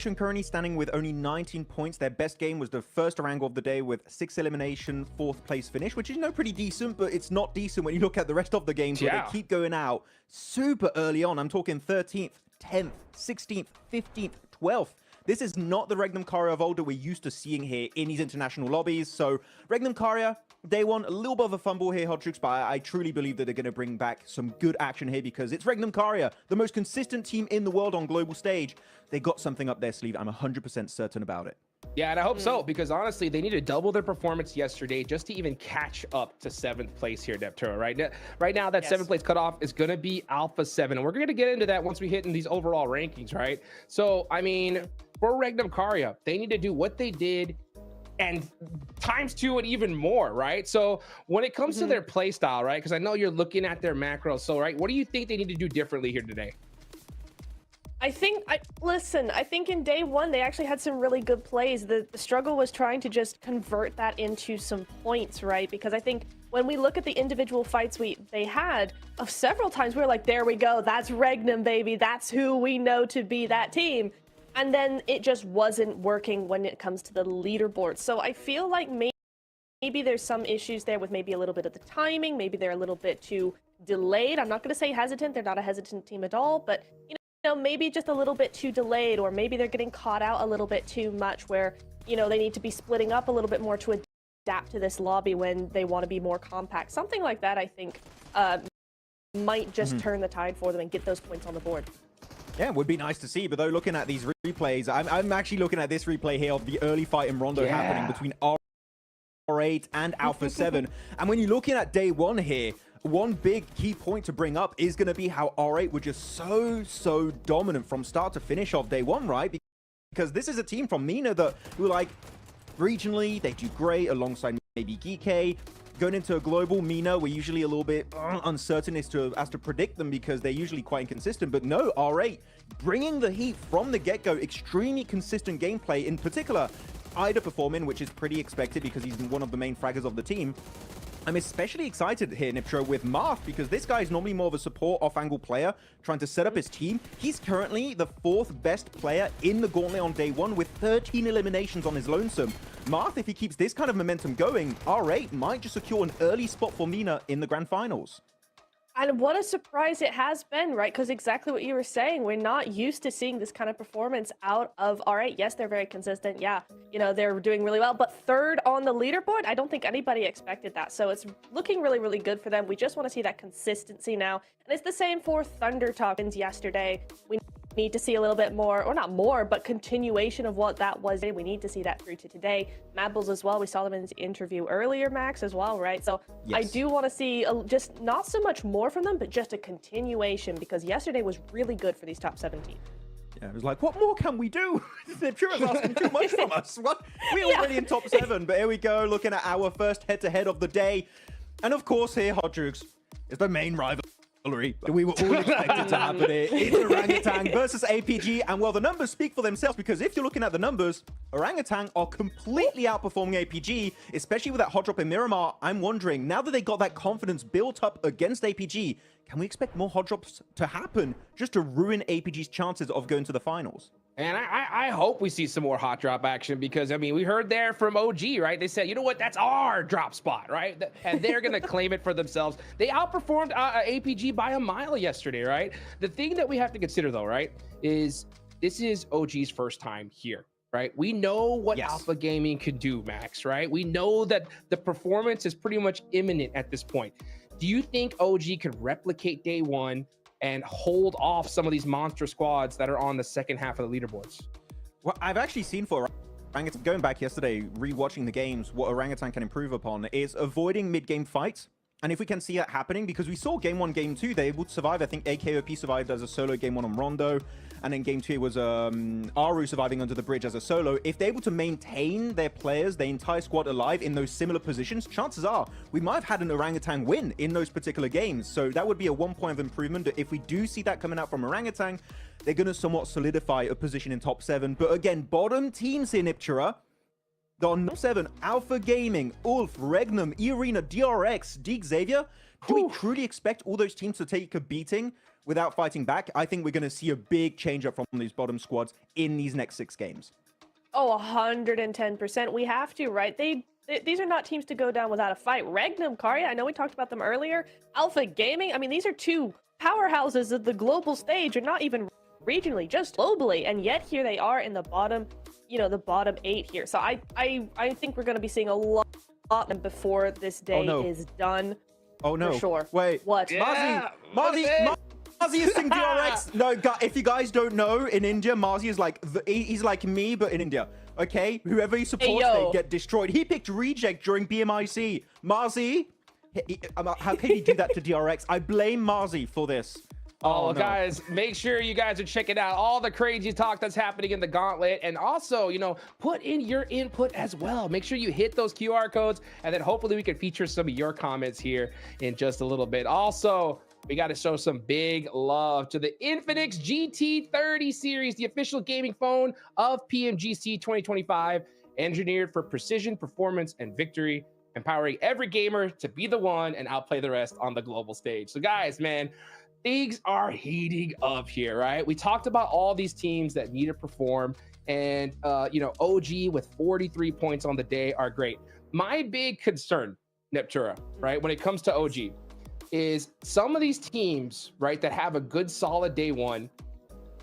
currently standing with only 19 points. Their best game was the first Orango of the day with 6 elimination, 4th place finish, which is pretty decent, but it's not decent when you look at the rest of the games where they keep going out super early on. I'm talking 13th, 10th, 16th, 15th, 12th. This is not the Regnum Karia of old that we're used to seeing here in these international lobbies. So Regnum Karia, day one, a little bit of a fumble here, Hodrix, but I truly believe that they're going to bring back some good action here because it's Regnum Karia, the most consistent team in the world on global stage. They got something up their sleeve. I'm 100% certain about it. Yeah, and I hope so, because honestly, they need to double their performance yesterday just to even catch up to 7th place here, Nepturo. Right now, that 7th place cutoff is going to be Alpha 7, and we're going to get into that once we hit in these overall rankings, right? So, I mean, for Regnum Karia, they need to do what they did and ×2 and even more, right? So when it comes to their play style, right, because I know you're looking at their macros, so, right, what do you think they need to do differently here today? I think in day one, they actually had some really good plays. The struggle was trying to just convert that into some points, right? Because I think when we look at the individual fights they had, several times we were like, there we go, that's Regnum, baby. That's who we know to be that team. And then it just wasn't working when it comes to the leaderboard. So I feel like maybe there's some issues there with maybe a little bit of the timing. Maybe they're a little bit too delayed. I'm not going to say hesitant. They're not a hesitant team at all, but maybe just a little bit too delayed, or maybe they're getting caught out a little bit too much where, they need to be splitting up a little bit more to adapt to this lobby when they want to be more compact. Something like that, I think, might just turn the tide for them and get those points on the board. Yeah, it would be nice to see, but though looking at these replays, I'm actually looking at this replay here of the early fight in Rondo happening between R8 and Alpha 7. And when you're looking at day one here, one big key point to bring up is going to be how R8 were just so dominant from start to finish of day one, right? Because this is a team from MENA that who, like, regionally, they do great alongside maybe GK. Going into a global MENA, we're usually a little bit uncertain as to predict them because they're usually quite inconsistent. But no, R8 bringing the heat from the get-go, extremely consistent gameplay, in particular, Ida performing, which is pretty expected because he's one of the main fraggers of the team. I'm especially excited here, Niptro, with Marth, because this guy is normally more of a support off-angle player trying to set up his team. He's currently the 4th best player in the Gauntlet on day one with 13 eliminations on his lonesome. Marth, if he keeps this kind of momentum going, R8 might just secure an early spot for MENA in the grand finals. And what a surprise it has been, right? Because exactly what you were saying, we're not used to seeing this kind of performance out of R8. Yes, they're very consistent. Yeah, they're doing really well. But 3rd on the leaderboard, I don't think anybody expected that. So it's looking really good for them. We just want to see that consistency now. And it's the same for Thunder Talkins yesterday. We need to see a little bit more, or not more, but continuation of what that was. We need to see that through to today. Mabbles as well. We saw them in his interview earlier, Max, as well, right? So yes. I do want to see just not so much more from them, but just a continuation, because yesterday was really good for these top 17. Yeah, it was like, what more can we do? They're sure it's asking too much from us. What? We're already in top 7, but here we go, looking at our first head-to-head of the day. And of course here, Hodrux, is the main rival. We were all expected to happen here. It's Orangutan versus APG, and well, the numbers speak for themselves, because if you're looking at the numbers, Orangutan are completely outperforming APG, especially with that hot drop in Miramar. I'm wondering, now that they got that confidence built up against APG, can we expect more hot drops to happen just to ruin APG's chances of going to the finals? And I hope we see some more hot drop action, because, I mean, we heard there from OG, right? They said, you know what, that's our drop spot, right? And they're going to claim it for themselves. They outperformed APG by a mile yesterday, right? The thing that we have to consider, though, right, is this is OG's first time here, right? We know what Alpha Gaming could do, Max, right? We know that the performance is pretty much imminent at this point. Do you think OG could replicate day one and hold off some of these monster squads that are on the second half of the leaderboards? Well, I've actually seen for Orangutan, going back yesterday, rewatching the games, what Orangutan can improve upon is avoiding mid-game fights. And if we can see that happening, because we saw game 1, game 2, they were able to survive. I think AKOP survived as a solo game 1 on Rondo. And then game 2 was Aru surviving under the bridge as a solo. If they're able to maintain their players, their entire squad alive in those similar positions, chances are we might have had an Orangutan win in those particular games. So that would be a 1 point of improvement. If we do see that coming out from Orangutan, they're going to somewhat solidify a position in top 7. But again, bottom teams here, Niptura. On top 7, Alpha Gaming, Ulf, Regnum, E-Arena, DRX, Deeg Xavier. Do we truly expect all those teams to take a beating without fighting back, I think we're going to see a big change up from these bottom squads in these next 6 games. Oh, 110%. We have to, right? These are not teams to go down without a fight. Regnum, Karya, I know we talked about them earlier. Alpha Gaming, I mean, these are 2 powerhouses of the global stage, and not even regionally, just globally. And yet here they are in the bottom, the bottom 8 here. So I think we're going to be seeing a lot before this day is done. Oh no! For sure. Wait, what? Yeah, Marzi is saying DRX. No, if you guys don't know, in India, Marzi is like he's like me, but in India. Okay, whoever he supports, they get destroyed. He picked reject during BMIC. Marzi, how can you do that to DRX? I blame Marzi for this. Oh, no. Guys, make sure you guys are checking out all the crazy talk that's happening in the Gauntlet. And also, put in your input as well. Make sure you hit those QR codes, and then hopefully we can feature some of your comments here in just a little bit. Also, we got to show some big love to the Infinix GT30 series, the official gaming phone of PMGC 2025, engineered for precision, performance, and victory, empowering every gamer to be the one and outplay the rest on the global stage. So guys, man, things are heating up here, right? We talked about all these teams that need to perform, and OG with 43 points on the day are great. My big concern, Neptura, right, when it comes to OG, is some of these teams, right, that have a good solid day one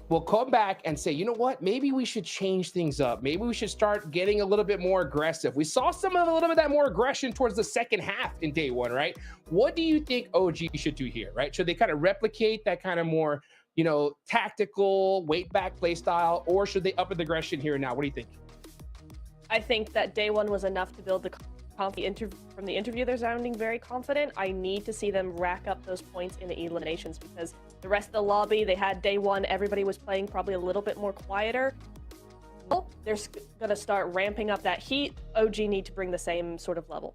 will come back and say, you know what, maybe we should change things up. Maybe we should start getting a little bit more aggressive. We saw a little bit of that more aggression towards the second half in day one, right? What do you think OG should do here, right? Should they kind of replicate that kind of more, tactical weight back play style, or should they up the aggression here and now? What do you think? I think that day one was enough to build the from the interview, they're sounding very confident. I need to see them rack up those points in the eliminations, because the rest of the lobby, they had day one, everybody was playing probably a little bit more quieter. Well, they're going to start ramping up that heat. OG need to bring the same sort of level.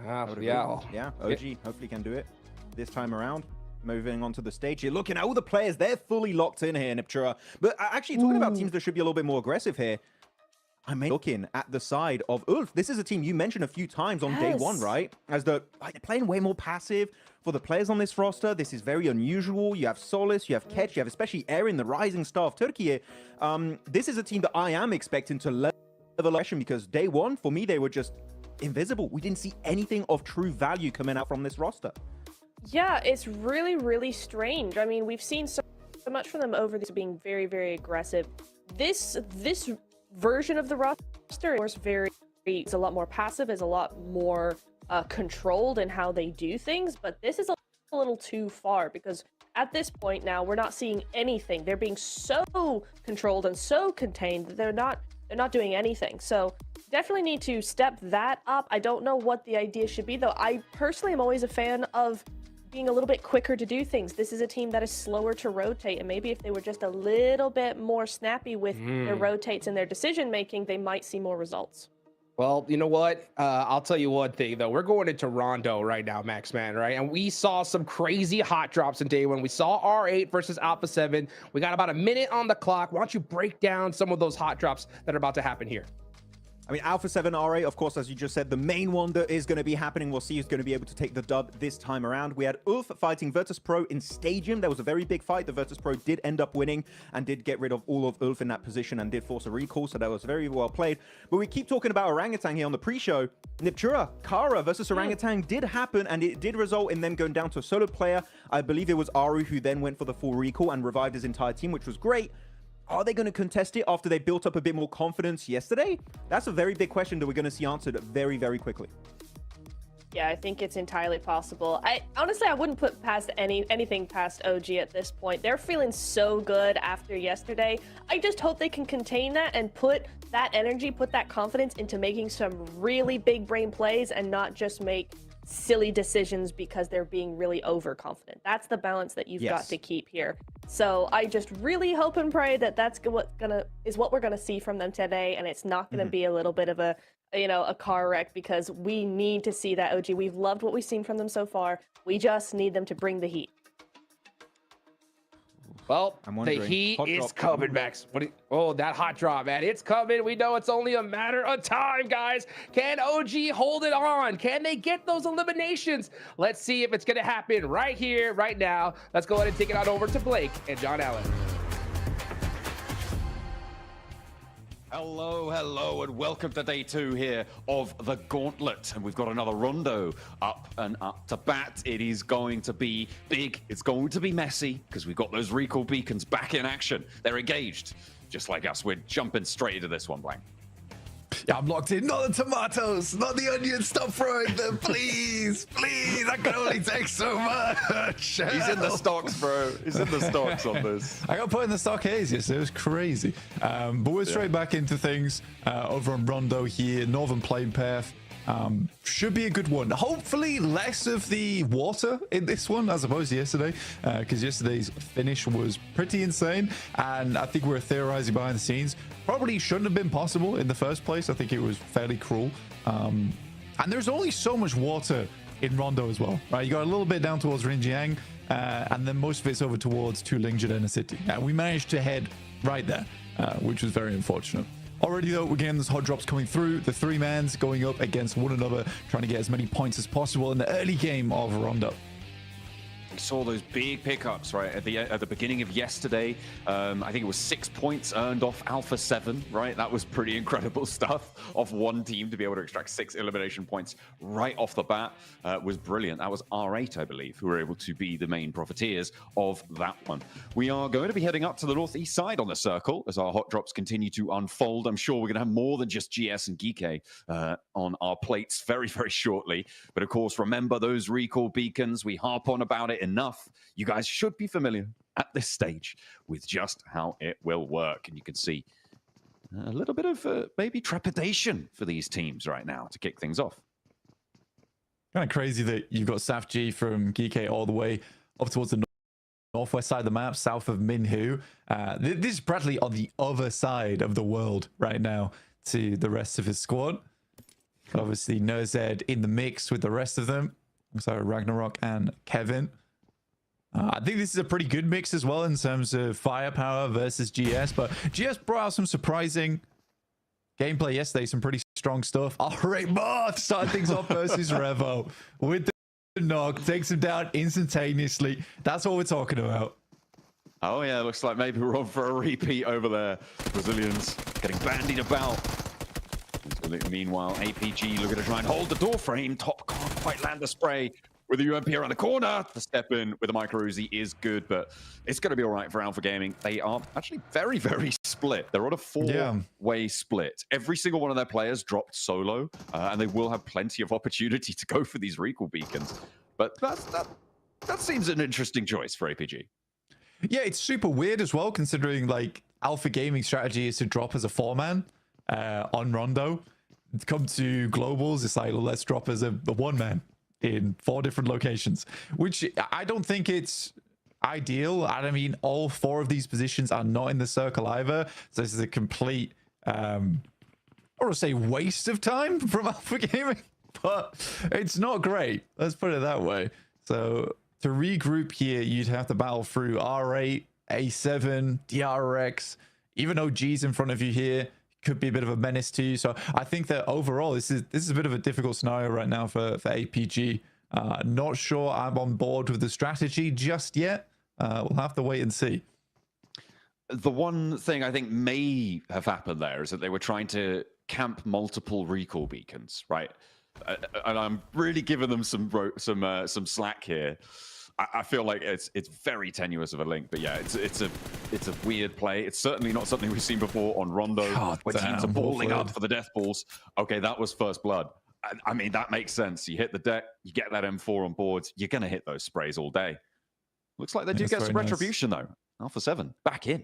Yeah, OG hopefully can do it this time around. Moving on to the stage here, looking at all the players, they're fully locked in here, Neptura. But actually talking about teams that should be a little bit more aggressive here, I'm looking at the side of Ulf. This is a team you mentioned a few times on day one, right? As they're playing way more passive. For the players on this roster, this is very unusual. You have Solis, you have Ketch, you have especially Erin, the rising star of Turkey. This is a team that I am expecting to level aggression, because day one, for me, they were just invisible. We didn't see anything of true value coming out from this roster. Yeah, it's really, really strange. I mean, we've seen so much from them over this being very, very aggressive. This version of the roster is a lot more passive, is a lot more controlled in how they do things, but this is a little too far, because at this point now we're not seeing anything. They're being so controlled and so contained that they're not doing anything. So definitely need to step that up. I don't know what the idea should be, though. I personally am always a fan of being a little bit quicker to do things. This is a team that is slower to rotate, and maybe if they were just a little bit more snappy with their rotates and their decision making, they might see more results. Well, you know what? I'll tell you one thing, though. We're going into Rondo right now, Max Man, right? And we saw some crazy hot drops in day one. We saw R8 versus Alpha 7. We got about a minute on the clock. Why don't you break down some of those hot drops that are about to happen here? I mean, Alpha 7 R8, of course, as you just said, the main one that is going to be happening. We'll see who's going to be able to take the dub this time around. We had Ulf fighting Virtus Pro in Stadium. There was a very big fight. The Virtus Pro did end up winning and did get rid of all of Ulf in that position and did force a recall, so that was very well played. But we keep talking about Orangutan here on the pre-show. Neptura, Kara versus Orangutan did happen, and it did result in them going down to a solo player. I believe it was Aru who then went for the full recall and revived his entire team, which was great. Are they going to contest it after they built up a bit more confidence yesterday? That's a very big question that we're going to see answered very, very quickly. Yeah, I think it's entirely possible. Honestly, I wouldn't put past anything past OG at this point. They're feeling so good after yesterday. I just hope they can contain that and put that energy, put that confidence into making some really big brain plays and not just make silly decisions because they're being really overconfident. That's the balance that you've got to keep here. So I just really hope and pray that that's what we're gonna see from them today, and it's not gonna be a little bit of a car wreck, because we need to see that OG. We've loved what we've seen from them so far. We just need them to bring the heat. Well, I'm the wondering. heat Hot is drop. coming, Max. Oh, that hot drop, man. It's coming. We know it's only a matter of time, guys. Can OG hold it on? Can they get those eliminations? Let's see if it's going to happen right here, right now. Let's go ahead and take it on over to Blake and John Allen. Hello, and welcome to day 2 here of the Gauntlet. And we've got another rondo up and up to bat. It is going to be big. It's going to be messy because we've got those recall beacons back in action. They're engaged, just like us. We're jumping straight into this one, Blank. Yeah, I'm locked in. Not the tomatoes, not the onions. Stop throwing them, please, please. I can only take so much. He's in the stocks, bro. He's in the stocks on this. I got put in the stock yesterday. It was crazy. But we're straight back into things over on Rondo here. Northern Plain Path. Should be a good one. Hopefully less of the water in this one as opposed to yesterday, because yesterday's finish was pretty insane, and I think we're theorizing behind the scenes probably shouldn't have been possible in the first place. I think it was fairly cruel, and there's only so much water in Rondo as well, right? You got a little bit down towards Rinjiang, and then most of it's over towards Tulingjiang City. We managed to head right there, which was very unfortunate. Already though, we're getting those hot drops coming through. The 3-mans going up against one another, trying to get as many points as possible in the early game of Rondo. We saw those big pickups right at the beginning of yesterday. I think it was 6 points earned off Alpha 7, right? That was pretty incredible stuff off one team to be able to extract 6 elimination points right off the bat. Was brilliant. That was R8, I believe, who were able to be the main profiteers of that one. We are going to be heading up to the northeast side on the circle as our hot drops continue to unfold. I'm sure we're going to have more than just GS and Geeke on our plates very, very shortly. But of course, remember those recall beacons. We harp on about it enough. You guys should be familiar at this stage with just how it will work. And you can see a little bit of maybe trepidation for these teams right now to kick things off. Kind of crazy that you've got Saf G from Geeke all the way up towards the northwest side of the map, south of Minhu. This is practically on the other side of the world right now to the rest of his squad. Obviously, Nerzed in the mix with the rest of them. So Ragnarok and Kevin. I think this is a pretty good mix as well in terms of firepower versus GS, but GS brought out some surprising gameplay yesterday, some pretty strong stuff. All right, Moth started things off versus Revo with the knock, takes him down instantaneously. That's what we're talking about. Oh yeah, looks like maybe we're on for a repeat over there. Brazilians getting bandied about. Meanwhile, APG looking to try and hold the door frame. Top can't quite land the spray. With the UMP around the corner, the step in with the micro Uzi is good, but it's going to be all right for Alpha Gaming. They are actually very, very split. They're on a 4-way split. Every single one of their players dropped solo, and they will have plenty of opportunity to go for these recall beacons. But that seems an interesting choice for APG. Yeah, it's super weird as well, considering like Alpha Gaming strategy is to drop as a 4-man on Rondo. Come to globals, it's like, well, let's drop as a 1-man in 4 different locations, which I don't think it's ideal. I mean, all 4 of these positions are not in the circle either, so this is a complete I want to say waste of time from Alpha Gaming, but it's not great, let's put it that way. So to regroup here, you'd have to battle through R8, A7, DRX, even OG's in front of you here could be a bit of a menace to you. So I think that overall this is a bit of a difficult scenario right now for APG. Not sure I'm on board with the strategy just yet. We'll have to wait and see. The one thing I think may have happened there is that they were trying to camp multiple recall beacons, right? And I'm really giving them some slack here. I feel like it's very tenuous of a link, but yeah, it's a weird play. It's certainly not something we've seen before on Rondo, where teams are balling up for the death balls. Okay, that was first blood. I mean, that makes sense. You hit the deck, you get that M4 on board, you're gonna hit those sprays all day. Looks like they do get some retribution though. Alpha 7 back in.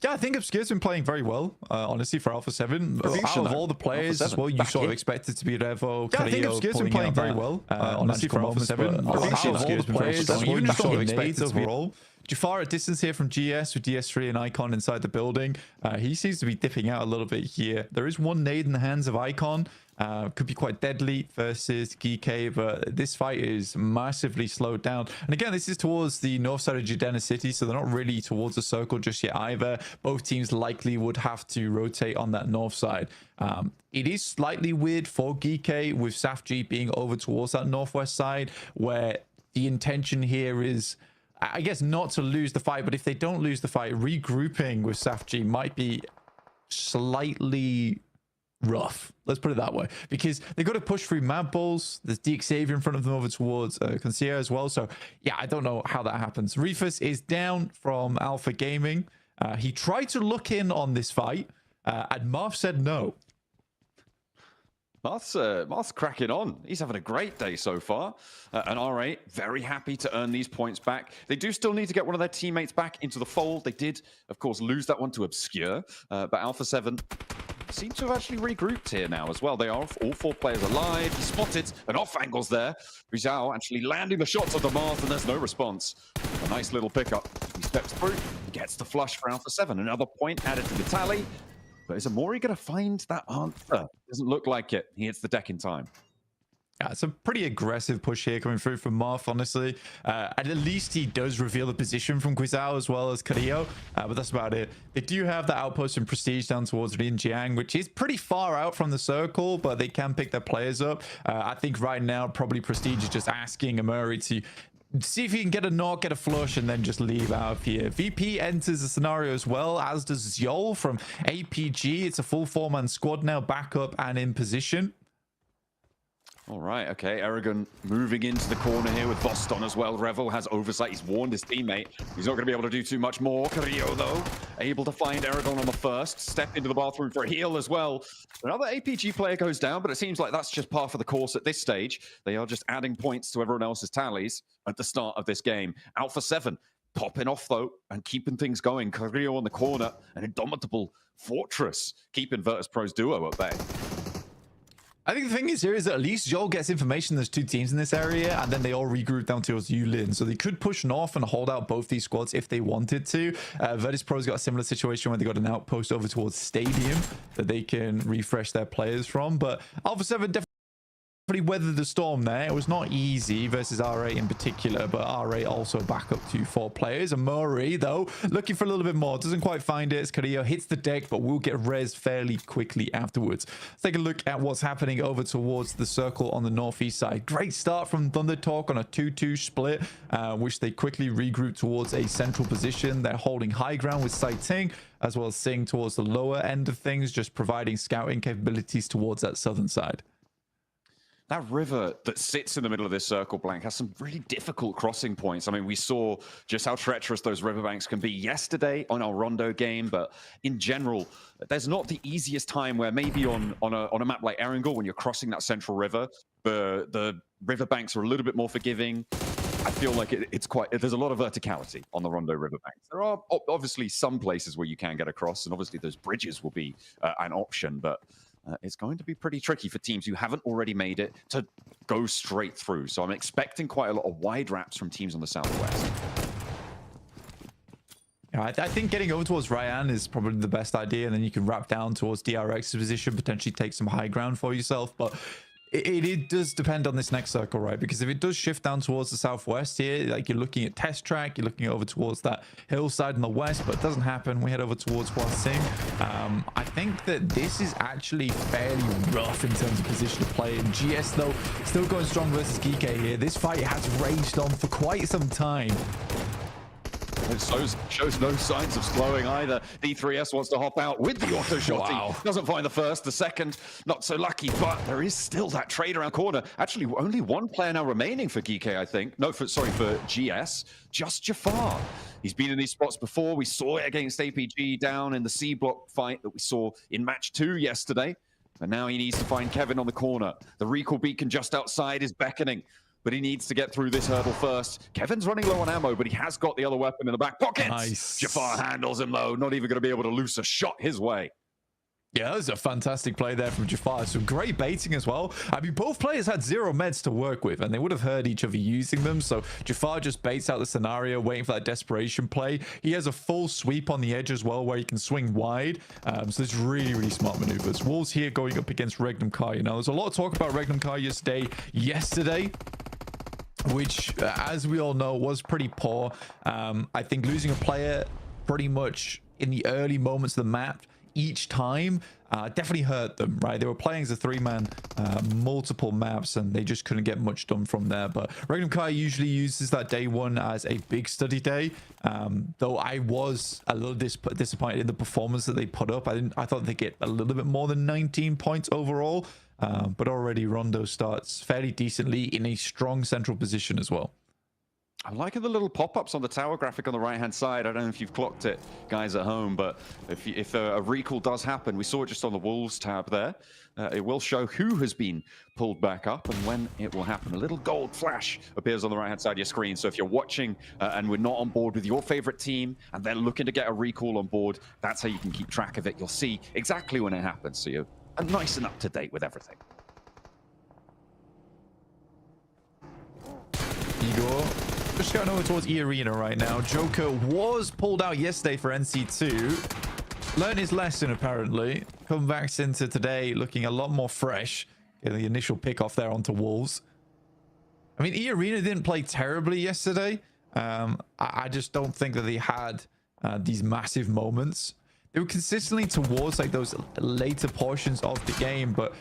Yeah, I think Obscure's been playing very well, honestly, for Alpha 7. Out of all the players as well, you sort of expected to be Revo. Yeah, I think Obscure's been playing very well, honestly, for Alpha 7. Out of all the players, even just on nades overall, Jafar at distance here from GS with DS3 and Icon inside the building. He seems to be dipping out a little bit here. There is one nade in the hands of Icon. Could be quite deadly versus GK, but this fight is massively slowed down. And again, this is towards the north side of Jadena City, so they're not really towards the circle just yet either. Both teams likely would have to rotate on that north side. It is slightly weird for GK with SafG being over towards that northwest side, where the intention here is, I guess, not to lose the fight, but if they don't lose the fight, regrouping with SafG might be slightly rough. Let's put it that way, because they've got to push through Mad Balls. There's DXavier in front of them over towards Concierge as well. So yeah, I don't know how that happens. Reefus is down from Alpha Gaming. He tried to look in on this fight, and Marv said no. Marth's cracking on. He's having a great day so far. And R8 very happy to earn these points back. They do still need to get one of their teammates back into the fold. They did, of course, lose that one to Obscure, but Alpha 7 seem to have actually regrouped here now as well. They are all 4 players alive. He spotted an off angles there. Rizal actually landing the shots of the Marth, and there's no response. A nice little pickup. He steps through. He gets the flush for Alpha 7. Another point added to the tally. But is Amori going to find that answer? Doesn't look like it. He hits the deck in time. Yeah, it's a pretty aggressive push here coming through from Marth, honestly. And at least he does reveal the position from Guizhao as well as Carrillo, but that's about it. They do have the outpost in Prestige down towards Rinjiang, which is pretty far out from the circle, but they can pick their players up. I think right now, probably Prestige is just asking Amori to see if he can get a knock, get a flush, and then just leave out of here. VP enters the scenario as well, as does Zol from APG. It's a full 4-man squad now, back up and in position. All right, okay. Aragon moving into the corner here with Voston as well. Revel has oversight. He's warned his teammate. He's not going to be able to do too much more. Carrillo, though, able to find Aragon on the first. Step into the bathroom for a heal as well. Another APG player goes down, but it seems like that's just par for the course at this stage. They are just adding points to everyone else's tallies at the start of this game. Alpha 7 popping off, though, and keeping things going. Carrillo on the corner, an indomitable fortress, keeping Virtus Pro's duo at bay. I think the thing is here is that at least Joel gets information there's 2 teams in this area, and then they all regroup down towards Yulin. So they could push north and hold out both these squads if they wanted to. Virtus Pro's got a similar situation where they got an outpost over towards Stadium that they can refresh their players from. But Alpha 7 definitely weathered the storm there. It was not easy versus R8 in particular, but R8 also back up to 4 players. And Murray, though, looking for a little bit more. Doesn't quite find it. Carrillo hits the deck, but will get res fairly quickly afterwards. Let's take a look at what's happening over towards the circle on the northeast side. Great start from Thunder Talk on a 2-2 split, which they quickly regroup towards a central position. They're holding high ground with Sai Ting, as well as Sing towards the lower end of things, just providing scouting capabilities towards that southern side. That river that sits in the middle of this circle blank has some really difficult crossing points. I mean, we saw just how treacherous those riverbanks can be yesterday on our Rondo game, but in general, there's not the easiest time where maybe on a map like Erangel, when you're crossing that central river, the riverbanks are a little bit more forgiving. I feel like there's a lot of verticality on the Rondo riverbanks. There are obviously some places where you can get across, and obviously those bridges will be an option, but it's going to be pretty tricky for teams who haven't already made it to go straight through. So I'm expecting quite a lot of wide wraps from teams on the southwest. Yeah, I think getting over towards Ryan is probably the best idea, and then you can wrap down towards DRX's position, potentially take some high ground for yourself. But it does depend on this next circle, right? Because if it does shift down towards the southwest here, like you're looking at Test Track, you're looking over towards that hillside in the west, but it doesn't happen. We head over towards Hua Sing. I think that this is actually fairly rough in terms of position of play. And GS, though, still going strong versus Geeke here. This fight has raged on for quite some time. It shows no signs of slowing either. D3S wants to hop out with the auto shot. Wow. Doesn't find the first, the second, not so lucky, but there is still that trade around corner. Actually, only 1 player now remaining for Geeke, I think. No, for GS, just Jafar. He's been in these spots before. We saw it against APG down in the C block fight that we saw in match 2 yesterday. And now he needs to find Kevin on the corner. The recall beacon just outside is beckoning, but he needs to get through this hurdle first. Kevin's running low on ammo, but he has got the other weapon in the back pocket. Nice. Jafar handles him low, not even going to be able to loose a shot his way. Yeah, that was a fantastic play there from Jaha. Some great baiting as well. I mean, both players had 0 meds to work with, and they would have heard each other using them. So Jaha just baits out the scenario, waiting for that desperation play. He has a full sweep on the edge as well, where he can swing wide. So it's really, really smart maneuvers. Wolves here going up against Regnum Kai. You know, there's a lot of talk about Regnum Kai yesterday, which, as we all know, was pretty poor. I think losing a player pretty much in the early moments of the map each time definitely hurt them, right? They were playing as a 3-man multiple maps, and they just couldn't get much done from there. But Regnum Kai usually uses that day 1 as a big study day, though I was a little disappointed in the performance that they put up. I thought they'd get a little bit more than 19 points overall, but already Rondo starts fairly decently in a strong central position as well. I'm liking the little pop-ups on the tower graphic on the right-hand side. I don't know if you've clocked it, guys at home, but if a recall does happen, we saw it just on the Wolves tab there. It will show who has been pulled back up and when it will happen. A little gold flash appears on the right-hand side of your screen. So if you're watching and we're not on board with your favorite team and they're looking to get a recall on board, that's how you can keep track of it. You'll see exactly when it happens, so you're nice and up to date with everything. Igor just going over towards E Arena right now. Joker was pulled out yesterday for NC2. Learned his lesson, apparently. Come back into today looking a lot more fresh. Getting the initial pick off there onto Wolves. I mean, E Arena didn't play terribly yesterday. I just don't think that they had these massive moments. They were consistently towards like those later portions of the game, but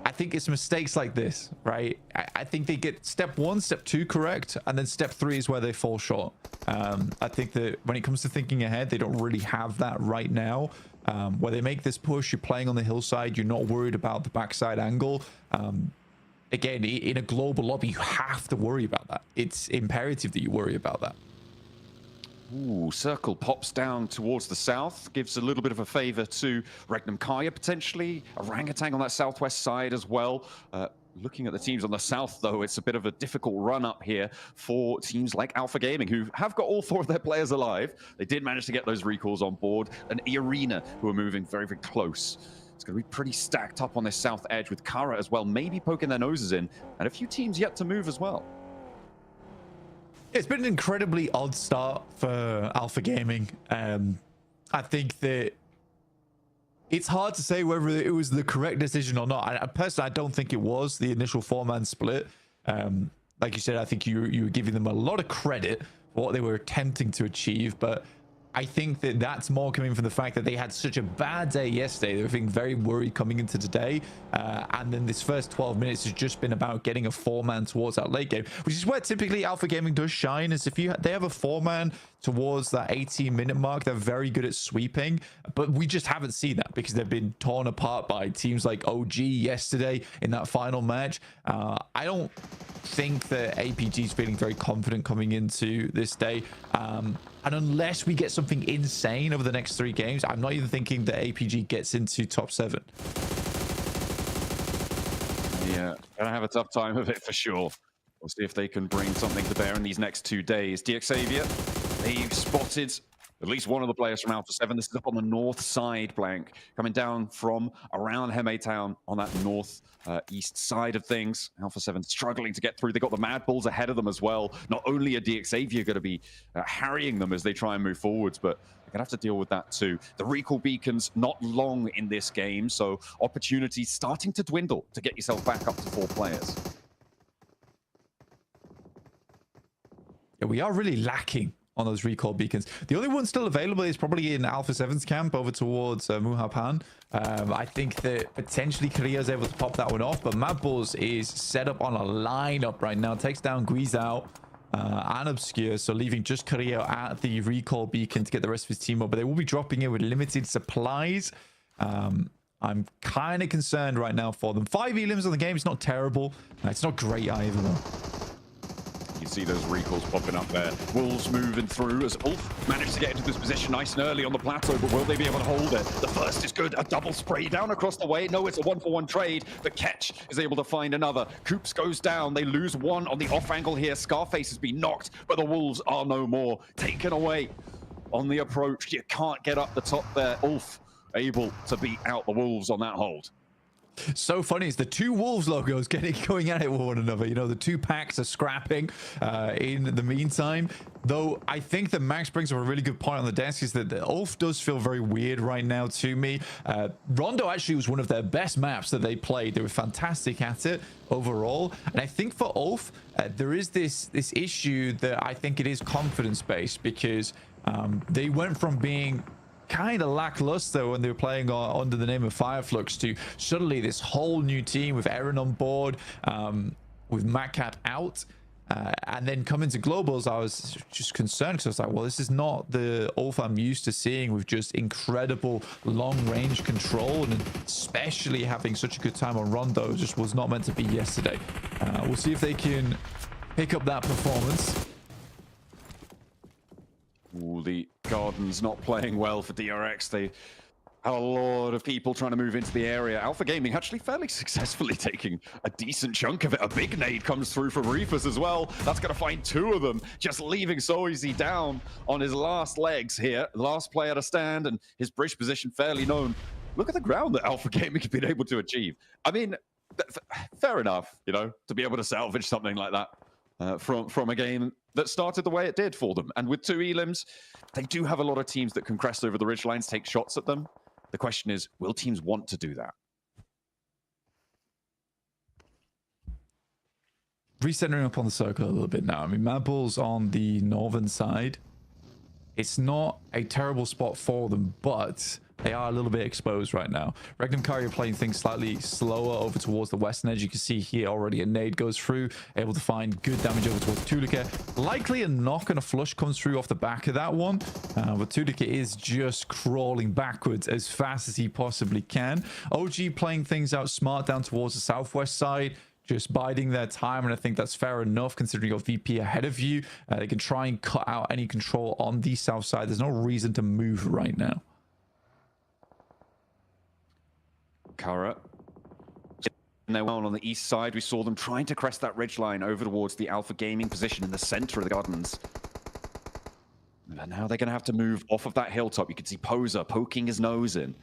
I think it's mistakes like this, right? I think they get step 1, step 2 correct, and then step 3 is where they fall short. I think that when it comes to thinking ahead, they don't really have that right now. Where they make this push, you're playing on the hillside, you're not worried about the backside angle. Again, in a global lobby, you have to worry about that. It's imperative that you worry about that. Ooh, circle pops down towards the south, gives a little bit of a favor to Regnum Kai potentially. Orangutan on that southwest side as well. Looking at the teams on the south, though, it's a bit of a difficult run up here for teams like Alpha Gaming, who have got all 4 of their players alive. They did manage to get those recalls on board. And Arena, who are moving very, very close. It's going to be pretty stacked up on this south edge with Kara as well, maybe poking their noses in. And a few teams yet to move as well. It's been an incredibly odd start for Alpha Gaming. I think that it's hard to say whether it was the correct decision or not. Personally, I don't think it was the initial 4-man split. Like you said, I think you were giving them a lot of credit for what they were attempting to achieve, but I think that that's more coming from the fact that they had such a bad day yesterday. They were feeling very worried coming into today. And then this first 12 minutes has just been about getting a 4-man towards that late game, which is where typically Alpha Gaming does shine, is if they have a 4-man towards that 18-minute mark, they're very good at sweeping. But we just haven't seen that because they've been torn apart by teams like OG yesterday in that final match. I don't think that APG is feeling very confident coming into this day. And unless we get something insane over the next 3 games, I'm not even thinking that APG gets into top 7. Yeah, gonna have a tough time of it for sure. We'll see if they can bring something to bear in these next 2 days. DXavier, they've spotted at least one of the players from Alpha 7. This is up on the north side, Blank, coming down from around Heme Town on that north east side of things. Alpha 7 struggling to get through. They got the Mad Bulls ahead of them as well. Not only are DXavier going to be harrying them as they try and move forwards, but they're going to have to deal with that too. The recall beacons not long in this game, so opportunities starting to dwindle to get yourself back up to 4 players. Yeah, we are really lacking on those recall beacons. The only one still available is probably in Alpha 7's camp over towards Muhapan. I think that potentially Korea is able to pop that one off, but Mad Bulls is set up on a lineup right now. Takes down Guizao and Obscure, so leaving just Korea at the recall beacon to get the rest of his team up, but they will be dropping in with limited supplies. I'm kind of concerned right now for them. 5 elims on the game. It's not terrible. It's not great either, though. You see those recalls popping up there. Wolves moving through as Ulf managed to get into this position nice and early on the plateau, but will they be able to hold it? The first is good. A double spray down across the way. No, it's a 1-for-1 trade, but Ketch is able to find another. Coops goes down. They lose one on the off angle here. Scarface has been knocked, but the Wolves are no more. Taken away on the approach. You can't get up the top there. Ulf able to beat out the Wolves on that hold. So funny, it's the two Wolves logos going at it with one another. You know, the two packs are scrapping in the meantime. Though I think that Max brings up a really good point on the desk, is that the Ulf does feel very weird right now to me. Rondo actually was one of their best maps that they played. They were fantastic at it overall. And I think for Ulf, there is this issue that I think it is confidence based, because they went from being kind of lackluster when they were playing under the name of Fireflux to suddenly this whole new team with Aaron on board, with Matcat out, and then coming to globals. I was just concerned, because I was like, well, this is not the Ulf I'm used to seeing, with just incredible long range control, and especially having such a good time on Rondo. It just was not meant to be yesterday. We'll see if they can pick up that performance. Ooh, the Garden's not playing well for DRX. They have a lot of people trying to move into the area. Alpha Gaming actually fairly successfully taking a decent chunk of it. A big nade comes through from Reefers as well. That's going to find two of them, just leaving So Easy down on his last legs here. Last player to stand, and his bridge position fairly known. Look at the ground that Alpha Gaming have been able to achieve. I mean, fair enough, you know, to be able to salvage something like that. From a game that started the way it did for them. And with two elims, they do have a lot of teams that can crest over the ridgelines, take shots at them. The question is, will teams want to do that? Recentering up on the circle a little bit now. I mean, Mad Bull's on the northern side. It's not a terrible spot for them, but they are a little bit exposed right now. Regnum Kari playing things slightly slower over towards the western edge. You can see here already a nade goes through, able to find good damage over towards Tulika. Likely a knock and a flush comes through off the back of that one, but Tulika is just crawling backwards as fast as he possibly can. OG playing things out smart down towards the southwest side, just biding their time, and I think that's fair enough considering your VP ahead of you. They can try and cut out any control on the south side. There's no reason to move right now. Kara. And they're well on the east side. We saw them trying to crest that ridgeline over towards the Alpha Gaming position in the center of the Gardens. And now they're going to have to move off of that hilltop. You can see Poser poking his nose in,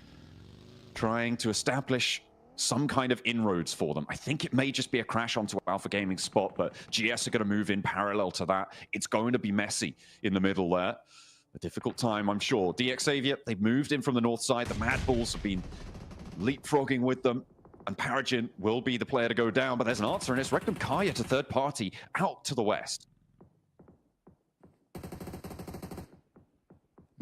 trying to establish some kind of inroads for them. I think it may just be a crash onto Alpha Gaming spot, but GS are going to move in parallel to that. It's going to be messy in the middle there. A difficult time, I'm sure. DX Xavier, they've moved in from the north side. The Mad Bulls have been leapfrogging with them, and Paragin will be the player to go down, but there's an answer, and it's Regnum Kaya to third party out to the west.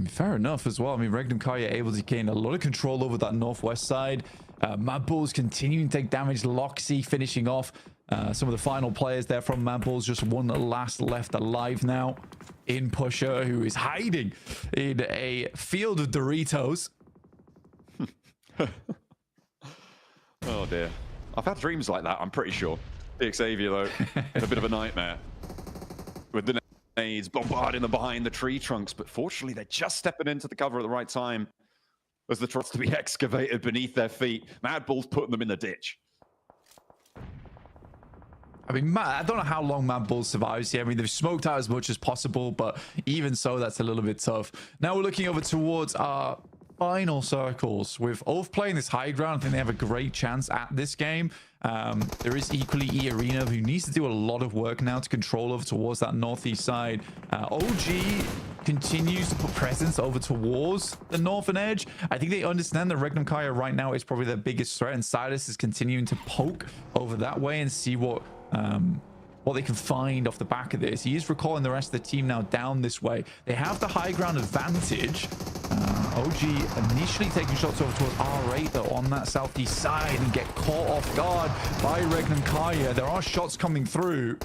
Fair enough as well. I mean, Regnum Kaya able to gain a lot of control over that northwest side. Mad Bulls continuing to take damage. Loxy finishing off some of the final players there from Mad Bulls. Just one last left alive now in Pusher, who is hiding in a field of Doritos. Oh dear. I've had dreams like that, I'm pretty sure. The Xavier, though, a bit of a nightmare. With the nades bombarding them behind the tree trunks, but fortunately they're just stepping into the cover at the right time as the trots to be excavated beneath their feet. Mad Bull's putting them in the ditch. I mean, I don't know how long Mad Bull survives here. I mean, they've smoked out as much as possible, but even so, that's a little bit tough. Now we're looking over towards our final circles. With Ulf playing this high ground, I think they have a great chance at this game. There is equally E-Arena, who needs to do a lot of work now to control over towards that northeast side. OG continues to put presence over towards the northern edge. I think they understand that Regnum Kaya right now is probably their biggest threat, and Silas is continuing to poke over that way and see what they can find off the back of this. He is recalling the rest of the team now down this way. They have the high ground advantage. OG initially taking shots over towards R8 though on that southeast side, and get caught off guard by Regnum Kaya. There are shots coming through.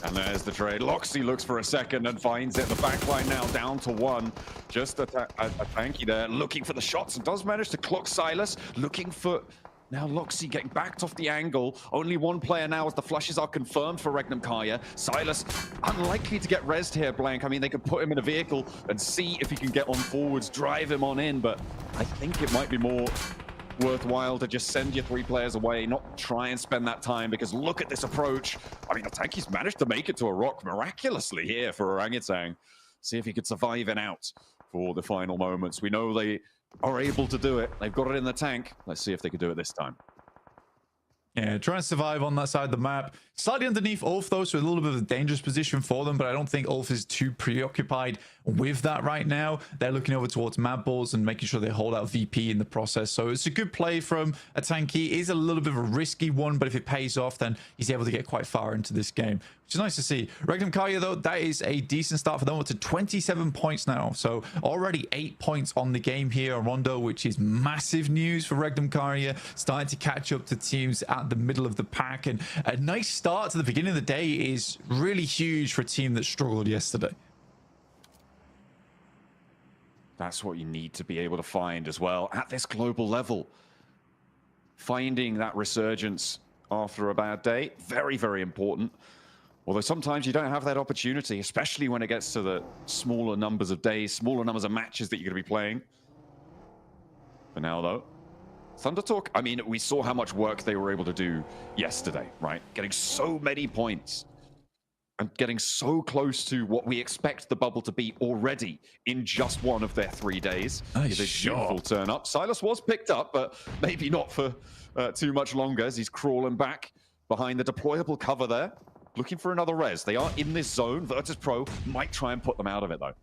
And there's the trade. Loxy looks for a second and finds it. The backline now down to one. Just a tanky there, looking for the shots, and does manage to clock Silas, looking for... Now Loxy getting backed off the angle. Only one player now as the flushes are confirmed for Regnum Kaya. Silas unlikely to get rezzed here, Blank. I mean, they could put him in a vehicle and see if he can get on forwards, drive him on in, but I think it might be more worthwhile to just send your three players away, not try and spend that time, because look at this approach. I mean, the tanky's managed to make it to a rock miraculously here for Orangutan. See if he could survive and out for the final moments. We know they are able to do it. They've got it in the tank. Let's see if they can do it this time. Yeah, trying to survive on that side of the map. Slightly underneath Ulf, though, so a little bit of a dangerous position for them, but I don't think Ulf is too preoccupied with that right now. They're looking over towards Mad Balls and making sure they hold out VP in the process. So it's a good play from a tanky. It is a little bit of a risky one, but if it pays off, then he's able to get quite far into this game, which is nice to see. Kaya, though, that is a decent start for them. Up to 27 points now. So already 8 points on the game here on Rondo, which is massive news for Kaya. Starting to catch up to teams at the middle of the pack. And a nice start to the beginning of the day is really huge for a team that struggled yesterday. That's what you need to be able to find as well at this global level. Finding that resurgence after a bad day, very, very important. Although sometimes you don't have that opportunity, especially when it gets to the smaller numbers of days, smaller numbers of matches that you're going to be playing. For now, though, ThunderTalk, I mean, we saw how much work they were able to do yesterday, right? Getting so many points and getting so close to what we expect the bubble to be already in just one of their 3 days. Nice is a beautiful turn up. Silas was picked up, but maybe not for too much longer as he's crawling back behind the deployable cover there, looking for another res. They are in this zone. Virtus Pro might try and put them out of it, though.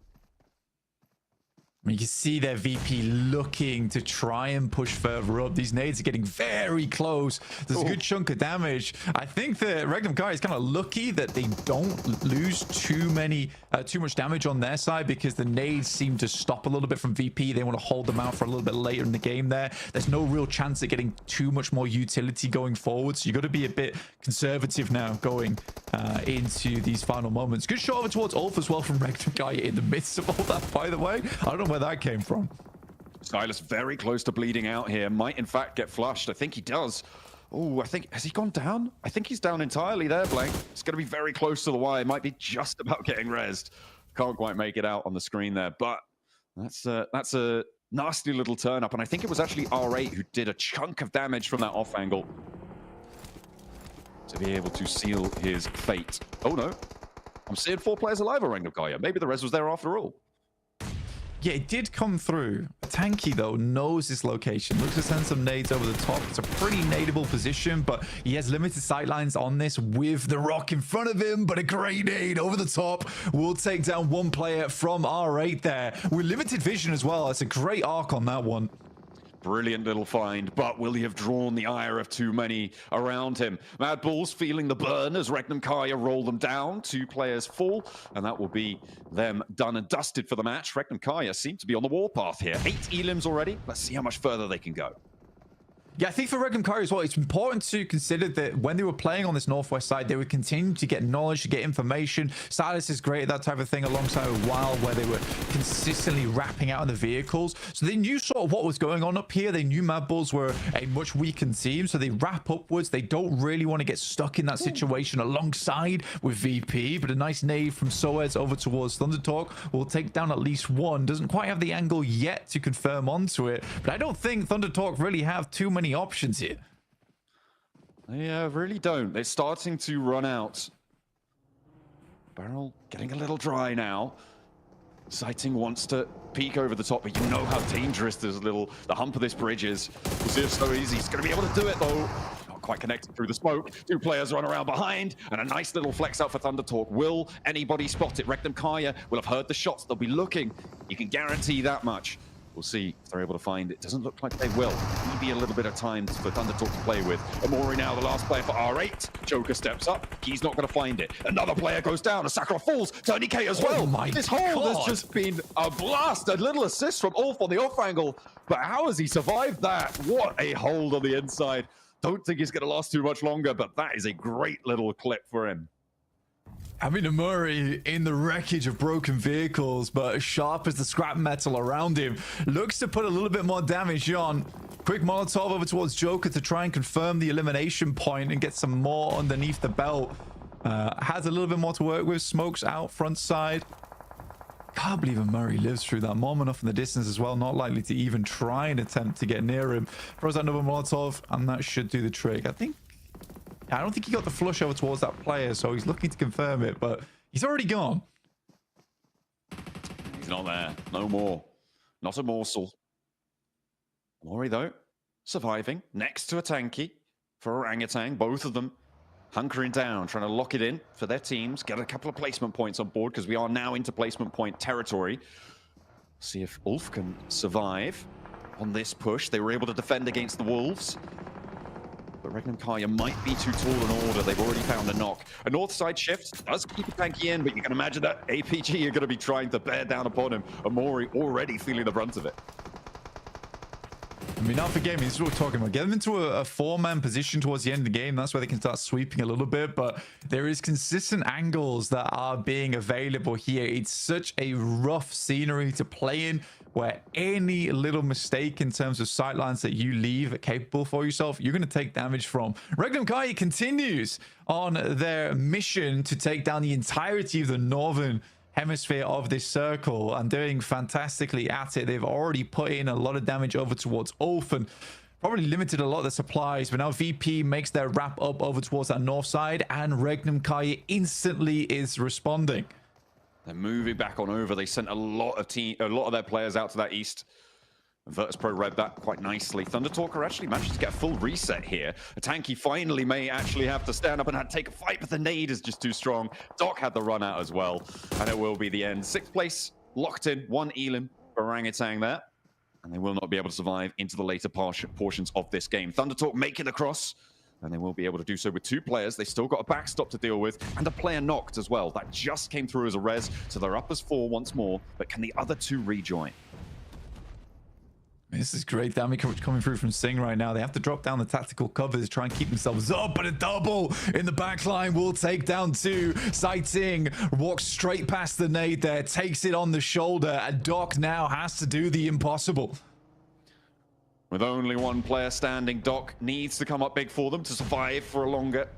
You can see their VP looking to try and push further up. These nades are getting very close. There's a good chunk of damage. I think that Kaya is kind of lucky that they don't lose too much damage on their side, because the nades seem to stop a little bit from VP. They want to hold them out for a little bit later in the game there. There's no real chance of getting too much more utility going forward. So you got to be a bit conservative now going into these final moments. Good shot over towards Ulf as well from Kaya in the midst of all that, by the way. I don't know where that came from. Silas very close to bleeding out here. Might in fact get flushed. I think he does. Oh, I think, has he gone down? I think he's down entirely there, Blank. It's going to be very close to the wire. Might be just about getting rezzed. Can't quite make it out on the screen there, but that's a nasty little turn up. And I think it was actually R8 who did a chunk of damage from that off angle to be able to seal his fate. Oh no, I'm seeing 4 players alive around Kaya. Maybe the res was there after all. Yeah, it did come through. Tanky, though, knows this location. Looks to send some nades over the top. It's a pretty nadeable position, but he has limited sightlines on this with the rock in front of him. But a great nade over the top will take down one player from R8 there. With limited vision as well. That's a great arc on that one. Brilliant little find, but will he have drawn the ire of too many around him? Mad Balls feeling the burn as Kaya roll them down. 2 players fall, and that will be them done and dusted for the match. Kaya seem to be on the warpath here. 8 elims already. Let's see how much further they can go. Yeah, I think for Kaya as well, it's important to consider that when they were playing on this northwest side, they would continue to get knowledge, to get information. Silas is great at that type of thing, alongside with Wild, where they were consistently wrapping out in the vehicles. So they knew sort of what was going on up here. They knew Mad Bulls were a much weakened team, so they wrap upwards. They don't really want to get stuck in that situation alongside with VP, but a nice nade from Soez over towards ThunderTalk will take down at least one. Doesn't quite have the angle yet to confirm onto it, but I don't think ThunderTalk really have too many options here. They really don't. They're starting to run out. Barrel getting a little dry now. Sighting wants to peek over the top, but you know how dangerous the hump of this bridge is. We'll see if so easy. He's going to be able to do it, though. Not quite connected through the smoke. 2 players run around behind, and a nice little flex out for ThunderTalk. Will anybody spot it? Kaya will have heard the shots. They'll be looking. You can guarantee that much. We'll see if they're able to find it. Doesn't look like they will. Maybe a little bit of time for ThunderTalk to play with. Amori now, the last player for R8. Joker steps up. He's not going to find it. Another player goes down. A Sakura falls. Tony K as well. This hold has just been a blast. A little assist from Ulf on the off angle. But how has he survived that? What a hold on the inside. Don't think he's going to last too much longer, but that is a great little clip for him. I mean, Murray in the wreckage of broken vehicles, but as sharp as the scrap metal around him, looks to put a little bit more damage on. Quick Molotov over towards Joker to try and confirm the elimination point and get some more underneath the belt. Has a little bit more to work with. Smokes out front side. Can't believe Murray lives through that. Mom enough in the distance as well. Not likely to even try and attempt to get near him. Throws out another Molotov, and that should do the trick. I don't think he got the flush over towards that player, so he's looking to confirm it, but he's already gone. He's not there. No more. Not a morsel. Mori, though, surviving next to a tanky for orangutan. Both of them hunkering down, trying to lock it in for their teams. Get a couple of placement points on board because we are now into placement point territory. See if Ulf can survive on this push. They were able to defend against the wolves. But Regnenkaya might be too tall an order. They've already found a knock. A north side shift does keep a tanky in, but you can imagine that APG are going to be trying to bear down upon him. Amori already feeling the brunt of it. I mean, Alpha Gaming, this is what we're talking about. Get them into a four-man position towards the end of the game. That's where they can start sweeping a little bit. But there is consistent angles that are being available here. It's such a rough scenery to play in, where any little mistake in terms of sightlines that you leave capable for yourself, you're going to take damage from. Regnenkaya continues on their mission to take down the entirety of the northern hemisphere of this circle and doing fantastically at it. They've already put in a lot of damage over towards Ulf and probably limited a lot of the supplies, but now VP makes their wrap up over towards that north side, and Regnenkaya instantly is responding. They're moving back on over. They sent a lot of their players out to that east. Virtus.pro read that quite nicely. Thundertalker actually managed to get a full reset here. A tanky finally may actually have to stand up and take a fight, but the nade is just too strong. Doc had the run out as well, and it will be the end. 6th place, locked in, 1 Elim orangutan there, and they will not be able to survive into the later portions of this game. Thundertalk make it across, and they will be able to do so with 2 players. They still got a backstop to deal with, and a player knocked as well. That just came through as a res, so they're up as 4 once more, but can the other 2 rejoin? This is great damage coming through from Sing right now. They have to drop down the tactical covers, try and keep themselves up, but a double in the back line will take down 2. Sing walks straight past the nade there, takes it on the shoulder, and Doc now has to do the impossible. With only 1 player standing, Doc needs to come up big for them to survive for a longer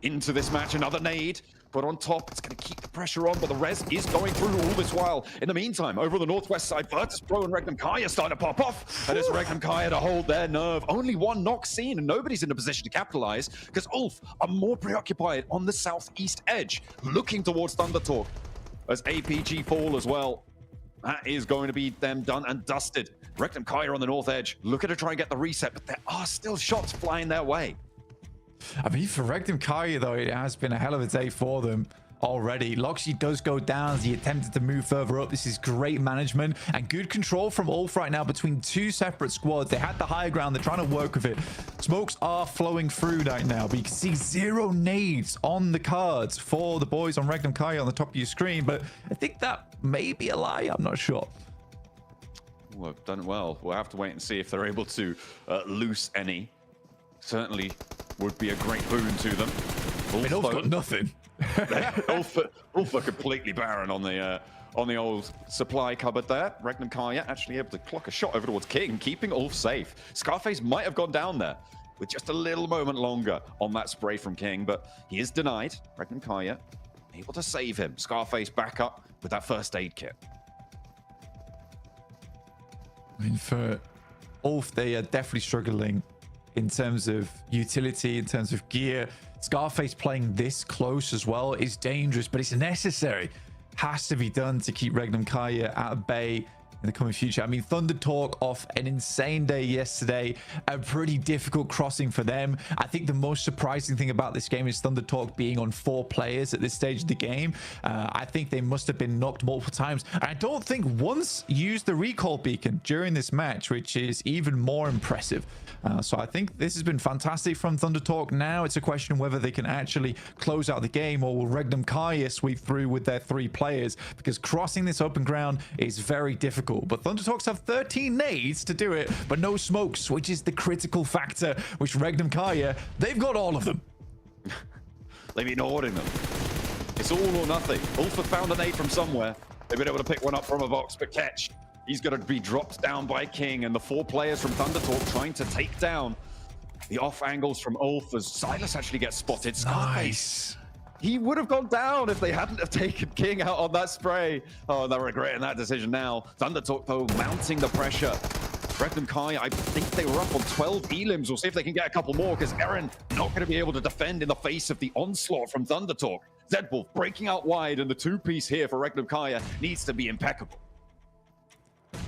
into this match. Another nade. But on top, it's going to keep the pressure on, but the res is going through all this while. In the meantime, over the northwest side, Virtus.pro and Regnenkaya starting to pop off. And it's Regnenkaya to hold their nerve. Only 1 knock seen, and nobody's in a position to capitalize because Ulf are more preoccupied on the southeast edge, looking towards Thundertalk as APG fall as well. That is going to be them done and dusted. Regnenkaya on the north edge, looking to try and get the reset, but there are still shots flying their way. I mean, for Regnenkaya, though, it has been a hell of a day for them already. Loxy does go down as he attempted to move further up. This is great management and good control from Ulf right now between 2 separate squads. They had the higher ground. They're trying to work with it. Smokes are flowing through right now, but you can see 0 nades on the cards for the boys on Regnenkaya on the top of your screen. But I think that may be a lie. I'm not sure. Well, done well. We'll have to wait and see if they're able to loose any. Certainly would be a great boon to them. Ulf's got nothing. Ulf are completely barren on the old supply cupboard there. Regnenkaya actually able to clock a shot over towards King, keeping Ulf safe. Scarface might have gone down there with just a little moment longer on that spray from King, but he is denied. Regnenkaya able to save him. Scarface back up with that first aid kit. I mean, for Ulf, they are definitely struggling in terms of utility, in terms of gear. Scarface playing this close as well is dangerous, but it's necessary. Has to be done to keep Regnenkaya at bay in the coming future. I mean, Thundertalk off an insane day yesterday, a pretty difficult crossing for them. I think the most surprising thing about this game is Thundertalk being on 4 players at this stage of the game. I think they must have been knocked multiple times. And I don't think once used the recall beacon during this match, which is even more impressive. So I think this has been fantastic from Thundertalk. Now it's a question of whether they can actually close out the game, or will Regnenkaya sweep through with their 3 players, because crossing this open ground is very difficult. But Thundertalks have 13 nades to do it, but no smokes, which is the critical factor, which Regnenkaya, they've got all of them. They've been hoarding them. It's all or nothing. Ulf have found a nade from somewhere. They've been able to pick one up from a box, but catch. He's going to be dropped down by King, and the 4 players from Thundertalk trying to take down the off angles from Ulf as Silas actually gets spotted. Scarface. He would have gone down if they hadn't have taken King out on that spray. Oh, they're regretting that decision now. Thundertalk, though, mounting the pressure. Regnenkaya, I think they were up on 12 elims. We'll see if they can get a couple more, because Eren not going to be able to defend in the face of the onslaught from Thundertalk. Zedwolf breaking out wide, and the 2-piece here for Regnenkaya needs to be impeccable.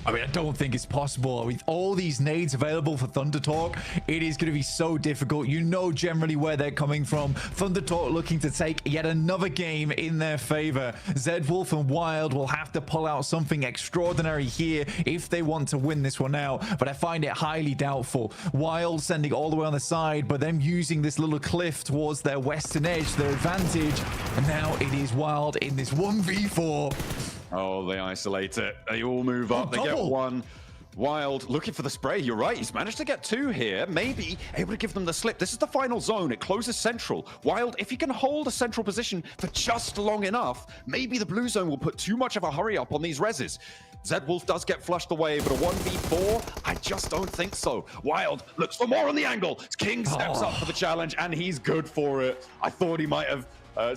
I mean, I don't think it's possible. With all these nades available for Thunder Talk, it is going to be so difficult. You know generally where they're coming from. Thunder Talk looking to take yet another game in their favor. Zed Wolf and Wild will have to pull out something extraordinary here if they want to win this one out, but I find it highly doubtful. Wild sending all the way on the side, but them using this little cliff towards their western edge, their advantage, and now it is Wild in this 1v4. Oh, they isolate it. They all move up. They get one. Wild looking for the spray. You're right. He's managed to get two here. Maybe able to give them the slip. This is the final zone. It closes central. Wild, if he can hold a central position for just long enough, maybe the blue zone will put too much of a hurry up on these reses. Zed Wolf does get flushed away, but a 1v4, I just don't think so. Wild looks for more on the angle. King steps up for the challenge, and he's good for it. I thought he might have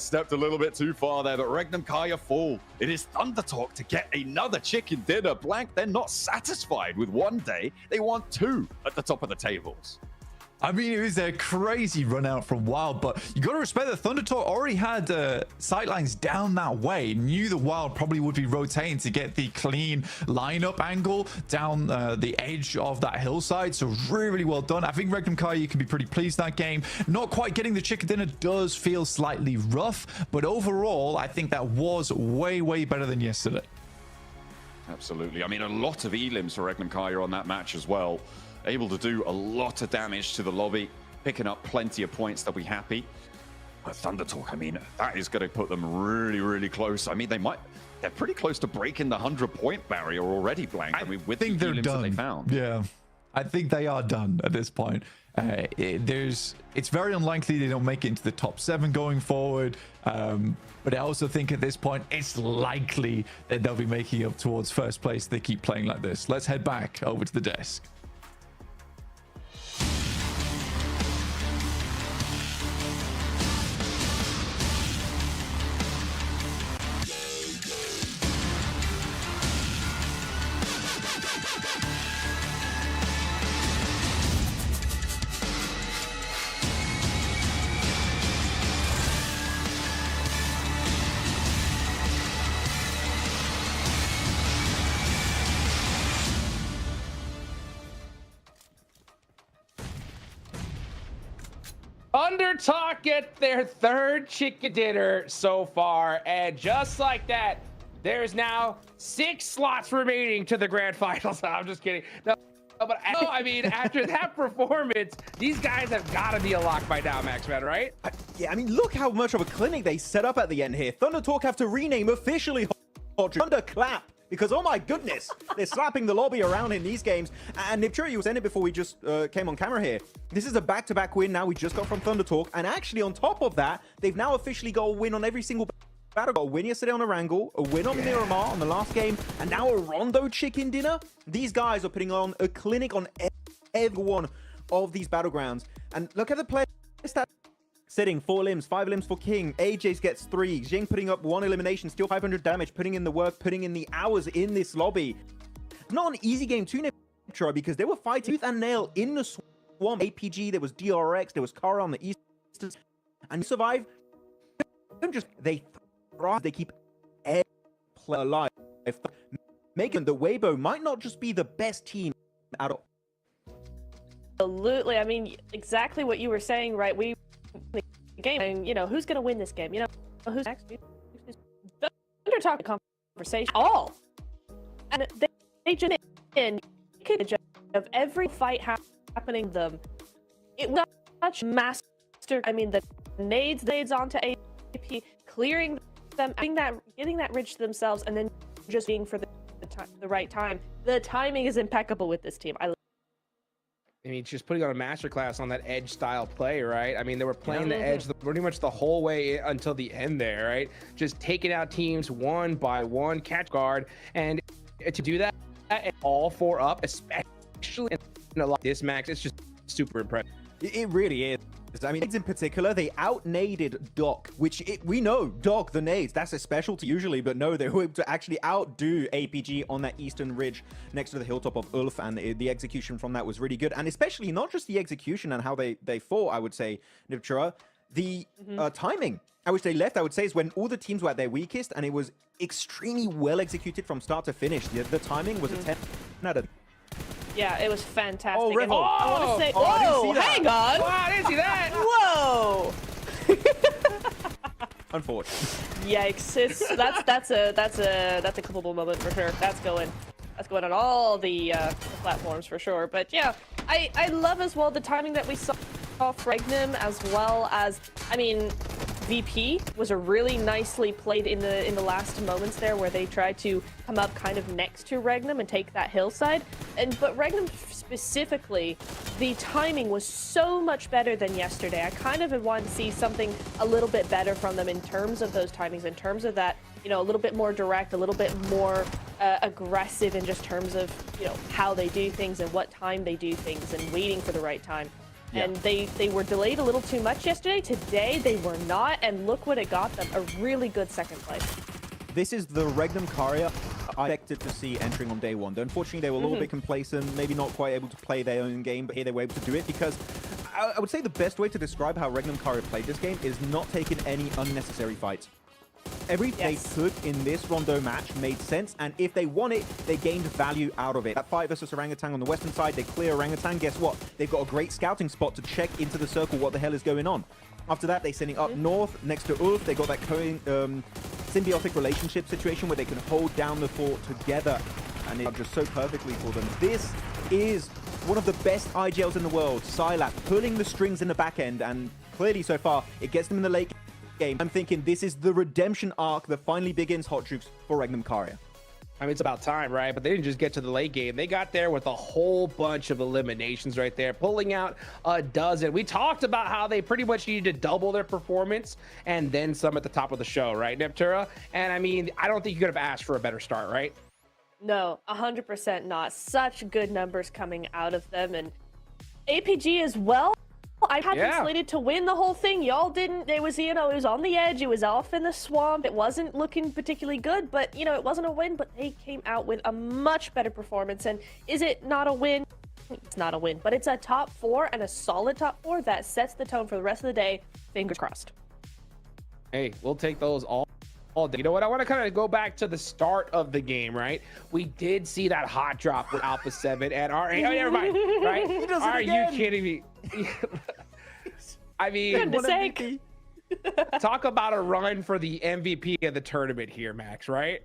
stepped a little bit too far there, but Regnum Kaya fall. It is Thunder Talk to get another chicken dinner. Blank, they're not satisfied with one day. They want two at the top of the tables. I mean, it was a crazy run out from Wild, but you got to respect that Thunder Talk already had sightlines down that way. Knew the Wild probably would be rotating to get the clean lineup angle down the edge of that hillside. So really, really well done. I think Regnum Kai, you can be pretty pleased that game. Not quite getting the chicken dinner does feel slightly rough, but overall, I think that was way, way better than yesterday. Absolutely. I mean, a lot of elims for Regnum Kaya on that match as well. Able to do a lot of damage to the lobby, picking up plenty of points. They'll be happy. But Thunder Talk, I mean, that is going to put them really, really close. I mean, they're pretty close to breaking the 100-point barrier already, Blank. I mean, with the elims that they found. Yeah, I think they are done at this point. It's very unlikely they don't make it into the top 7 going forward. But I also think at this point, it's likely that they'll be making up towards first place. They keep playing like this. Let's head back over to the desk. Thunder Talk get their 3rd chicken dinner so far, and just like that, there's now 6 slots remaining to the grand finals. I'm just kidding. No, but no, I mean, after that performance, these guys have got to be a lock by now, Maxman, right? Yeah, I mean, look how much of a clinic they set up at the end here. Thunder Talk have to rename officially Thunderclap. Because, oh my goodness, they're slapping the lobby around in these games. And Nipchura, you were saying it before we just came on camera here. This is a back-to-back win now we just got from Thunder Talk. And actually, on top of that, they've now officially got a win on every single battle. Got a win yesterday on Erangel, a win on Miramar on the last game, and now a Rondo chicken dinner. These guys are putting on a clinic on every one of these battlegrounds. And look at the player stats. Sitting 4 limbs, 5 limbs for King. AJ's gets 3. Jing putting up 1 elimination, still 500 damage, putting in the work, putting in the hours in this lobby. Not an easy game to Nipchura because they were fighting tooth and nail in the swamp. APG, there was DRX, there was Kara on the east, and survive. They thrive. They keep every player alive, making the Weibo might not just be the best team at all. Absolutely. I mean, exactly what you were saying, right? We game, and you know who's gonna win this game. You know who's next. Thunder Talk conversation all, and they just in of every fight happening them. It was such master. I mean, the nades onto AP, clearing them, getting that ridge to themselves, and then just being for the right time. The timing is impeccable with this team. I mean, just putting on a masterclass on that edge style play, right? I mean, they were playing the edge pretty much the whole way until the end there, right? Just taking out teams one by one, catch guard, and to do that, all 4 up, especially in a lot of this max, it's just super impressive. It really is. I mean, in particular, they out-naded Doc, which we know, Doc, the nades, that's a specialty usually, but no, they were able to actually outdo APG on that eastern ridge next to the hilltop of Ulf, and the execution from that was really good. And especially not just the execution and how they fought, I would say, Nipchura, the timing at which they left, I would say, is when all the teams were at their weakest, and it was extremely well executed from start to finish. The timing was a 10 out of. Yeah, it was fantastic. Oh, And I want to say, Oh, I didn't whoa, see that. hang on. Wow, I didn't see that. Whoa. Unfortunate. Yikes! That's a clippable moment for sure. That's going on all the platforms for sure. But yeah, I love as well the timing that we saw off Regnum, as well as, I mean, VP was a really nicely played in the last moments there, where they tried to come up kind of next to Regnum and take that hillside. But Regnum specifically, the timing was so much better than yesterday. I kind of wanted to see something a little bit better from them in terms of those timings, in terms of that, you know, a little bit more direct, a little bit more aggressive in just terms of, you know, how they do things and what time they do things and waiting for the right time. Yeah. And they were delayed a little too much yesterday. Today, they were not, and look what it got them, a really good second place. This is the Regnum Caria I expected to see entering on day one. Though unfortunately, they were a little bit complacent, maybe not quite able to play their own game, but here they were able to do it because I would say the best way to describe how Regnum Caria played this game is not taking any unnecessary fights. Everything they took in this Rondo match made sense, and if they won it, they gained value out of it. That fight versus Orangutan on the western side, they clear Orangutan. Guess what? They've got a great scouting spot to check into the circle what the hell is going on. After that, they're sending up north next to Ulf. They got that symbiotic relationship situation where they can hold down the fort together, and it's just so perfectly for them. This is one of the best IGLs in the world. Sylat pulling the strings in the back end, and clearly so far, it gets them in the late game. I'm thinking this is the redemption arc that finally begins Hot Jukes for Regnum Caria. I mean, it's about time, right? But they didn't just get to the late game. They got there with a whole bunch of eliminations right there, pulling out a dozen. We talked about how they pretty much needed to double their performance and then some at the top of the show, right, Neptura? And I mean, I don't think you could have asked for a better start, right? No, 100% not. Such good numbers coming out of them, and APG as well. I had them slated to win the whole thing. Y'all didn't. It was, you know, it was on the edge. It was off in the swamp. It wasn't looking particularly good, but, you know, it wasn't a win, but they came out with a much better performance. And is it not a win? It's not a win, but it's a top 4 and a solid top 4 that sets the tone for the rest of the day. Fingers crossed. Hey, we'll take those all day. You know what? I want to kind of go back to the start of the game, right? We did see that hot drop with Alpha 7 and our. Oh, never mind, right? Are you kidding me? I mean, talk about a run for the MVP of the tournament here, Max, right?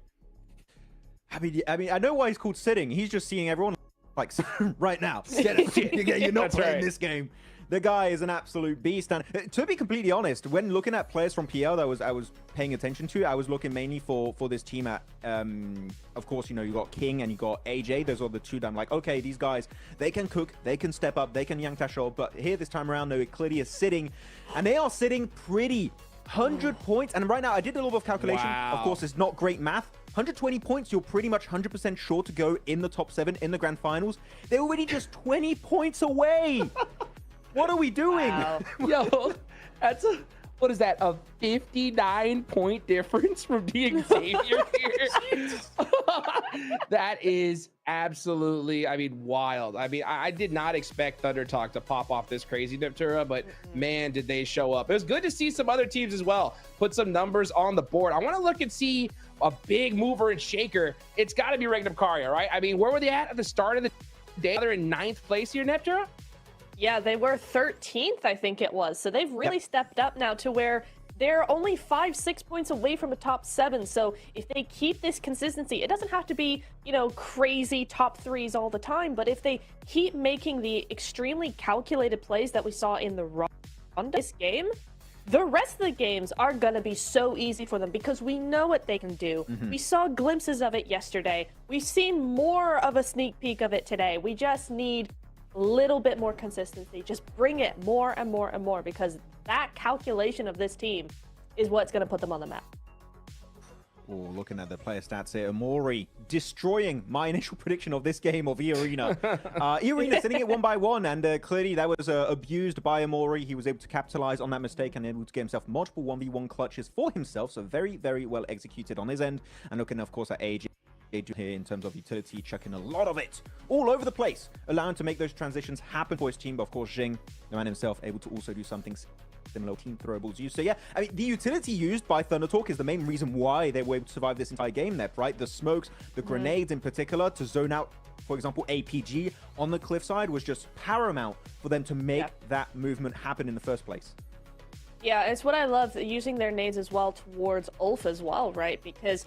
I mean, I know why he's called sitting. He's just seeing everyone like right now. You're not playing this game. The guy is an absolute beast. And to be completely honest, when looking at players from PL that I was paying attention to, I was looking mainly for this team at, of course, you know, you got King and you got AJ. Those are the two that I'm like, okay, these guys, they can cook, they can step up, they can Yang Tasho. But here this time around, no, it clearly is sitting. And they are sitting pretty. 100 points. And right now, I did a little bit of calculation. Wow. Of course, it's not great math. 120 points, you're pretty much 100% sure to go in the top 7 in the grand finals. They're already just 20 points away. What are we doing? Wow. Yo, that's a, what is that? A 59-point difference from the Xavier here. That is absolutely, I mean, wild. I mean, I did not expect Thunder Talk to pop off this crazy, Neptura, but man, did they show up. It was good to see some other teams as well put some numbers on the board. I want to look and see a big mover and shaker. It's got to be Regnum Caria, right? I mean, where were they at the start of the day? They're in 9th place here, Neptura? Yeah, they were 13th, I think it was. So they've really stepped up now to where they're only 5-6 points away from a top 7. So if they keep this consistency, it doesn't have to be, you know, crazy top 3s all the time. But if they keep making the extremely calculated plays that we saw in the Rondo this game, the rest of the games are going to be so easy for them because we know what they can do. We saw glimpses of it yesterday. We've seen more of a sneak peek of it today. We just need little bit more consistency. Just bring it more and more and more, because that calculation of this team is what's going to put them on the map. Oh, looking at the player stats here, Amori destroying my initial prediction of this game of E-Arena. E-Arena sitting it 1-1, and clearly that was abused by Amori. He was able to capitalize on that mistake and able to get himself multiple 1v1 clutches for himself. So very, very well executed on his end. And looking, of course, at AJ here in terms of utility, chucking a lot of it all over the place, allowing to make those transitions happen for his team. But of course, Jing, the man himself, able to also do something similar team throwables used. So yeah, I mean, the utility used by ThunderTalk is the main reason why they were able to survive this entire game there, right? The smokes, the grenades in particular, to zone out, for example, APG on the cliffside was just paramount for them to make that movement happen in the first place. Yeah, it's what I love, using their nades as well towards Ulf as well, right? Because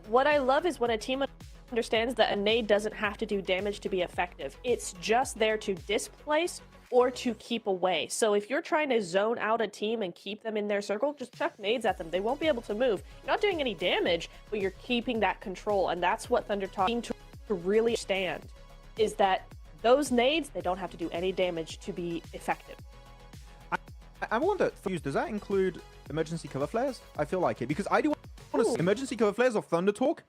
what I love is when a team understands that a nade doesn't have to do damage to be effective. It's just there to displace or to keep away. So if you're trying to zone out a team and keep them in their circle, just chuck nades at them. They won't be able to move. You're not doing any damage, but you're keeping that control. And that's what ThunderTalk needs to really understand, is that those nades, they don't have to do any damage to be effective. I wonder, does that include emergency cover flares? I feel like it, because I do want to see emergency cover flares of ThunderTalk.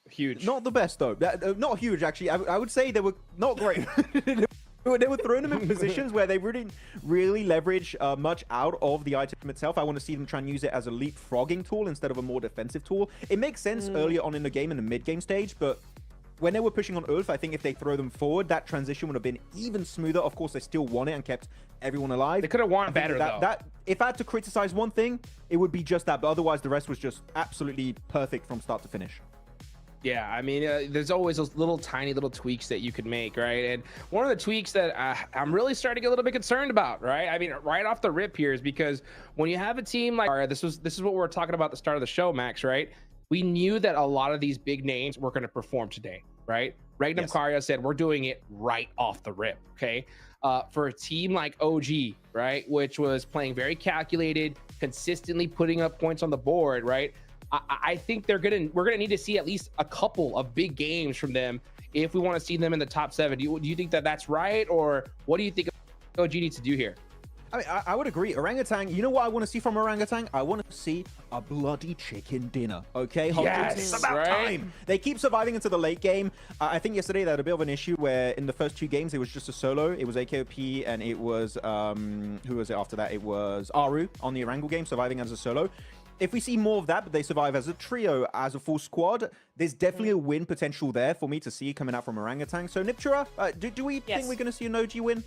Huge. Not the best, though. Not huge, actually. I would say they were not great. They were throwing them in positions where they really leverage much out of the item itself. I want to see them try and use it as a leapfrogging tool instead of a more defensive tool. It makes sense earlier on in the game, in the mid-game stage, but when they were pushing on Ulf, I think if they throw them forward, that transition would have been even smoother. Of course, they still won it and kept everyone alive. They could have won better, though. If I had to criticize one thing, it would be just that. But otherwise, the rest was just absolutely perfect from start to finish. Yeah, I mean, there's always those tiny little tweaks that you could make, right? And one of the tweaks that I'm really starting to get a little bit concerned about, right? I mean, right off the rip here is because when you have a team like, this is what we were talking about at the start of the show, Max, right? We knew that a lot of these big names were going to perform today, right? Regnum Karya said, we're doing it right off the rip, okay? For a team like OG, right, which was playing very calculated, consistently putting up points on the board, right? I think we're gonna need to see at least a couple of big games from them if we want to see them in the top 7. Do you think that that's right, or what do you think OG needs to do here? I mean, I would agree. Orangutan, you know what I want to see from Orangutan? I want to see a bloody chicken dinner, okay? Yes, it's about time. They keep surviving into the late game. I think yesterday they had a bit of an issue where in the first 2 games, it was just a solo. It was AKOP and it was, who was it after that? It was Aru on the Orangu game, surviving as a solo. If we see more of that, but they survive as a trio, as a full squad, there's definitely a win potential there for me to see coming out from Orangutan. So, Niptura, do we think we're going to see an OG win?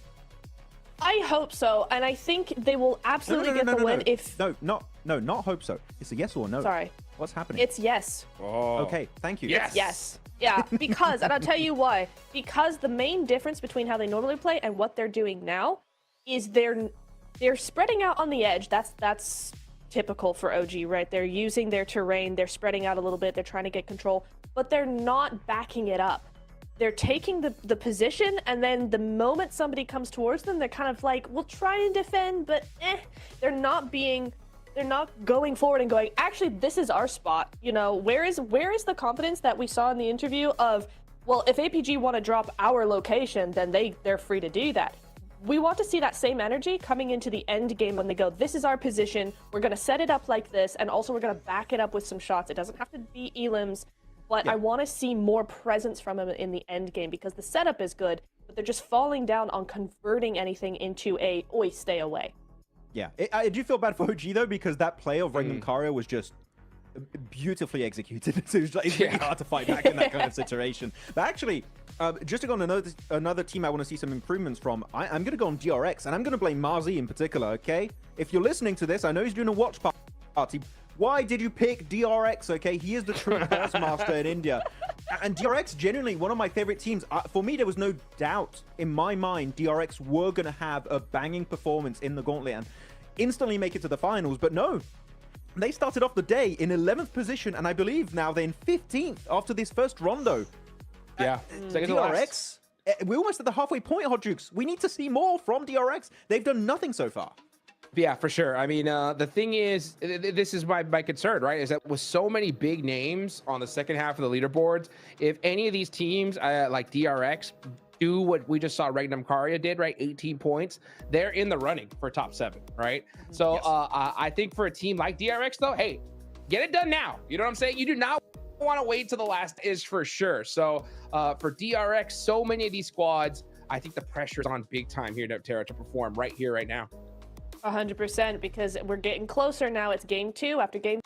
I hope so, and I think they will absolutely get the win if... not hope so. It's a yes or no. Sorry. What's happening? It's yes. Oh. Okay, thank you. Yes. Yeah, because, and I'll tell you why. Because the main difference between how they normally play and what they're doing now is they're spreading out on the edge. That's typical for OG, right? They're using their terrain, they're spreading out a little bit, they're trying to get control, but they're not backing it up. They're taking the position, and then the moment somebody comes towards them, they're kind of like, we'll try and defend, but they're not going forward and going, actually, this is our spot. You know, where is the confidence that we saw in the interview of, well, if APG want to drop our location, then they're free to do that. We want to see that same energy coming into the end game when they go, this is our position, we're going to set it up like this, and also we're going to back it up with some shots. It doesn't have to be elims, but I want to see more presence from them in the end game because the setup is good, but they're just falling down on converting anything into a, oi, stay away. Yeah, I do feel bad for OG, though, because that play of Regnum Karya was just beautifully executed. So it's really hard to fight back in that kind of situation. But actually, just to go on another team I want to see some improvements from, I'm going to go on DRX, and I'm going to blame Marzi in particular, okay? If you're listening to this, I know he's doing a watch party. Why did you pick DRX, okay? He is the true boss master in India. And DRX, genuinely, one of my favorite teams. For me, there was no doubt in my mind DRX were going to have a banging performance in the Gauntlet and instantly make it to the finals, but no. They started off the day in 11th position, and I believe now they're in 15th after this first rondo. Yeah, DRX, we're almost at the halfway point, Hot Jukes. We need to see more from DRX. They've done nothing so far. Yeah, for sure. I mean, the thing is, this is my concern, right? Is that with so many big names on the second half of the leaderboards, if any of these teams like DRX do what we just saw Regnum Karya did, right? 18 points, they're in the running for top 7, right? So I think for a team like DRX, though, hey, get it done now. You know what I'm saying? You do not want to wait till the last is for sure. So for DRX, so many of these squads, I think the pressure is on big time here, Terra, to perform right here, right now. 100%, because we're getting closer now. It's game 2 after game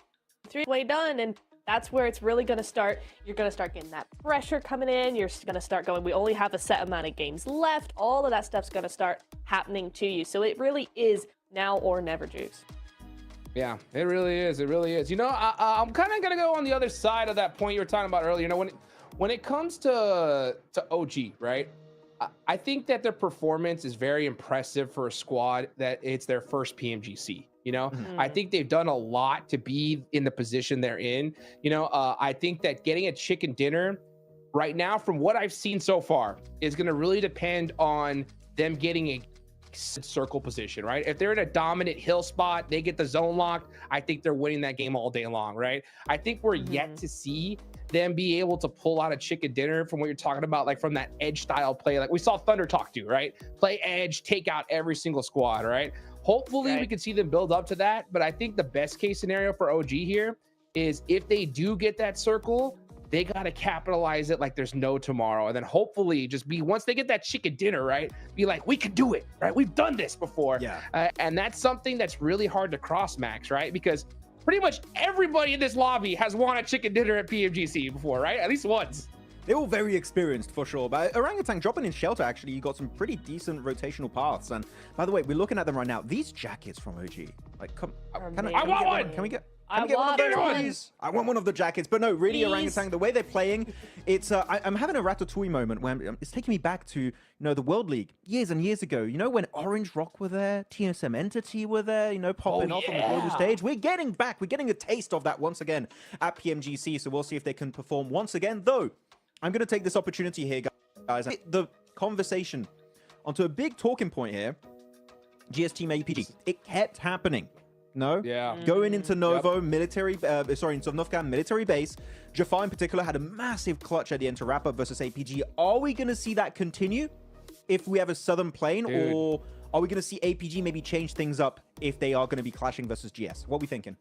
3 way done, and That's where it's really going to start. You're going to start getting that pressure coming in. You're going to start going, we only have a set amount of games left. All of that stuff's going to start happening to you. So it really is now or never, Juice. Yeah, it really is. It really is. You know, I'm kind of going to go on the other side of that point you were talking about earlier. You know, when it comes to OG, right? I think that their performance is very impressive for a squad that it's their first PMGC. You know, I think they've done a lot to be in the position they're in. You know, I think that getting a chicken dinner right now, from what I've seen so far, is going to really depend on them getting a circle position, right? If they're in a dominant hill spot, they get the zone locked, I think they're winning that game all day long, right? I think we're yet to see them be able to pull out a chicken dinner from what you're talking about, like from that edge style play, like we saw Thunder Talk do, right? Play edge, take out every single squad, right? Hopefully we can see them build up to that, but I think the best case scenario for OG here is if they do get that circle, they got to capitalize it like there's no tomorrow. And then hopefully just be, once they get that chicken dinner, right? Be like, we can do it, right? We've done this before. Yeah. And that's something that's really hard to cross, Max, right? Because pretty much everybody in this lobby has won a chicken dinner at PMGC before, right? At least once. They're all very experienced for sure. But Orangutan dropping in shelter, actually, you got some pretty decent rotational paths. And by the way, we're looking at them right now. These jackets from OG, like, come, I want one. Can we get one of those, please? I want one of the jackets. But no, really, Orangutan, the way they're playing, it's I'm having a Ratatouille moment where it's taking me back to, you know, the World League years and years ago. You know, when Orange Rock were there, TSM Entity were there, you know, popping off on the global stage. We're getting back. We're getting a taste of that once again at PMGC. So we'll see if they can perform once again. Though, I'm going to take this opportunity here, guys, and the conversation onto a big talking point here. GS Team APG. It kept happening. No? Yeah. Going into Novo military, into Northcan military base. Jaha in particular had a massive clutch at the end to wrap up versus APG. Are we going to see that continue if we have a Southern Plane? Dude. Or are we going to see APG maybe change things up if they are going to be clashing versus GS? What are we thinking?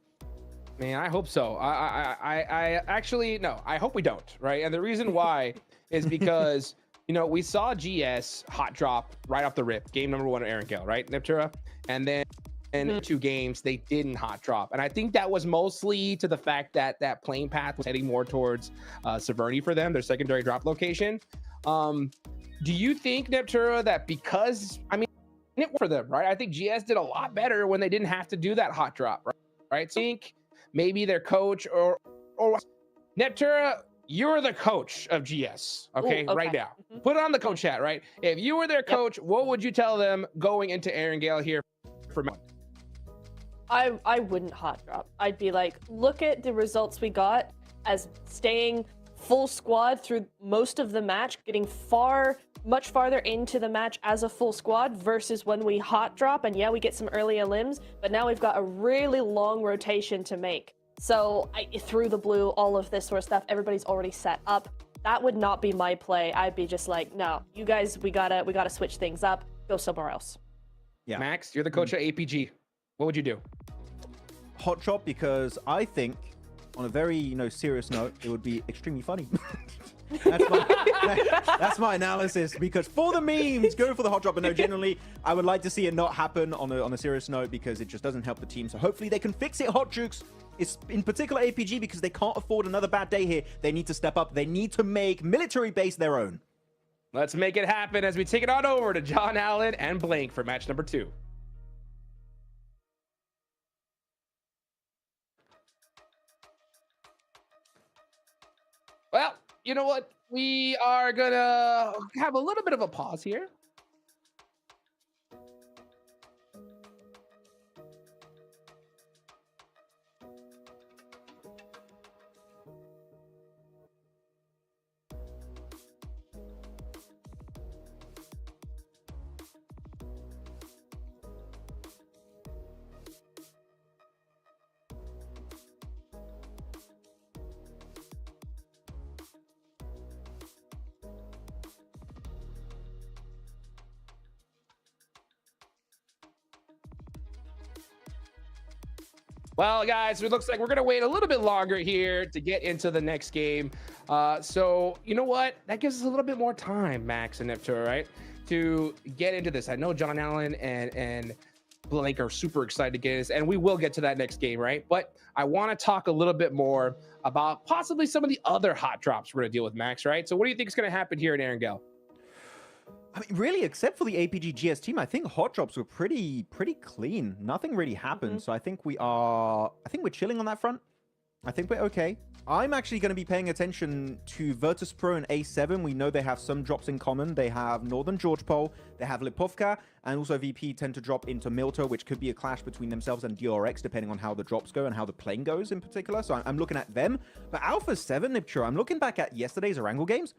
Man, I hope so. I actually, no, I hope we don't, right? And the reason why is because, you know, we saw GS hot drop right off the rip. Game number 1 of Aaron Gale, right, Neptura? And then in 2 games, they didn't hot drop. And I think that was mostly to the fact that that plane path was heading more towards Severny for them, their secondary drop location. Do you think, Neptura, that because, I mean, it worked for them, right? I think GS did a lot better when they didn't have to do that hot drop, right? So I think maybe their coach or Neptura, you're the coach of GS, okay, right now. Put it on the coach chat, right? If you were their coach, what would you tell them going into Aaron Gale here for me? I wouldn't hot drop. I'd be like, look at the results we got as staying full squad through most of the match, getting much farther into the match as a full squad versus when we hot drop and yeah, we get some early elims, but now we've got a really long rotation to make. So through the blue, all of this sort of stuff, everybody's already set up. That would not be my play. I'd be just like, no, you guys, we gotta switch things up, go somewhere else. Yeah. Max, you're the coach of APG. What would you do? Hot drop, because I think, on a very, you know, serious note, it would be extremely funny. That's my analysis, because for the memes, go for the hot drop. But no, generally, I would like to see it not happen on a serious note, because it just doesn't help the team. So hopefully they can fix it, Hot Jukes. It's in particular APG, because they can't afford another bad day here. They need to step up. They need to make military base their own. Let's make it happen as we take it on over to John Allen and Blank for match number 2. Well, you know what? We are gonna have a little bit of a pause here. Well, guys, it looks like we're going to wait a little bit longer here to get into the next game. So, you know what? That gives us a little bit more time, Max and Neptura, right? To get into this. I know John Allen and Blake are super excited to get this, and we will get to that next game, right? But I want to talk a little bit more about possibly some of the other hot drops we're going to deal with, Max, right? So what do you think is going to happen here in Erangel? I mean, really, except for the APG GS team, I think hot drops were pretty clean. Nothing really happened. So I think we're chilling on that front. I think we're okay. I'm actually going to be paying attention to Virtus Pro and A7. We know they have some drops in common. They have Northern George Pole, they have Lipovka, and also VP tend to drop into Milto, which could be a clash between themselves and DRX, depending on how the drops go and how the playing goes in particular. So I'm looking at them. But Alpha 7, Nipture, I'm looking back at yesterday's Erangel games.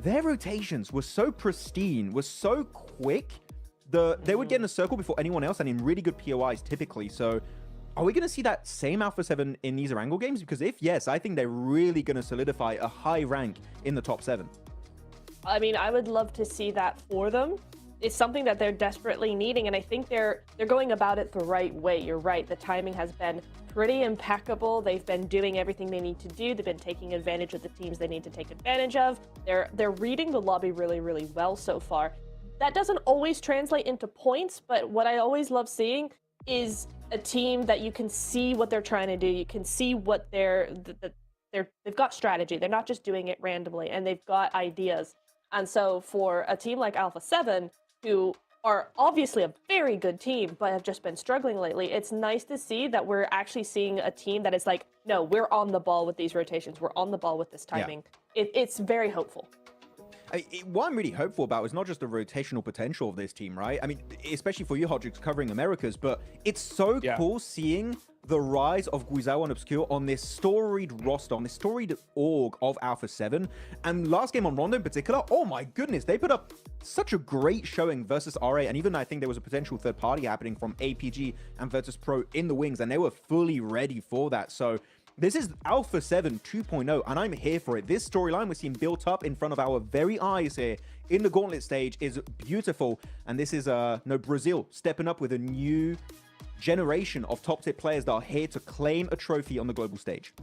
Their rotations were so pristine, were so quick. They would get in a circle before anyone else and in really good POIs typically. So are we going to see that same Alpha 7 in these Erangel games? Because if yes, I think they're really going to solidify a high rank in the top 7. I mean, I would love to see that for them. It's something that they're desperately needing, and I think they're going about it the right way. You're right. The timing has been pretty impeccable. They've been doing everything they need to do. They've been taking advantage of the teams they need to take advantage of. They're reading the lobby really, really well so far. That doesn't always translate into points, but what I always love seeing is a team that you can see what they're trying to do. You can see what they've got strategy. They're not just doing it randomly, and they've got ideas. And so for a team like Alpha 7, who are obviously a very good team, but have just been struggling lately, it's nice to see that we're actually seeing a team that is like, no, we're on the ball with these rotations. We're on the ball with this timing. Yeah. It's very hopeful. What I'm really hopeful about is not just the rotational potential of this team, right? I mean, especially for you, Hodrix, covering Americas, but it's so cool seeing the rise of Guizhou and Obscure on this storied roster, on this storied org of Alpha 7. And last game on Rondo in particular, oh my goodness, they put up such a great showing versus RA. And even I think there was a potential third party happening from APG and Virtus Pro in the wings, and they were fully ready for that. So this is Alpha 7 2.0, and I'm here for it. This storyline we're seeing built up in front of our very eyes here in the Gauntlet stage is beautiful. And this is Brazil stepping up with a new generation of top-tier players that are here to claim a trophy on the global stage.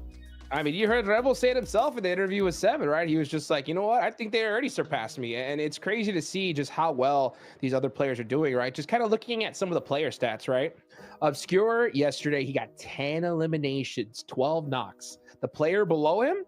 I mean, you heard Rebel say it himself in the interview with 7, right? He was just like, you know what? I think they already surpassed me. And it's crazy to see just how well these other players are doing, right? Just kind of looking at some of the player stats, right? Obscure, yesterday, he got 10 eliminations, 12 knocks. The player below him,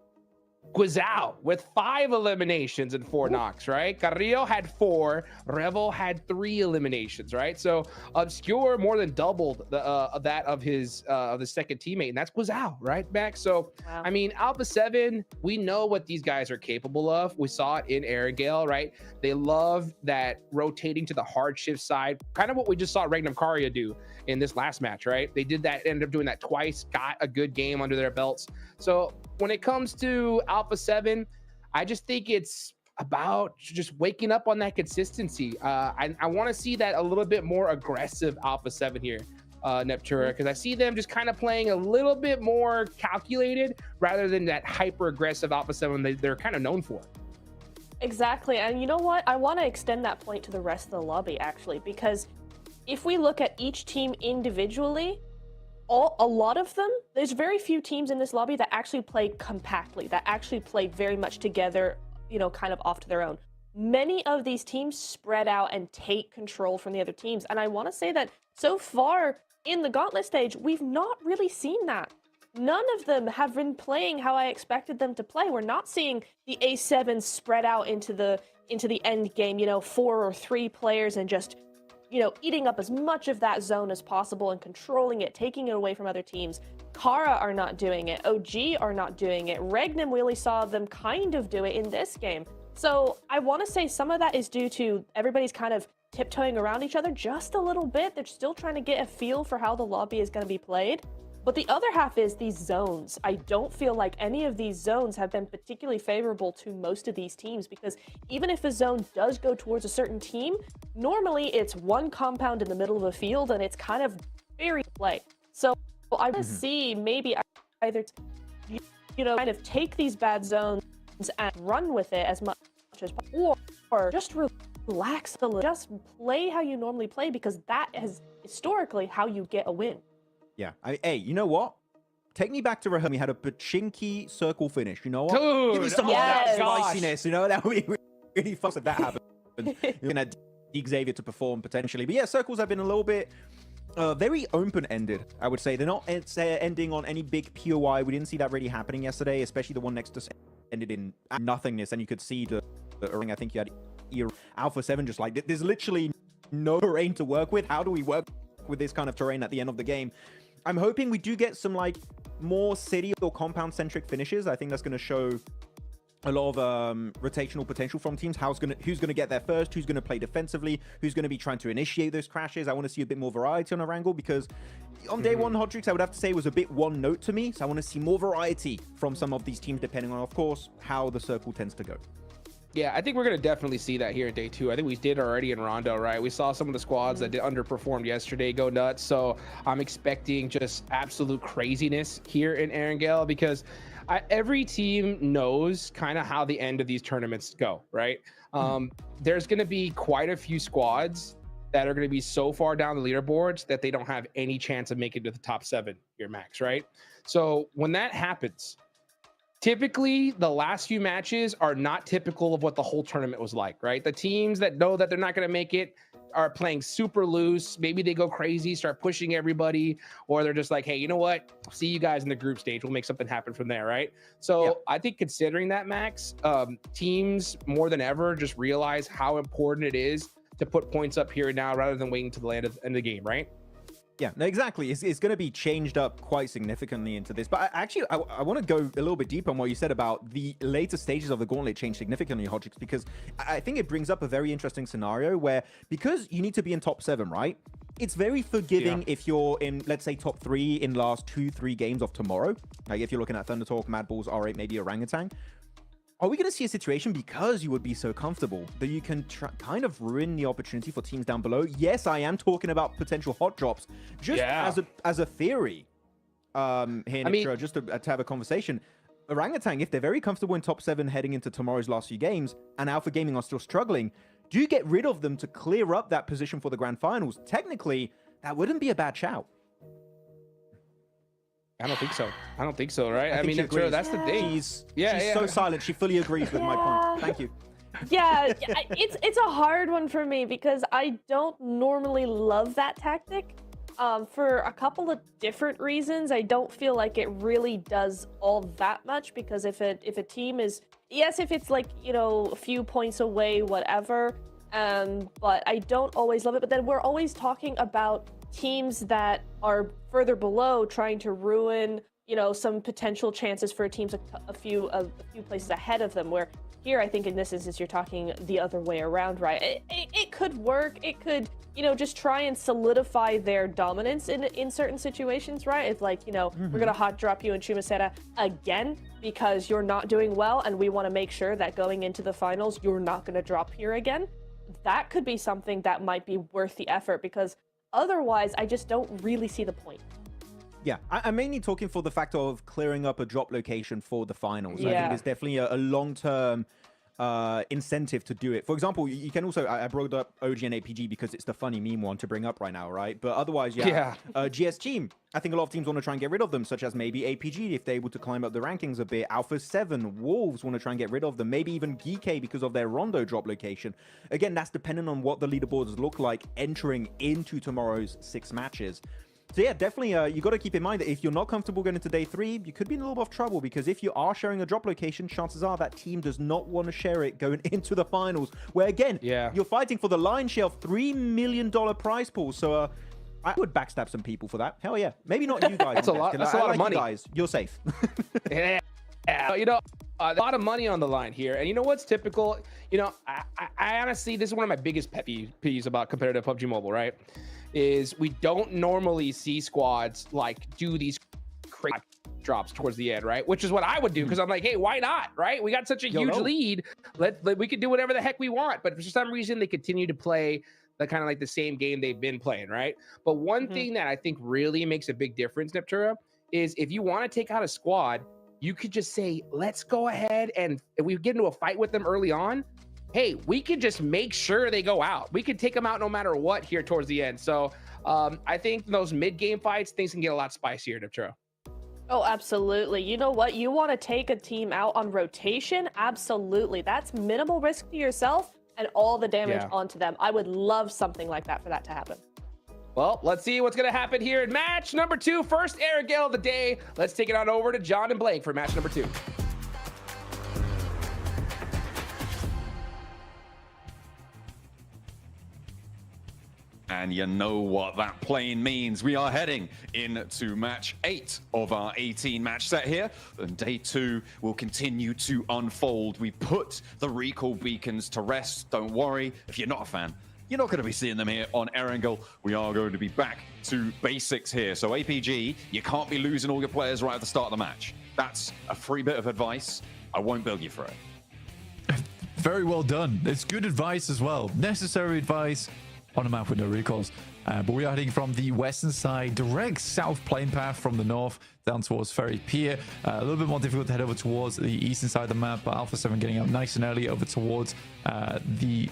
Guizhou, with 5 eliminations and 4 knocks, right? Carrillo had 4, Revel had 3 eliminations, right? So Obscure more than doubled that of his second teammate, and that's Guizhou, right, Max? So wow. I mean, Alpha 7, we know what these guys are capable of. We saw it in Erangel, right? They love that rotating to the hard shift side, kind of what we just saw Regnum Karia do in this last match, right? They did that, ended up doing that twice, got a good game under their belts. So when it comes to Alpha 7, I just think it's about just waking up on that consistency. I want to see that a little bit more aggressive Alpha 7 here, Neptura, because I see them just kind of playing a little bit more calculated rather than that hyper aggressive Alpha 7 they're kind of known for. Exactly. And you know what? I want to extend that point to the rest of the lobby, actually, because if we look at each team individually, a lot of them, there's very few teams in this lobby that actually play compactly, that actually play very much together, you know, kind of off to their own. Many of these teams spread out and take control from the other teams. And I want to say that so far in the Gauntlet stage, we've not really seen that. None of them have been playing how I expected them to play. We're not seeing the A7 spread out into the end game, you know, 4 or 3 players and just, you know, eating up as much of that zone as possible and controlling it, taking it away from other teams. Kara are not doing it. OG are not doing it. Regnum, we only saw them kind of do it in this game. So I want to say some of that is due to everybody's kind of tiptoeing around each other just a little bit. They're still trying to get a feel for how the lobby is going to be played. But the other half is these zones. I don't feel like any of these zones have been particularly favorable to most of these teams, because even if a zone does go towards a certain team, normally it's one compound in the middle of a field and it's kind of very play. So I want to see maybe either, you know, kind of take these bad zones and run with it as much as possible, or just relax a little, just play how you normally play, because that is historically how you get a win. Yeah. Hey, you know what? Take me back to Raheem. We had a Pachinki circle finish. You know what? Dude, give me some of that spiciness. You know, that would be really fun if that happens. You're going to Xavier to perform potentially. But yeah, circles have been a little bit very open-ended, I would say. They're not ending on any big POI. We didn't see that really happening yesterday, especially the one next to ended in nothingness, and you could see the ring. I think you had Alpha 7 just like, there's literally no terrain to work with. How do we work with this kind of terrain at the end of the game? I'm hoping we do get some like more city or compound-centric finishes. I think that's going to show a lot of rotational potential from teams. Who's gonna get there first? Who's gonna play defensively? Who's gonna be trying to initiate those crashes? I want to see a bit more variety on a wrangle, because on day one, Hodrix, I would have to say, was a bit one note to me. So I want to see more variety from some of these teams, depending on, of course, how the circle tends to go. Yeah, I think we're going to definitely see that here in day 2. I think we did already in Rondo, right? We saw some of the squads that underperformed yesterday go nuts. So I'm expecting just absolute craziness here in Erangel, because every team knows kind of how the end of these tournaments go, right? There's going to be quite a few squads that are going to be so far down the leaderboards that they don't have any chance of making it to the top 7 here max, right? So when that happens, typically the last few matches are not typical of what the whole tournament was like, right? The teams that know that they're not going to make it are playing super loose. Maybe they go crazy, start pushing everybody, or they're just like, hey, you know what? See you guys in the group stage. We'll make something happen from there, right? So yeah. I think considering that, Max, teams more than ever just realize how important it is to put points up here and now rather than waiting to the end of the game, right? Yeah, no, exactly. It's going to be changed up quite significantly into this. But I want to go a little bit deeper on what you said about the later stages of the Gauntlet change significantly, Hodrix, because I think it brings up a very interesting scenario where, because you need to be in top 7, right? It's very forgiving if you're in, let's say, top 3 in last 2-3 games of tomorrow. Like if you're looking at Thunder Talk, Mad Balls, R8, maybe Orangutan. Are we going to see a situation, because you would be so comfortable, that you can kind of ruin the opportunity for teams down below? Yes, I am talking about potential hot drops, just as a theory. Here, Nick, just to have a conversation. Orangutan, if they're very comfortable in top 7 heading into tomorrow's last few games, and Alpha Gaming are still struggling, do you get rid of them to clear up that position for the grand finals? Technically, that wouldn't be a bad shout. I don't think so. I don't think so, right? I mean, that's the thing. She's so silent. She fully agrees with my point. Thank you. Yeah, it's a hard one for me, because I don't normally love that tactic. For a couple of different reasons. I don't feel like it really does all that much, because if a team is, yes, if it's like, you know, a few points away, whatever, but I don't always love it. But then we're always talking about teams that are further below trying to ruin, you know, some potential chances for teams a few places ahead of them, where here I think in this instance you're talking the other way around, right? It could work. It could, you know, just try and solidify their dominance in certain situations, right? If, like, you know, we're gonna hot drop you in Chumaseta again because you're not doing well, and we want to make sure that going into the finals you're not gonna drop here again. That could be something that might be worth the effort, because otherwise, I just don't really see the point. Yeah, I'm mainly talking for the fact of clearing up a drop location for the finals. Yeah. I think there's definitely a long-term incentive to do it. For example, you can also, I brought up OG and APG because it's the funny meme one to bring up right now, right? But otherwise, GS team, I think a lot of teams want to try and get rid of them, such as maybe APG if they're able to climb up the rankings a bit. Alpha 7, Wolves want to try and get rid of them. Maybe even GK because of their Rondo drop location. Again, that's dependent on what the leaderboards look like entering into tomorrow's 6 matches. So yeah, definitely, you got to keep in mind that if you're not comfortable going into day 3, you could be in a little bit of trouble, because if you are sharing a drop location, chances are that team does not want to share it going into the finals, where again, you're fighting for the lion's share of $3 million prize pool. So I would backstab some people for that. Hell yeah. Maybe not you guys. That's a lot of money. You guys, you're safe. Yeah, you know, a lot of money on the line here. And you know what's typical? You know, I honestly, this is one of my biggest pet peeves about competitive PUBG Mobile, right? Is we don't normally see squads like do these crazy drops towards the end, right? Which is what I would do, because I'm like, hey, why not, right? We got such a huge lead. We could do whatever the heck we want. But for some reason, they continue to play the kind of like the same game they've been playing, right? But one thing that I think really makes a big difference, Neptura, is if you want to take out a squad, you could just say, let's go ahead, and if we get into a fight with them early on, hey, we could just make sure they go out. We could take them out no matter what here towards the end. So I think those mid-game fights, things can get a lot spicier, Neptura. Oh, absolutely. You know what? You want to take a team out on rotation? Absolutely. That's minimal risk to yourself and all the damage onto them. I would love something like that for that to happen. Well, let's see what's going to happen here in match number 2. First Arrogale of the day. Let's take it on over to John and Blake for match number 2. And you know what that plane means. We are heading into match 8 of our 18-match set here. And day 2 will continue to unfold. We put the recall beacons to rest. Don't worry, if you're not a fan, you're not going to be seeing them here on Erangel. We are going to be back to basics here. So APG, you can't be losing all your players right at the start of the match. That's a free bit of advice. I won't bill you for it. Very well done. It's good advice as well. Necessary advice on a map with no recalls. But we are heading from the western side, direct south plane path from the north down towards Ferry Pier. A little bit more difficult to head over towards the eastern side of the map, but Alpha 7 getting up nice and early over towards the,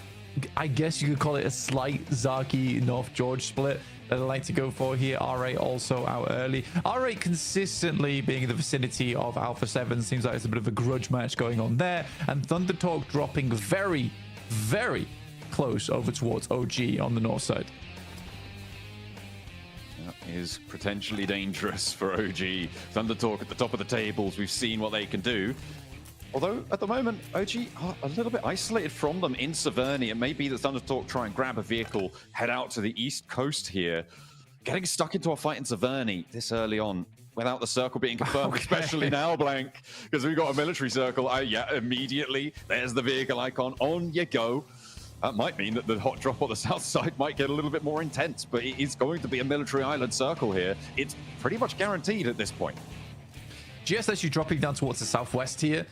I guess you could call it a slight Zaki North George split that I like to go for here. R8 also out early. R8 consistently being in the vicinity of Alpha 7. Seems like it's a bit of a grudge match going on there. And Thunder Talk dropping very, very close over towards OG on the north side. That is potentially dangerous for OG. Thunder Talk at the top of the tables. We've seen what they can do. Although, at the moment, OG are a little bit isolated from them in Severny. It may be that Thunder Talk try and grab a vehicle, head out to the east coast here. Getting stuck into a fight in Severny this early on, without the circle being confirmed, especially now, Blank, because we've got a military circle. Yeah, immediately, there's the vehicle icon. On you go. That might mean that the hot drop on the south side might get a little bit more intense, but it is going to be a military island circle here. It's pretty much guaranteed at this point. GS actually dropping down towards the southwest here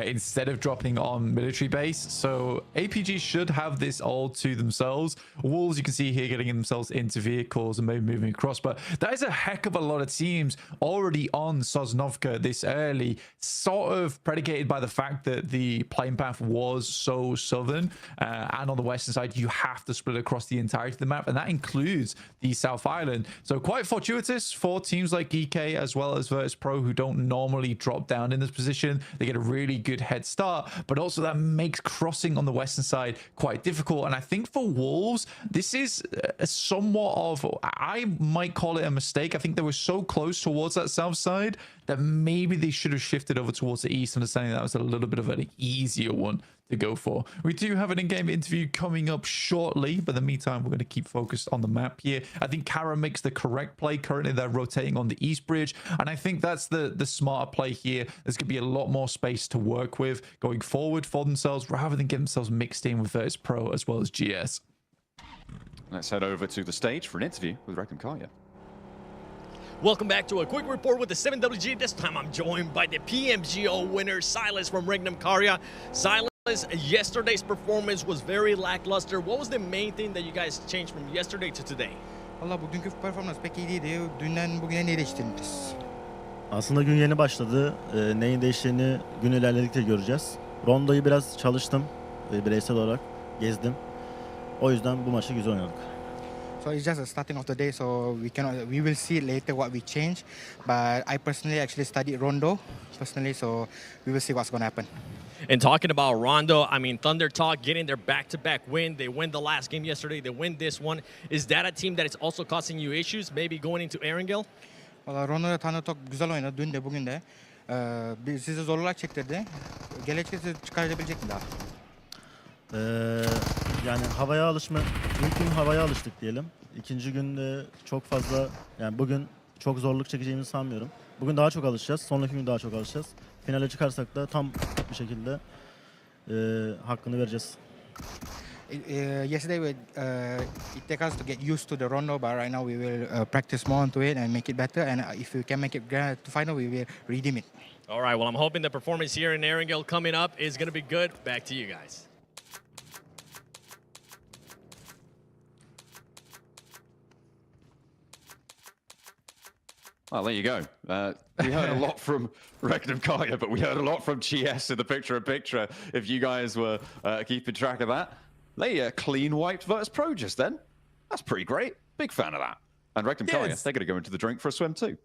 instead of dropping on military base. So APG should have this all to themselves. Wolves, you can see here, getting themselves into vehicles and maybe moving across. But that is a heck of a lot of teams already on Sosnovka this early, sort of predicated by the fact that the plane path was so southern. And on the western side, you have to split across the entirety of the map. And that includes the South Island. So quite fortuitous for teams like EK as well as Virtus Pro, who don't normally drop down in this position. They get a really good head start, but also that makes crossing on the western side quite difficult. And I think for Wolves, this is a somewhat of, I might call it a mistake. I think they were so close towards that south side that maybe they should have shifted over towards the east, understanding that was a little bit of an easier one to go for. We do have an in-game interview coming up shortly, but in the meantime, we're going to keep focused on the map here. I think Kara makes the correct play. Currently, they're rotating on the east bridge, and I think that's the smarter play here. There's going to be a lot more space to work with going forward for themselves, rather than get themselves mixed in with Virtus Pro as well as GS. Let's head over to the stage for an interview with Rectum Kaya. Welcome back to a quick report with the 7WG. This time I'm joined by the PMGO winner, Silas from Regnum Karya. Silas, yesterday's performance was very lackluster. What was the main thing that you guys changed from yesterday to today? Valla bugünkü performans pek iyi değildi. Dünden bugüne ne değiştirdiniz? Aslında gün yeni başladı. Neyin değiştiğini gün ilerledikçe göreceğiz. Rondo'yu biraz çalıştım. Bireysel olarak gezdim. O yüzden bu maçı güzel oynadık. So it's just the starting of the day, so we will see later what we change. But I personally actually studied Rondo personally, so we will see what's going to happen. And talking about Rondo, I mean, Thunder Talk getting their back-to-back win. They win the last game yesterday. They win this one. Is that a team that is also causing you issues, maybe going into Erangel? Valla Rondo'da Thunder Talk güzel oynadı dün de bugün de. Sizi zorluklar çektirdi. Gelecekte çıkarabilecek mi daha? Yani havaya alışma, ilk gün havaya alıştık diyelim. İkinci günde çok fazla, yani bugün çok zorluk çekeceğimizi sanmıyorum. Bugün daha çok alışacağız, sonraki gün daha çok alışacağız. Finale çıkarsak da tam bir şekilde hakkını vereceğiz. Yesterday it took us to get used to the Rondo, but right now we will practice more onto it and make it better. And if we can make it to final, we will redeem it. All right, well, I'm hoping the performance here in Erangel coming up is going to be good. Back to you guys. Well, there you go. We heard a lot from Rectum Kaya, but we heard a lot from GS in the picture-in-picture, if you guys were keeping track of that. They clean wiped Virtus Pro just then. That's pretty great. Big fan of that. And Rectum Kaya, they're going to go into the drink for a swim too.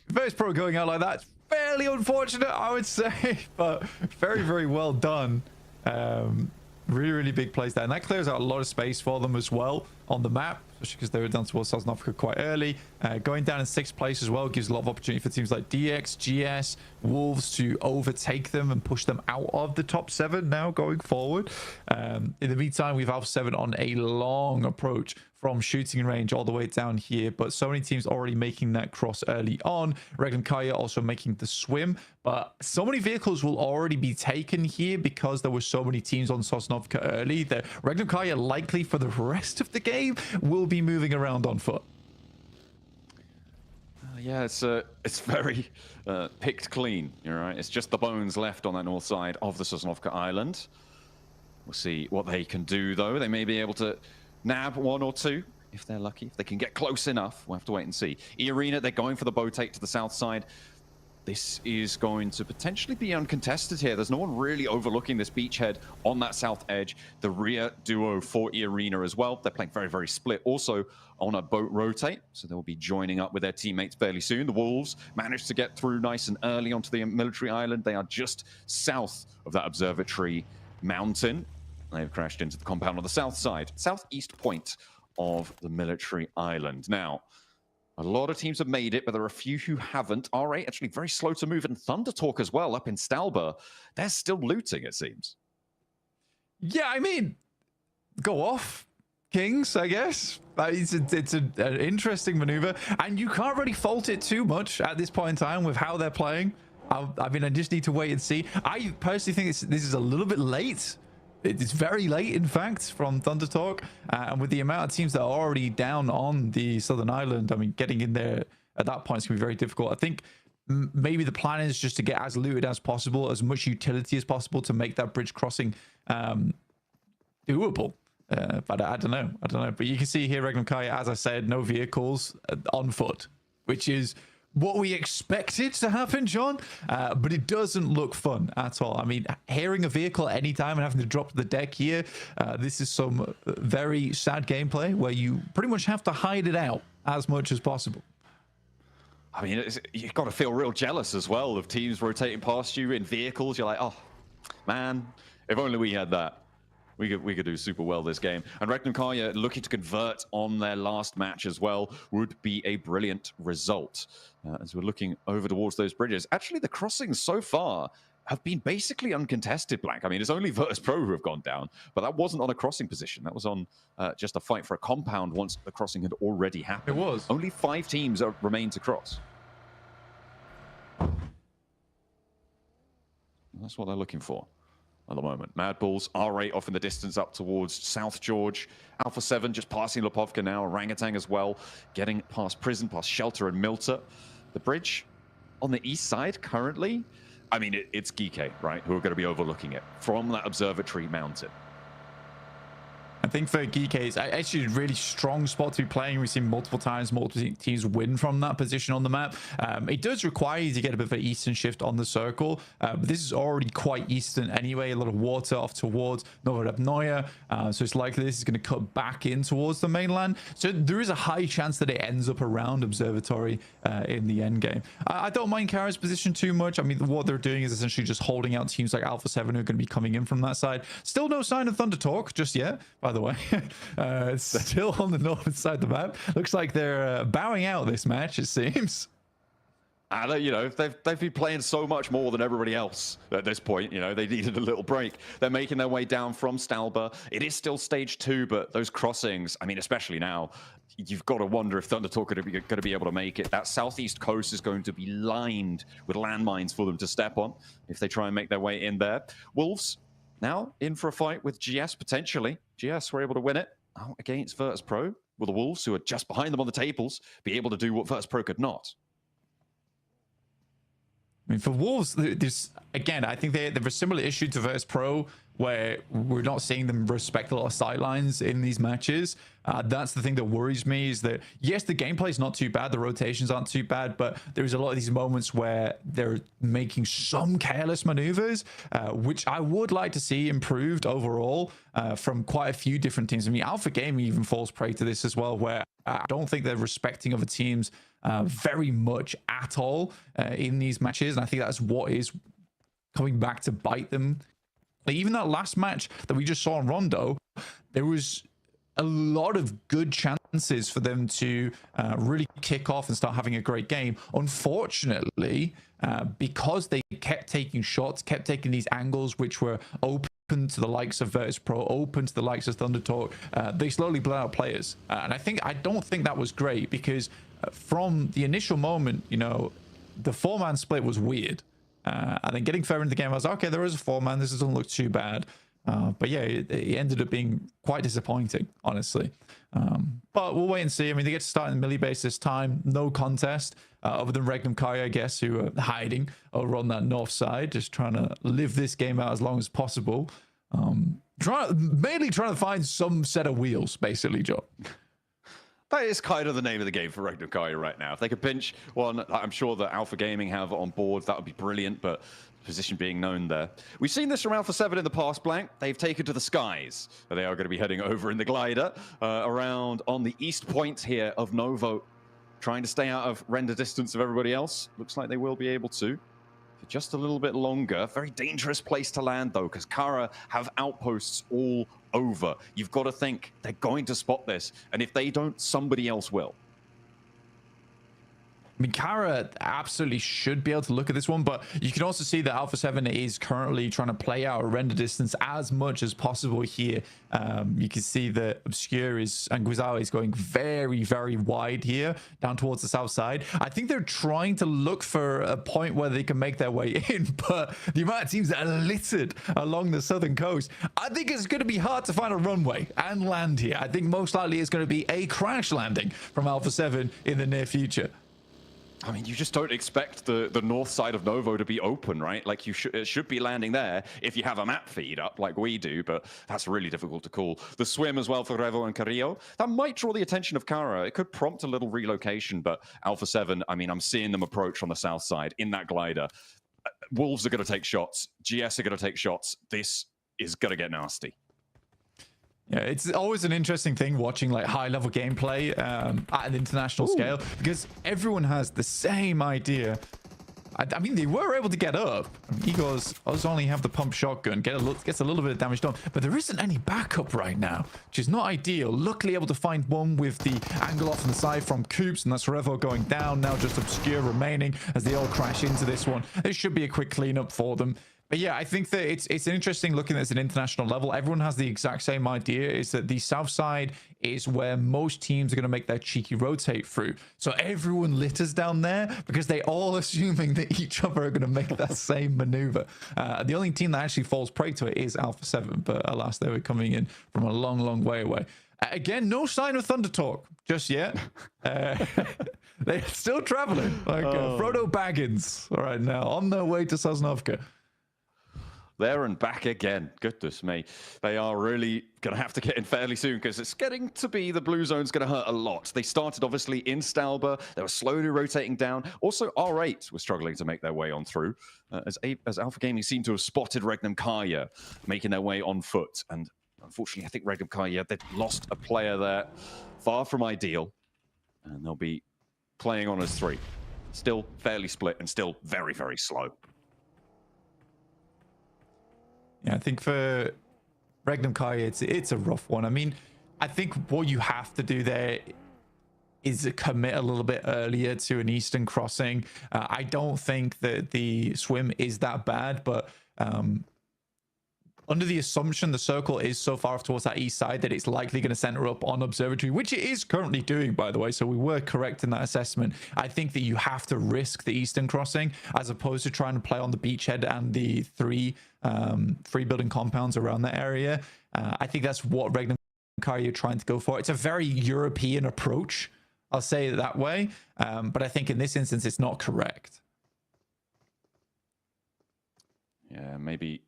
Virtus Pro going out like that, fairly unfortunate, I would say, but very, very well done. Really, really big plays there. And that clears out a lot of space for them as well on the map. especially because they were down towards South Africa quite early. Going down in 6th place as well gives a lot of opportunity for teams like DX, GS, Wolves to overtake them and push them out of the top 7 now going forward. In the meantime, we've Alpha 7 on a long approach from shooting range all the way down here, but so many teams already making that cross early on. Regnum Kaya also making the swim, but so many vehicles will already be taken here because there were so many teams on Sosnovka early that Regnum Kaya likely for the rest of the game will be moving around on foot. Yeah, it's very picked clean. You're right. It's just the bones left on that north side of the Sosnovka Island. We'll see what they can do, though. They may be able to nab 1 or 2 if they're lucky. If they can get close enough, we'll have to wait and see. E-Arena, they're going for the bow take to the south side. This is going to potentially be uncontested here. There's no one really overlooking this beachhead on that south edge. The rear duo for E-Arena as well. They're playing very, very split. Also on a boat rotate, so they'll be joining up with their teammates fairly soon. The Wolves managed to get through nice and early onto the military island. They are just south of that observatory mountain. They've crashed into the compound on the south side, southeast point of the military island. Now, a lot of teams have made it, but there are a few who haven't. R8 actually very slow to move, and Thunder Talk as well up in Stalber. They're still looting, it seems. Yeah, I mean, go off, Kings, I guess. It's an interesting maneuver, and you can't really fault it too much at this point in time with how they're playing. I mean, I just need to wait and see. I personally think this is a little bit late. It's very late, in fact, from Thunder Talk. And with the amount of teams that are already down on the Southern Island, I mean, getting in there at that point is going to be very difficult. I think maybe the plan is just to get as looted as possible, as much utility as possible to make that bridge crossing doable. But I don't know. But you can see here, Regnum Kaya, as I said, no vehicles on foot, which is what we expected to happen, John, but it doesn't look fun at all. I mean, hearing a vehicle at any time and having to drop to the deck here, this is some very sad gameplay where you pretty much have to hide it out as much as possible. I mean, you've got to feel real jealous as well of teams rotating past you in vehicles. You're like, oh, man, if only we had that. We could do super well this game. And Regnum Kaya looking to convert on their last match as well would be a brilliant result. As we're looking over towards those bridges. Actually, the crossings so far have been basically uncontested, Blank. I mean, it's only Virtus Pro who have gone down, but that wasn't on a crossing position. That was on just a fight for a compound once the crossing had already happened. It was. Only 5 teams remain to cross. That's what they're looking for at the moment. Mad Bulls, R8 off in the distance up towards South George. Alpha 7 just passing Lipovka now. Orangutan as well, getting past Prison, past Shelter and Milta. The bridge on the east side currently, I mean, it's Geeke, right, who are going to be overlooking it from that observatory mountain. I think for Geeke, it's actually a really strong spot to be playing. We've seen multiple times, multiple teams win from that position on the map. It does require you to get a bit of an eastern shift on the circle, but this is already quite eastern anyway. A lot of water off towards Novorabnoye, so it's likely this is going to cut back in towards the mainland. So there is a high chance that it ends up around Observatory in the end game. I don't mind Kara's position too much. I mean, what they're doing is essentially just holding out teams like Alpha 7 who are going to be coming in from that side. Still no sign of Thunder Talk just yet, by the way. It's still on the north side of the map. Looks like they're bowing out this match, it seems. You know, they've been playing so much more than everybody else at this point. You know, they needed a little break. They're making their way down from Stalber. It is still stage 2, but those crossings, I mean, especially now, you've got to wonder if Thunder Talk are going to be able to make it. That southeast coast is going to be lined with landmines for them to step on if they try and make their way in there. Wolves now in for a fight with GS potentially. GS were able to win it out against Virtus Pro. Will the Wolves, who are just behind them on the tables, be able to do what Virtus Pro could not? I mean, for Wolves, there's, again, I think they have a similar issue to Virtus Pro where we're not seeing them respect a lot of sidelines in these matches. That's the thing that worries me is that, yes, the gameplay is not too bad. The rotations aren't too bad, but there's a lot of these moments where they're making some careless maneuvers, which I would like to see improved overall from quite a few different teams. I mean, Alpha Gaming even falls prey to this as well, where I don't think they're respecting other teams very much at all in these matches. And I think that's what is coming back to bite them. Like even that last match that we just saw in Rondo, there was a lot of good chances for them to really kick off and start having a great game. Unfortunately, because they kept taking shots, kept taking these angles which were open to the likes of Virtus Pro, open to the likes of Thunder Talk, they slowly blew out players. And I don't think that was great, because from the initial moment, you know, the 4-man split was weird. And then getting further into the game, I was like, okay, there is a 4-man. This doesn't look too bad. But yeah, it ended up being quite disappointing, honestly. But we'll wait and see. I mean, they get to start in the melee base this time. No contest, other than Regnum Karya, I guess, who are hiding over on that north side, just trying to live this game out as long as possible. Mainly trying to find some set of wheels, basically, Joe. That is kind of the name of the game for Regnum Karya right now. If they could pinch one, I'm sure that Alpha Gaming have on board, that would be brilliant, but position being known there. We've seen this from Alpha 7 in the past, Blank. They've taken to the skies. They are going to be heading over in the glider around on the east point here of Novo, trying to stay out of render distance of everybody else. Looks like they will be able to for just a little bit longer. Very dangerous place to land, though, because Kara have outposts all over. You've got to think they're going to spot this, and if they don't, somebody else will. I mean, Kara absolutely should be able to look at this one, but you can also see that Alpha 7 is currently trying to play out a render distance as much as possible here. You can see that Obscure and Guizao is going very, very wide here, down towards the south side. I think they're trying to look for a point where they can make their way in, but the amount of teams that are littered along the southern coast, I think it's going to be hard to find a runway and land here. I think most likely it's going to be a crash landing from Alpha 7 in the near future. I mean, you just don't expect the north side of Novo to be open, right? Like, it should be landing there if you have a map feed up like we do, but that's really difficult to call. The swim as well for Revo and Carrillo, that might draw the attention of Kara. It could prompt a little relocation, but Alpha 7, I mean, I'm seeing them approach on the south side in that glider. Wolves are going to take shots. GS are going to take shots. This is going to get nasty. Yeah, it's always an interesting thing watching like high-level gameplay at an international scale, because everyone has the same idea. I mean, they were able to get up. Egos only have the pump shotgun, gets a little bit of damage done, but there isn't any backup right now, which is not ideal. Luckily able to find one with the angle off on the side from Coops, and that's Revo going down. Now just Obscure remaining as they all crash into this one. This should be a quick cleanup for them. But yeah, I think that it's an interesting looking at this at an international level. Everyone has the exact same idea, is that the south side is where most teams are going to make their cheeky rotate through. So everyone litters down there because they all assuming that each other are going to make that same maneuver. The only team that actually falls prey to it is Alpha 7, but alas, they were coming in from a long, long way away. Again, no sign of Thunder Talk just yet. They're still traveling like Frodo Baggins right now on their way to Sosnovka. There and back again. Goodness me. They are really going to have to get in fairly soon, because it's getting to be the blue zone's going to hurt a lot. They started obviously in Stalber. They were slowly rotating down. Also, R8 was struggling to make their way on through as Alpha Gaming seemed to have spotted Regnum Karya making their way on foot. And unfortunately, I think Regnum Karya, they've lost a player there. Far from ideal. And they'll be playing on as 3. Still fairly split and still very, very slow. Yeah, I think for Regnum Karya, it's a rough one. I mean, I think what you have to do there is commit a little bit earlier to an eastern crossing. I don't think that the swim is that bad, but under the assumption the circle is so far off towards that east side that it's likely going to center up on observatory, which it is currently doing, by the way, so we were correct in that assessment. I think that you have to risk the eastern crossing as opposed to trying to play on the beachhead and the three building compounds around that area. I think that's what Regnum Karya are trying to go for. It's a very European approach, I'll say it that way, but I think in this instance it's not correct. Yeah, maybe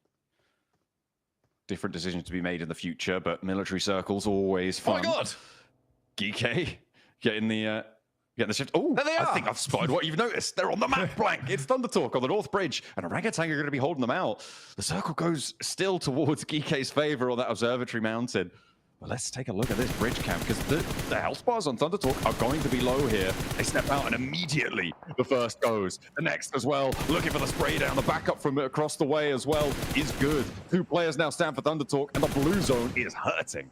different decisions to be made in the future, but military circles always fun. Oh my god! Geeky getting the shift. Oh, there they are. I think I've spotted what you've noticed. They're on the map, Blank. It's Thunder Talk on the North Bridge, and orangutan are going to be holding them out. The circle goes still towards Geeky's favor on that observatory mountain. But let's take a look at this bridge camp, because the health bars on Thunder Talk are going to be low here. They step out, and immediately the first goes. The next as well, looking for the spray down. The backup from across the way as well is good. 2 players now stand for Thunder Talk, and the blue zone is hurting.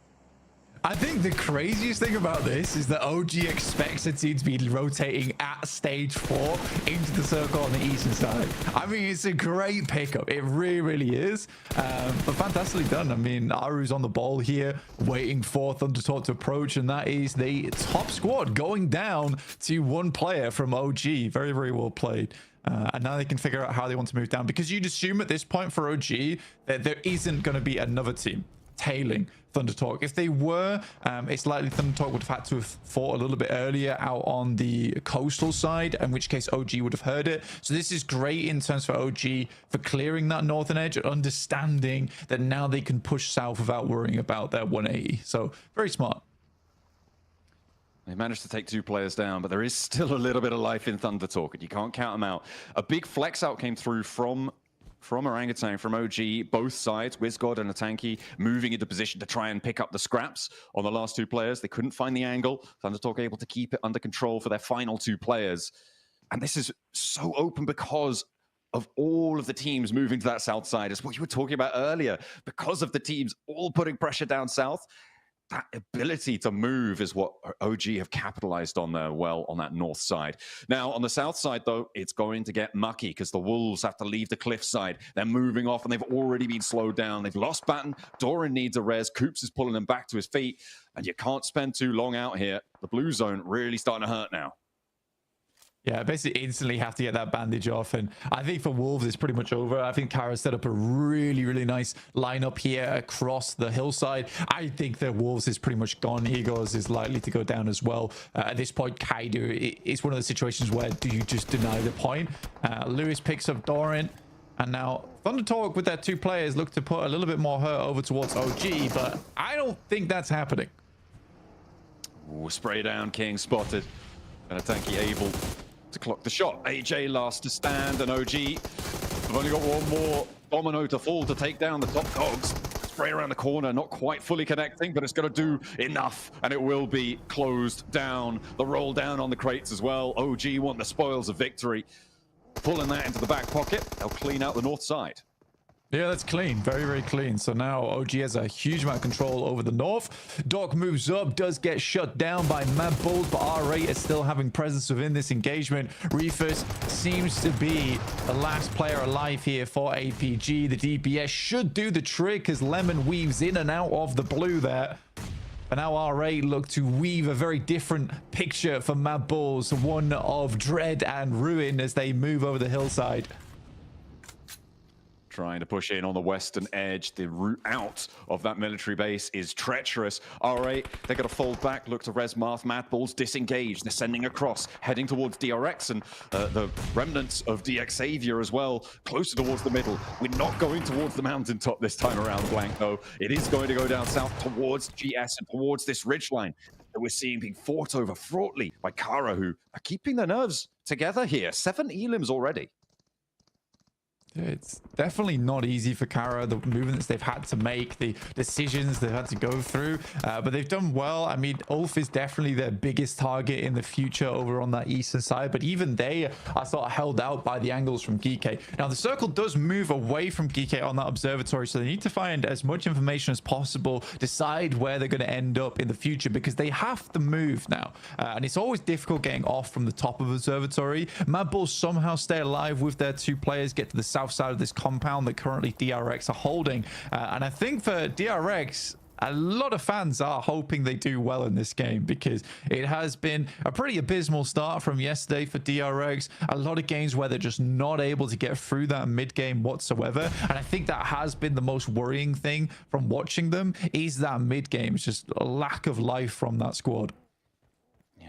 I think the craziest thing about this is that OG expects the team to be rotating at stage 4 into the circle on the eastern side. I mean, it's a great pickup. It really, really is. But fantastically done. I mean, Aru's on the ball here, waiting for Thundertalk to approach, and that is the top squad going down to 1 player from OG. Very, very well played. And now they can figure out how they want to move down, because you'd assume at this point for OG that there isn't going to be another team tailing Thundertalk. If they were, it's likely Thundertalk would have had to have fought a little bit earlier out on the coastal side, in which case OG would have heard it. So this is great in terms for OG for clearing that northern edge and understanding that now they can push south without worrying about their 180. So very smart. They managed to take 2 players down, but there is still a little bit of life in Thundertalk, and you can't count them out. A big flex out came through from Orangutan, from OG, both sides, WizGod and Atanki moving into position to try and pick up the scraps on the last 2 players. They couldn't find the angle. Thundertalk able to keep it under control for their final 2 players. And this is so open because of all of the teams moving to that south side. It's what you were talking about earlier. Because of the teams all putting pressure down south, that ability to move is what OG have capitalized on there well on that north side. Now, on the south side, though, it's going to get mucky because the Wolves have to leave the cliff side. They're moving off, and they've already been slowed down. They've lost Batten. Doran needs a res. Coops is pulling him back to his feet, and you can't spend too long out here. The blue zone really starting to hurt now. Yeah, basically instantly have to get that bandage off. And I think for Wolves, it's pretty much over. I think Kara set up a really, really nice lineup here across the hillside. I think that Wolves is pretty much gone. Egos is likely to go down as well. At this point, Kaido, it's one of the situations where do you just deny the point? Lewis picks up Doran. And now Thundertalk with their 2 players look to put a little bit more hurt over towards OG. But I don't think that's happening. Ooh, spray down, King spotted. And Atanki able to clock the shot. AJ last to stand, and OG have only got 1 more domino to fall to take down the top dogs. Spray around the corner, not quite fully connecting, but it's going to do enough, and it will be closed down. The roll down on the crates as well. OG want the spoils of victory. Pulling that into the back pocket. They'll clean out the north side. Yeah, that's clean. Very, very clean. So now OG has a huge amount of control over the north. Doc moves up, does get shut down by Mad Bulls, but R8 is still having presence within this engagement. Reefus seems to be the last player alive here for APG. The DPS should do the trick as Lemon weaves in and out of the blue there. But now R8 look to weave a very different picture for Mad Bulls, one of dread and ruin as they move over the hillside. Trying to push in on the western edge. The route out of that military base is treacherous. R8, they're going to fold back, look to res Marth. Mad Bulls disengaged. They're sending across, heading towards DRX and the remnants of DX Savior as well, closer towards the middle. We're not going towards the mountaintop this time around, Blank, though. It is going to go down south towards GS and towards this ridgeline that we're seeing being fought over fraughtly by Kara, who are keeping their nerves together here. 7 elims already. It's definitely not easy for Kara, the movements they've had to make, the decisions they've had to go through, but they've done well. I mean, Ulf is definitely their biggest target in the future over on that eastern side, but even they are sort of held out by the angles from Geeke. Now, the circle does move away from Geeke on that observatory, so they need to find as much information as possible, decide where they're going to end up in the future, because they have to move now, and it's always difficult getting off from the top of observatory. Mad Bulls somehow stay alive with their 2 players, get to the south side of this compound that currently DRX are holding, and I think for DRX, a lot of fans are hoping they do well in this game, because it has been a pretty abysmal start from yesterday for DRX. A lot of games where they're just not able to get through that mid game whatsoever, and I think that has been the most worrying thing from watching them, is that mid game. It's just a lack of life from that squad.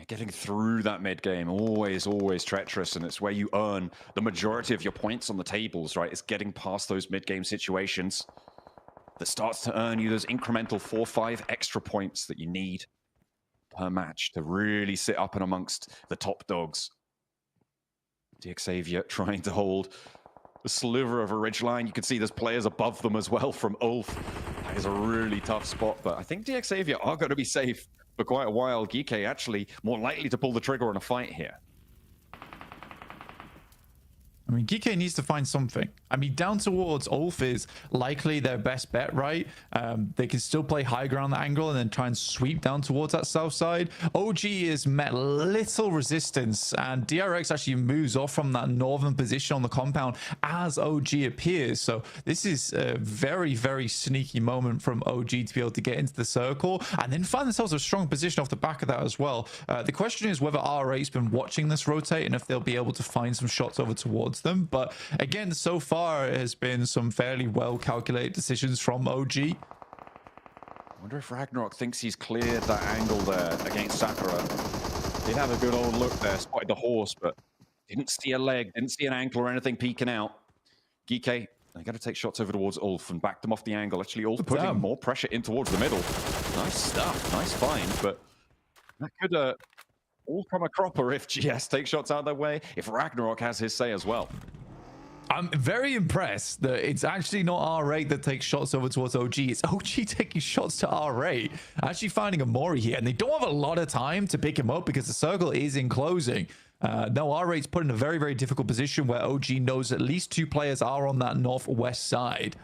Getting through that mid game, always treacherous, and it's where you earn the majority of your points on the tables, right? It's getting past those mid game situations that starts to earn you those incremental 4-5 extra points that you need per match to really sit up and amongst the top dogs. DX Savior trying to hold a sliver of a ridgeline. You can see there's players above them as well from Ulf. That is a really tough spot, but I think DX Savior are going to be safe for quite a while. Geeke actually more likely to pull the trigger on a fight here. I mean, GK needs to find something. I mean, down towards Ulf is likely their best bet, right? They can still play high ground angle and then try and sweep down towards that south side. OG has met little resistance, and DRX actually moves off from that northern position on the compound as OG appears. So this is a very, very sneaky moment from OG to be able to get into the circle and then find themselves a strong position off the back of that as well. The question is whether R8's been watching this rotate and if they'll be able to find some shots over towards them. But again, so far it has been some fairly well calculated decisions from OG. I wonder if Ragnarok thinks he's cleared that angle there against Sakura. Did have a good old look there, spotted the horse, but didn't see a leg, didn't see an ankle or anything peeking out. Geeke, they got to take shots over towards Ulf and back them off the angle. Actually, Ulf putting more pressure in towards the middle. Nice stuff, nice find, but that could all come a cropper if GS takes shots out of their way, if Ragnarok has his say as well. I'm very impressed that it's actually not R8 that takes shots over towards OG. It's OG taking shots to R8, actually finding a Mori here, and they don't have a lot of time to pick him up because the circle is in closing. Now R8's put in a very, very difficult position where OG knows at least 2 players are on that northwest side.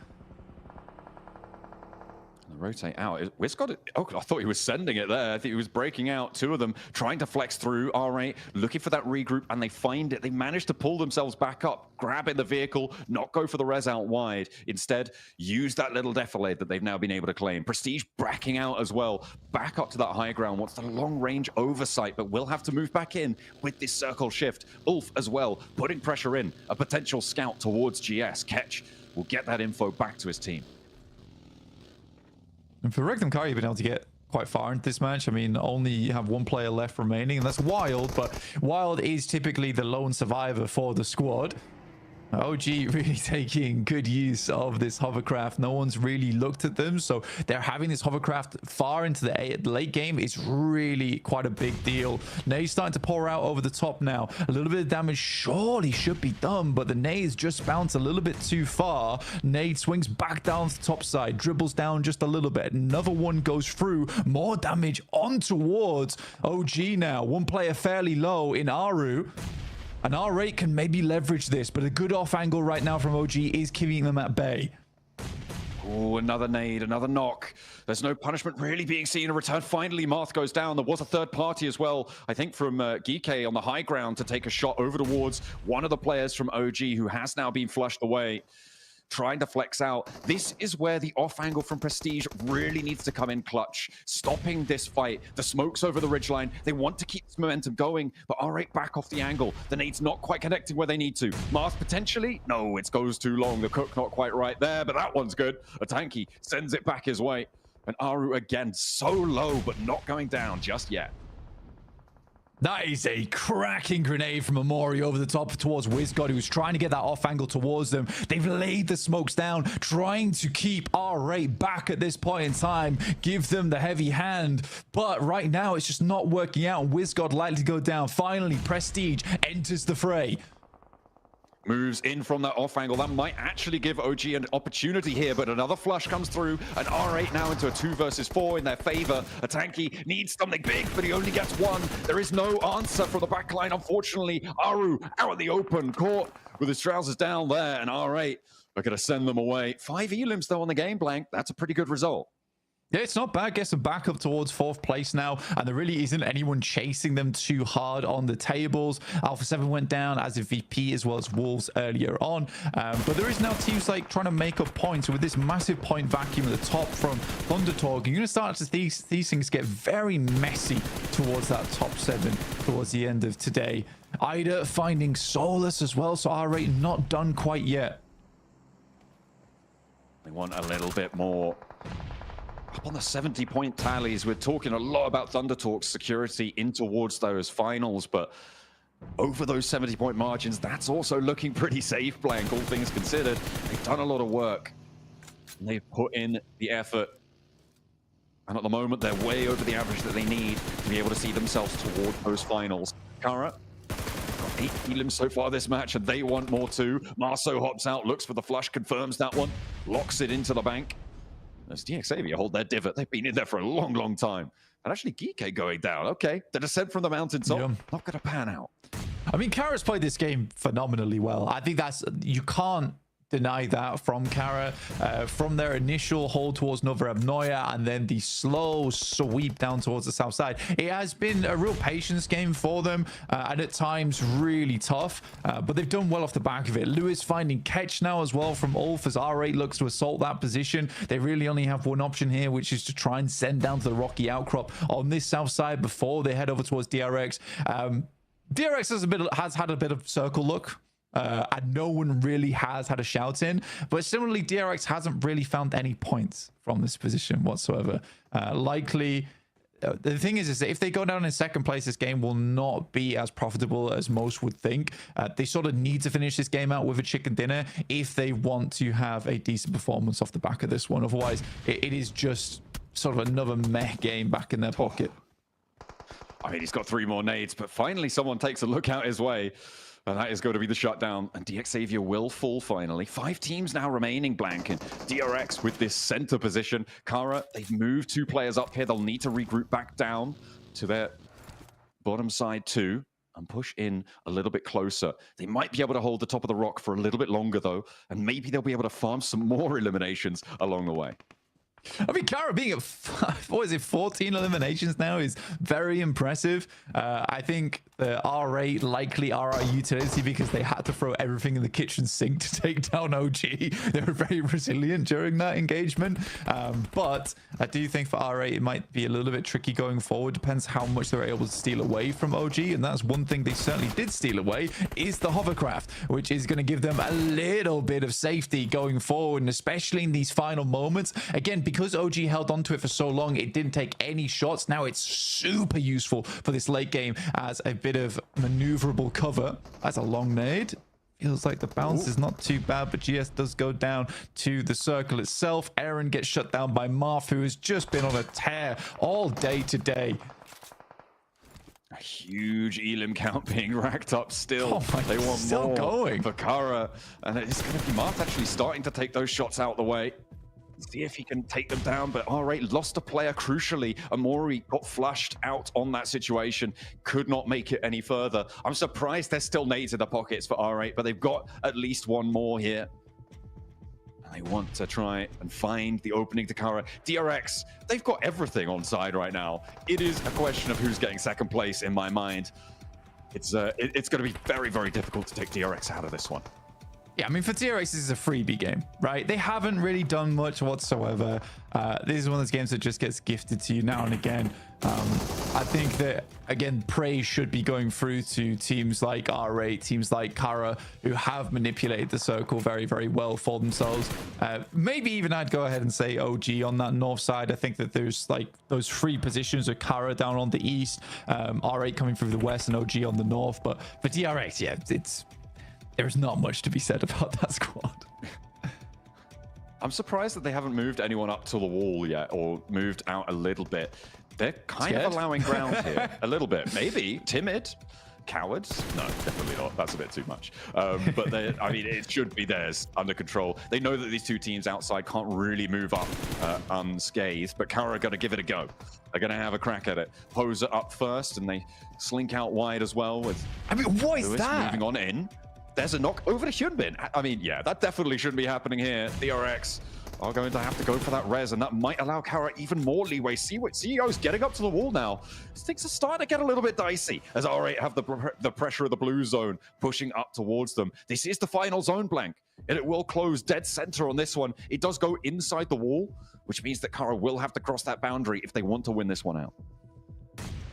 Rotate out. Wiz got it. Oh, I thought he was sending it there. I think he was breaking out. 2 of them trying to flex through. R8 looking for that regroup, and they find it. They manage to pull themselves back up, grab in the vehicle, not go for the res out wide. Instead, use that little defilade that they've now been able to claim. Prestige backing out as well. Back up to that high ground. Wants the long range oversight, but will have to move back in with this circle shift. Ulf as well, putting pressure in. A potential scout towards GS. Ketch will get that info back to his team. And for Rectum Kari, you've been able to get quite far into this match. I mean, only have 1 player left remaining, and that's Wild, but Wild is typically the lone survivor for the squad. OG really taking good use of this hovercraft. No one's really looked at them, so they're having this hovercraft far into the late game is really quite a big deal. Nade's starting to pour out over the top now. A little bit of damage surely should be done, but the nades just bounce a little bit too far. Nade swings back down the top side, dribbles down just a little bit. Another one goes through. More damage on towards OG now. 1 player fairly low in Aru. And R8 can maybe leverage this, but a good off angle right now from OG is keeping them at bay. Oh, another nade, another knock. There's no punishment really being seen. A return. Finally, Marth goes down. There was a third party as well, I think, from Geeke on the high ground to take a shot over towards one of the players from OG who has now been flushed away. Trying to flex out. This is where the off angle from Prestige really needs to come in clutch, stopping this fight. The smoke's over the ridgeline. They want to keep this momentum going, but R8 back off the angle. The nade's not quite connecting where they need to. Marth potentially? No, it goes too long. The cook not quite right there, but that one's good. A tanky sends it back his way. And Aru again, so low, but not going down just yet. That is a cracking grenade from Amori over the top towards WizGod, who's trying to get that off angle towards them. They've laid the smokes down, trying to keep R8 back at this point in time, give them the heavy hand. But right now, it's just not working out. WizGod likely to go down. Finally, Prestige enters the fray. Moves in from that off angle. That might actually give OG an opportunity here, but another flush comes through, and R8 now into a 2 versus 4 in their favor. A tanky needs something big, but he only gets 1. There is no answer from the backline, unfortunately. Aru out in the open, caught with his trousers down there, and R8 are going to send them away. 5 elims though on the game blank. That's a pretty good result. Yeah, it's not bad. Gets them back up towards 4th place now, and there really isn't anyone chasing them too hard on the tables. Alpha 7 went down as a VP as well as Wolves earlier on, but there is now teams like trying to make up points. With this massive point vacuum at the top from Thundertalk, you're going to start to see these things get very messy towards that top 7 towards the end of today. Ida finding Solus as well, so R8 not done quite yet. They want a little bit more. Up on the 70-point tallies, we're talking a lot about Thundertalk's security in towards those finals, but over those 70-point margins, that's also looking pretty safe, blank, all things considered. They've done a lot of work, and they've put in the effort. And at the moment, they're way over the average that they need to be able to see themselves toward those finals. Kara got 8 elims so far this match, and they want more too. Marceau hops out, looks for the flush, confirms that one, locks it into the bank. As DXavier hold their divot, they've been in there for a long, long time. And actually, Geeke going down. Okay, the descent from the mountaintop, not going to pan out. I mean, Kara's played this game phenomenally well. I think you can't deny that from Kara. From their initial hold towards Novorabnoya and then the slow sweep down towards the south side, it has been a real patience game for them, and at times really tough, but they've done well off the back of it. Lewis finding catch now as well from Ulf as R8 looks to assault that position. They really only have one option here, which is to try and send down to the rocky outcrop on this south side before they head over towards DRX. DRX has had a bit of circle look, and no one really has had a shout in, but similarly DRX hasn't really found any points from this position whatsoever. Likely the thing is that if they go down in second place, this game will not be as profitable as most would think. They sort of need to finish this game out with a chicken dinner if they want to have a decent performance off the back of this one. Otherwise it is just sort of another meh game back in their pocket. I mean, he's got 3 more nades, but finally someone takes a look out his way. And that is going to be the shutdown. And DX Xavier will fall finally. 5 teams now remaining blank. And DRX with this center position. Kara, they've moved 2 players up here. They'll need to regroup back down to their bottom side too and push in a little bit closer. They might be able to hold the top of the rock for a little bit longer though. And maybe they'll be able to farm some more eliminations along the way. I mean, Kara being at 14 eliminations now is very impressive. I think the R8 likely are our utility because they had to throw everything in the kitchen sink to take down OG. They were very resilient during that engagement. But I do think for R8 it might be a little bit tricky going forward. Depends how much they were able to steal away from OG. And that's one thing they certainly did steal away is the hovercraft, which is going to give them a little bit of safety going forward. And especially in these final moments, again, because OG held onto it for so long, it didn't take any shots. Now it's super useful for this late game as a bit of maneuverable cover. That's a long nade. Feels like the bounce is not too bad, but GS does go down to the circle itself. Aaron gets shut down by Marth, who has just been on a tear all day today. A huge elim count being racked up still. Oh they want still more going for Kara, and it's going to be Marth actually starting to take those shots out the way. See if he can take them down, but R8 lost a player crucially. Amori got flushed out on that situation, could not make it any further. I'm surprised there's still nades in the pockets for R8, but they've got at least one more here. And they want to try and find the opening to Kara. DRX, they've got everything on side right now. It is a question of who's getting second place in my mind. It's going to be very, very difficult to take DRX out of this one. Yeah, I mean, for DRX, this is a freebie game, right? They haven't really done much whatsoever. This is one of those games that just gets gifted to you now and again. I think that, again, praise should be going through to teams like R8, teams like Kara, who have manipulated the circle very, very well for themselves. Maybe even I'd go ahead and say OG on that north side. I think that there's like those 3 positions of Kara down on the east, R8 coming through the west, and OG on the north. But for DRX, yeah, there's not much to be said about that squad. I'm surprised that they haven't moved anyone up to the wall yet or moved out a little bit. They're kind of allowing ground here a little bit. Maybe timid, cowards. No, definitely not. That's a bit too much. But I mean, it should be theirs under control. They know that these 2 teams outside can't really move up unscathed, but Kara are going to give it a go. They're going to have a crack at it. Poser up first, and they slink out wide as well. With I mean, what is Lewis that? moving on in. There's a knock over to Hyunbin. I mean, yeah, that definitely shouldn't be happening here. DRX are going to have to go for that res, and that might allow Kara even more leeway. See what CEO's getting up to the wall now. Things are starting to get a little bit dicey as R8 have the pressure of the blue zone pushing up towards them. This is the final zone blank, and it will close dead center on this one. It does go inside the wall, which means that Kara will have to cross that boundary if they want to win this one out.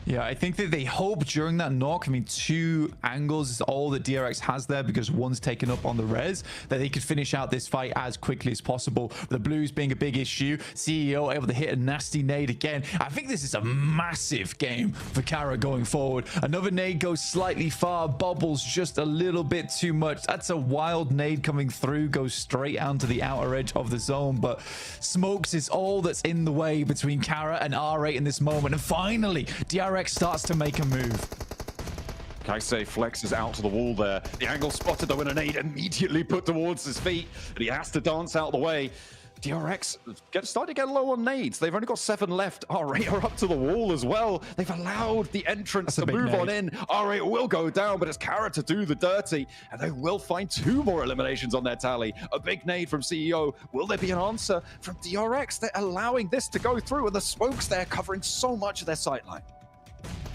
Yeah, I think that they hope during that knock, I mean, 2 angles is all that DRX has there because one's taken up on the res, that they could finish out this fight as quickly as possible. The blues being a big issue, CEO able to hit a nasty nade again. I think this is a massive game for Kara going forward. Another nade goes slightly far, bobbles just a little bit too much. That's a wild nade coming through, goes straight out to the outer edge of the zone, but smokes is all that's in the way between Kara and R8 in this moment. And finally, DRX starts to make a move. Kaisei flexes out to the wall there. The angle spotted though in a nade immediately put towards his feet, and he has to dance out the way. DRX starting to get low on nades. They've only got 7 left. R8 are up to the wall as well. They've allowed the entrance to move on in. R8 will go down, but it's Kara to do the dirty, and they will find 2 more eliminations on their tally. A big nade from CEO. Will there be an answer from DRX? They're allowing this to go through, and the smokes there covering so much of their sightline.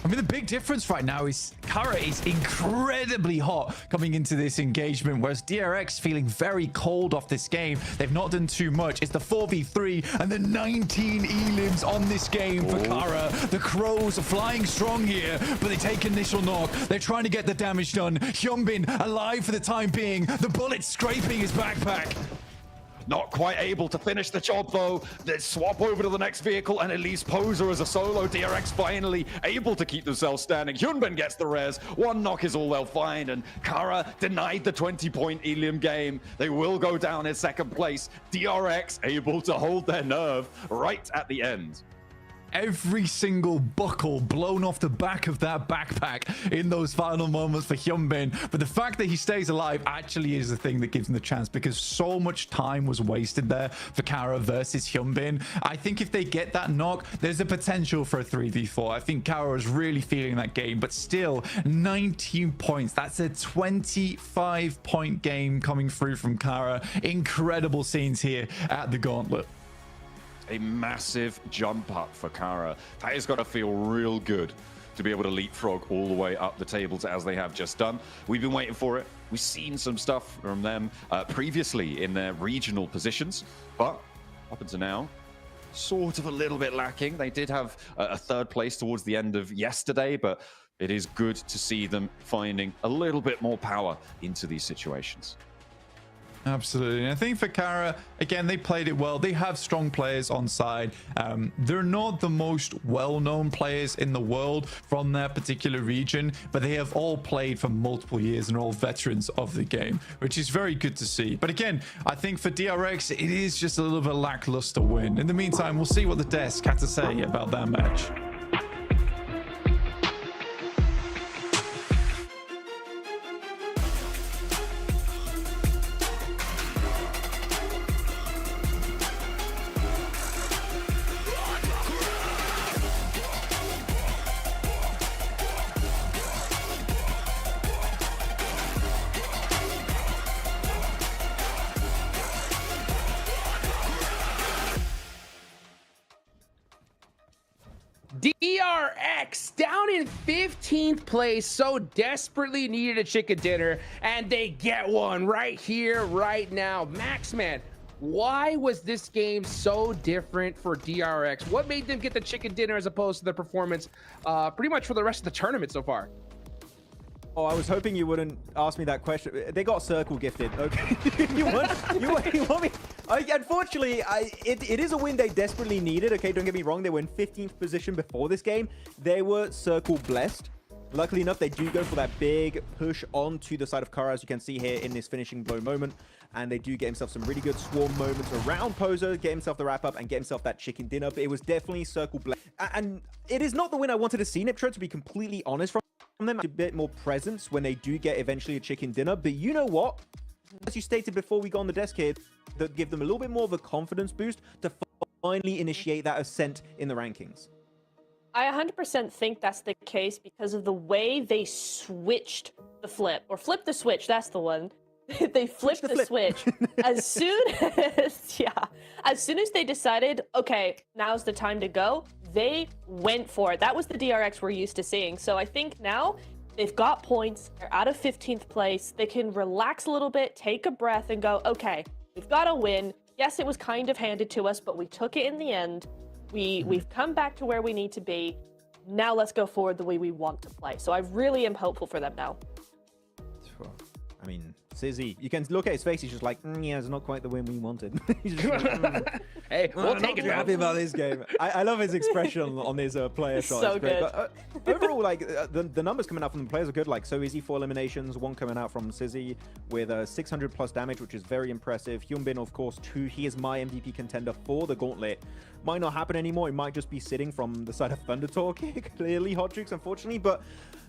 I mean, the big difference right now is Kara is incredibly hot coming into this engagement, whereas DRX feeling very cold off this game. They've not done too much. It's the 4v3 and the 19 elims on this game for Kara. The Crows are flying strong here, but they take initial knock. They're trying to get the damage done. Hyunbin alive for the time being. The bullet scraping his backpack. Not quite able to finish the job though. They swap over to the next vehicle and at least Poser as a solo. DRX finally able to keep themselves standing. Hyunbin gets the res. 1 knock is all they'll find, and Kara denied the 20-point Elim game. They will go down in 2nd place. DRX able to hold their nerve right at the end. Every single buckle blown off the back of that backpack in those final moments for Hyunbin. But the fact that he stays alive actually is the thing that gives him the chance, because so much time was wasted there for Kara versus Hyunbin. I think if they get that knock, there's a potential for a 3v4. I think Kara is really feeling that game, but still 19 points. That's a 25-point game coming through from Kara. Incredible scenes here at the Gauntlet. A massive jump up for Kara. That has got to feel real good to be able to leapfrog all the way up the tables as they have just done. We've been waiting for it. We've seen some stuff from them previously in their regional positions, but up until now, sort of a little bit lacking. They did have a 3rd place towards the end of yesterday, but it is good to see them finding a little bit more power into these situations. Absolutely. And I think for Kara, again, they played it well. They have strong players on side. They're not the most well-known players in the world from their particular region, but they have all played for multiple years and are all veterans of the game, which is very good to see. But again, I think for DRX, it is just a little bit lackluster win. In the meantime, we'll see what the desk had to say about that match. DRX down in 15th place, so desperately needed a chicken dinner, and they get one right here, right now. Maxman, why was this game so different for DRX? What made them get the chicken dinner as opposed to the performance pretty much for the rest of the tournament so far? Oh, I was hoping you wouldn't ask me that question. They got circle gifted. Okay, you want me? Unfortunately, it is a win they desperately needed. Okay, don't get me wrong. They were in 15th position before this game. They were circle blessed. Luckily enough, they do go for that big push onto the side of Kara, as you can see here in this finishing blow moment. And they do get himself some really good swarm moments around Poser, get himself the wrap up, and get himself that chicken dinner. But it was definitely circle blessed. And it is not the win I wanted to see, Niptra, to be completely honest from them. A bit more presence when they do get eventually a chicken dinner. But you know what? As you stated before we got on the desk here, that give them a little bit more of a confidence boost to finally initiate that ascent in the rankings. I 100% think that's the case because of the way they switched the flip, or flipped the switch, that's the one. They flipped the switch as soon as they decided, okay, now's the time to go, they went for it. That was the DRX we're used to seeing. So I think now they've got points, they're out of 15th place, they can relax a little bit, take a breath and go, okay, we've got a win. Yes, it was kind of handed to us, but we took it in the end. We've come back to where we need to be. Now let's go forward the way we want to play. So I really am hopeful for them now. I mean, Sizzy, you can look at his face. He's just like, yeah, it's not quite the win we wanted. He's just like, hey, we'll take it. Happy about this game. I love his expression on his player shot. So it's great. good. But overall, like the numbers coming out from the players are good. Like so easy 4 eliminations, 1 coming out from Sizzy with 600 plus damage, which is very impressive. Hyunbin, of course, 2. He is my MVP contender for the Gauntlet. Might not happen anymore. It might just be sitting from the side of Thunder Talk. Clearly, Hot Jukes, unfortunately, but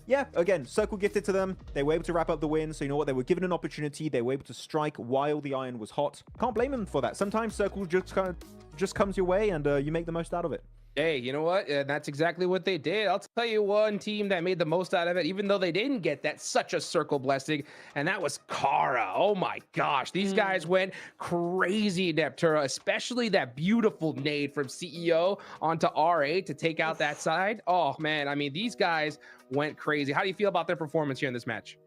yeah, again, Circle gifted to them. They were able to wrap up the win. So you know what? They were given an opportunity. They were able to strike while the iron was hot. Can't blame them for that. Sometimes Circle just comes your way and you make the most out of it. Hey, you know what? That's exactly what they did. I'll tell you one team that made the most out of it, even though they didn't get that such a circle blessing, and that was Kara. Oh my gosh, these guys went crazy, Neptura, especially that beautiful nade from CEO onto R8 to take out that side. Oh man, I mean, these guys went crazy. How do you feel about their performance here in this match?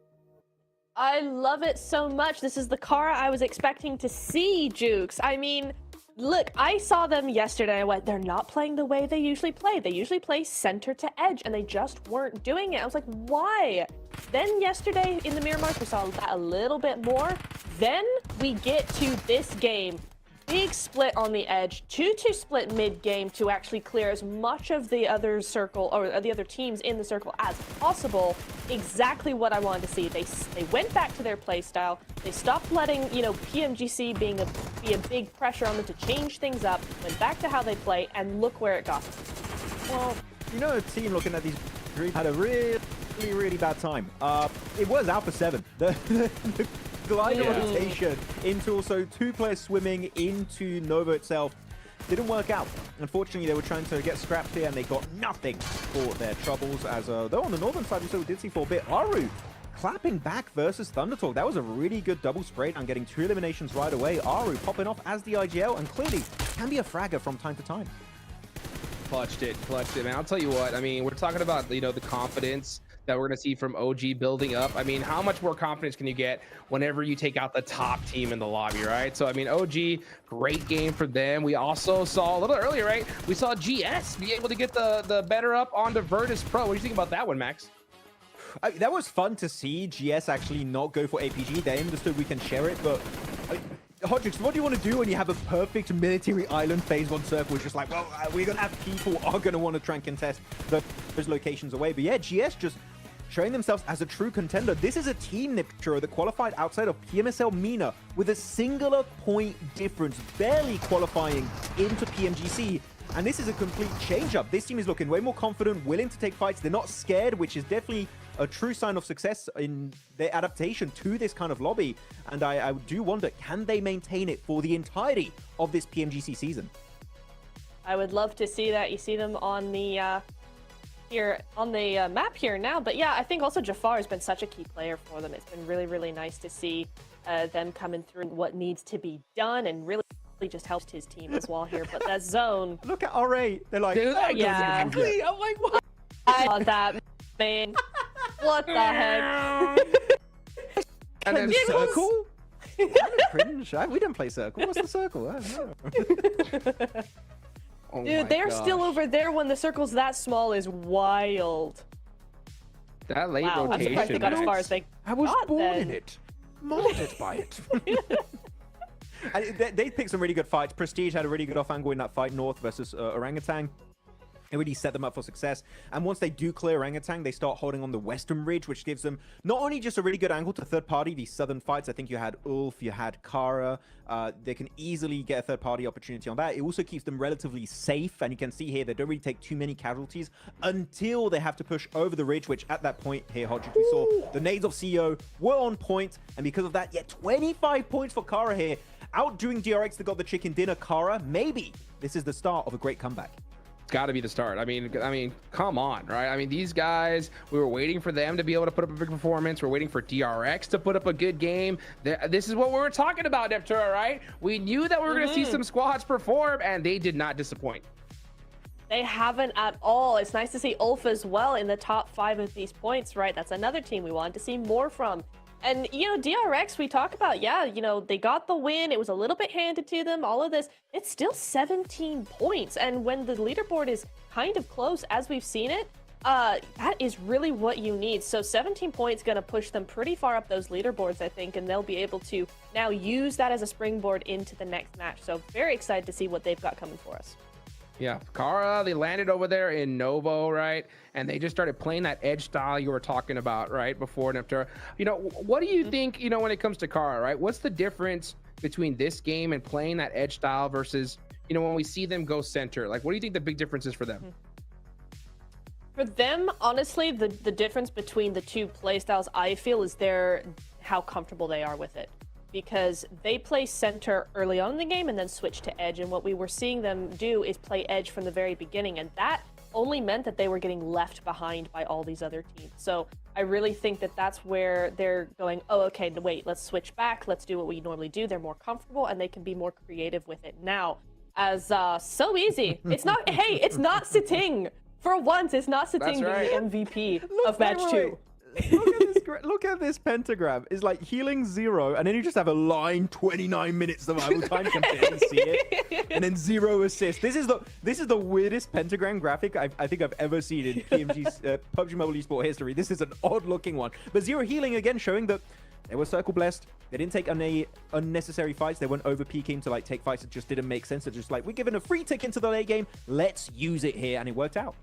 I love it so much. This is the Kara I was expecting to see, Jukes. I mean, look, I saw them yesterday. I went, they're not playing the way they usually play. They usually play center to edge, and they just weren't doing it. I was like, why? Then yesterday in the mirror mark, we saw that a little bit more. Then we get to this game. Big split on the edge, 2-2 split mid game to actually clear as much of the other circle or the other teams in the circle as possible. Exactly what I wanted to see. They went back to their play style. They stopped letting, you know, PMGC be a big pressure on them to change things up. Went back to how they play, and look where it got them. Well, you know, a team looking at these groups had a really bad time. It was Alpha 7. The glider rotation into also 2 players swimming into Nova itself didn't work out. Unfortunately, they were trying to get scrapped here and they got nothing for their troubles. As though on the northern side, we still did see for a bit Haru clapping back versus Thundertalk. That was a really good double spray and getting 2 eliminations right away. Haru popping off as the IGL and clearly can be a fragger from time to time. Clutched it, man. I'll tell you what, I mean, we're talking about, you know, the confidence that we're going to see from OG building up. I mean, how much more confidence can you get whenever you take out the top team in the lobby, right? So, I mean, OG, great game for them. We also saw a little earlier, right? We saw GS be able to get the better up onto Virtus Pro. What do you think about that one, Max? That was fun to see GS actually not go for APG. They understood we can share it, but Hodrix, what do you want to do when you have a perfect military island phase 1 circle? It's just like, well, we're going to have people are going to want to try and contest those locations away. But yeah, GS just showing themselves as a true contender. This is a team, Nipturo, that qualified outside of PMSL MENA with a singular point difference, barely qualifying into PMGC. And this is a complete change-up. This team is looking way more confident, willing to take fights. They're not scared, which is definitely a true sign of success in their adaptation to this kind of lobby. And I do wonder, can they maintain it for the entirety of this PMGC season? I would love to see that. You see them on the here on the map here now. But yeah, I think also Jafar has been such a key player for them. It's been really nice to see them coming through what needs to be done, and really just helped his team as well here. But that zone, look at R8. They're like, dude, yeah. I'm like, what? I saw that, man. What the heck? And then Circle? Cringe. We didn't play Circle. What's the Circle? I don't know. Oh Dude, they're still over there when the circle's that small is wild. That late Wow, I'm surprised they rotation. got as far as they I was got born then. in it. Molded by it. And they picked some really good fights. Prestige had a really good off angle in that fight north versus Orangutan. It really set them up for success. And once they do clear Orangutan, they start holding on the western ridge, which gives them not only just a really good angle to third party, these southern fights. I think you had Ulf, you had Kara. They can easily get a third party opportunity on that. It also keeps them relatively safe. And you can see here, they don't really take too many casualties until they have to push over the ridge, which at that point here, Hodrick, we saw the nades of CEO were on point. And because of that, yeah, 25 points for Kara here. Outdoing DRX that got the chicken dinner. Kara, maybe this is the start of a great comeback. It's got to be the start. I mean, come on, right? I mean, these guys, we were waiting for them to be able to put up a big performance. We're waiting for DRX to put up a good game. This is what we were talking about, Neptura, right? We knew that we were going to see some squads perform, and they did not disappoint. They haven't at all. It's nice to see Ulf as well in the top 5 of these points, right? That's another team we wanted to see more from. And, you know, DRX, we talk about, yeah, you know, they got the win. It was a little bit handed to them, all of this. It's still 17 points. And when the leaderboard is kind of close, as we've seen it, that is really what you need. So 17 points going to push them pretty far up those leaderboards, I think, and they'll be able to now use that as a springboard into the next match. So very excited to see what they've got coming for us. Yeah, Kara, they landed over there in Novo, right? And they just started playing that edge style you were talking about, right, before Neptura. You know, what do you think, you know, when it comes to Kara, right? What's the difference between this game and playing that edge style versus, you know, when we see them go center? Like, what do you think the big difference is for them? For them, honestly, the difference between the two playstyles, I feel, is how comfortable they are with it. Because they play center early on in the game and then switch to edge. And what we were seeing them do is play edge from the very beginning. And that only meant that they were getting left behind by all these other teams. So I really think that that's where they're going, oh, okay, wait, let's switch back. Let's do what we normally do. They're more comfortable and they can be more creative with it. Now, as so easy, it's not, hey, it's not sitting. For once, it's not sitting being the MVP of match 2. Look at this pentagram. It's like healing 0, and then you just have a line 29 minutes survival time. You can barely see it, and then 0 assist. This is the weirdest pentagram graphic I think I've ever seen in PMG's PUBG Mobile Esport history. This is an odd looking one, but 0 healing again, showing that they were circle blessed. They didn't take any unnecessary fights. They weren't over peaking to like take fights that just didn't make sense. They're just like, we're given a free tick into the late game. Let's use it here, and it worked out.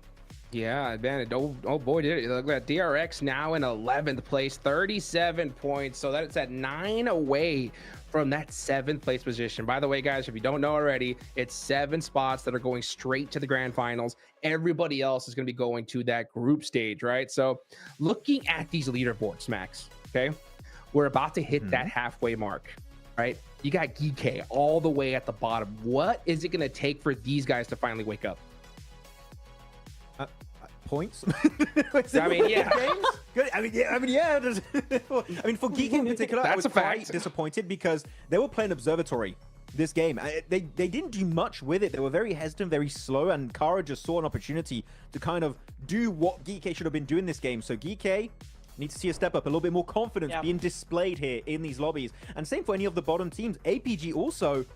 Yeah, man, oh boy, did it. Look at that. DRX now in 11th place, 37 points. So that's at 9 away from that 7th place position. By the way, guys, if you don't know already, it's 7 spots that are going straight to the grand finals. Everybody else is going to be going to that group stage, right? So looking at these leaderboards, Max, okay, we're about to hit that halfway mark, right? You got Geek all the way at the bottom. What is it going to take for these guys to finally wake up? Points. I mean, yeah. Good. I mean, yeah. I mean, for Geek in particular, I was quite disappointed because they were playing Observatory this game. They didn't do much with it. They were very hesitant, very slow, and Kara just saw an opportunity to kind of do what Geek should have been doing this game. So Geek needs to see a step up, a little bit more confidence being displayed here in these lobbies. And same for any of the bottom teams. APG also,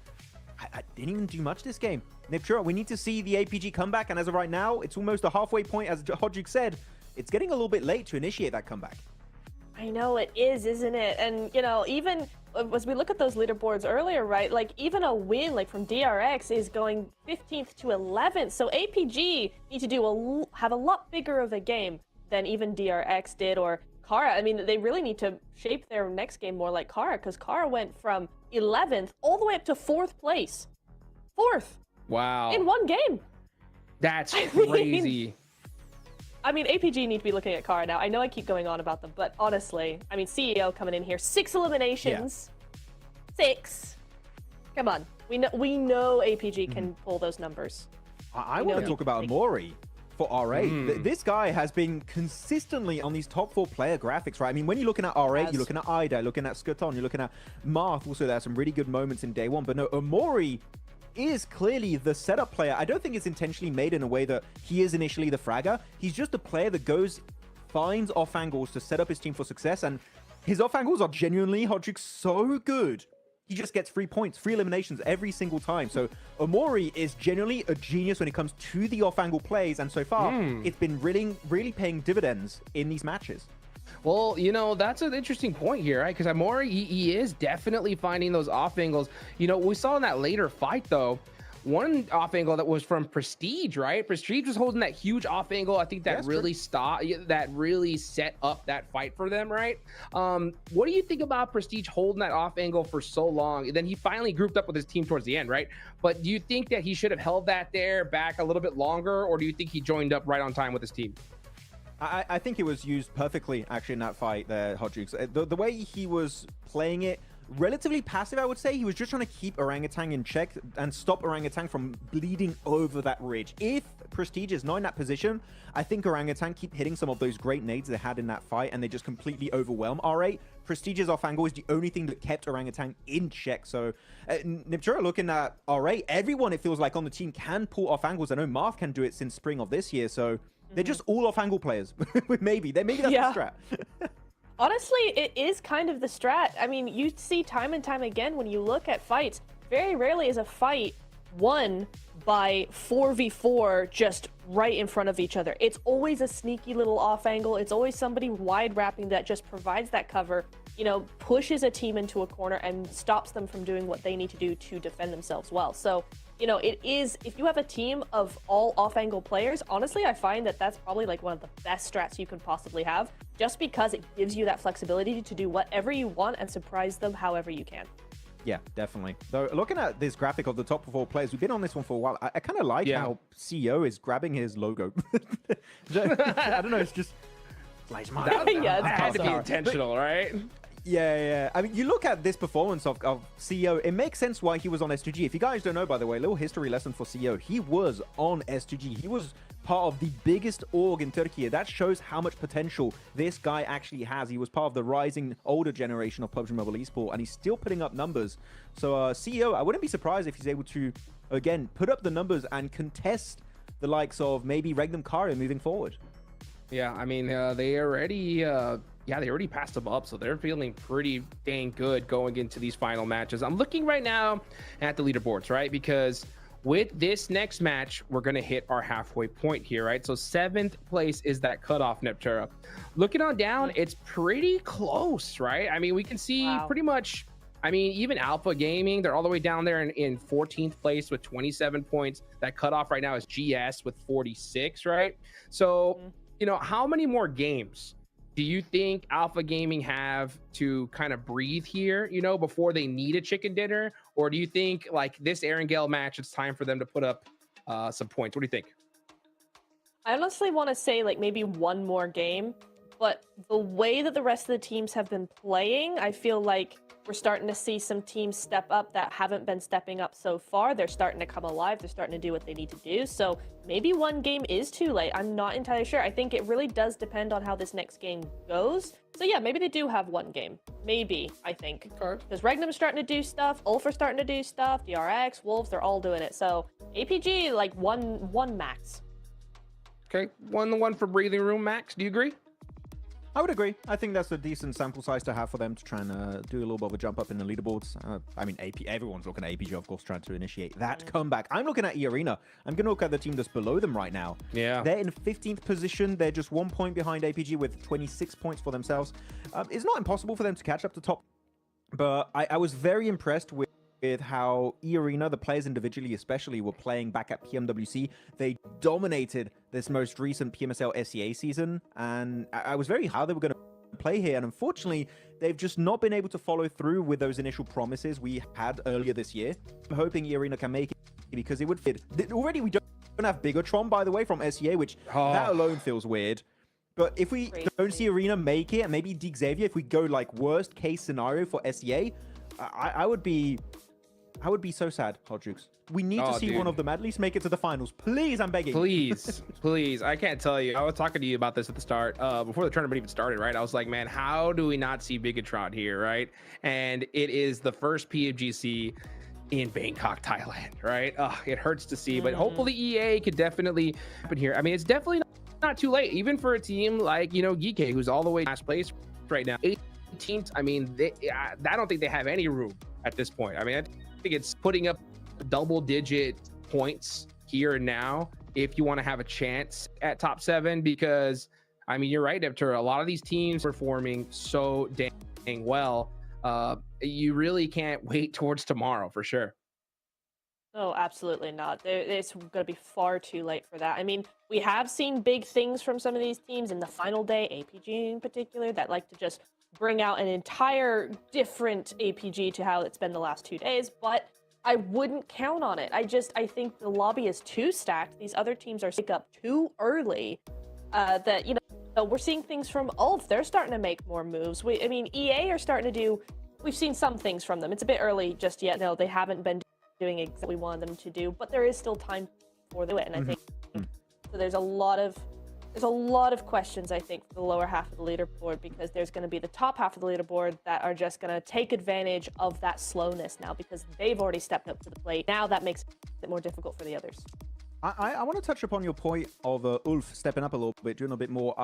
I didn't even do much this game. Niptura, we need to see the APG comeback, and as of right now, it's almost a halfway point. As Hodrick said, it's getting a little bit late to initiate that comeback. I know it is, isn't it? And, you know, even as we look at those leaderboards earlier, right, like even a win like from DRX is going 15th to 11th. So APG need to have a lot bigger of a game than even DRX did, or Kara. I mean, they really need to shape their next game more like Kara, because Kara went from 11th all the way up to 4th place. 4th. Wow. In one game. That's crazy. I mean, APG need to be looking at Kara now. I know I keep going on about them, but honestly, I mean, CEO coming in here, 6 eliminations. Yeah. 6. Come on. We know APG can pull those numbers. I want to talk about Amori for R8. This guy has been consistently on these top 4 player graphics, right? I mean, when you're looking at R8, you're looking at Ida, looking at Skuton, you're looking at Marth. Also, there are some really good moments in day 1. But no, Amori is clearly the setup player. I don't think it's intentionally made in a way that he is initially the fragger. He's just a player that finds off angles to set up his team for success, and his off angles are genuinely, Hodrick, so good. He just gets 3 points, 3 eliminations every single time. So Amori is genuinely a genius when it comes to the off angle plays, and so far it's been really paying dividends in these matches. Well, you know, that's an interesting point here, right? Because Amori, he is definitely finding those off angles. You know, we saw in that later fight, though, one off angle that was from Prestige, right? Prestige was holding that huge off angle. I think that really set up that fight for them, right? What do you think about Prestige holding that off angle for so long? And then he finally grouped up with his team towards the end, right? But do you think that he should have held that there back a little bit longer, or do you think he joined up right on time with his team? I think it was used perfectly, actually, in that fight there, Hodrick. The way he was playing it, relatively passive, I would say. He was just trying to keep Orangutan in check and stop Orangutan from bleeding over that ridge. If Prestige is not in that position, I think Orangutan keep hitting some of those great nades they had in that fight, and they just completely overwhelm R8. Prestige's off angle is the only thing that kept Orangutan in check. So Niptura looking at R8, everyone, it feels like, on the team can pull off angles. I know Marth can do it since spring of this year, so they're just all off angle players. maybe that's the strat. Honestly, it is kind of the strat. I mean, you see time and time again when you look at fights, very rarely is a fight won by 4v4 just right in front of each other. It's always a sneaky little off angle. It's always somebody wide wrapping that just provides that cover, you know, pushes a team into a corner and stops them from doing what they need to do to defend themselves well. So, you know, it is, if you have a team of all off-angle players, honestly, I find that that's probably like one of the best strats you can possibly have, just because it gives you that flexibility to do whatever you want and surprise them however you can. Yeah, definitely. Though looking at this graphic of the top 4 players, we've been on this one for a while. I kind of like how CEO is grabbing his logo. I don't know, it's just like That had to be intentional, right? Yeah. I mean, you look at this performance of CEO, it makes sense why he was on S2G. If you guys don't know, by the way, a little history lesson for CEO. He was on S2G. He was part of the biggest org in Turkey. That shows how much potential this guy actually has. He was part of the rising older generation of PUBG Mobile eSport, and he's still putting up numbers. So CEO, I wouldn't be surprised if he's able to, again, put up the numbers and contest the likes of maybe Regnum Karia moving forward. Yeah, I mean, they already passed him up, so they're feeling pretty dang good going into these final matches. I'm looking right now at the leaderboards, right? Because with this next match, we're going to hit our halfway point here, right? So 7th place is that cutoff, Neptura. Looking on down, it's pretty close, right? I mean, we can see pretty much, I mean, even Alpha Gaming, they're all the way down there in 14th place with 27 points. That cutoff right now is GS with 46, right? So, you know, how many more games do you think Alpha Gaming have to kind of breathe here, you know, before they need a chicken dinner? Or do you think like this Aaron Gale match, it's time for them to put up some points? What do you think? I honestly want to say like maybe one more game, but the way that the rest of the teams have been playing, I feel like we're starting to see some teams step up that haven't been stepping up so far. They're starting to come alive. They're starting to do what they need to do. So maybe one game is too late. I'm not entirely sure. I think it really does depend on how this next game goes. So yeah, maybe they do have one game. Maybe, I think. Because Regnum's starting to do stuff. Ulf are starting to do stuff. DRX, Wolves, they're all doing it. So APG, like one max. Okay, one for breathing room, Max. Do you agree? I would agree. I think that's a decent sample size to have for them to try and do a little bit of a jump up in the leaderboards. I mean, everyone's looking at APG, of course, trying to initiate that comeback. I'm looking at E-Arena. I'm going to look at the team that's below them right now. Yeah. They're in 15th position. They're just 1 point behind APG with 26 points for themselves. It's not impossible for them to catch up to top, but I was very impressed with how E-Arena, the players individually especially, were playing back at PMWC. They dominated this most recent PMSL SEA season, and I was very how they were going to play here, and unfortunately, they've just not been able to follow through with those initial promises we had earlier this year. I'm hoping E-Arena can make it, because it would fit. Already, we don't have Bigatron, by the way, from SEA, which that alone feels weird. But if we don't see Arena make it, and maybe D Xavier, if we go like worst case scenario for SEA, I would be so sad, Hot Jukes. We need to see one of them at least make it to the finals. Please, I'm begging. Please, please. I can't tell you. I was talking to you about this at the start, before the tournament even started, right? I was like, man, how do we not see Bigatron here, right? And it is the first PMGC in Bangkok, Thailand, right? It hurts to see, but hopefully EA could definitely happen here. I mean, it's definitely not too late, even for a team like, you know, Geeke, who's all the way last place right now. 18th, I mean, I don't think they have any room at this point. I mean, I think it's putting up double-digit points here and now if you want to have a chance at top 7, because, I mean, you're right, Neptura, a lot of these teams are performing so dang well. You really can't wait towards tomorrow for sure. Oh, absolutely not. It's going to be far too late for that. I mean, we have seen big things from some of these teams in the final day, APG in particular, that like to just bring out an entire different APG to how it's been the last 2 days, but I wouldn't count on it. I think the lobby is too stacked. These other teams are pick up too early. That, you know, we're seeing things from Ulf. They're starting to make more moves. I mean, EA are starting to do, we've seen some things from them. It's a bit early just yet. No, they haven't been doing exactly what we wanted them to do, but there is still time for it, and I think so. There's a lot of questions, I think, for the lower half of the leaderboard, because there's going to be the top half of the leaderboard that are just going to take advantage of that slowness now, because they've already stepped up to the plate. Now that makes it more difficult for the others. I want to touch upon your point of Ulf stepping up a little bit, doing a bit more.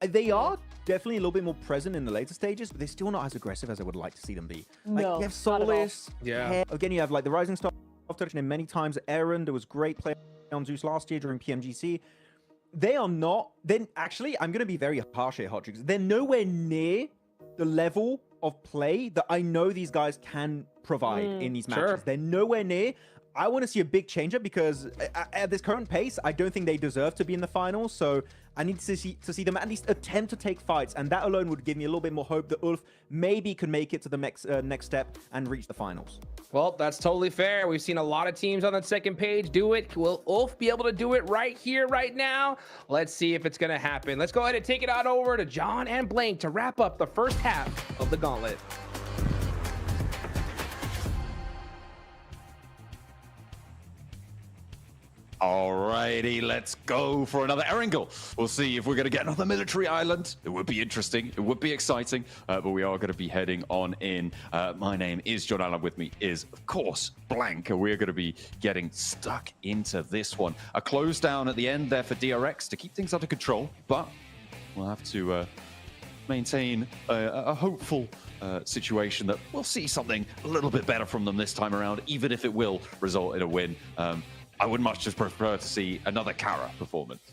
They are definitely a little bit more present in the later stages, but they're still not as aggressive as I would like to see them be. Like, No, you have Solis, Yeah. again, you have like the Rising Star, I've touched him many times. Aaron, there was great play on Zeus last year during PMGC. They are not, then actually, I'm going to be very harsh here, Hot Jukes. They're nowhere near the level of play that I know these guys can provide in these matches. Sure. They're nowhere near. I want to see a big change up because at this current pace, I don't think they deserve to be in the finals. So I need to see them at least attempt to take fights, and that alone would give me a little bit more hope that Ulf maybe could make it to the next step and reach the finals. Well, that's totally fair. We've seen a lot of teams on that second page do it. Will Ulf be able to do it right here, right now? Let's see if it's going to happen. Let's go ahead and take it on over to John and Blank to wrap up the first half of the Gauntlet. Alrighty, let's go for another Erangel. We'll see if we're going to get another military island. It would be interesting. It would be exciting, but we are going to be heading on in. My name is John Allen. With me is, of course, Blank. We're going to be getting stuck into this one. A close down at the end there for DRX to keep things under control, but we'll have to maintain a hopeful situation that we'll see something a little bit better from them this time around, even if it will result in a win. I would much just prefer to see another Kara performance.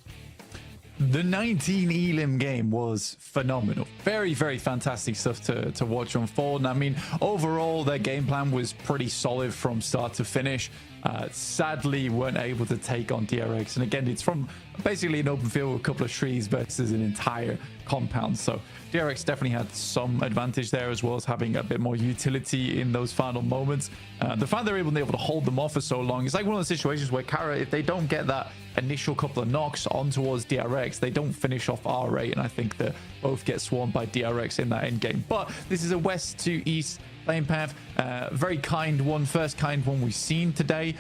The 19 Elim game was phenomenal. Very, very fantastic stuff to watch unfold. And I mean, overall, their game plan was pretty solid from start to finish. Sadly, weren't able to take on DRX. And again, it's from basically an open field with a couple of trees versus an entire compound. So DRX definitely had some advantage there, as well as having a bit more utility in those final moments. The fact they're able to hold them off for so long, it's like one of those situations where Kara, if they don't get that initial couple of knocks on towards DRX, they don't finish off R8, and I think that both get swarmed by DRX in that end game. But this is a west to east playing path. Very kind one, first kind one we've seen today.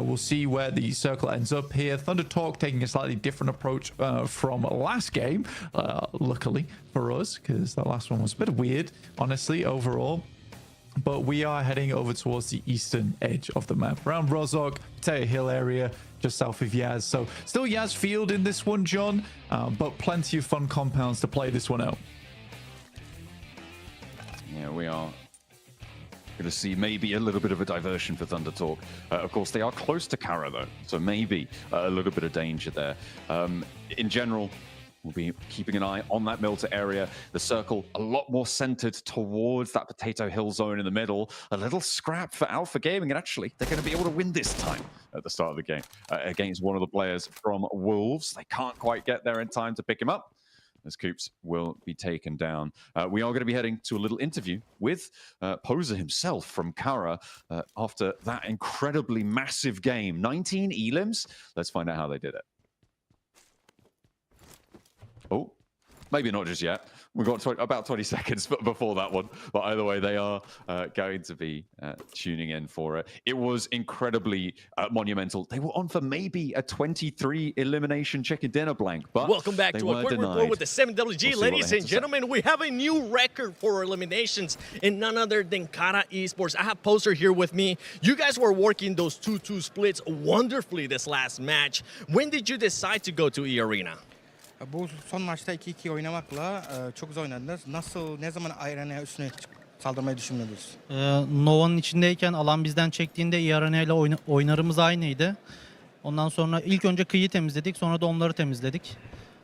We'll see where the circle ends up here. Thunder Talk taking a slightly different approach from last game, luckily for us, because that last one was a bit weird, honestly, overall. But we are heading over towards the eastern edge of the map, around Rozhok, Potato Hill area, just south of Yaz. So still Yaz Field in this one, John, but plenty of fun compounds to play this one out. Yeah, we are going to see maybe a little bit of a diversion for Thunder Talk. Of course, they are close to Kara, though, so maybe a little bit of danger there. In general, we'll be keeping an eye on that Milta area. The circle a lot more centered towards that Potato Hill zone in the middle. A little scrap for Alpha Gaming, and actually, they're going to be able to win this time at the start of the game against one of the players from Wolves. They can't quite get there in time to pick him up, as Coops will be taken down. We are going to be heading to a little interview with Poser himself from Kara after that incredibly massive game. 19 elims. Let's find out how they did it. Oh, maybe not just yet. We've got about 20 seconds before that one. But either way, they are going to be tuning in for it. It was incredibly monumental. They were on for maybe a 23 elimination chicken dinner, Blank. But welcome back to a quick report with the 7WG. Ladies and gentlemen, we have a new record for eliminations in none other than Kara Esports. I have Poser here with me. You guys were working those 2-2 splits wonderfully this last match. When did you decide to go to E-Arena? Bu son maçta 2-2 oynamakla çok güzel oynadınız. Ne zaman Arena'ya üstüne saldırmayı düşünmediniz? Nova'nın içindeyken alan bizden çektiğinde İARENA ile oynarımız aynıydı. Ondan sonra ilk önce kıyı temizledik, sonra da onları temizledik.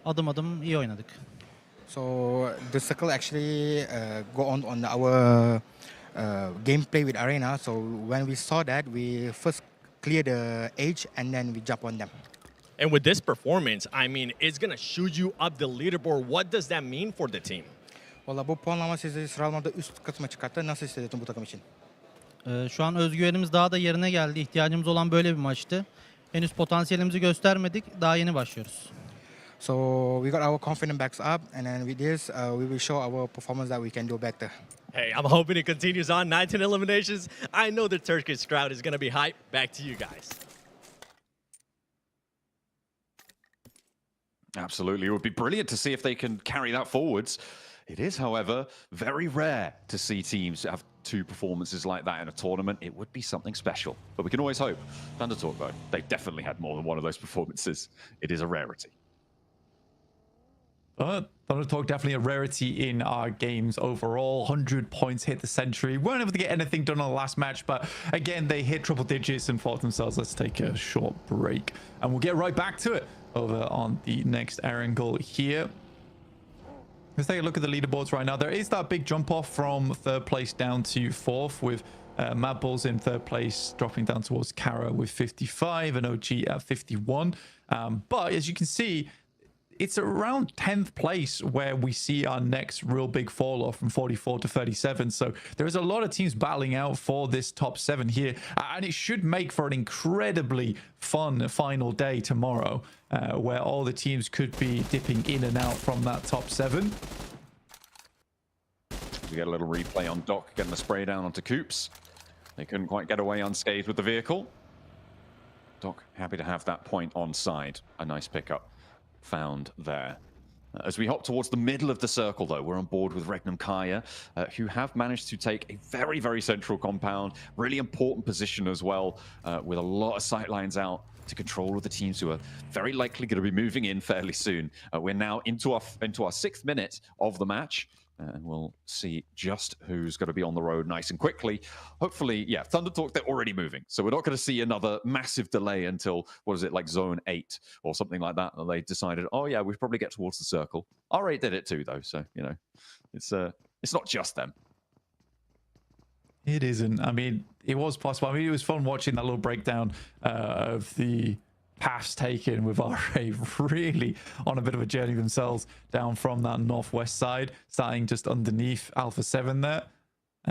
Adım adım iyi oynadık. So the circle actually go on our gameplay with Arena. So when we saw that, we first clear the edge and then we jump on them. And with this performance, I mean, it's going to shoot you up the leaderboard. What does that mean for the team? Valla bu puanlama sizi sıralamada üst kısma çıkarttı. Nasıl hissettin bu takım için? Şu an özgüvenimiz daha da yerine geldi. İhtiyacımız olan böyle bir maçtı. Henüz potansiyelimizi göstermedik. Daha yeni başlıyoruz. So we got our confidence backs up, and then with this, we will show our performance that we can do better. Hey, I'm hoping it continues on. 19 eliminations. I know the Turkish crowd is going to be hyped. Back to you guys. Absolutely. It would be brilliant to see if they can carry that forwards. It is, however, very rare to see teams have two performances like that in a tournament. It would be something special, but we can always hope. Thunder Talk, though, they've definitely had more than one of those performances. It is a rarity. Thunder Talk definitely a rarity in our games overall. 100 points, hit the century. Weren't able to get anything done on the last match, but again, they hit triple digits and fought themselves. Let's take a short break, and we'll get right back to it over on the next Erangel here. Let's take a look at the leaderboards right now. There is that big jump off from third place down to fourth with Mad Balls in third place, dropping down towards Kara with 55 and OG at 51. But as you can see, it's around 10th place where we see our next real big fall off from 44 to 37. So there's a lot of teams battling out for this top 7 here. And it should make for an incredibly fun final day tomorrow, where all the teams could be dipping in and out from that top 7. We get a little replay on Doc getting the spray down onto Coops. They couldn't quite get away unscathed with the vehicle. Doc happy to have that point on side. A nice pickup found there. As we hop towards the middle of the circle, though, we're on board with Regnum Kaya, who have managed to take a very, very central compound, really important position as well, with a lot of sight lines out to control all the teams who are very likely going to be moving in fairly soon. We're now into our 6th minute of the match. And we'll see just who's going to be on the road nice and quickly. Hopefully, yeah, Thunder Talk, they're already moving. So we're not going to see another massive delay until, what is it, like zone 8 or something like that. And they decided, oh, yeah, we should probably get towards the circle. R8 did it too, though. So, you know, it's not just them. It isn't. I mean, it was possible. I mean, it was fun watching that little breakdown of the paths taken with R8 really on a bit of a journey themselves down from that northwest side, starting just underneath Alpha 7 there,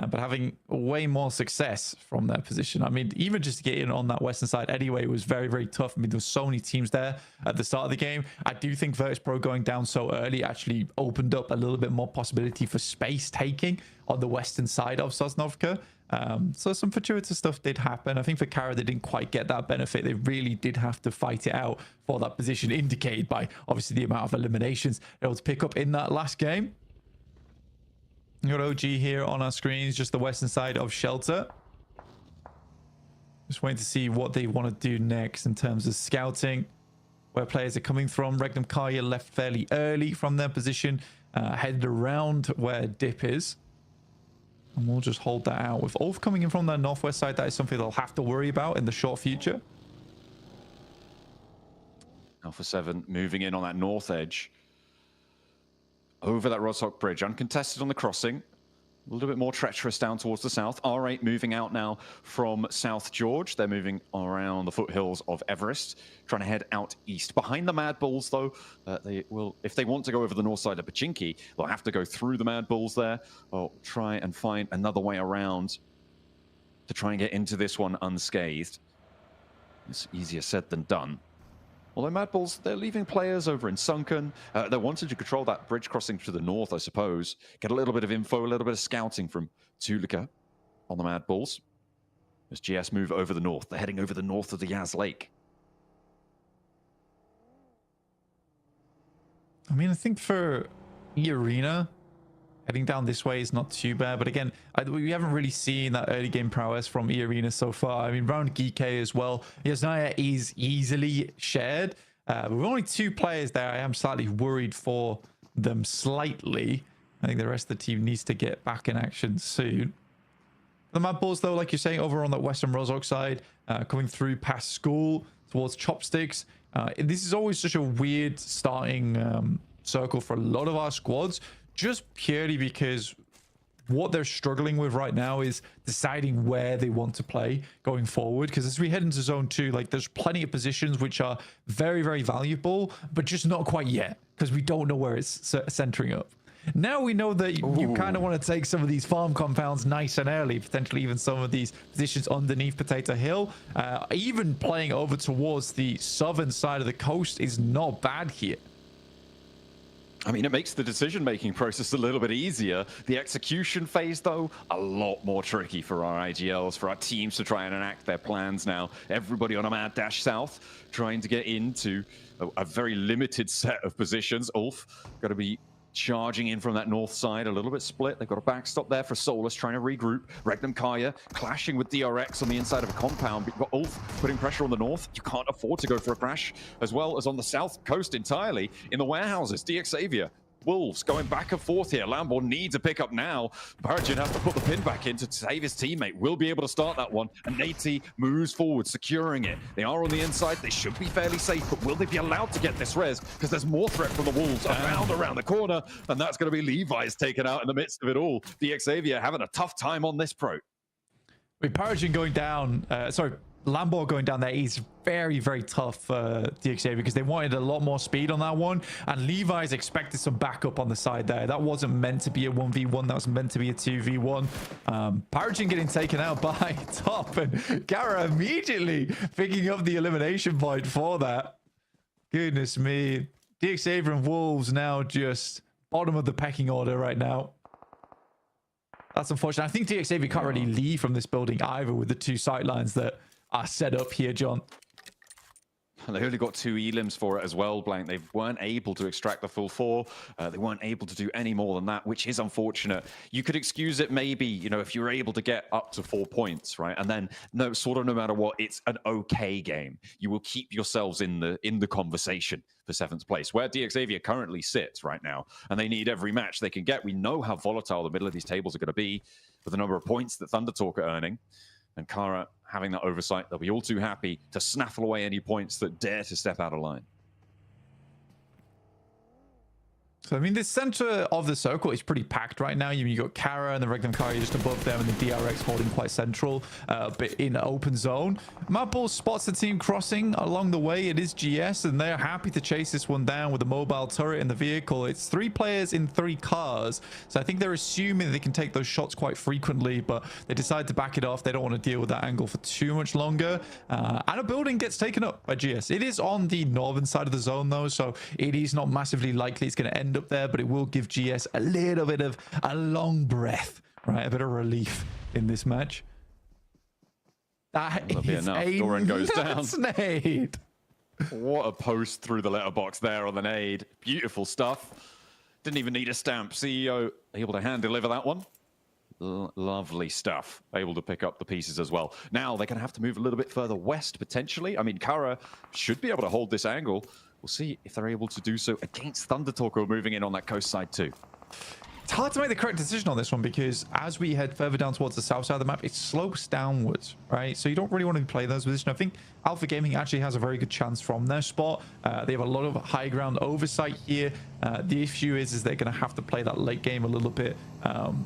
but having way more success from their position. I mean, even just to get in on that western side anyway was very, very tough. I mean, there were so many teams there at the start of the game. I do think Virtus Pro going down so early actually opened up a little bit more possibility for space taking on the western side of Sosnovka. So some fortuitous stuff did happen. I think for Kara, they didn't quite get that benefit. They really did have to fight it out for that position, indicated by obviously the amount of eliminations they're able to pick up in that last game. You got OG here on our screens, just the western side of Shelter. Just waiting to see what they want to do next in terms of scouting, where players are coming from. Regnum Kaya left fairly early from their position, headed around where Dip is. And we'll just hold that out. With Ulf coming in from the northwest side, that is something they'll have to worry about in the short future. Alpha 7 moving in on that north edge. Over that Rostock Bridge, uncontested on the crossing. A little bit more treacherous down towards the south. R8 moving out now from South George. They're moving around the foothills of Everest, trying to head out east. Behind the Mad Bulls, though, they will, if they want to go over the north side of Pachinki, they'll have to go through the Mad Bulls there, or try and find another way around to try and get into this one unscathed. It's easier said than done. Although Mad Bulls, they're leaving players over in Sunken. They're wanting to control that bridge crossing to the north, I suppose. Get a little bit of info, a little bit of scouting from Tulika on the Mad Bulls. As GS move over the north, they're heading over the north of the Yaz Lake. I mean, I think for E-Arena, heading down this way is not too bad. But again, we haven't really seen that early game prowess from E-Arena so far. I mean, round Geek as well. Yasnaya is easily shared. But with only 2 players there, I am slightly worried for them slightly. I think the rest of the team needs to get back in action soon. The Mad Bulls, though, like you're saying, over on that western Rozhok side, coming through past school towards Chopsticks. This is always such a weird starting circle for a lot of our squads, just purely because what they're struggling with right now is deciding where they want to play going forward. Because as we head into zone 2, like, there's plenty of positions which are very, very valuable, but just not quite yet, because we don't know where it's centering up. Now we know that you kind of want to take some of these farm compounds nice and early, potentially even some of these positions underneath Potato Hill. Even playing over towards the southern side of the coast is not bad here. I mean, it makes the decision-making process a little bit easier. The execution phase, though, a lot more tricky for our IGLs, for our teams to try and enact their plans now. Everybody on a mad dash south, trying to get into a very limited set of positions. Ulf got to be charging in from that north side, a little bit split. They've got a backstop there for Solus, trying to regroup. Regnum Kaya clashing with DRX on the inside of a compound. You've got Ulf putting pressure on the north. You can't afford to go for a crash, as well as on the south coast entirely in the warehouses. DX Xavier, Wolves going back and forth here. Lamborn needs a pickup now. Barajin has to put the pin back in to save his teammate. Will be able to start that one. And Nati moves forward, securing it. They are on the inside. They should be fairly safe, but will they be allowed to get this res? Because there's more threat from the Wolves around the corner. And that's going to be Levi's taken out in the midst of it all. DX Xavier having a tough time on this pro. With Paragin going down, sorry, Lambo going down there is very, very tough for DXA because they wanted a lot more speed on that one. And Levi's expected some backup on the side there. That wasn't meant to be a 1v1. That was meant to be a 2v1. Paragin getting taken out by Top, and Gara immediately picking up the elimination point for that. Goodness me. DXA and Wolves now just bottom of the pecking order right now. That's unfortunate. I think DXAV can't really leave from this building either with the two sightlines that are set up here, John. They only got 2 elims for it as well, Blank. They weren't able to extract the full 4. They weren't able to do any more than that, which is unfortunate. You could excuse it maybe, you know, if you're able to get up to 4 points, right? And then no matter what, it's an okay game. You will keep yourselves in the conversation for 7th place, where DXavier currently sits right now, and they need every match they can get. We know how volatile the middle of these tables are going to be with the number of points that Thunder Talk are earning. And Kara having that oversight, they'll be all too happy to snaffle away any points that dare to step out of line. So, I mean, the center of the circle is pretty packed right now. You got Kara and the Regnum Kari just above them, and the DRX holding quite central, but in open zone. Mapple spots the team crossing along the way. It is GS, and they're happy to chase this one down with a mobile turret in the vehicle. It's 3 players in 3 cars, so I think they're assuming they can take those shots quite frequently, but they decide to back it off. They don't want to deal with that angle for too much longer. And a building gets taken up by GS. It is on the northern side of the zone, though, so it is not massively likely it's going to end up there, but it will give GS a little bit of a long breath, right? A bit of relief in this match. That is enough. Doran goes down. Nade. What a post through the letterbox there on the nade. Beautiful stuff. Didn't even need a stamp. CEO able to hand deliver that one. Lovely stuff. Able to pick up the pieces as well. Now they're going to have to move a little bit further west, potentially. I mean, Kara should be able to hold this angle. We'll see if they're able to do so against Thunder Talk, moving in on that coast side too. It's hard to make the correct decision on this one because as we head further down towards the south side of the map, it slopes downwards, right? So you don't really want to play those positions. I think Alpha Gaming actually has a very good chance from their spot. They have a lot of high ground oversight here. The issue is they're going to have to play that late game a little bit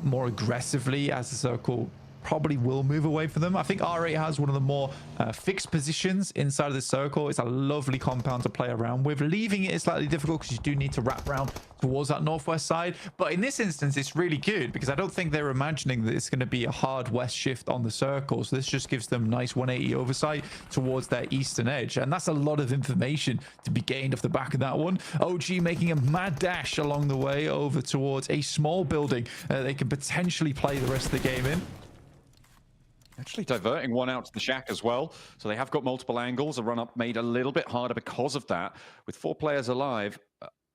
more aggressively as the circle probably will move away from them. I think R8 has one of the more fixed positions inside of the circle. It's a lovely compound to play around with. Leaving it is slightly difficult because you do need to wrap around towards that northwest side. But in this instance, it's really good because I don't think they're imagining that it's going to be a hard west shift on the circle. So this just gives them nice 180 oversight towards their eastern edge. And that's a lot of information to be gained off the back of that one. OG making a mad dash along the way over towards a small building they can potentially play the rest of the game in. Actually diverting one out to the shack as well. So they have got multiple angles. A run-up made a little bit harder because of that. With 4 players alive,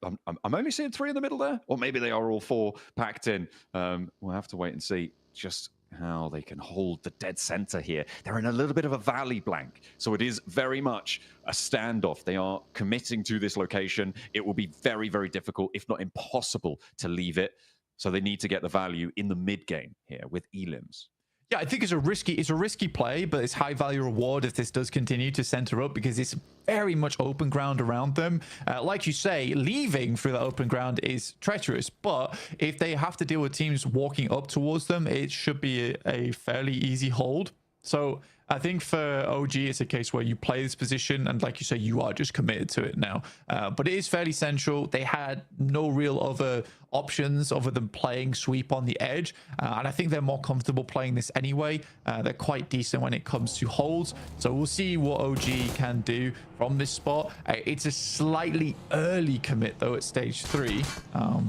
I'm only seeing 3 in the middle there. Or maybe they are all 4 packed in. We'll have to wait and see just how they can hold the dead center here. They're in a little bit of a valley blank. So it is very much a standoff. They are committing to this location. It will be very, very difficult, if not impossible, to leave it. So they need to get the value in the mid game here with elims. Yeah, I think it's a risky play, but it's high value reward if this does continue to center up because it's very much open ground around them. Like you say, leaving through the open ground is treacherous, but if they have to deal with teams walking up towards them, it should be a fairly easy hold. So I think for OG, it's a case where you play this position and like you say, you are just committed to it now. But it is fairly central. They had no real other options other than playing sweep on the edge. And I think they're more comfortable playing this anyway. They're quite decent when it comes to holds. So we'll see what OG can do from this spot. It's a slightly early commit though at stage 3.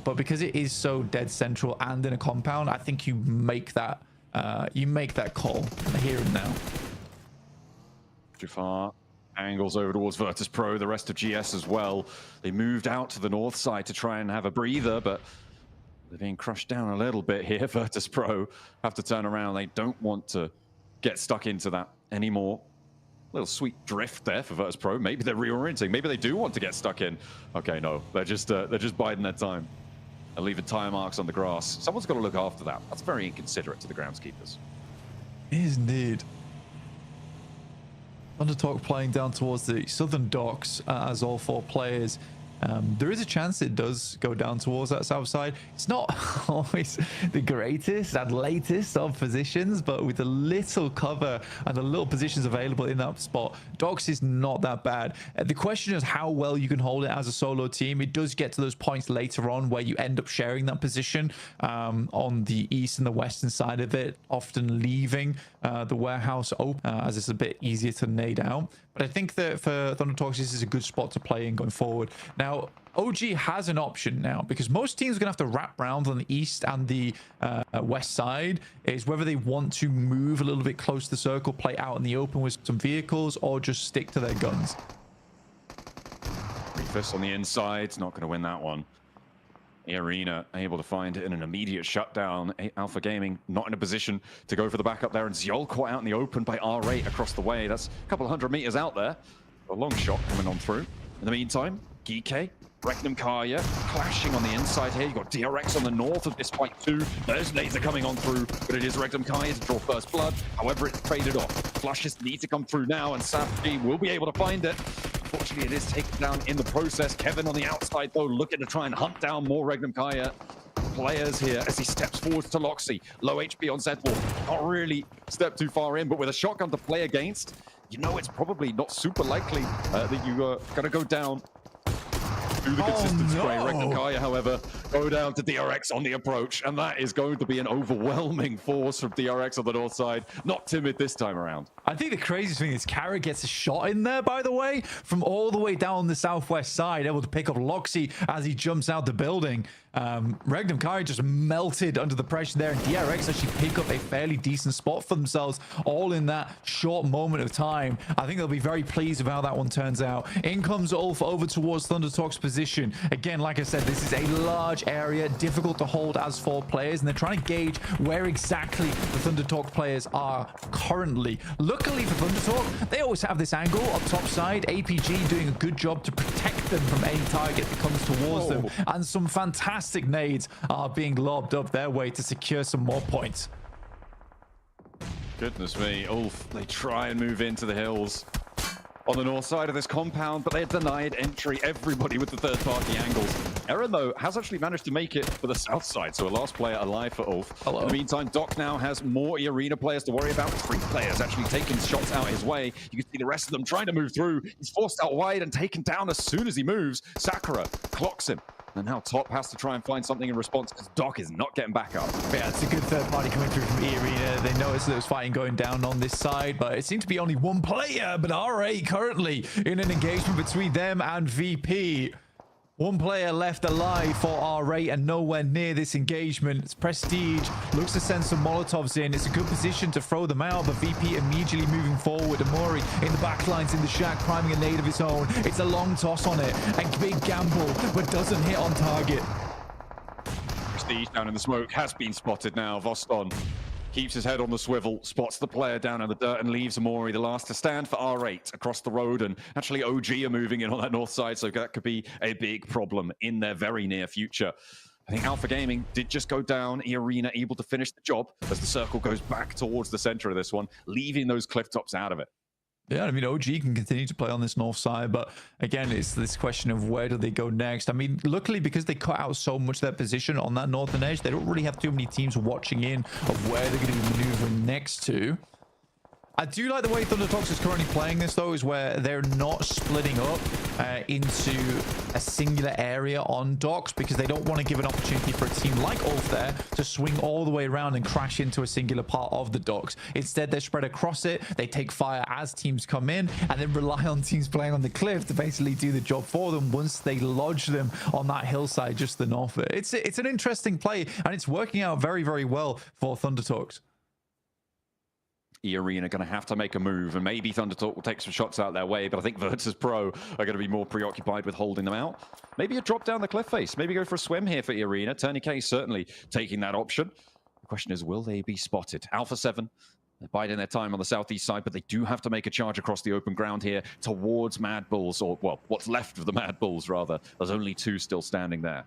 But because it is so dead central and in a compound, I think you make that call here and now. Too far. Angles over towards Virtus Pro, the rest of GS as well. They moved out to the north side to try and have a breather, but they're being crushed down a little bit here. Virtus Pro have to turn around. They don't want to get stuck into that anymore. Little sweet drift there for Virtus Pro. Maybe they're reorienting. Maybe they do want to get stuck in. Okay, no, they're just biding their time and leaving tire marks on the grass. Someone's got to look after that. That's very inconsiderate to the groundskeepers. It is indeed. Thunder Talk playing down towards the southern docks as all 4 players There is a chance it does go down towards that south side. It's not always the greatest and latest of positions, but with a little cover and the little positions available in that spot, Docs is not that bad. The question is how well you can hold it as a solo team. It does get to those points later on where you end up sharing that position on the east and the western side of it, often leaving the warehouse open as it's a bit easier to nade out. But I think that for ThunderTalks, this is a good spot to play in going forward. Now, OG has an option now because most teams are going to have to wrap around on the east and the west side, is whether they want to move a little bit close to the circle, play out in the open with some vehicles, or just stick to their guns. Refus on the inside, not going to win that one. Arena able to find it in an immediate shutdown. Alpha Gaming not in a position to go for the backup there, and Zyol caught out in the open by R8 across the way. That's a couple of 100 meters out there. A long shot coming on through. In the meantime, Geeke, Karya clashing on the inside here. You've got DRX on the north of this fight too. Those nades are coming on through, but it is Karya to draw first blood. However, it's traded off. Flushes need to come through now, and Safji will be able to find it. Unfortunately, it is taken down in the process. Kevin on the outside, though, looking to try and hunt down more Karya players here as he steps forwards to Loxy. Low HP on Zedwall. Not really step too far in, but with a shotgun to play against, you know it's probably not super likely that you are going to go down through the consistent spray. Karya, however, go down to DRX on the approach, and that is going to be an overwhelming force from DRX on the north side. Not timid this time around. I think the craziest thing is Kara gets a shot in there, by the way, from all the way down the southwest side, able to pick up Loxy as he jumps out the building. Karya just melted under the pressure there, and DRX actually pick up a fairly decent spot for themselves all in that short moment of time. I think they'll be very pleased with how that one turns out. In comes Ulf over towards ThunderTalk's position. Again, like I said, this is a large area, difficult to hold as 4 players, and they're trying to gauge where exactly the ThunderTalk players are currently. Luckily for ThunderTalk, they always have this angle up top side. APG doing a good job to protect them from any target that comes towards them, and some fantastic nades are being lobbed up their way to secure some more points. Goodness me, Ulf, they try and move into the hills on the north side of this compound, but they're denied entry. Everybody with the third-party angles. Eren, though, has actually managed to make it for the south side, so a last player alive for Ulf. Hello. In the meantime, Doc now has more arena players to worry about. 3 players actually taking shots out his way. You can see the rest of them trying to move through. He's forced out wide and taken down as soon as he moves. Sakura clocks him. And now Top has to try and find something in response because Doc is not getting back up. Yeah, it's a good third party coming through from E-Arena. They noticed that there was fighting going down on this side, but it seemed to be only 1 player. But RA currently in an engagement between them and VP. 1 player left alive for RA and nowhere near this engagement. It's Prestige looks to send some Molotovs in. It's a good position to throw them out, but VP immediately moving forward. Amori in the backlines in the shack, priming a nade of his own. It's a long toss on it. A big gamble, but doesn't hit on target. Prestige down in the smoke has been spotted now. Voston keeps his head on the swivel, spots the player down in the dirt, and leaves Amori the last to stand for R8 across the road. And actually OG are moving in on that north side, so that could be a big problem in their very near future. I think Alpha Gaming did just go down. E-Arena able to finish the job as the circle goes back towards the center of this one, leaving those cliff tops out of it. Yeah, I mean, OG can continue to play on this north side, but again, it's this question of where do they go next? I mean, luckily, because they cut out so much of their position on that northern edge, they don't really have too many teams watching in of where they're going to be maneuvering next to. I do like the way ThunderTalks is currently playing this, though, is where they're not splitting up into a singular area on docks, because they don't want to give an opportunity for a team like Ulf there to swing all the way around and crash into a singular part of the docks. Instead, they're spread across it. They take fire as teams come in and then rely on teams playing on the cliff to basically do the job for them once they lodge them on that hillside just the north of it. It's an interesting play, and it's working out very, very well for ThunderTalks. E-Arena going to have to make a move, and maybe ThunderTalk will take some shots out their way, but I think Virtus Pro are going to be more preoccupied with holding them out. Maybe a drop down the cliff face, maybe go for a swim here for E-Arena. Tourniquet certainly taking that option. The question is, will they be spotted? Alpha 7, they're biding their time on the southeast side, but they do have to make a charge across the open ground here towards Mad Bulls, or, well, what's left of the Mad Bulls, rather. There's only 2 still standing there.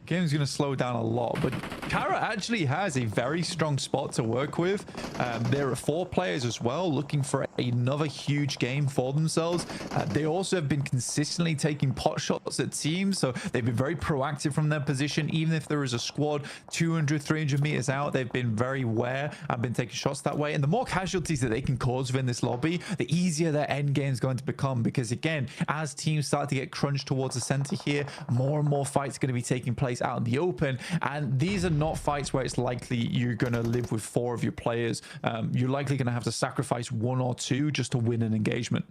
Game's going to slow down a lot, but Kara actually has a very strong spot to work with. There are 4 players as well looking for another huge game for themselves. They also have been consistently taking pot shots at teams, so they've been very proactive from their position. Even if there is a squad 200, 300 meters out, they've been very aware and been taking shots that way. And the more casualties that they can cause within this lobby, the easier their end game is going to become, because again, as teams start to get crunched towards the center here, more and more fights are going to be taking place out in the open. And these are not fights where it's likely you're going to live with 4 of your players. You're likely going to have to sacrifice 1 or 2 just to win an engagement.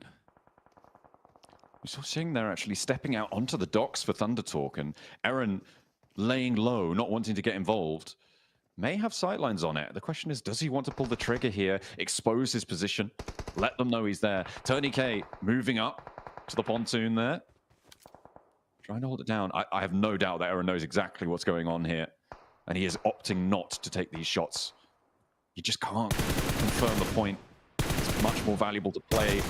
We saw Xing there actually stepping out onto the docks for Thunder Talk, and Eren laying low, not wanting to get involved. May have sightlines on it. The question is, does he want to pull the trigger here, expose his position, let them know he's there? Tourniquet moving up to the pontoon there, trying to hold it down. I have no doubt that Eren knows exactly what's going on here, and he is opting not to take these shots. You just can't confirm the point. It's much more valuable to play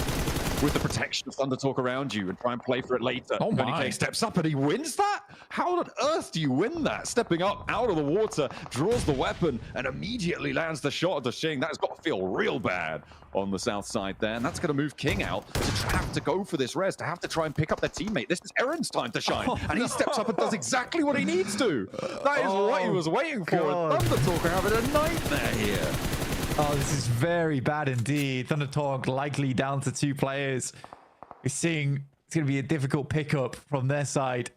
with the protection of Thunder Talk around you and try and play for it later. Oh my. Tourniquet steps up and he wins that? How on earth do you win that? Stepping up out of the water, draws the weapon, and immediately lands the shot of the Xing. That has got to feel real bad on the south side there, and that's going to move King out to have to go for this res, to have to try and pick up their teammate. This is Eren's time to shine, and he steps up and does exactly what he needs to. That is what he was waiting for. And Thunder Talk are having a nightmare here. Oh, this is very bad indeed. Thunder Talk likely down to 2 players. We're seeing it's going to be a difficult pickup from their side.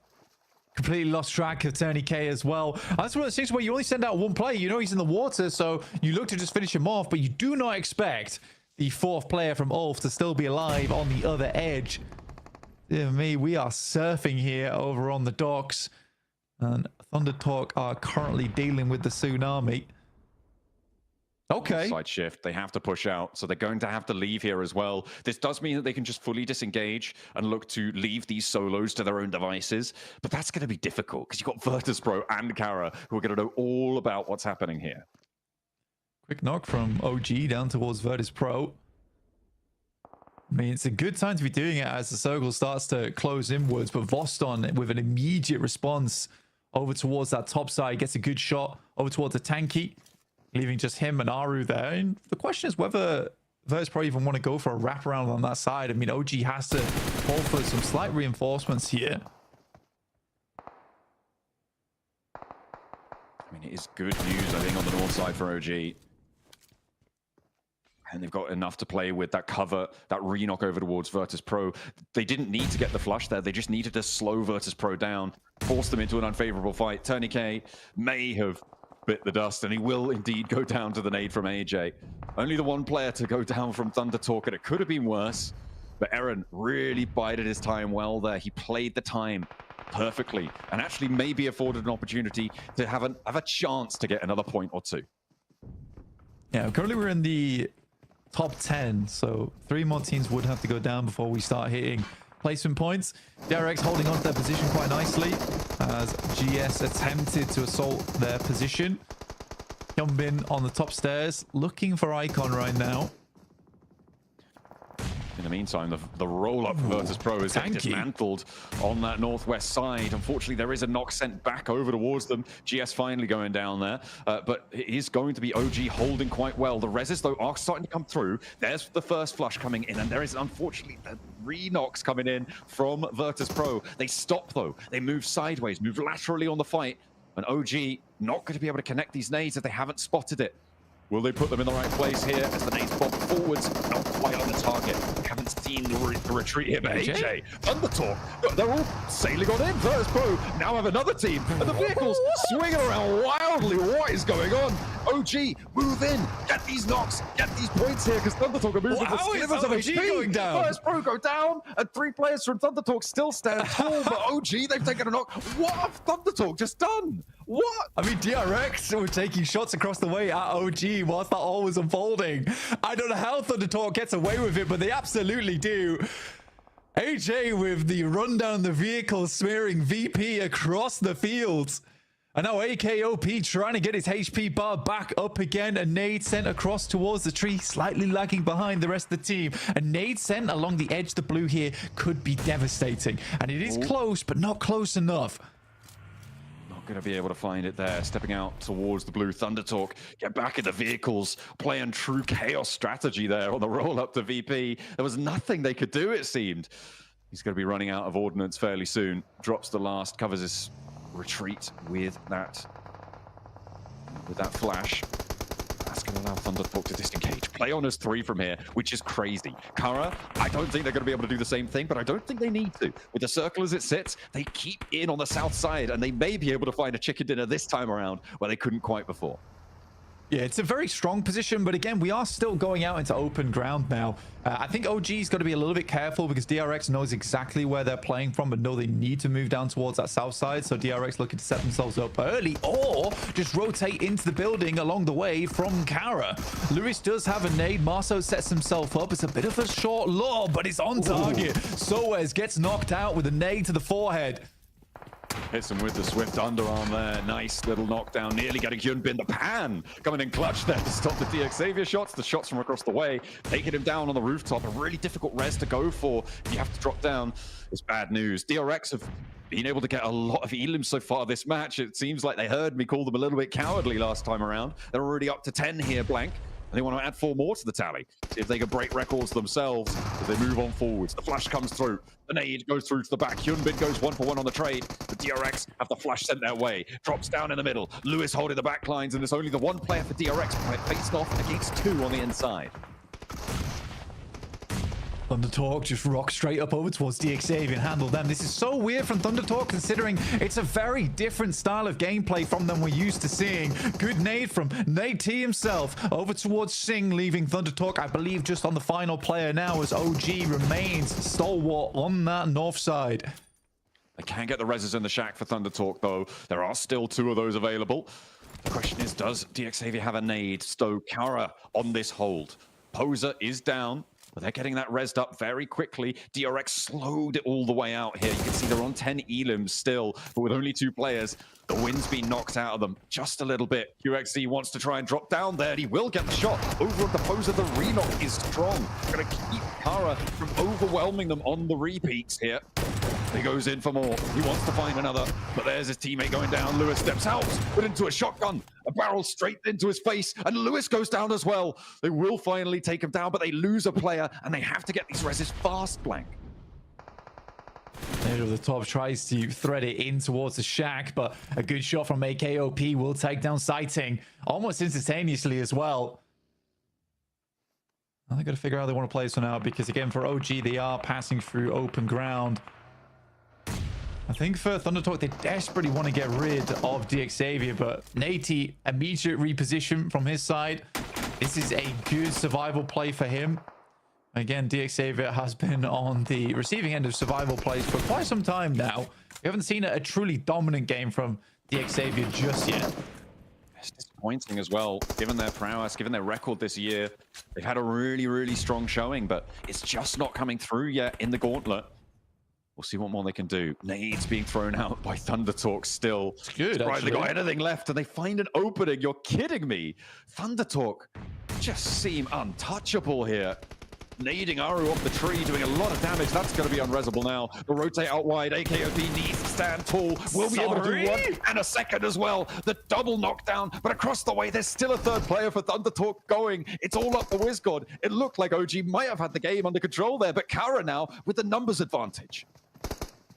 Completely lost track of Tourniquet as well. That's one of those things where you only send out 1 player. You know he's in the water, so you look to just finish him off, but you do not expect the 4th player from Ulf to still be alive on the other edge. Dear me, we are surfing here over on the docks. And Thunder Talk are currently dealing with the tsunami. Okay. Side shift. They have to push out, so they're going to have to leave here as well. This does mean that they can just fully disengage and look to leave these solos to their own devices, but that's going to be difficult because you've got Virtus.pro and Kara who are going to know all about what's happening here. Quick knock from OG down towards Virtus.pro. I mean, it's a good time to be doing it as the circle starts to close inwards, but Voston with an immediate response over towards that top side gets a good shot over towards the tanky, leaving just him and Aru there. And the question is whether Virtus.pro even want to go for a wraparound on that side. I mean, OG has to call for some slight reinforcements here. I mean, it is good news, I think, on the north side for OG. And they've got enough to play with that cover, that re-knock over towards Virtus.pro. They didn't need to get the flush there. They just needed to slow Virtus.pro down, force them into an unfavorable fight. Tourniquet may have bit the dust, and he will indeed go down to the nade from AJ. Only the 1 player to go down from Thunder Talk, and it could have been worse. But Eren really bided his time well there. He played the time perfectly, and actually maybe afforded an opportunity to have a chance to get another point or 2. Yeah, currently we're in the top 10, so 3 more teams would have to go down before we start hitting placement points. DRX holding on to their position quite nicely as GS attempted to assault their position. Hyunbin on the top stairs, looking for Icon right now. In the meantime, the roll-up Virtus.pro is getting dismantled on that northwest side. Unfortunately, there is a knock sent back over towards them. GS finally going down there, but it is going to be OG holding quite well. The reses, though, are starting to come through. There's the first flush coming in, and there is, unfortunately, the re-knocks coming in from Virtus.pro. They stop, though. They move sideways, move laterally on the fight, and OG not going to be able to connect these nades if they haven't spotted it. Will they put them in the right place here as the nades bob forwards? Not quite on the target. Haven't seen the retreat here, but AJ, Thunder Talk, they're all sailing on in. Virtus.pro now have another team, and the vehicles swinging around wildly. What is going on? OG, move in, get these knocks, get these points here, because Thunder Talk are moving with slivers of HP. Going down? Virtus.pro go down, and 3 players from Thunder Talk still stand tall, but OG, they've taken a knock. What have Thunder Talk just done? What? I mean, DRX were taking shots across the way at OG whilst that all was unfolding. I don't know how Thunder Talk gets away with it, but they absolutely do. AJ with the run down the vehicle, smearing VP across the fields. And now AKOP trying to get his HP bar back up again. A nade sent across towards the tree, slightly lagging behind the rest of the team. A nade sent along the edge of the blue here could be devastating. And it is close, but not close enough. Not going to be able to find it there. Stepping out towards the blue Thunder Talk. Get back in the vehicles. Playing true chaos strategy there on the roll up to VP. There was nothing they could do, it seemed. He's going to be running out of ordnance fairly soon. Drops the last, covers his retreat with that flash. That's going to allow Thundertalk to disengage. Play on as 3 from here, which is crazy. Kara, I don't think they're going to be able to do the same thing, but I don't think they need to. With the circle as it sits, they keep in on the south side, and they may be able to find a chicken dinner this time around where they couldn't quite before. Yeah, it's a very strong position, but again, we are still going out into open ground now. I think OG's got to be a little bit careful because DRX knows exactly where they're playing from, but know they need to move down towards that south side. So DRX looking to set themselves up early or just rotate into the building along the way from Kara. Lewis does have a nade. Marceau sets himself up. It's a bit of a short law, but it's on target. Soez gets knocked out with a nade to the forehead. Hits him with the swift underarm there. Nice little knockdown. Nearly getting Hyunbin. The pan coming in clutch there to stop the DXavier shots. The shots from across the way. Taking him down on the rooftop. A really difficult res to go for. If you have to drop down, it's bad news. DRX have been able to get a lot of elims so far this match. It seems like they heard me call them a little bit cowardly last time around. They're already up to 10 here, Blank. And they want to add 4 more to the tally. See if they can break records themselves as they move on forwards. The flash comes through. The nade goes through to the back. Hyunbin goes 1-for-1 on the trade. The DRX have the flash sent their way. Drops down in the middle. Lewis holding the back lines, and there's only the 1 player for DRX faced off against 2 on the inside. Thundertalk just rock straight up over towards DXavier and handle them. This is so weird from Thundertalk considering it's a very different style of gameplay from them we're used to seeing. Good nade from Nate T himself over towards Singh, leaving Thundertalk, I believe, just on the final player now as OG remains stalwart on that north side. They can get the reses in the shack for Thundertalk, though. There are still 2 of those available. The question is, does DXavier have a nade? Stow Kara on this hold. Poser is down. But they're getting that rezzed up very quickly. DRX slowed it all the way out here. You can see they're on 10 elims still, but with only 2 players, the wind's been knocked out of them just a little bit. QXZ wants to try and drop down there. He will get the shot. Over at the Poser, the re-knock is strong. Gonna keep Kara from overwhelming them on the repeats here. He goes in for more. He wants to find another, but there's his teammate going down. Lewis steps out, put into a shotgun. A barrel straight into his face, and Lewis goes down as well. They will finally take him down, but they lose a player, and they have to get these reses fast, Blank. Over the top tries to thread it in towards the shack, but a good shot from AKOP will take down Sighting almost instantaneously as well. Now they've got to figure out how they want to play this one out because, again, for OG, they are passing through open ground. I think for Thundertalk, they desperately want to get rid of DXavier, but Nate, immediate reposition from his side. This is a good survival play for him. Again, DXavier has been on the receiving end of survival plays for quite some time now. We haven't seen a truly dominant game from DXavier just yet. It's disappointing as well, given their prowess, given their record this year. They've had a really, really strong showing, but it's just not coming through yet in the Gauntlet. We'll see what more they can do. Nades being thrown out by Thundertalk still. It's good, right, actually. they got anything left and they find an opening. You're kidding me. Thundertalk just seem untouchable here. Nading Aru off the tree, doing a lot of damage. That's going to be unresable now. The rotate out wide. AKOP needs to stand tall. Will be able to do 1 and a second as well. The double knockdown, but across the way, there's still a 3rd player for Thundertalk going. It's all up the WizGod. It looked like OG might have had the game under control there, but Kara now with the numbers advantage.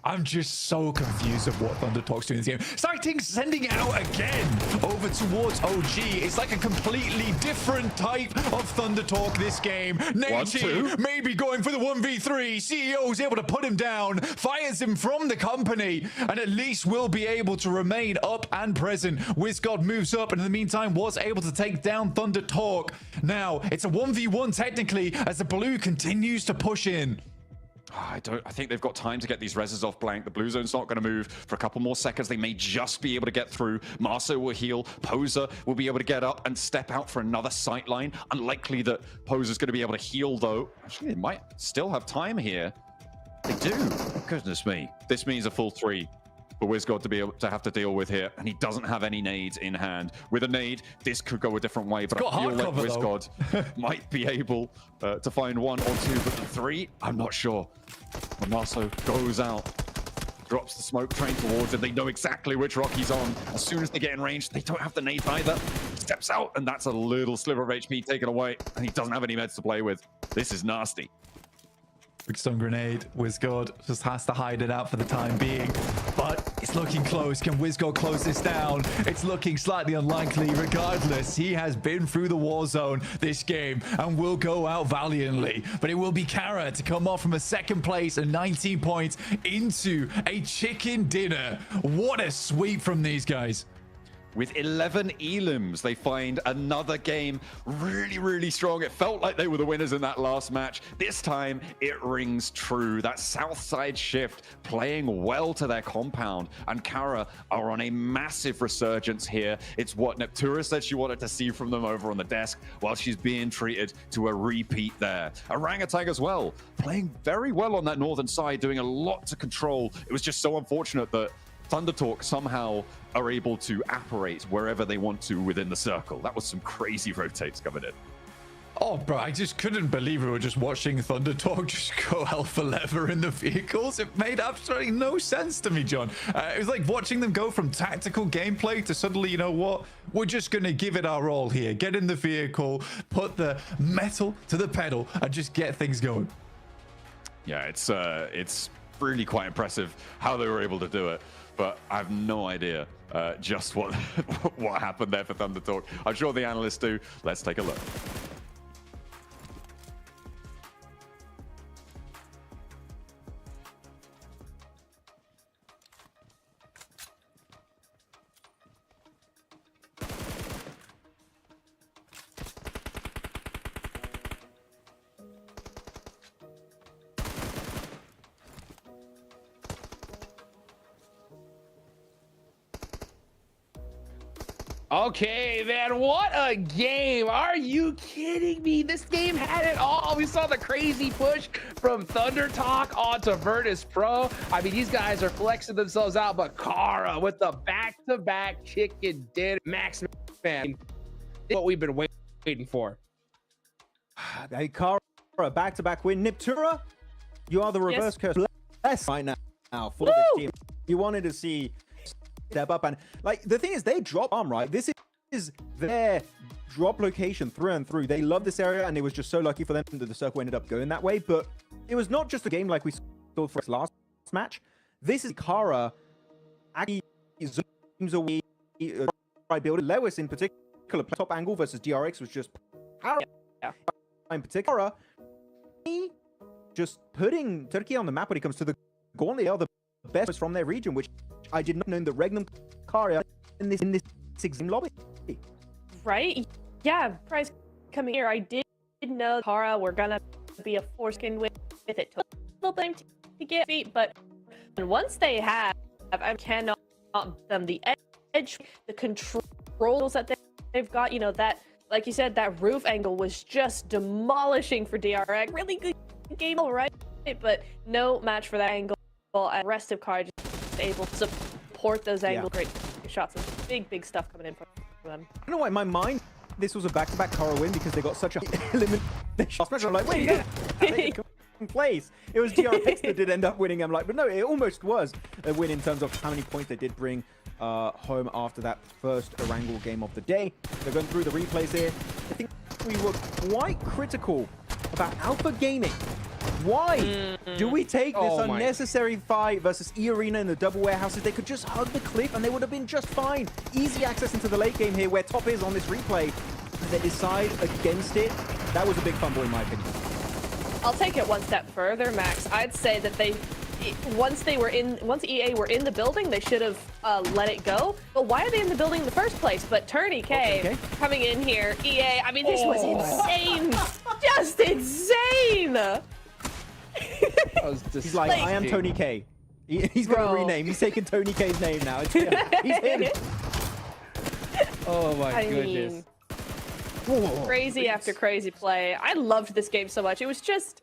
I'm just so confused of what Thundertalk's doing in this game. Sighting sending it out again over towards OG. It's like a completely different type of Thundertalk this game. Nate maybe going for the 1v3. CEO's able to put him down, fires him from the company, and at least will be able to remain up and present. WizGod moves up, and in the meantime was able to take down Thundertalk. Now, it's a 1v1 technically as the blue continues to push in. I think they've got time to get these reses off Blank. The blue zone's not going to move for a couple more seconds. They may just be able to get through. Marceau will heal. Poser will be able to get up and step out for another sight line. Unlikely that Poser's going to be able to heal, though. Actually, they might still have time here. They do. Goodness me. This means a full 3 for WizGod to be able to have to deal with here, and he doesn't have any nades in hand. With a nade, this could go a different way, but I feel like WizGod might be able to find 1 or 2, but the 3, I'm not sure. When Marceau goes out, drops the smoke train towards it. They know exactly which rock he's on. As soon as they get in range, they don't have the nades either. Steps out, and that's a little sliver of HP taken away, and he doesn't have any meds to play with. This is nasty. Big stun grenade. WizGod just has to hide it out for the time being. But it's looking close. Can WizGod close this down? It's looking slightly unlikely. Regardless, he has been through the war zone this game and will go out valiantly. But it will be Kara to come off from a second place and 19 points into a chicken dinner. What a sweep from these guys. With 11 elims, they find another game really, really strong. It felt like they were the winners in that last match. This time, it rings true. That south side shift playing well to their compound. And Kara are on a massive resurgence here. It's what Neptura said she wanted to see from them over on the desk, while she's being treated to a repeat there. Orangutan as well, playing very well on that northern side, doing a lot to control. It was just so unfortunate that Thunder Talk somehow are able to apparate wherever they want to within the circle. That was some crazy rotates coming in. Oh, bro, I just couldn't believe we were just watching Thunder Talk just go alpha lever in the vehicles. It made absolutely no sense to me, John. It was like watching them go from tactical gameplay to suddenly, you know what? We're just going to give it our all here. Get in the vehicle, put the metal to the pedal, and just get things going. Yeah, it's really quite impressive how they were able to do it. But I have no idea just what happened there for Thunder Talk. I'm sure the analysts do. Let's take a look. Okay, man, what a game. Are you kidding me? This game had it all. We saw the crazy push from Thunder Talk onto Virtus Pro. I mean, these guys are flexing themselves out, but Kara with the back-to-back chicken dinner. Max, man, what we've been waiting for. Hey, Kara, back-to-back win. Neptura, you are the reverse curse right now for this team. You wanted to see step up, and like the thing is, they drop arm, right? This is their drop location through and through. They love this area, and it was just so lucky for them that the circle ended up going that way. But it was not just a game like we saw for its last match. This is Kara actually zooms away, building Lewis in particular. Top angle versus DRX was just in particular. Just putting Turkey on the map when it comes to the Gauntlet. They are the best from their region, which I did not know that Regnum Kara in this exam lobby. Right? Yeah, prize coming here. I did know Kara were gonna be a foreskin with it. It took a little time to get feet, but once they have, I cannot them the edge, the controls that they've got. You know that, like you said, that roof angle was just demolishing for DRX. Really good game, all right, but no match for that angle. And the rest of Kara just able to support those angles. Great shots and big stuff coming in from them. I don't know why in my mind this was a back-to-back Kara win because they got such a elimination. I'm like, wait, in place. It was DRX that did end up winning. I'm like, but no, it almost was a win in terms of how many points they did bring home after that first Erangel game of the day. They're going through the replays here. I think we were quite critical about Alpha Gaming. Why do we take this unnecessary fight versus E-Arena in the double warehouses? They could just hug the cliff and they would have been just fine. Easy access into the late game here where top is on this replay. They decide against it. That was a big fumble in my opinion. I'll take it one step further, Max. I'd say that once EA were in the building, they should have let it go. But why are they in the building in the first place? But Turney K coming in here, EA, I mean, this was insane. Just insane. He's like, I am Tony K. He's going to rename. He's taking Tony K's name now. He's him. Oh my goodness. Crazy after crazy play. I loved this game so much. It was just,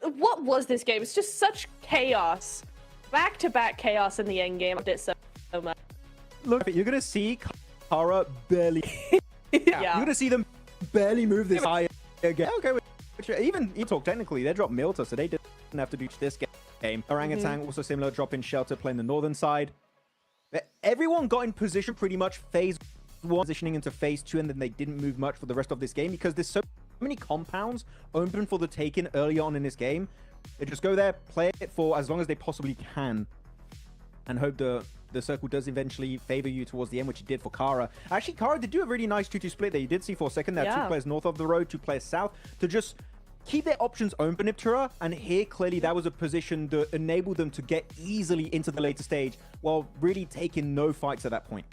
what was this game? It's just such chaos. Back-to-back chaos in the end game. I loved it so much. Look, you're going to see Kara barely. Yeah. You're going to see them barely move this high again. Okay, even talk technically, they dropped Milta, so they didn't have to do this game. game. Orangutan also similar, drop in shelter, playing the northern side. Everyone got in position pretty much phase 1, positioning into phase 2, and then they didn't move much for the rest of this game because there's so many compounds open for the taking early on in this game. They just go there, play it for as long as they possibly can, and hope the circle does eventually favor you towards the end, which it did for Kara. Actually, Kara did do a really nice 2-2 split there. You did see for a second there, 2 players north of the road, 2 players south, to just keep their options open, Iptera, and here clearly that was a position that enabled them to get easily into the later stage while really taking no fights at that point.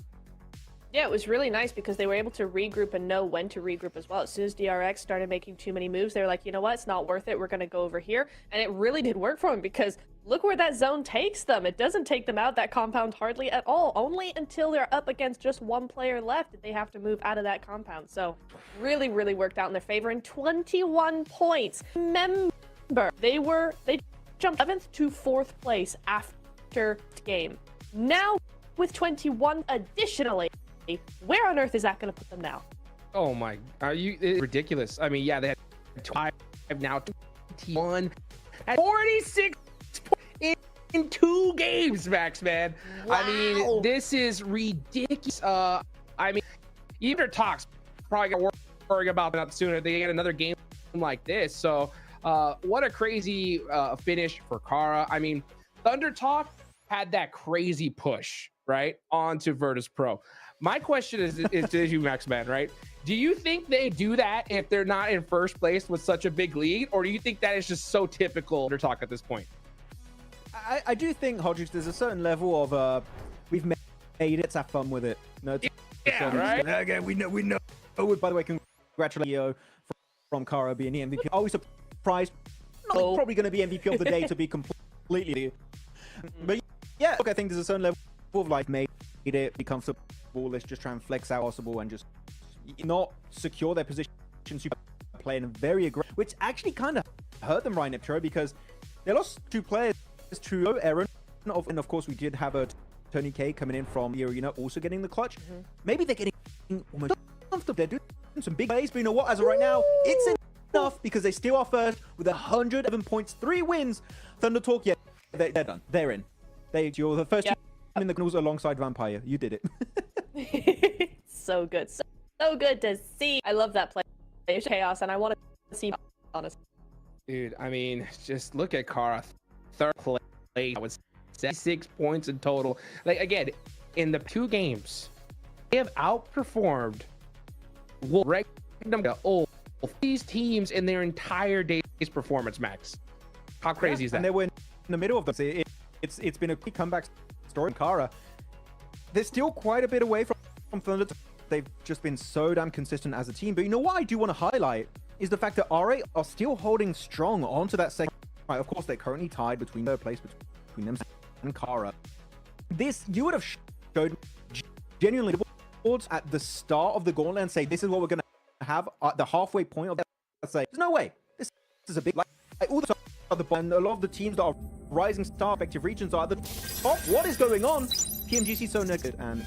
Yeah, it was really nice because they were able to regroup and know when to regroup as well. As soon as DRX started making too many moves, they were like, you know what, it's not worth it. We're going to go over here. And it really did work for them because look where that zone takes them. It doesn't take them out that compound hardly at all. Only until they're up against just one player left did they have to move out of that compound. So really, really worked out in their favor. And 21 points. Remember, they jumped 7th to 4th place after the game. Now with 21 additionally, where on earth is that going to put them now? Oh my, are you ridiculous? I mean, yeah, they had 5, now 21 at 46 in 2 games, Max, man. Wow. I mean, this is ridiculous. I mean, even talks probably got worrying about that sooner. They get another game like this. So, what a crazy finish for Kara. I mean, Thunder Talk had that crazy push, right, onto Virtus Pro. My question is to you, Max Man, right? Do you think they do that if they're not in first place with such a big lead, or do you think that is just so typical Thunder Talk at this point? I do think, Hodges, there's a certain level of we've made it, let's have fun with it. No, yeah, right? Okay, we know. Oh, by the way, congratulations Leo from Kara being the MVP. Always surprised. Not probably going to be MVP of the day to be completely. But yeah, look, I think there's a certain level of life made it, be comfortable. Let's just try and flex out possible and just not secure their position, playing very aggressive, which actually kind of hurt them right now, because they lost 2 players to Aaron, and of course we did have a Tony K coming in from the arena, also getting the clutch. Maybe they're getting almost comfortable. They're doing some big plays, but you know what? As of right now, it's enough because they still are first with 111 points, 3 wins. Thunder Talk, yeah, they're done. They're in. You're the first team in the Gnus alongside Vampire. You did it. So good. So good to see. I love that play. It's chaos, and I want to see, honestly. Dude, I mean, just look at Kara. 3rd place with 76 points in total. Like, again, in the 2 games, they have outperformed these teams in their entire day's performance, Max. How crazy is that? And they were in the middle of them. It's been a quick comeback story in Kara. They're still quite a bit away from Thunder. They've just been so damn consistent as a team. But you know what I do want to highlight is the fact that RA are still holding strong onto that second. Right, of course, they're currently tied between 3rd place between them and Kara. This, you would have showed genuinely at the start of the Gauntlet and say, this is what we're going to have at the halfway point of that. Say, there's no way. This is a big, like all the and a lot of the teams that are rising star effective regions are at the top. What is going on? PMGC so naked and...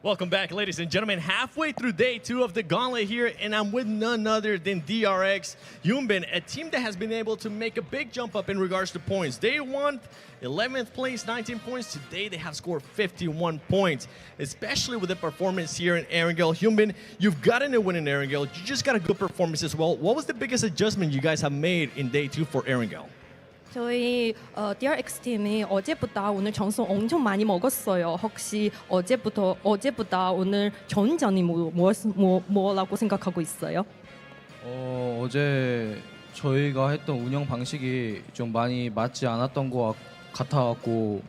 Welcome back, ladies and gentlemen. Halfway through day 2 of the Gauntlet here, and I'm with none other than DRX Yumbin, a team that has been able to make a big jump up in regards to points. Day 1, 11th place, 19 points. Today, they have scored 51 points, especially with the performance here in Erangel. Yumbin, you've gotten a win in Erangel. You just got a good performance as well. What was the biggest adjustment you guys have made in day 2 for Erangel? 저희 DRX 팀이 어제보다 오늘 점수 엄청 많이 먹었어요. 혹시 어제보다 오늘 좋은 점이 뭐라고 생각하고 있어요? 어제 저희가 했던 운영 방식이 좀 많이 맞지 않았던 것 같아갖고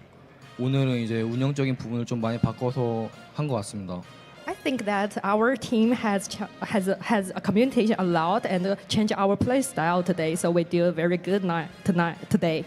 오늘은 이제 운영적인 부분을 좀 많이 바꿔서 한 것 같습니다. I think that our team has a communication a lot and changed our play style today. So we do very good today.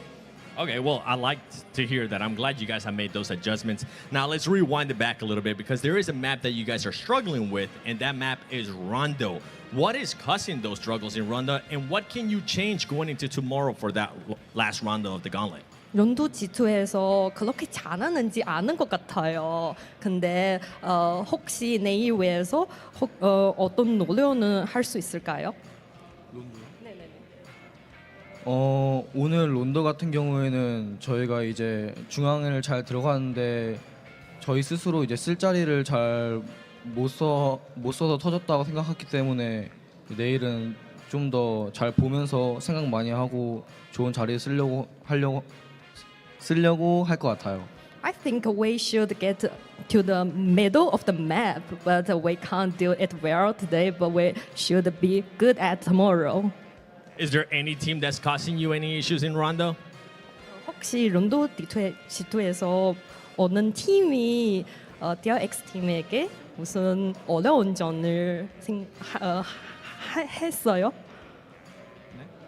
Okay, well, I like to hear that. I'm glad you guys have made those adjustments. Now, let's rewind it back a little bit because there is a map that you guys are struggling with, and that map is Rondo. What is causing those struggles in Rondo, and what can you change going into tomorrow for that last Rondo of the Gauntlet? 론도 G2에서 그렇게 잘하는지 아는 것 같아요. 근데 혹시 내일 외에서 어떤 노력은 할 수 있을까요? 오늘 론더 같은 경우에는 저희가 이제 중앙을 잘 들어갔는데 저희 스스로 이제 쓸 자리를 잘 못 써서 터졌다고 생각했기 때문에 내일은 좀 더 잘 보면서 생각 많이 하고 좋은 자리에 쓰려고 할 것 같아요. I think we should get to the middle of the map, but we can't do it well today. But we should be good at tomorrow. Is there any team that's causing you any issues in Rondo? 혹시 론도 G2에서 어느 팀이 DRX 팀에게 무슨 어려운 점을 했어요?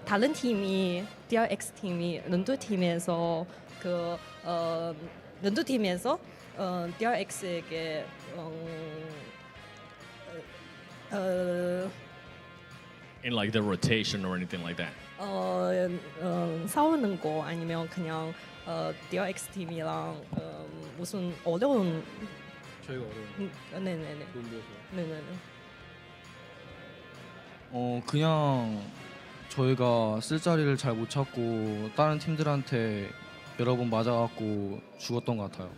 다른 팀이 DRX 팀이 론도 팀에서 론도 팀에서 DRX에게 In like the rotation or anything like that? 싸우는 거 아니면 그냥 DRX 팀이랑 무슨 어려운 저희가 어려운 네네네 론도에서 네네네 그냥 저희가 쓸 자리를 잘 못 찾고 다른 팀들한테 여러 번 맞아갖고 죽었던 것 같아요.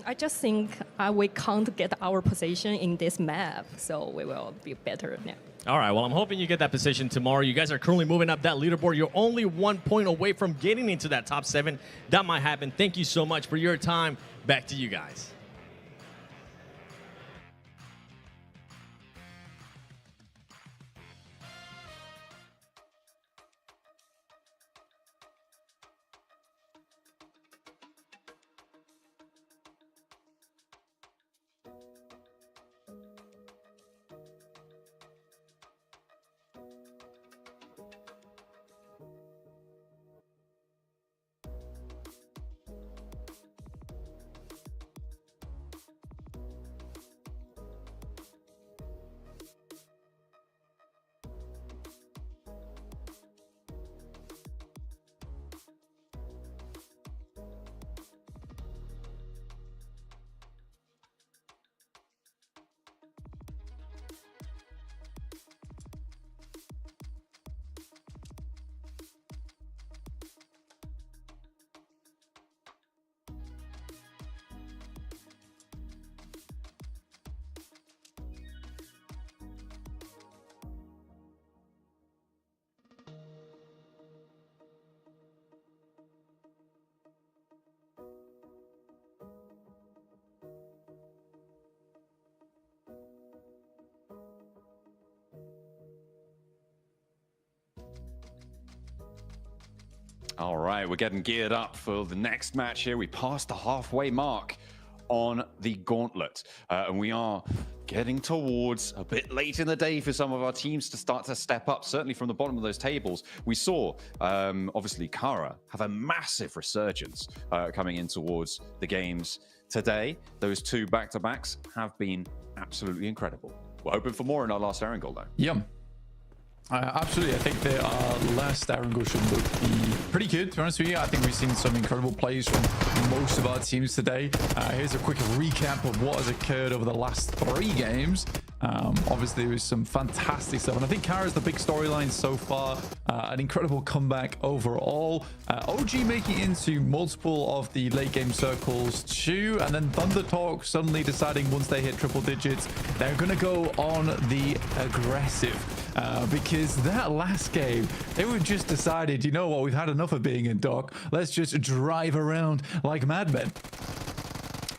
I just think we can't get our position in this map, so we will be better now. All right, well, I'm hoping you get that position tomorrow. You guys are currently moving up that leaderboard. You're only 1 point away from getting into that top 7. That might happen. Thank you so much for your time. Back to you guys. All right, we're getting geared up for the next match here. We passed the halfway mark on the Gauntlet, and we are getting towards a bit late in the day for some of our teams to start to step up, certainly from the bottom of those tables. We saw, obviously, Kara have a massive resurgence coming in towards the games today. Those 2 back-to-backs have been absolutely incredible. We're hoping for more in our last Erangel, though. Yeah. Absolutely. I think their last Aaron should look pretty good, to be honest with you. I think we've seen some incredible plays from most of our teams today. Here's a quick recap of what has occurred over the last 3 games. Obviously, there was some fantastic stuff. And I think Kara's the big storyline so far. An incredible comeback overall. OG making into multiple of the late game circles too. And then Thunder Talk suddenly deciding once they hit triple digits, they're going to go on the aggressive. Because that last game, they were just decided, you know what, we've had enough of being in dock. Let's just drive around like madmen.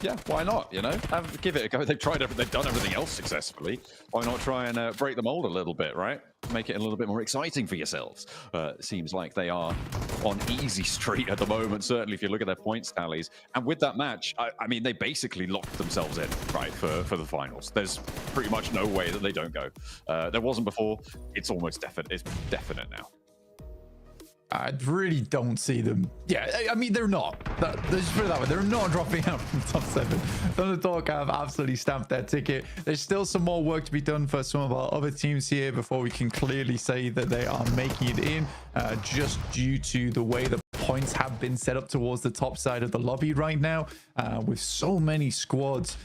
Yeah, why not? You know, give it a go. They've tried everything. They've done everything else successfully. Why not try and break the mold a little bit, right? Make it a little bit more exciting for yourselves. Seems like they are on easy street at the moment. Certainly, if you look at their points tallies, and with that match, I mean, they basically locked themselves in, right, for the finals. There's pretty much no way that they don't go. There wasn't before. It's almost definite. It's definite now. I really don't see them. Yeah, I mean, they're not. Let's just put it that way. They're not dropping out from top 7. Thunder Talk have absolutely stamped their ticket. There's still some more work to be done for some of our other teams here before we can clearly say that they are making it in, just due to the way the points have been set up towards the top side of the lobby right now, with so many squads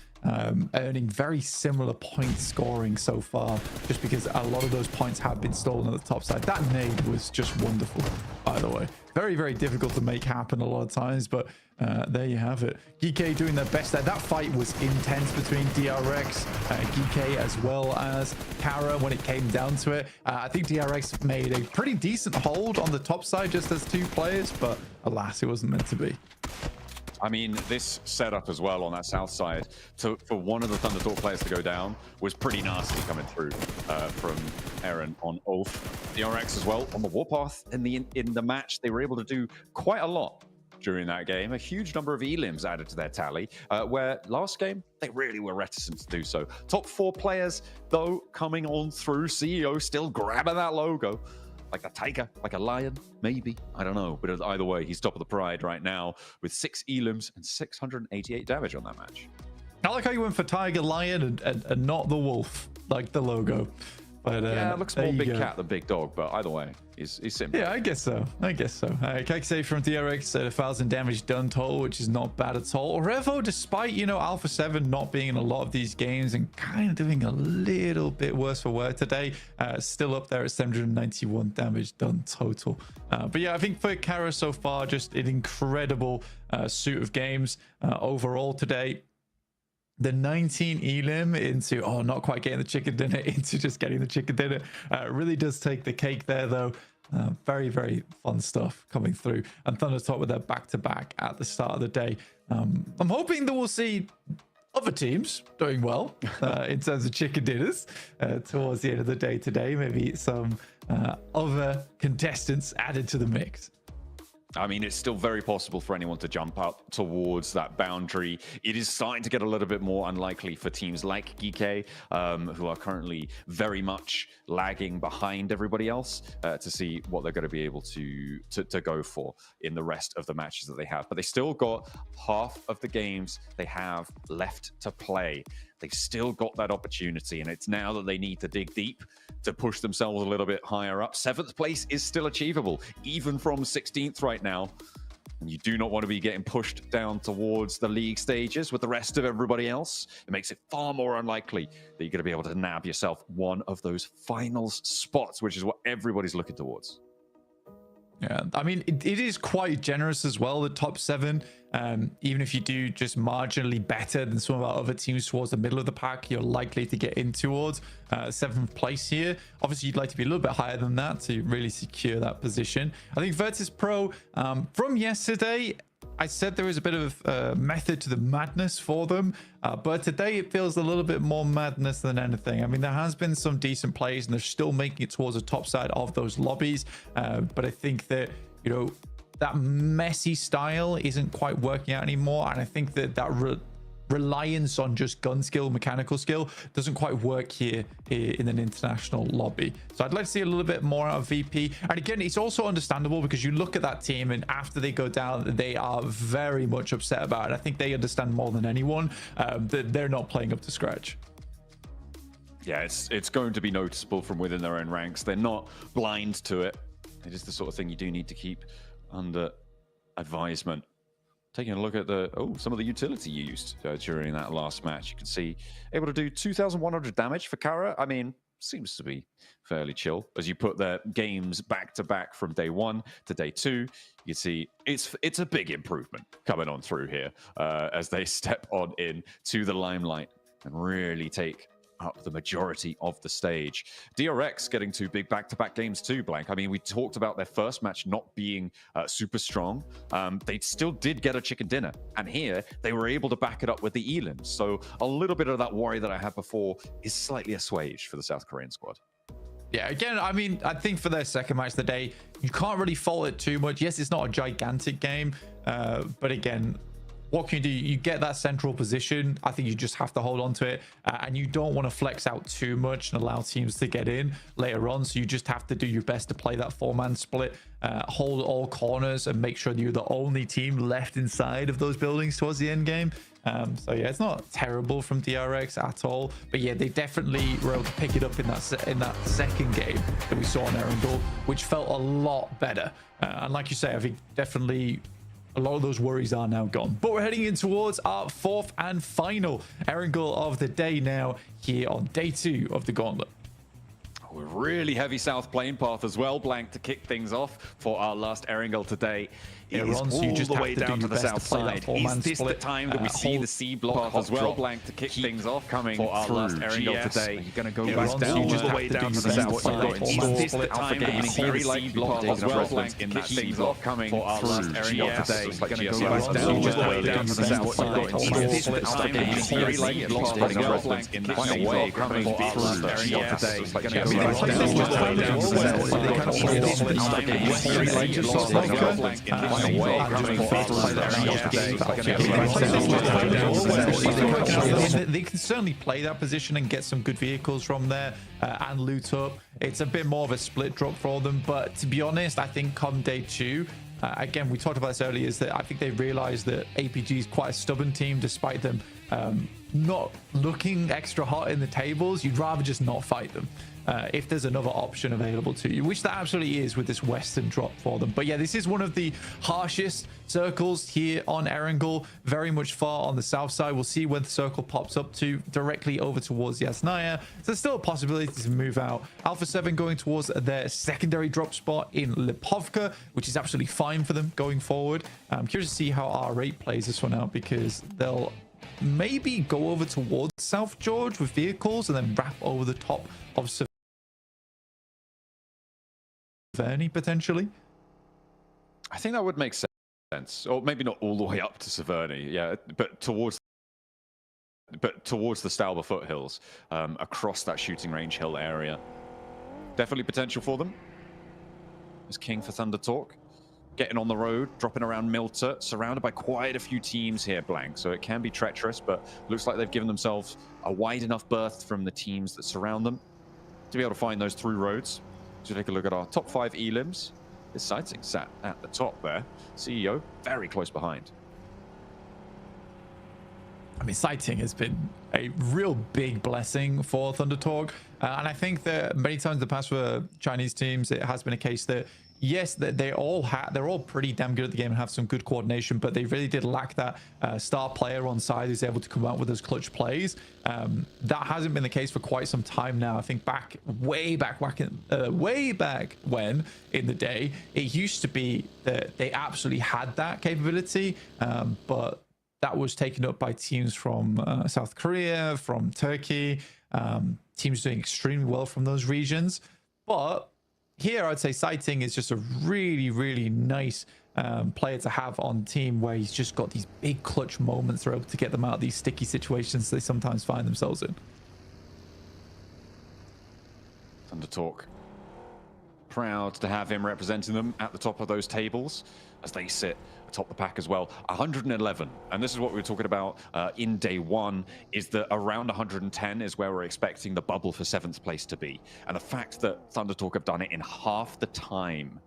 earning very similar point scoring so far, just because a lot of those points have been stolen at the top side. That nade was just wonderful, by the way. Very, very difficult to make happen a lot of times, but there you have it. GK doing their best there. That fight was intense between DRX, GK, as well as Kara when it came down to it. I think DRX made a pretty decent hold on the top side just as 2 players, but alas, it wasn't meant to be. I mean, this setup as well on that south side, for one of the Thunder Talk players to go down was pretty nasty coming through from Aaron on Ulf. DRX as well on the warpath in the match. They were able to do quite a lot during that game. A huge number of elims added to their tally, where last game they really were reticent to do so. Top 4 players, though, coming on through. CEO still grabbing that logo. Like a tiger, like a lion, maybe. I don't know. But either way, he's top of the pride right now with 6 elims and 688 damage on that match. I like how you went for tiger, lion, and not the wolf, like the logo. But yeah, it looks more big cat than big dog, but either way, he's simple. Yeah, I guess so. Kekse from DRX at 1,000 damage done total, which is not bad at all. Revo, despite, you know, Alpha 7 not being in a lot of these games and kind of doing a little bit worse for wear today, still up there at 791 damage done total. But yeah, I think for Kara so far, just an incredible suit of games overall today. The 19 elim into, not quite getting the chicken dinner, into just getting the chicken dinner. Really does take the cake there, though. Very, very fun stuff coming through. And Thunder Talk with their back-to-back at the start of the day. I'm hoping that we'll see other teams doing well in terms of chicken dinners towards the end of the day today. Maybe some other contestants added to the mix. I mean, it's still very possible for anyone to jump up towards that boundary. It is starting to get a little bit more unlikely for teams like GK, who are currently very much lagging behind everybody else, to see what they're going to be able to go for in the rest of the matches that they have. But they still got half of the games they have left to play. They've still got that opportunity, and it's now that they need to dig deep to push themselves a little bit higher up. 7th place is still achievable, even from 16th right now. And you do not want to be getting pushed down towards the league stages with the rest of everybody else. It makes it far more unlikely that you're going to be able to nab yourself one of those finals spots, which is what everybody's looking towards. Yeah, I mean, it is quite generous as well, the top 7. Even if you do just marginally better than some of our other teams towards the middle of the pack, you're likely to get in towards 7th place here. Obviously, you'd like to be a little bit higher than that to really secure that position. I think Virtus Pro, from yesterday, I said there was a bit of method to the madness for them, but today it feels a little bit more madness than anything. I mean, there has been some decent plays and they're still making it towards the top side of those lobbies, but I think that, you know, that messy style isn't quite working out anymore, and I think that reliance on just gun skill, mechanical skill doesn't quite work here in an international lobby. So I'd like to see a little bit more out of VP. And again, it's also understandable because you look at that team and after they go down, they are very much upset about it. I think they understand more than anyone that they're not playing up to scratch. Yeah, it's going to be noticeable from within their own ranks. They're not blind to it. It is the sort of thing you do need to keep under advisement. Taking a look at some of the utility used during that last match. You can see able to do 2,100 damage for Kara. I mean, seems to be fairly chill. As you put their games back to back from day 1 to day 2, you see it's a big improvement coming on through here as they step on in to the limelight and really take up the majority of the stage. DRX getting 2 big back-to-back games too, Blank. I mean, we talked about their first match not being super strong. They still did get a chicken dinner, and here they were able to back it up with the elims. So a little bit of that worry that I had before is slightly assuaged for the South Korean squad. Yeah, again, I mean, I think for their second match of the day, you can't really fault it too much. Yes, it's not a gigantic game, but again, what can you do? You get that central position. I think you just have to hold on to it, and you don't want to flex out too much and allow teams to get in later on. So you just have to do your best to play that 4-man split, hold all corners, and make sure you're the only team left inside of those buildings towards the end game. So yeah, it's not terrible from DRX at all, but yeah, they definitely were able to pick it up in that second game that we saw on Erangel, which felt a lot better. And like you say, I think definitely a lot of those worries are now gone. But we're heading in towards our 4th and final Erangel of the day now here on day 2 of the Gauntlet. We're really heavy south plane path as well, Blank, to kick things off for our last Erangel today. It is all the way down to the south side. Is this the time that we see the C block as well, Blank, to kick things off coming for our last Erangel today? You're going to go back down all the way down to the south side. Is this the time that we see the C block as well, Blank, to kick things off coming for our last Erangel today? You're going to go back down all the way down to the south side. Is this the time that we see the C block as well, Blank, in that C block coming for our last Erangel today? You're going to go back down all the way down to the south side. Is this the time that we see the C block as well, Blank, in that C block coming for our last Erangel today? They can certainly play that position and get some good vehicles from there and loot up. It's a bit more of a split drop for them, but to be honest, I think come day 2, again, we talked about this earlier, is that I think they realized that APG is quite a stubborn team, despite them not looking extra hot in the tables. You'd rather just not fight them if there's another option available to you, which there absolutely is with this western drop for them. But yeah, this is one of the harshest circles here on Erangel, very much far on the south side. We'll see when the circle pops up to directly over towards Yasnaya. So there's still a possibility to move out. Alpha 7 going towards their secondary drop spot in Lipovka, which is absolutely fine for them going forward. I'm curious to see how R8 plays this one out, because they'll maybe go over towards South George with vehicles and then wrap over the top of Severny potentially. I think that would make sense, or maybe not all the way up to Severny, yeah, but towards the Stauber foothills, across that shooting range hill area. Definitely potential for them. There's King for Thunder Talk. Getting on the road, dropping around Milter, surrounded by quite a few teams here, Blank. So it can be treacherous, but looks like they've given themselves a wide enough berth from the teams that surround them to be able to find those through roads. So take a look at our top 5 elims. This sighting sat at the top there. CEO very close behind. I mean, sighting has been a real big blessing for Thunder Talk. And I think that many times in the past for Chinese teams, it has been a case that, yes, they're all pretty damn good at the game and have some good coordination, but they really did lack that star player on side who's able to come out with those clutch plays. That hasn't been the case for quite some time now. I think way back when in the day, it used to be that they absolutely had that capability, but that was taken up by teams from South Korea, from Turkey, teams doing extremely well from those regions. But here, I'd say Sighting is just a really, really nice player to have on team, where he's just got these big clutch moments. They're able to get them out of these sticky situations they sometimes find themselves in. Thunder Talk, proud to have him representing them at the top of those tables as they sit atop the pack as well. 111, and this is what we were talking about in day 1, is that around 110 is where we're expecting the bubble for 7th place to be. And the fact that Thunder Talk have done it in half the time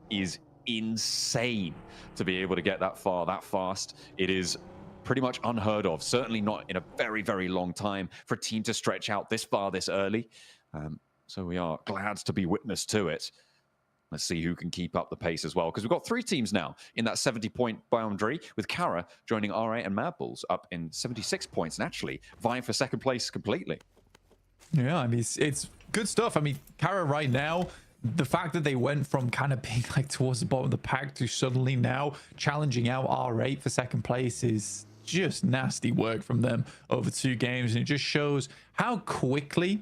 is insane to be able to get that far that fast. It is pretty much unheard of. Certainly not in a very, very long time for a team to stretch out this far this early. So we are glad to be witness to it. Let's see who can keep up the pace as well, because we've got 3 teams now in that 70-point boundary, with Kara joining RA and Mad Bulls up in 76 points and actually vying for second place completely. Yeah, I mean, it's good stuff. I mean, Kara right now, the fact that they went from kind of being like towards the bottom of the pack to suddenly now challenging out R8 for second place is just nasty work from them over 2 games. And it just shows how quickly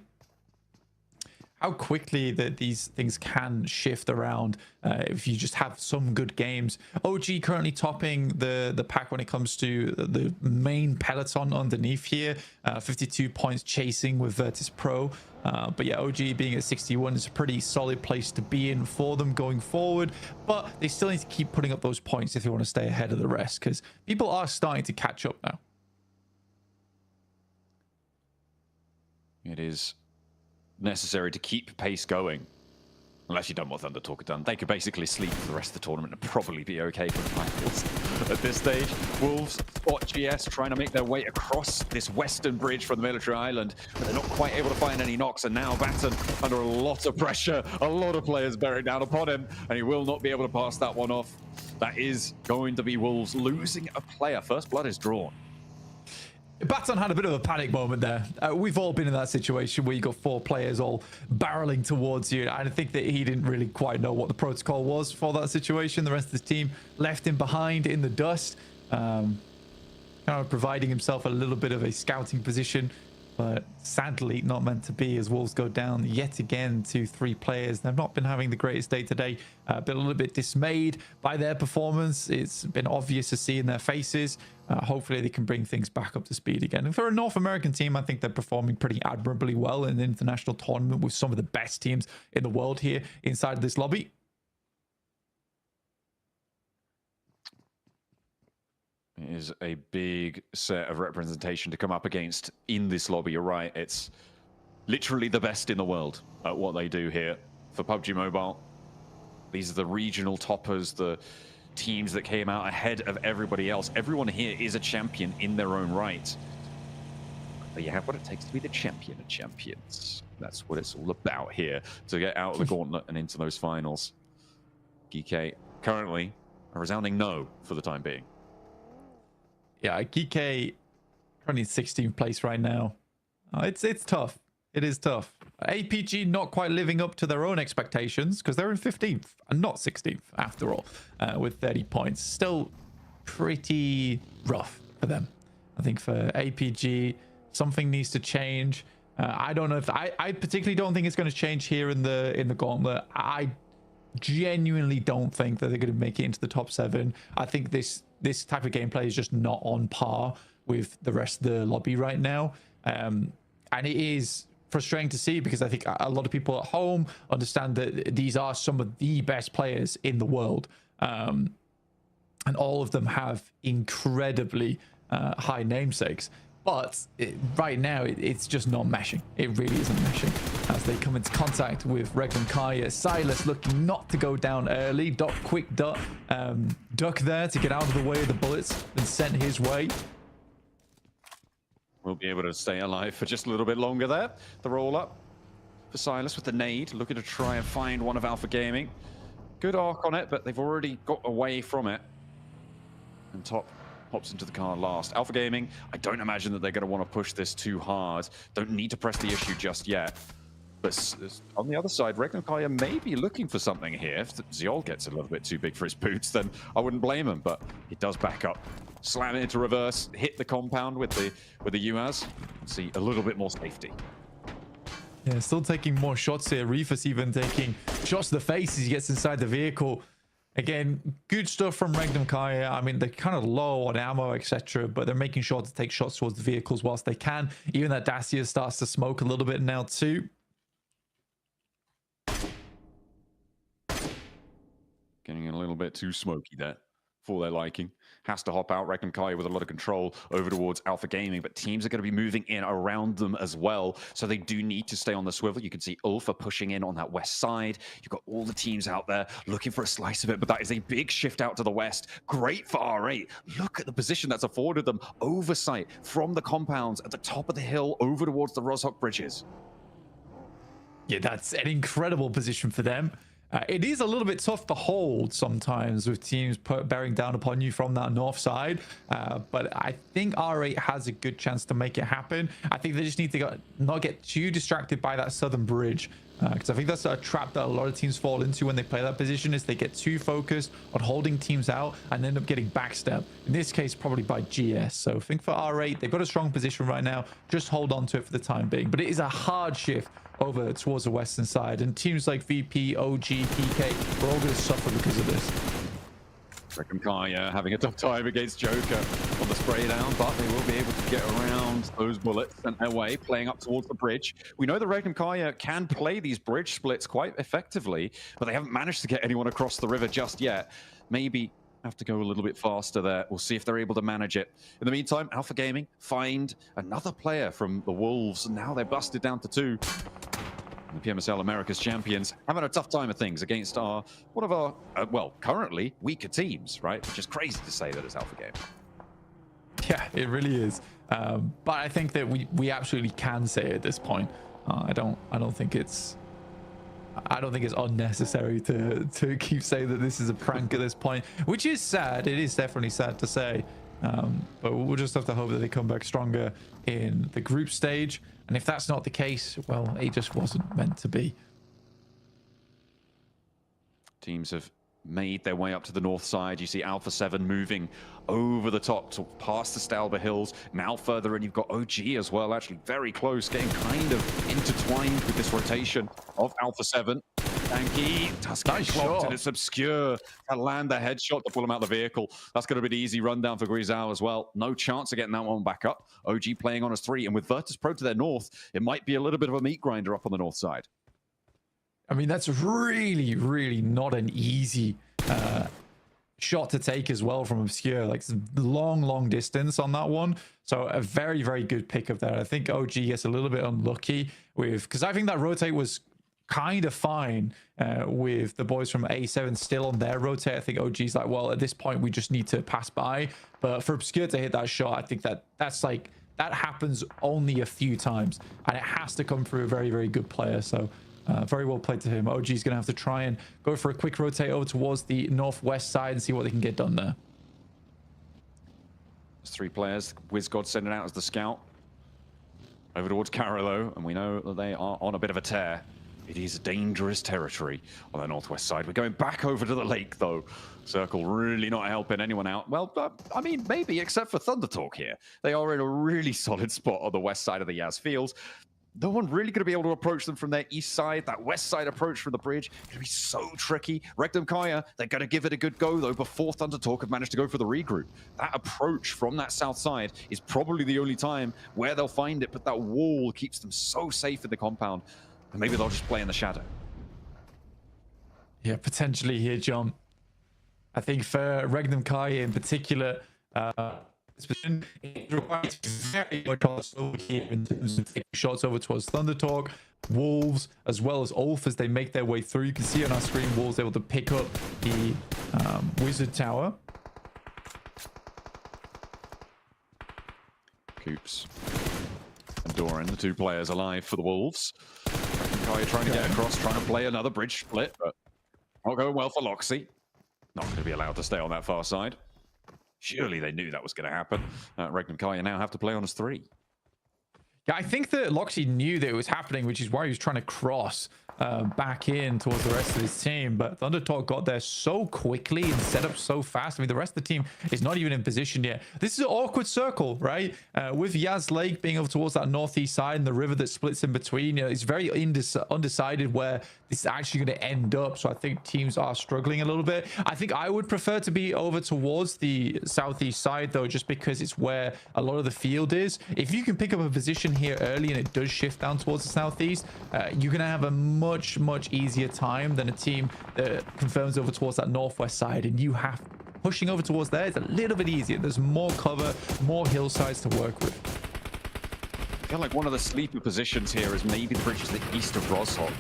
that these things can shift around if you just have some good games. OG currently topping the pack when it comes to the main peloton underneath here, 52 points chasing with Virtus Pro. But yeah, OG being at 61 is a pretty solid place to be in for them going forward, but they still need to keep putting up those points if they want to stay ahead of the rest, because people are starting to catch up now. It is necessary to keep pace going. Unless you've done what Thunder Talk have done. They could basically sleep for the rest of the tournament and probably be okay for the finals. At this stage, Wolves spot GS trying to make their way across this western bridge from the military island, but they're not quite able to find any knocks, and now Bata under a lot of pressure, a lot of players bearing down upon him, and he will not be able to pass that one off. That is going to be Wolves losing a player. First blood is drawn. Baton had a bit of a panic moment there. We've all been in that situation where you got 4 players all barreling towards you. I think that he didn't really quite know what the protocol was for that situation. The rest of the team left him behind in the dust, kind of providing himself a little bit of a scouting position, but sadly not meant to be, as Wolves go down yet again to 3 players. They've not been having the greatest day today. Been a little bit dismayed by their performance. It's been obvious to see in their faces. Hopefully they can bring things back up to speed again. And for a North American team, I think they're performing pretty admirably well in the international tournament with some of the best teams in the world here inside this lobby. It is a big set of representation to come up against in this lobby. You're right. It's literally the best in the world at what they do here for PUBG Mobile. These are the regional toppers, the teams that came out ahead of everybody else. Everyone here is a champion in their own right. But you have what it takes to be the champion of champions. That's what it's all about here, to get out of the gauntlet and into those finals. GK currently a resounding no for the time being. Yeah, GK currently 16th place right now. It's tough. It is tough. APG not quite living up to their own expectations, because they're in 15th and not 16th after all, with 30 points. Still pretty rough for them. I think for APG, something needs to change. I don't know if I particularly don't think it's going to change here in the gauntlet. I genuinely don't think that they're going to make it into the top 7. I think this type of gameplay is just not on par with the rest of the lobby right now, and it is frustrating to see, because I think a lot of people at home understand that these are some of the best players in the world, and all of them have incredibly high namesakes. But right now, it's just not meshing. It really isn't meshing as they come into contact with Regnum Kaya. Silas looking not to go down early. Quick duck there to get out of the way of the bullets and sent his way. We'll be able to stay alive for just a little bit longer there. The roll up for Silas with the nade, looking to try and find one of Alpha Gaming. Good arc on it, but they've already got away from it. And Top hops into the car last. Alpha Gaming, I don't imagine that they're going to want to push this too hard. Don't need to press the issue just yet. But on the other side, Regnum Kaya may be looking for something here. If Ziol gets a little bit too big for his boots, then I wouldn't blame him, but he does back up. Slam it into reverse, hit the compound with the UAZ. See a little bit more safety. Yeah, still taking more shots here. Reefus even taking shots to the face as he gets inside the vehicle. Again, good stuff from Regnum Kaya. I mean, they're kind of low on ammo, etc., but they're making sure to take shots towards the vehicles whilst they can. Even that Dacia starts to smoke a little bit now too. Getting a little bit too smoky there for their liking. Has to hop out. Kai with a lot of control over towards Alpha Gaming, but teams are going to be moving in around them as well. So they do need to stay on the swivel. You can see Ulfa pushing in on that west side. You've got all the teams out there looking for a slice of it, but that is a big shift out to the west. Great for R8. Look at the position that's afforded them. Oversight from the compounds at the top of the hill over towards the Rozhok bridges. Yeah, that's an incredible position for them. It is a little bit tough to hold sometimes with teams bearing down upon you from that north side, but I think R8 has a good chance to make it happen. I think they just need to not get too distracted by that southern bridge, because I think that's a trap that a lot of teams fall into when they play that position, is they get too focused on holding teams out and end up getting backstabbed. In this case, probably by GS. So I think for R8, they've got a strong position right now. Just hold on to it for the time being. But it is a hard shift over towards the western side, and teams like VP, OG, PK, we're all going to suffer because of this. Kai having a tough time against Joker on the spray down, but they will be able to get around those bullets sent their way, playing up towards the bridge. We know that Kai can play these bridge splits quite effectively, but they haven't managed to get anyone across the river just yet. Maybe have to go a little bit faster there. We'll see if they're able to manage it. In the meantime, Alpha Gaming find another player from the Wolves, and now they're busted down to 2. The PMSL America's champions having a tough time of things against one of our, well, currently weaker teams, right? Just crazy to say that it's Alpha Gaming. Yeah, it really is. But I think that we absolutely can say it at this point. I don't think it's unnecessary to keep saying that this is a prank at this point, which is sad. It is definitely sad to say, but we'll just have to hope that they come back stronger in the group stage. And if that's not the case, well, it just wasn't meant to be. Teams have made their way up to the north side. You see Alpha 7 moving over the top to past the Stalber Hills. Now further in, you've got OG as well, actually very close, getting kind of intertwined with this rotation of Alpha 7. Tanky does get clocked, and it's obscure to land the headshot to pull him out of the vehicle. That's going to be the easy rundown for Grisao as well. No chance of getting that one back up. OG playing on as 3, and with Virtus Pro to their north, it might be a little bit of a meat grinder up on the north side. I mean, that's really, really not an easy shot to take as well from Obscure. Like, long distance on that one. So a very, very good pickup there. I think OG gets a little bit unlucky with, because I think that rotate was kind of fine with the boys from A7 still on their rotate. I think OG's like, well, at this point, we just need to pass by. But for Obscure to hit that shot, I think that's like, that happens only a few times. And it has to come through a very, very good player. So very well played to him. OG's going to have to try and go for a quick rotate over towards the northwest side and see what they can get done there. There's 3 players. WizGod sending out as the scout. Over towards Carolo, and we know that they are on a bit of a tear. It is dangerous territory on the northwest side. We're going back over to the lake, though. Circle really not helping anyone out. Well, I mean, maybe, except for Thunder Talk here. They are in a really solid spot on the west side of the Yaz Fields. No one really going to be able to approach them from their east side. That west side approach from the bridge going to be so tricky. Kaya, they're going to give it a good go, though, before Thunder Talk have managed to go for the regroup. That approach from that south side is probably the only time where they'll find it, but that wall keeps them so safe in the compound. And maybe they'll just play in the shadow. Yeah, potentially here, John. I think for Kaya in particular, it requires very much also here in terms of taking shots over towards Thunder Talk, Wolves, as well as Ulf as they make their way through. You can see on our screen, Wolves able to pick up the Wizard Tower. Coops and Doran, the 2 players alive for the Wolves. Kaya trying to get across, trying to play another bridge split, but not going well for Loxy. Not going to be allowed to stay on that far side. Surely they knew that was going to happen. Kaya now have to play on as 3. Yeah, I think that Loxy knew that it was happening, which is why he was trying to cross back in towards the rest of his team. But Thunder Talk got there so quickly and set up so fast. I mean, the rest of the team is not even in position yet. This is an awkward circle, right? With Yaz Lake being over towards that northeast side and the river that splits in between, you know, it's very undecided where this is actually going to end up. So I think teams are struggling a little bit. I think I would prefer to be over towards the southeast side, though, just because it's where a lot of the field is. If you can pick up a position here early and it does shift down towards the southeast, you're going to have a much easier time than a team that confirms over towards that northwest side, and you have pushing over towards there is a little bit easier. There's more cover, more hillsides to work with. I feel like one of the sleeper positions here is maybe the bridges to the east of Rozhok.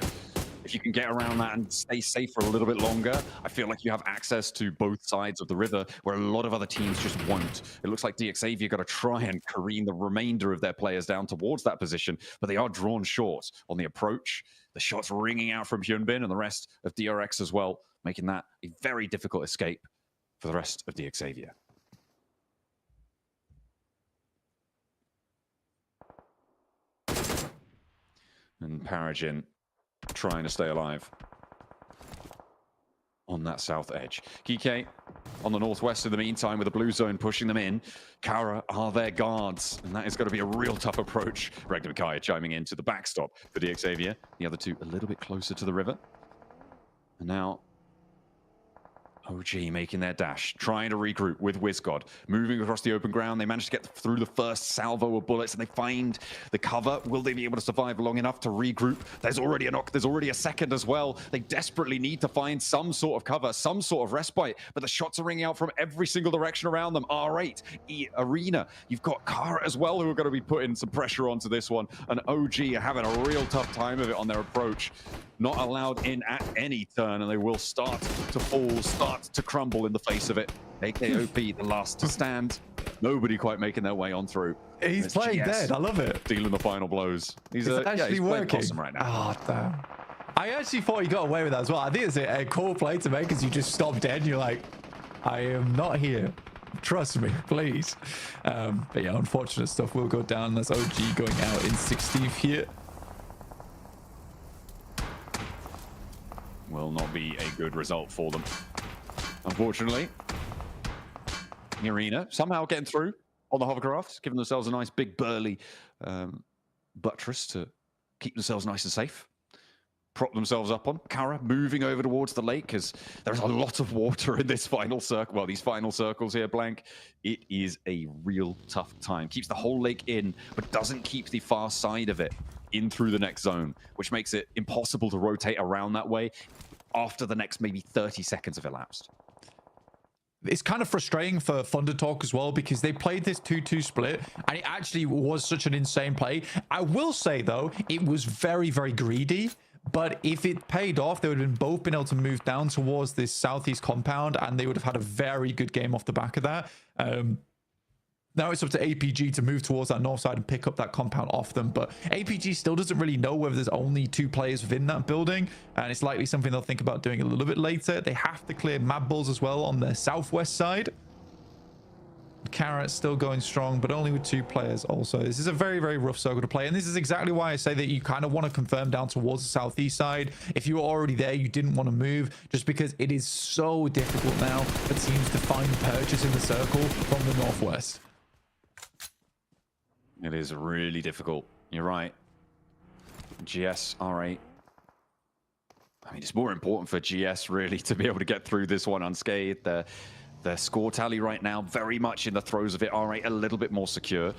If you can get around that and stay safe for a little bit longer, I feel like you have access to both sides of the river where a lot of other teams just won't. It looks like DXavier got to try and careen the remainder of their players down towards that position, but they are drawn short on the approach. The shots ringing out from Hyunbin and the rest of DRX as well, making that a very difficult escape for the rest of DXavier. And Parajin trying to stay alive on that south edge. Kike on the northwest in the meantime with the blue zone pushing them in. Kara are their guards, and that is going to be a real tough approach. Regnimakaya chiming into the backstop for DXavier. The other two a little bit closer to the river. And now OG making their dash, trying to regroup with WizGod, moving across the open ground. They managed to get through the first salvo of bullets and they find the cover. Will they be able to survive long enough to regroup? There's already a knock, there's already a second as well. They desperately need to find some sort of cover, some sort of respite, but the shots are ringing out from every single direction around them. R8, Arena, you've got Kara as well who are going to be putting some pressure onto this one, and OG are having a real tough time of it on their approach. Not allowed in at any turn, and they will start to fall, start to crumble in the face of it. AKOP, the last to stand. Nobody quite making their way on through. He's playing dead. I love it. Dealing the final blows. He's actually working right now. Oh, damn. I actually thought he got away with that as well. I think it's a cool play to make because you just stop dead and you're like, I am not here. Trust me, please. But yeah, unfortunate stuff will go down. That's OG going out in 16th here. Will not be a good result for them. Unfortunately, the Arena somehow getting through on the hovercraft, giving themselves a nice big burly buttress to keep themselves nice and safe. Prop themselves up on. Kara moving over towards the lake because there's a lot of water in this final circle. Well, these final circles here, Blank. It is a real tough time. Keeps the whole lake in, but doesn't keep the far side of it in through the next zone, which makes it impossible to rotate around that way after the next maybe 30 seconds have elapsed. It's kind of frustrating for Thunder Talk as well because they played this 2-2 split and it actually was such an insane play. I will say though, it was very, very greedy. But if it paid off, they would have both been able to move down towards this southeast compound and they would have had a very good game off the back of that. Now it's up to APG to move towards that north side and pick up that compound off them. But APG still doesn't really know whether there's only 2 players within that building. And it's likely something they'll think about doing a little bit later. They have to clear Mad Bulls as well on the southwest side. Carrot still going strong, but only with 2 players also. This is a very, very rough circle to play. And this is exactly why I say that you kind of want to confirm down towards the southeast side. If you were already there, you didn't want to move just because it is so difficult now for teams to find purchase in the circle from the northwest. It is really difficult. You're right. GS, R8. I mean, it's more important for GS really to be able to get through this one unscathed. Their score tally right now very much in the throes of it. R8 a little bit more secure.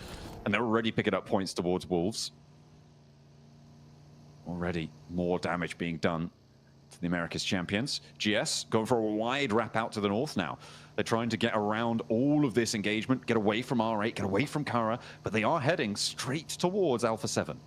And they're already picking up points towards Wolves. Already more damage being done to the America's champions. GS going for a wide wrap out to the north now. They're trying to get around all of this engagement, get away from R8, get away from Kara, but they are heading straight towards Alpha 7.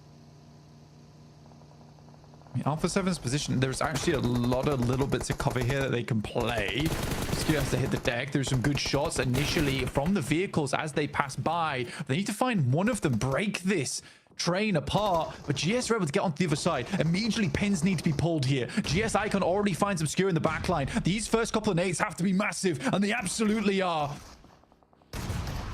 Alpha 7's position, there's actually a lot of little bits of cover here that they can play. Skew has to hit the deck. There's some good shots initially from the vehicles as they pass by. They need to find one of them, break this train apart, but GS are able to get onto the other side. Immediately pins need to be pulled here. GS Icon already finds Obscure in the backline. These first couple of nades have to be massive, and they absolutely are.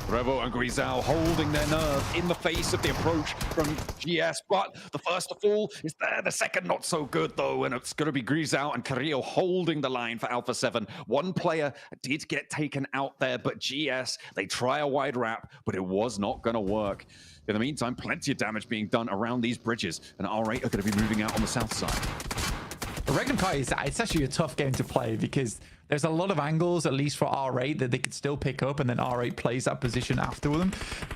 Revo and Grisal holding their nerve in the face of the approach from GS, but the first to fall is there. The second not so good though, and it's going to be Grisal and Carrillo holding the line for Alpha 7. One player did get taken out there, but GS, they try a wide wrap, but it was not going to work. In the meantime, plenty of damage being done around these bridges, and R8 are going to be moving out on the south side. Regnum Kai it's actually a tough game to play because there's a lot of angles, at least for R8, that they could still pick up, and then R8 plays that position after them.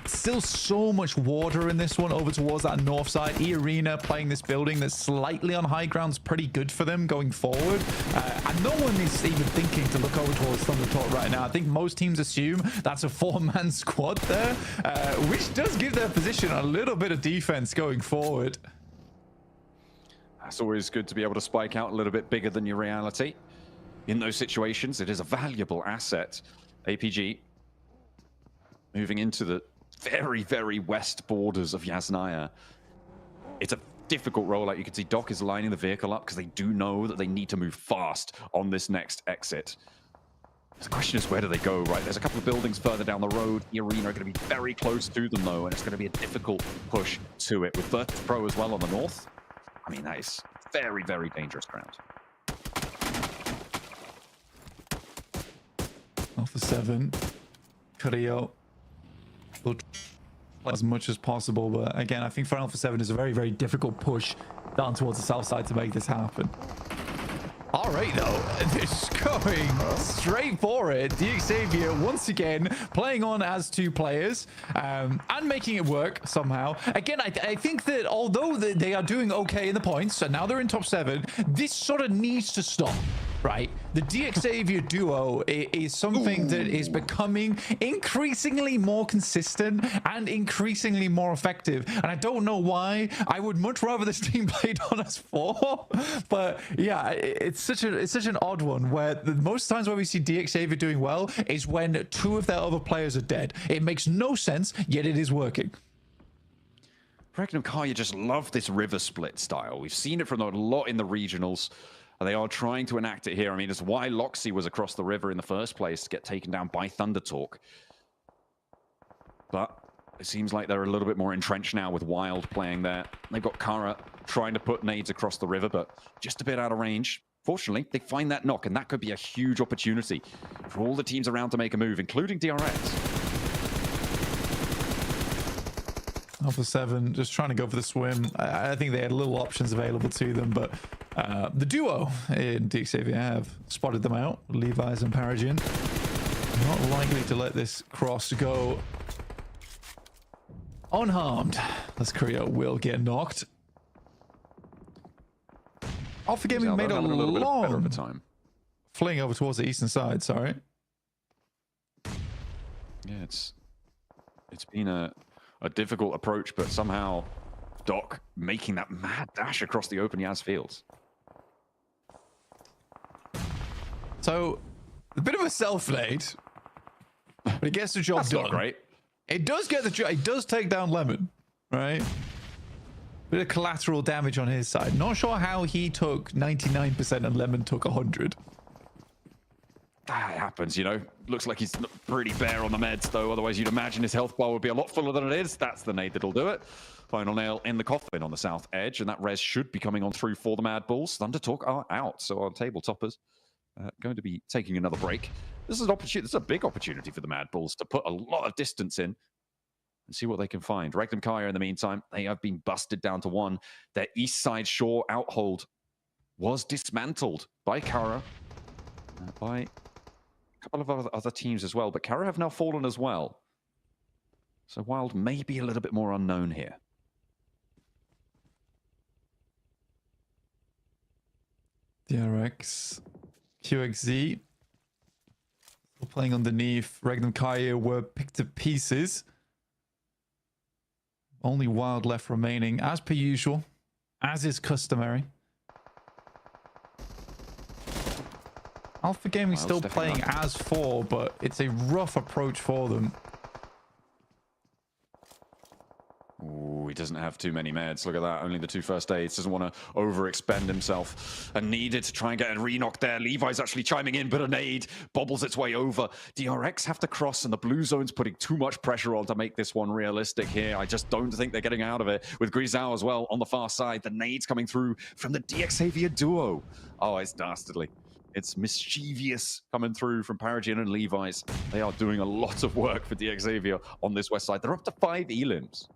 Still so much water in this one over towards that north side. E-Arena playing this building that's slightly on high ground is pretty good for them going forward. And no one is even thinking to look over towards Thundertalk right now. I think most teams assume that's a 4-man squad there, which does give their position a little bit of defense going forward. It's always good to be able to spike out a little bit bigger than your reality. In those situations, it is a valuable asset. APG moving into the very, very west borders of Yasnaya. It's a difficult rollout. You can see Doc is lining the vehicle up because they do know that they need to move fast on this next exit. The question is, where do they go, right? There's a couple of buildings further down the road. The arena are going to be very close to them, though, and it's going to be a difficult push to it. With Virtus Pro as well on the north, I mean, that is very, very dangerous ground. Alpha 7, Carrillo will try as much as possible, but again, I think for Alpha 7 is a very, very difficult push down towards the south side to make this happen. All right, though, it's going straight for it. Xavier once again playing on as 2 players and making it work somehow. Again, I think that although they are doing okay in the points, and now they're in top 7, this sort of needs to stop. Right, the Xavier duo is something that is becoming increasingly more consistent and increasingly more effective, and I don't know why. I would much rather this team played on as 4, but yeah, it's such an odd one where the most times where we see Xavier doing well is when 2 of their other players are dead. It makes no sense, yet it is working. Regnum Kaya just love this river split style. We've seen it from a lot in the regionals. They are trying to enact it here. I mean, it's why Loxy was across the river in the first place to get taken down by Thundertalk. But it seems like they're a little bit more entrenched now with Wild playing there. They've got Kara trying to put nades across the river, but just a bit out of range. Fortunately, they find that knock, and that could be a huge opportunity for all the teams around to make a move, including DRX. Alpha 7 just trying to go for the swim. I think they had little options available to them, but the duo in Xavier have spotted them out. Levi's and Paragon. Not likely to let this cross go unharmed, as Korea will get knocked. Alpha Gaming made a long time fling over towards the eastern side, sorry. Yeah, it's been a difficult approach, but somehow Doc making that mad dash across the open Yaz fields. So, a bit of a self-made, but it gets the job done. Not great. It does get the job. It does take down Lemon, right? Bit of collateral damage on his side. Not sure how he took 99% and Lemon took 100. That happens, you know. Looks like he's pretty bare on the meds, though. Otherwise, you'd imagine his health bar would be a lot fuller than it is. That's the nade that'll do it. Final nail in the coffin on the south edge, and that res should be coming on through for the Mad Bulls. Thundertalk are out, so our table toppers going to be taking another break. This is an opportunity. This is a big opportunity for the Mad Bulls to put a lot of distance in and see what they can find. Regnum Kaya, in the meantime, they have been busted down to 1. Their east side shore outhold was dismantled by Kara, by a couple of other teams as well, but Kara have now fallen as well. So Wild may be a little bit more unknown here. DRX, QXZ, still playing underneath. Regnum Kaya were picked to pieces. Only Wild left remaining, as per usual, as is customary. Alpha Gaming still playing as 4, but it's a rough approach for them. Ooh, he doesn't have too many meds. Look at that. Only the 2 first aids. Doesn't want to overexpend himself. And needed to try and get a re-knock there. Levi's actually chiming in, but a nade bobbles its way over. DRX have to cross, and the blue zone's putting too much pressure on to make this one realistic here. I just don't think they're getting out of it. With Grisao as well on the far side. The nades coming through from the Xavier duo. Oh, it's dastardly. It's mischievous coming through from Paragon and Levi's. They are doing a lot of work for Xavier on this west side. They're up to 5 elims.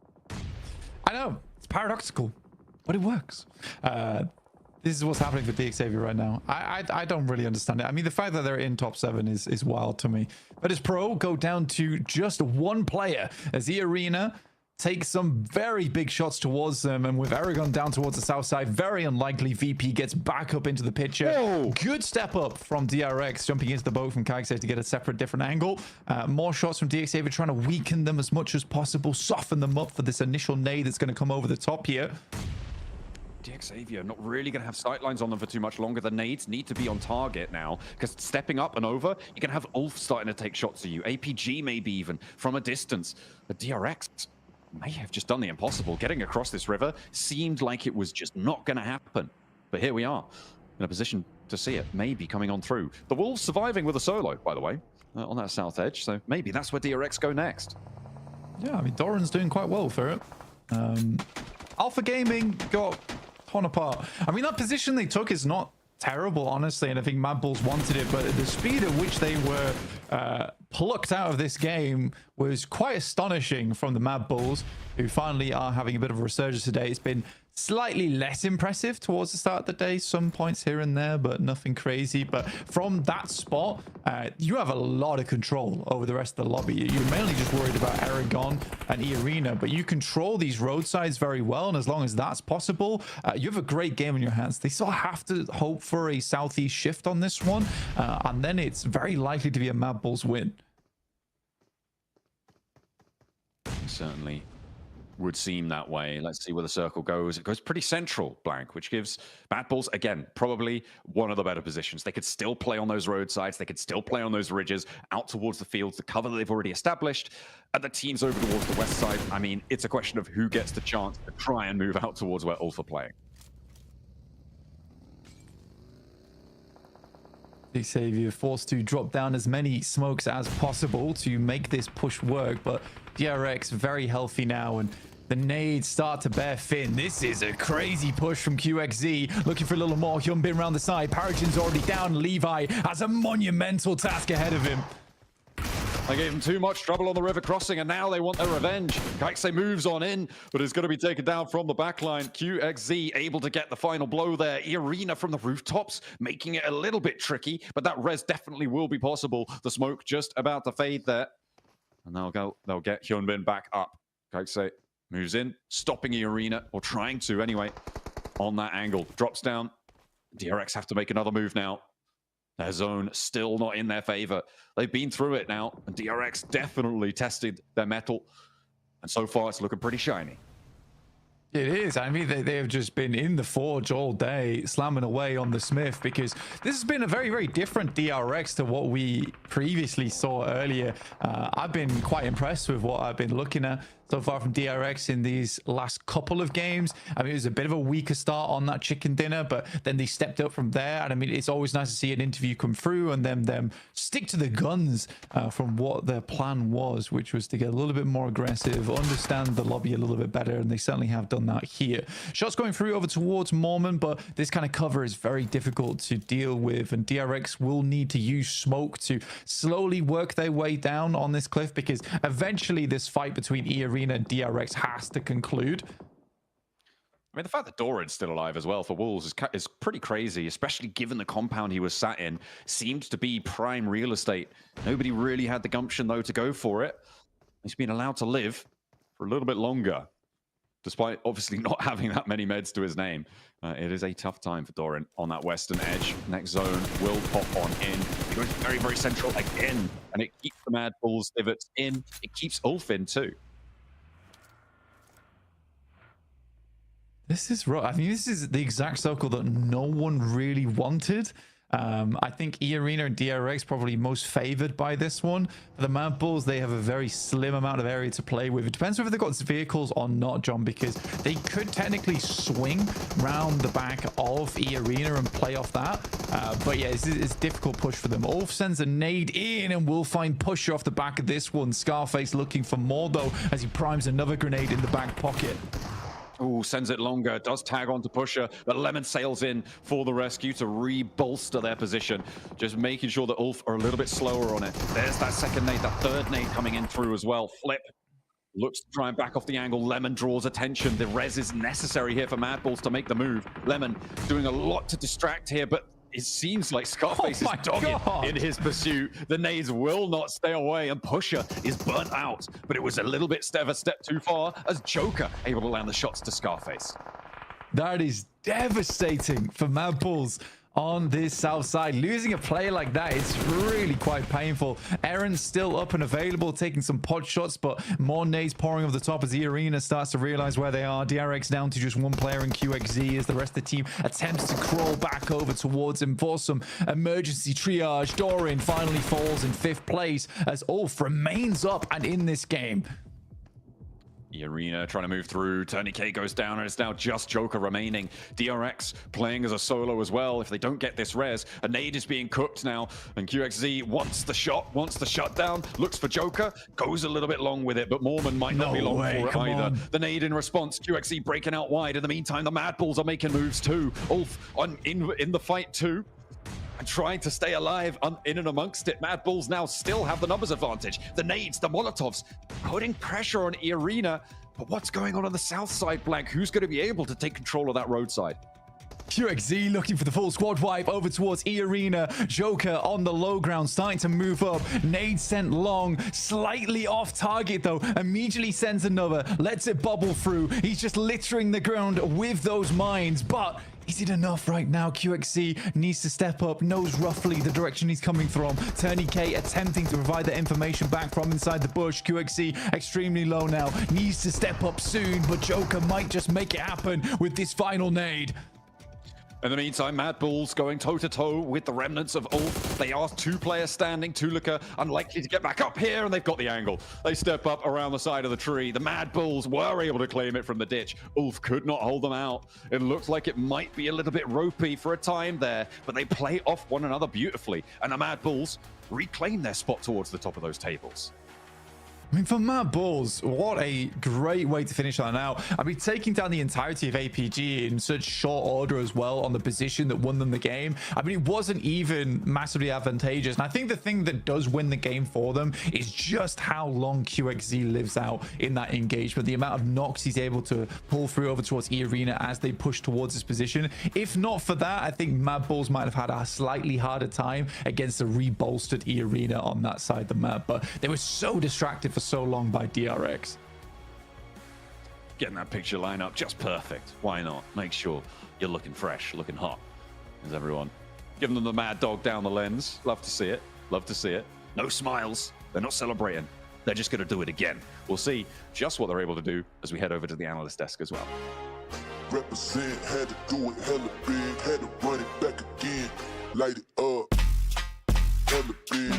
I know, it's paradoxical, but it works. This is what's happening for DXavier right now. I don't really understand it. I mean, the fact that they're in top 7 is wild to me. But as Pro go down to just one player as the arena takes some very big shots towards them, and with Aragon down towards the south side, very unlikely VP gets back up into the picture. Whoa. Good step up from DRX, jumping into the boat from Kaixei to get a separate different angle. More shots from DXavier trying to weaken them as much as possible, soften them up for this initial nade that's going to come over the top here. DXavier not really going to have sightlines on them for too much longer. The nades need to be on target now, because stepping up and over, you're going to have Ulf starting to take shots at you. APG maybe even from a distance. But DRX may have just done the impossible. Getting across this river seemed like it was just not going to happen. But here we are, in a position to see it maybe coming on through. The Wolves surviving with a solo, by the way, on that south edge. So maybe that's where DRX go next. Yeah, I mean, Doran's doing quite well for it. Alpha Gaming got torn apart. I mean, that position they took is not terrible, honestly, and I think Mad Bulls wanted it, but the speed at which they were plucked out of this game was quite astonishing from the Mad Bulls, who finally are having a bit of a resurgence today. It's been slightly less impressive towards the start of the day, some points here and there, but nothing crazy. But from that spot, you have a lot of control over the rest of the lobby. You're mainly just worried about Aragon and E-Arena, but you control these roadsides very well, and as long as that's possible, you have a great game in your hands. They still have to hope for a southeast shift on this one, and then it's very likely to be a Mad Bulls win. Certainly would seem that way. Let's see where the circle goes. It goes pretty central, Blank, which gives Mad Bulls, again, probably one of the better positions. They could still play on those roadsides. They could still play on those ridges out towards the fields, the cover that they've already established. And the teams over towards the west side, I mean, it's a question of who gets the chance to try and move out towards where Ulf are playing. Xavier forced to drop down as many smokes as possible to make this push work, but DRX very healthy now, and the nades start to bear fin. This is a crazy push from QXZ, looking for a little more. Hyunbin around the side. Paragin's already down. Levi has a monumental task ahead of him. They gave him too much trouble on the river crossing, and now they want their revenge. Kaixei moves on in, but is going to be taken down from the backline. QXZ able to get the final blow there. Arena from the rooftops, making it a little bit tricky, but that res definitely will be possible. The smoke just about to fade there. And they'll get Hyunbin back up. Kaixei moves in, stopping Arena, or trying to anyway, on that angle. Drops down. DRX have to make another move now. Their zone still not in their favor. They've been through it now, and DRX definitely tested their mettle. And so far, it's looking pretty shiny. It is. I mean, they have just been in the forge all day, slamming away on the Smith, because this has been a very, very different DRX to what we previously saw earlier. I've been quite impressed with what I've been looking at so far from DRX in these last couple of games. I mean, it was a bit of a weaker start on that chicken dinner, but then they stepped up from there. And I mean, it's always nice to see an interview come through and them stick to the guns from what their plan was, which was to get a little bit more aggressive, understand the lobby a little bit better, and they certainly have done that here. Shots going through over towards Mormon, but this kind of cover is very difficult to deal with, and DRX will need to use smoke to slowly work their way down on this cliff, because eventually this fight between E-Arena and DRX has to conclude. I mean, the fact that Doran's still alive as well for Wolves is pretty crazy, especially given the compound he was sat in seemed to be prime real estate. Nobody really had the gumption, though, to go for it. He's been allowed to live for a little bit longer, despite obviously not having that many meds to his name. It is a tough time for Doran on that western edge. Next zone will pop on in. It goes very, very central again, and it keeps the Mad Bulls divots in. It keeps Ulf in, too. This is right. I mean, this is the exact circle that no one really wanted. I think E-Arena and DRX probably most favored by this one. For the Mad Bulls, they have a very slim amount of area to play with. It depends whether they've got vehicles or not, John, because they could technically swing round the back of E-Arena and play off that. But yeah, it's a difficult push for them. Ulf sends a nade in, and we'll find Pusher off the back of this one. Scarface looking for more, though, as he primes another grenade in the back pocket. Oh, sends it longer, does tag on to Pusher, but Lemon sails in for the rescue to re-bolster their position. Just making sure that Ulf are a little bit slower on it. There's that second nade, that third nade coming in through as well. Flip looks to try and back off the angle. Lemon draws attention. The res is necessary here for Mad Balls to make the move. Lemon doing a lot to distract here, but it seems like Scarface is dogged in his pursuit. The nades will not stay away, and Pusher is burnt out. But it was a little bit of a step too far as Joker able to land the shots to Scarface. That is devastating for Mad Balls on this south side. Losing a player like that is really quite painful. Aaron's still up and available, taking some pod shots, but more nades pouring over the top as the arena starts to realize where they are. DRX down to just one player in QXZ as the rest of the team attempts to crawl back over towards him for some emergency triage. Doran finally falls in 5th place as Ulf remains up and in this game. The arena trying to move through. Tourniquet goes down, and it's now just Joker remaining. DRX playing as a solo as well. If they don't get this res, a nade is being cooked now, and QXZ wants the shot, wants the shutdown, looks for Joker, goes a little bit long with it, but Mormon might not be long for it either. The nade in response, QXZ breaking out wide. In the meantime, the Mad Balls are making moves too. Ulf in the fight too, and trying to stay alive in and amongst it. Mad Balls now still have the numbers advantage. The nades, the Molotovs, putting pressure on Arena. But what's going on the south side, Blank? Who's going to be able to take control of that roadside? QXZ looking for the full squad wipe over towards E-Arena. Joker on the low ground, starting to move up. Nade sent long, slightly off target though. Immediately sends another, lets it bubble through. He's just littering the ground with those mines, but is it enough right now? QXZ needs to step up, knows roughly the direction he's coming from. Tourniquet attempting to provide the information back from inside the bush. QXZ extremely low now, needs to step up soon, but Joker might just make it happen with this final nade. In the meantime, Mad Balls going toe-to-toe with the remnants of Ulf. They are 2 players standing. Tulika unlikely to get back up here, and they've got the angle. They step up around the side of the tree. The Mad Balls were able to claim it from the ditch. Ulf could not hold them out. It looks like it might be a little bit ropey for a time there, but they play off one another beautifully, and the Mad Balls reclaim their spot towards the top of those tables. I mean, for Mad Balls, what a great way to finish that out. I mean, taking down the entirety of APG in such short order as well on the position that won them the game. I mean, it wasn't even massively advantageous. And I think the thing that does win the game for them is just how long QXZ lives out in that engagement. The amount of knocks he's able to pull through over towards E-Arena as they push towards his position. If not for that, I think Mad Balls might have had a slightly harder time against a rebolstered E-Arena on that side of the map. But they were so distracted for so long by DRX. Getting that picture line up just perfect. Why not? Make sure you're looking fresh, looking hot. Is everyone giving them the mad dog down the lens? Love to see it. Love to see it. No smiles. They're not celebrating. They're just going to do it again. We'll see just what they're able to do as we head over to the analyst desk as well. Represent, had to do it hella big, had to run it back again, light it up, hella big,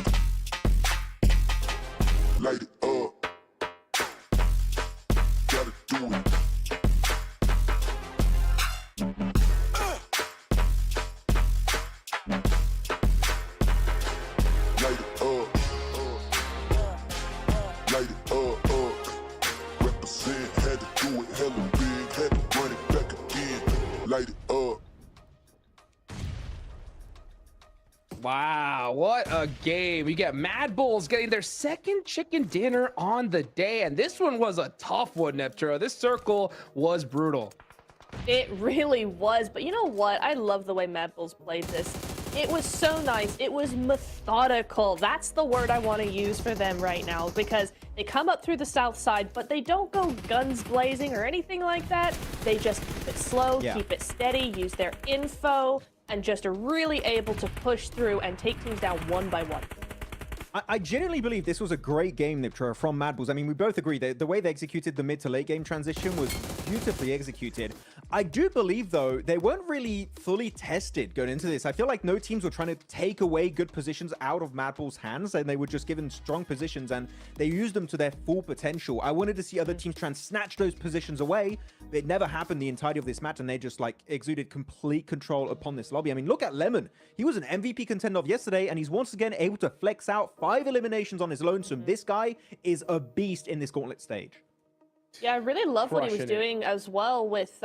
light it up, gotta do it. Light it up, light it up, represent, had to do it hella big, had to run it back again, light it up. Wow, what a game. We get Mad Bulls getting their second chicken dinner on the day, and this one was a tough one, Nepturo. This circle was brutal. It really was, but you know what? I love the way Mad Bulls played this. It was so nice. It was methodical. That's the word I want to use for them right now, because they come up through the south side, but they don't go guns blazing or anything like that. They just keep it slow, keep it steady, use their info, and just are really able to push through and take teams down one by one. I genuinely believe this was a great game, Niptra, from Mad Bulls. I mean, we both agree that the way they executed the mid to late game transition was beautifully executed. I do believe, though, they weren't really fully tested going into this. I feel like no teams were trying to take away good positions out of Mad Bulls' hands, and they were just given strong positions, and they used them to their full potential. I wanted to see other teams try and snatch those positions away. It never happened the entirety of this match, and they just, like, exuded complete control upon this lobby. I mean, look at Lemon. He was an MVP contender of yesterday, and he's once again able to flex out 5 eliminations on his lonesome. This guy is a beast in this Gauntlet stage. Yeah, I really love what he was doing as well with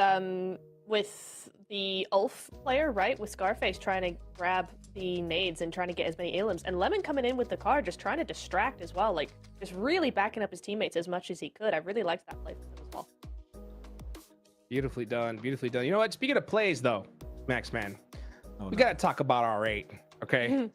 with the Ulf player, right? With Scarface trying to grab the nades and trying to get as many elims. And Lemon coming in with the car, just trying to distract as well. Like, just really backing up his teammates as much as he could. I really liked that play from him as well. Beautifully done. Beautifully done. You know what? Speaking of plays, though, Max, man, we got to talk about R8, okay?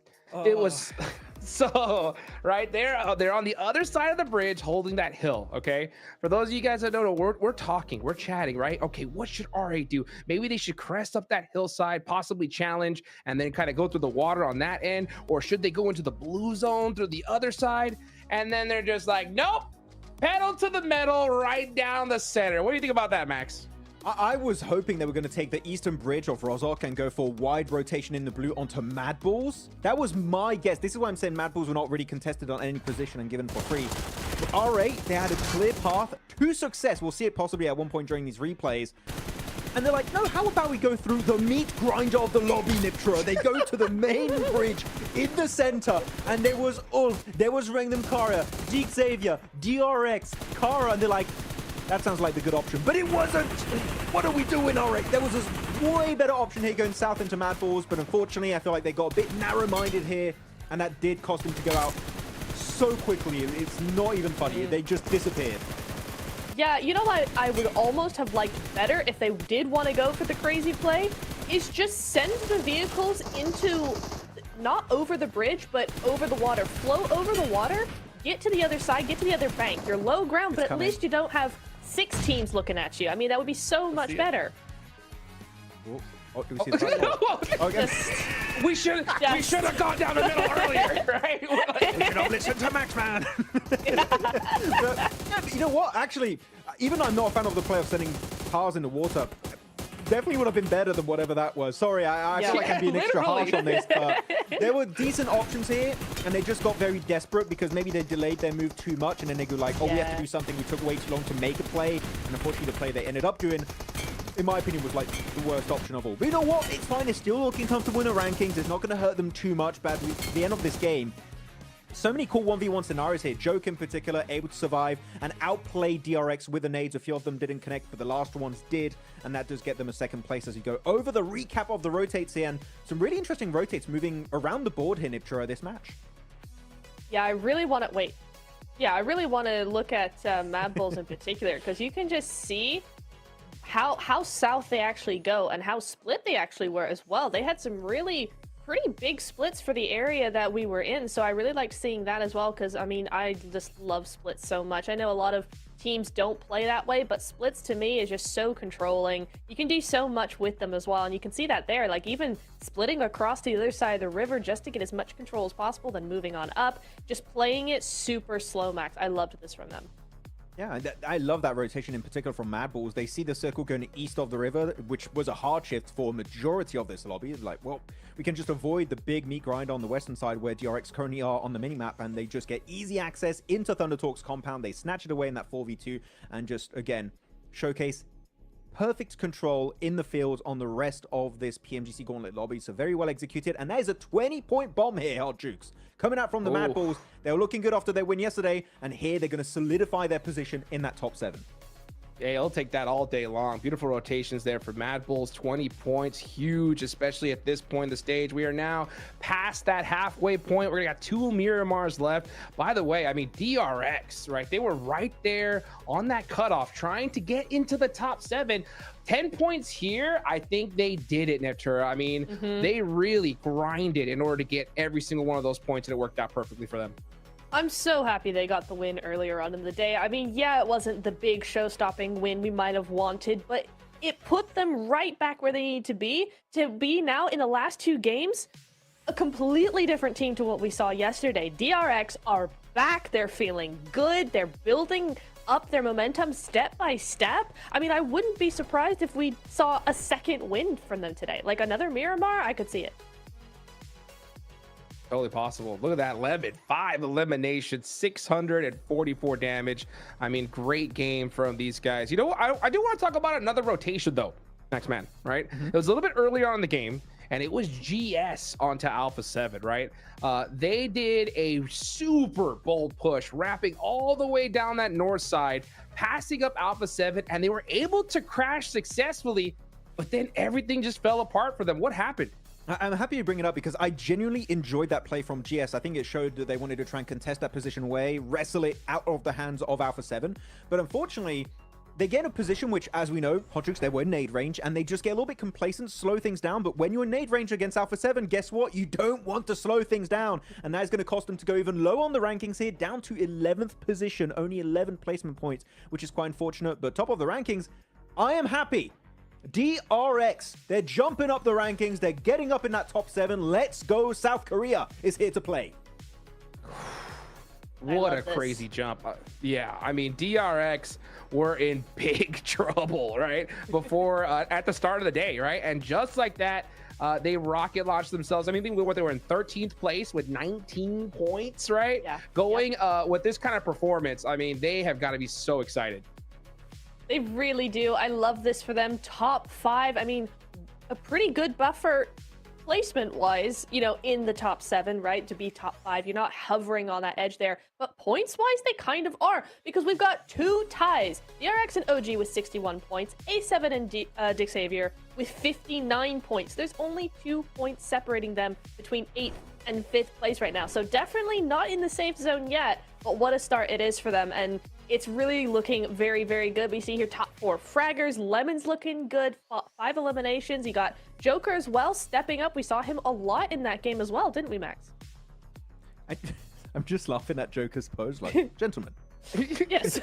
It was... So, right there, they're on the other side of the bridge holding that hill, okay? For those of you guys that don't know, we're talking, we're chatting, right? Okay, what should R8 do? Maybe they should crest up that hillside, possibly challenge, and then kind of go through the water on that end, or should they go into the blue zone through the other side? And then they're just like, nope, pedal to the metal right down the center. What do you think about that, Max? I was hoping they were going to take the eastern bridge of Rozok and go for wide rotation in the blue onto Mad Balls. That was my guess. This is why I'm saying Mad Balls were not really contested on any position and given for free. But R8, they had a clear path to success. We'll see it possibly at one point during these replays. And they're like, no, how about we go through the meat grinder of the lobby, Niptra? They go to the main bridge in the center, and there was Ulf, there was Rangdam Kara, Deke Xavier, DRX, Kara, and they're like, that sounds like the good option, but it wasn't. What are we doing, R8? There was this way better option here going south into Mad Balls, but unfortunately, I feel like they got a bit narrow-minded here, and that did cost them to go out so quickly. It's not even funny. They just disappeared. Yeah, you know what I would almost have liked better if they did want to go for the crazy play, is just send the vehicles into, not over the bridge, but over the water. Flow over the water, get to the other side, get to the other bank. You're low ground, but at least you don't have 6 teams looking at you. I mean, that would be so much better. Oh, do we see the okay. We should have gone down the middle earlier, right? We should have listened to Max, man. But, yeah, you know what? Actually, even though I'm not a fan of the play of sending cars in the water, definitely would have been better than whatever that was. Sorry, I feel like I'm being extra harsh on this, but there were decent options here, and they just got very desperate because maybe they delayed their move too much, and then they go like, oh, we have to do something. We took way too long to make a play, and unfortunately, the play they ended up doing, in my opinion, was like the worst option of all. But you know what? It's fine. They're still looking comfortable in the rankings. It's not going to hurt them too much. But at the end of this game, so many cool 1v1 scenarios here. Joke in particular, able to survive and outplay DRX with the nades. A few of them didn't connect, but the last ones did. And that does get them a second place as you go over the recap of the rotates here. And some really interesting rotates moving around the board here, Niptra, this match. Yeah, I really want to... Wait. Yeah, I really want to look at Mad Bulls in particular, because you can just see how south they actually go and how split they actually were as well. They had some really pretty big splits for the area that we were in, so I really liked seeing that as well, because I mean, I just love splits so much. I know a lot of teams don't play that way, but splits to me is just so controlling. You can do so much with them as well, and you can see that there, like even splitting across to the other side of the river just to get as much control as possible, then moving on up, just playing it super slow, Max. I loved this from them. Yeah, I love that rotation in particular from Mad Balls. They see the circle going east of the river, which was a hard shift for a majority of this lobby. It's like, well, we can just avoid the big meat grind on the western side where DRX currently are on the minimap, and they just get easy access into Thunder Talk's compound. They snatch it away in that 4v2 and just, again, showcase perfect control in the field on the rest of this PMGC Gauntlet lobby. So very well executed. And that is a 20-point bomb here, Hot Jukes. Coming out from the Mad Balls. They were looking good after their win yesterday. And here they're going to solidify their position in that top 7. Yeah, I'll take that all day long. Beautiful rotations there for Mad Bulls. 20 points, huge, especially at this point in the stage. We are now past that halfway point. We're gonna got 2 Miramars left. By the way, I mean, DRX, right? They were right there on that cutoff, trying to get into the top 7. 10 points here, I think they did it, Neptura. I mean, they really grinded in order to get every single one of those points, and it worked out perfectly for them. I'm so happy they got the win earlier on in the day. I mean, yeah, it wasn't the big show-stopping win we might have wanted, but it put them right back where they need to be now in the last 2 games, a completely different team to what we saw yesterday. DRX are back. They're feeling good. They're building up their momentum step by step. I mean, I wouldn't be surprised if we saw a second win from them today. Like another Miramar, I could see it. Totally possible. Look at that lemon. 5 eliminations, 644 damage. I mean, great game from these guys. You know what? I do want to talk about another rotation, though, Max Man, right? It was a little bit earlier on in the game, and it was GS onto Alpha 7, right? They did a super bold push, wrapping all the way down that north side, passing up Alpha 7, and they were able to crash successfully but then everything just fell apart for them. What happened? I'm happy you bring it up because I genuinely enjoyed that play from GS. I think it showed that they wanted to try and contest that position away, wrestle it out of the hands of Alpha 7. But unfortunately, they get in a position which, as we know, Hodrix, they were in nade range, and they just get a little bit complacent, slow things down. But when you're in nade range against Alpha 7, guess what? You don't want to slow things down. And that is going to cost them to go even low on the rankings here, down to 11th position, only 11 placement points, which is quite unfortunate. But top of the rankings, I am happy. DRX, they're jumping up the rankings. They're getting up in that top 7. Let's go. South Korea is here to play. What a crazy jump. Yeah, I mean, DRX were in big trouble, right? Before, at the start of the day, right? And just like that, they rocket launched themselves. I mean, they were in 13th place with 19 points, right? Yeah. Going with this kind of performance, I mean, they have got to be so excited. They really do. I love this for them. Top 5. I mean, a pretty good buffer placement-wise, you know, in the top 7, right? To be top 5. You're not hovering on that edge there. But points-wise, they kind of are. Because we've got 2 ties. DRX and OG with 61 points. A7 and Dick Xavier with 59 points. There's only 2 points separating them between 8th and 5th place right now. So definitely not in the safe zone yet. But what a start it is for them. And it's really looking very, very good. We see here top 4 fraggers. Lemon's looking good. 5 eliminations. You got Joker as well stepping up. We saw him a lot in that game as well, didn't we, Max? I'm just laughing at Joker's pose, like, gentlemen. Yes.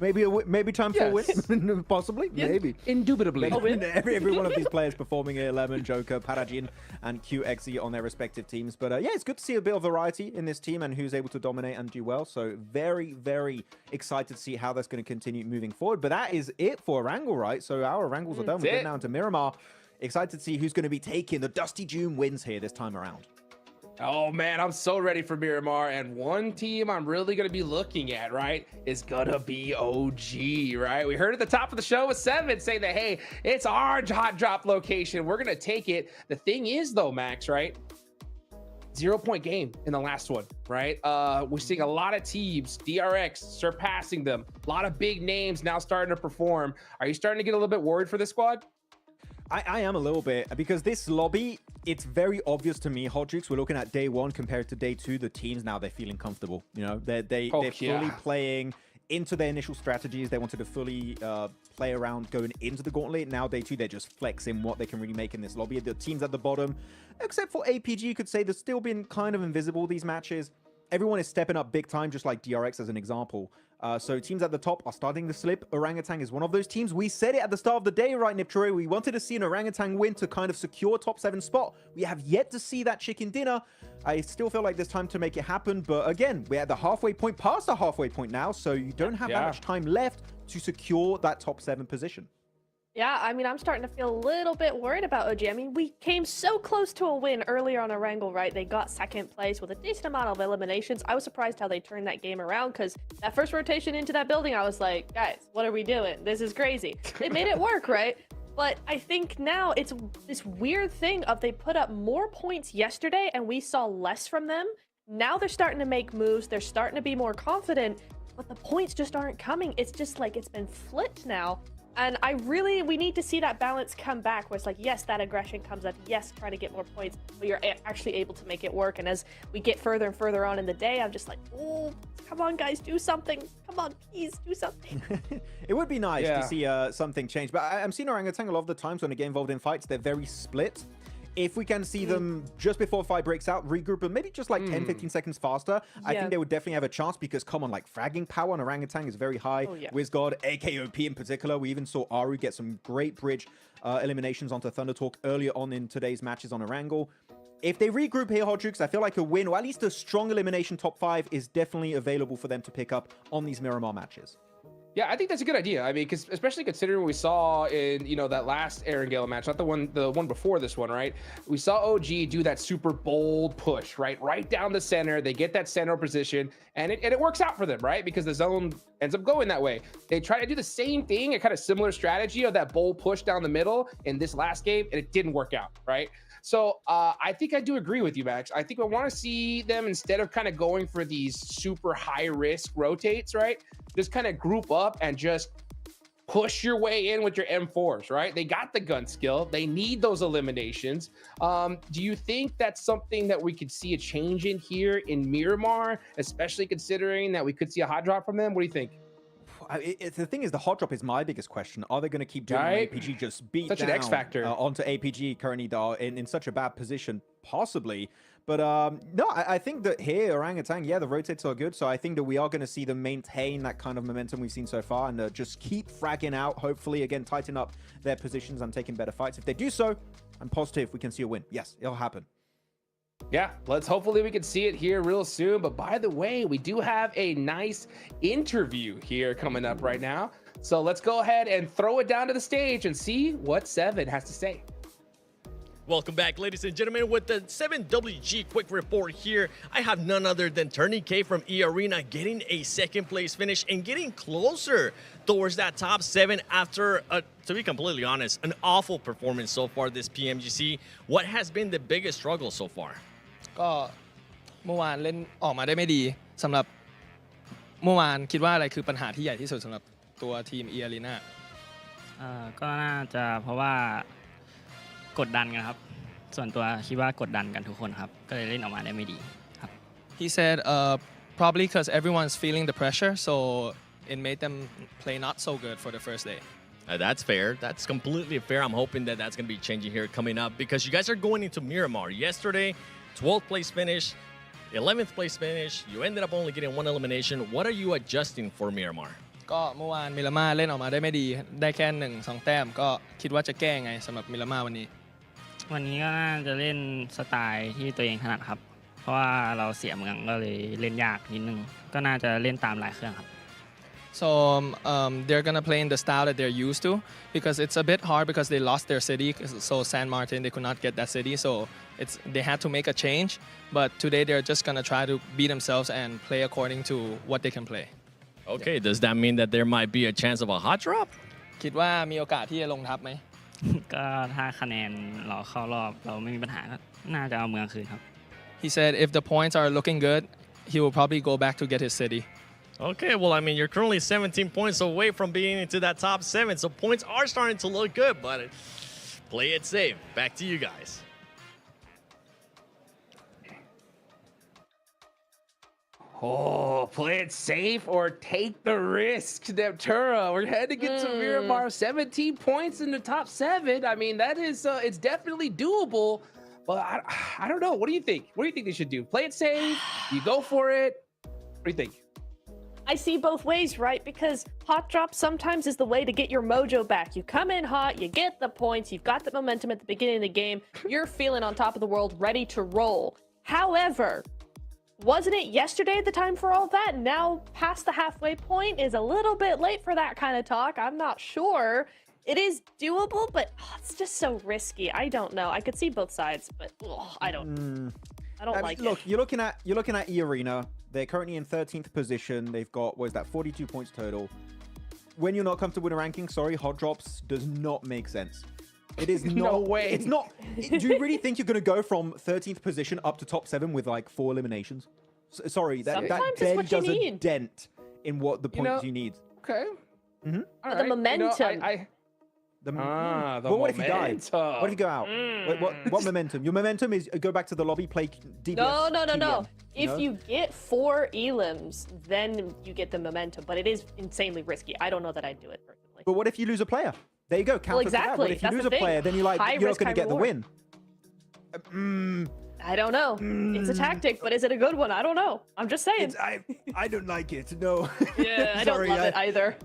maybe time for a win, possibly, Yes. maybe. Indubitably. Every one of these players performing here, Lemon, Joker, Parajin, and QXE on their respective teams. But yeah, it's good to see a bit of variety in this team and who's able to dominate and do well. So very, very excited to see how that's going to continue moving forward. But that is it for Wrangle, right? So our Wrangles are done. We get down to Miramar. Excited to see who's going to be taking the Dusty June wins here this time around. Oh man, I'm so ready for Miramar, and one team I'm really gonna be looking at, right, is gonna be OG, right? We heard at the top of the show with 7 saying that, hey, it's our hot drop location. We're gonna take it. The thing is though, Max, right? 0-point game in the last one, right? We're seeing a lot of teams, DRX surpassing them. A lot of big names now starting to perform. Are you starting to get a little bit worried for this squad? I am a little bit, because this lobby, it's very obvious to me, Hodrix, we're looking at day 1 compared to day 2. The teams now, they're feeling comfortable. You know, they're fully playing into their initial strategies. They wanted to fully play around going into the Gauntlet. Now day 2, they're just flexing what they can really make in this lobby. The teams at the bottom, except for APG, you could say they're still been kind of invisible these matches. Everyone is stepping up big time, just like DRX as an example. So teams at the top are starting to slip. Orangutan is one of those teams. We said it at the start of the day, right, Niptroy? We wanted to see an Orangutan win to kind of secure top 7 spot. We have yet to see that chicken dinner. I still feel like there's time to make it happen. But again, we're at the halfway point, past the halfway point now. So you don't have that much time left to secure that top 7 position. Yeah, I mean, I'm starting to feel a little bit worried about OG. I mean, we came so close to a win earlier on a Wrangle, right? They got 2nd place with a decent amount of eliminations. I was surprised how they turned that game around, because that first rotation into that building, I was like, guys, what are we doing? This is crazy. They made it work, right? But I think now it's this weird thing of they put up more points yesterday and we saw less from them. Now they're starting to make moves. They're starting to be more confident, but the points just aren't coming. It's just like it's been flipped now. And we need to see that balance come back where it's like, yes, that aggression comes up. Yes, trying to get more points, but you're actually able to make it work. And as we get further and further on in the day, I'm just like, oh, come on, guys, do something. Come on, please do something. It would be nice to see something change. But I'm seeing Orangutan a lot of the times when they get involved in fights, they're very split. If we can see them just before a fight breaks out, regroup, and maybe just like 10-15 seconds faster, I think they would definitely have a chance, because, come on, like, fragging power on Orangutan is very high. WizGod, AKOP in particular. We even saw Aru get some great bridge eliminations onto Thunder Talk earlier on in today's matches on Orangle. If they regroup here, Hodrix, I feel like a win, or at least a strong elimination top 5, is definitely available for them to pick up on these Miramar matches. Yeah, I think that's a good idea. I mean, because especially considering what we saw in, you know, that last Erangel match, not the one before this one, right? We saw OG do that super bold push, right down the center. They get that center position, and it works out for them, right? Because the zone ends up going that way. They try to do the same thing, a kind of similar strategy of that bold push down the middle in this last game, and it didn't work out, right? So I think I do agree with you, Max. I think I want to see them, instead of kind of going for these super high risk rotates, right? Just kind of group up and just push your way in with your M4s, right? They got the gun skill. They need those eliminations. Do you think that's something that we could see a change in here in Miramar, especially considering that we could see a hot drop from them? What do you think? The thing is, the hot drop is my biggest question. Are they going to keep doing APG just beat such an X factor onto APG currently in such a bad position? Possibly. But no, I think that here, Orangutan, yeah, the rotates are good. So I think that we are going to see them maintain that kind of momentum we've seen so far and just keep fragging out. Hopefully, again, tighten up their positions and taking better fights. If they do so, I'm positive we can see a win. Yes, it'll happen. Yeah, hopefully we can see it here real soon. But by the way, we do have a nice interview here coming up right now. So let's go ahead and throw it down to the stage and see what Seven has to say. Welcome back, ladies and gentlemen, with the 7WG quick report here. I have none other than Turning K from E-Arena getting a second place finish and getting closer towards that top 7 after, to be completely honest, an awful performance so far this PMGC. What has been the biggest struggle so far? ก็เมื่อวานเล่นออกมาได้ไม่ดีสำหรับเมื่อวานคิดว่าอะไรคือปัญหาที่ใหญ่ที่สุดสำหรับตัวทีม E-Arena ก็น่าจะเพราะว่ากดดันกันครับส่วนตัวคิดว่ากดดันกันทุกคนครับก็เลยเล่นออกมาได้ไม่ดีครับ He said probably because everyone's feeling the pressure so it made them play not so good for the first day. That's fair. That's completely fair. I'm hoping that that's going to be changing here coming up because you guys are going into Miramar. Yesterday, 12th place finish, 11th place finish. You ended up only getting 1 elimination. What are you adjusting for Miramar? ก็เมื่อวานมิรามาเล่นออกมาได้ไม่ดีได้แค่1-2 แต้มก็คิดว่าจะแก้ไงสำหรับมิรามาวันนี้วันนี้ก็น่าจะเล่นสไตล์ที่ตัวเองถนัดครับเพราะว่าเราเสียเมืองก็เลยเล่นยากนิดนึงก็น่าจะเล่นตามหลายเครื่องครับ So they're gonna play in the style that they're used to because it's a bit hard because they lost their city. So San Martin, they could not get that city. So they had to make a change. But today they're just gonna try to be themselves and play according to what they can play. Okay, does that mean that there might be a chance of a hot drop? คิดว่ามีโอกาสที่จะลงทัพไหม ก็ถ้าคะแนนเราเข้ารอบเราไม่มีปัญหาก็น่าจะเอาเมืองคืนครับ He said if the points are looking good, he will probably go back to get his city. Okay, well, I mean, you're currently 17 points away from being into that top 7, so points are starting to look good, but play it safe. Back to you guys. Oh, play it safe or take the risk, Neptura. We're heading into Miramar, 17 points in the top 7. I mean, that is, it's definitely doable, but I don't know. What do you think? What do you think they should do? Play it safe? You go for it? What do you think? I see both ways, right? Because hot drop sometimes is the way to get your mojo back. You come in hot, you get the points, you've got the momentum at the beginning of the game, you're feeling on top of the world, ready to roll. However, wasn't it yesterday the time for all that? Now, past the halfway point is a little bit late for that kind of talk. I'm not sure. It is doable, but it's just so risky. I don't know. I could see both sides, but I don't like look, it. You're looking at E-Arena. They're currently in 13th position. They've got, what is that, 42 points total. When you're not comfortable with a ranking, sorry, hot drops does not make sense. It is not. No way. It's not. Do you really think you're going to go from 13th position up to top 7 with like 4 eliminations? Sorry, that barely does a dent in what the points you need. Okay. Mm-hmm. But the momentum. But what if you die? What if you go out? What momentum? Your momentum is go back to the lobby, play DPS. No. If you get 4 elims, then you get the momentum. But it is insanely risky. I don't know that I'd do it personally. But what if you lose a player? There you go. Counter to that. What if you lose a player, then you're not going to get the win. I don't know. It's a tactic, but is it a good one? I don't know. I'm just saying. I don't like it. No. Yeah, I don't love it either.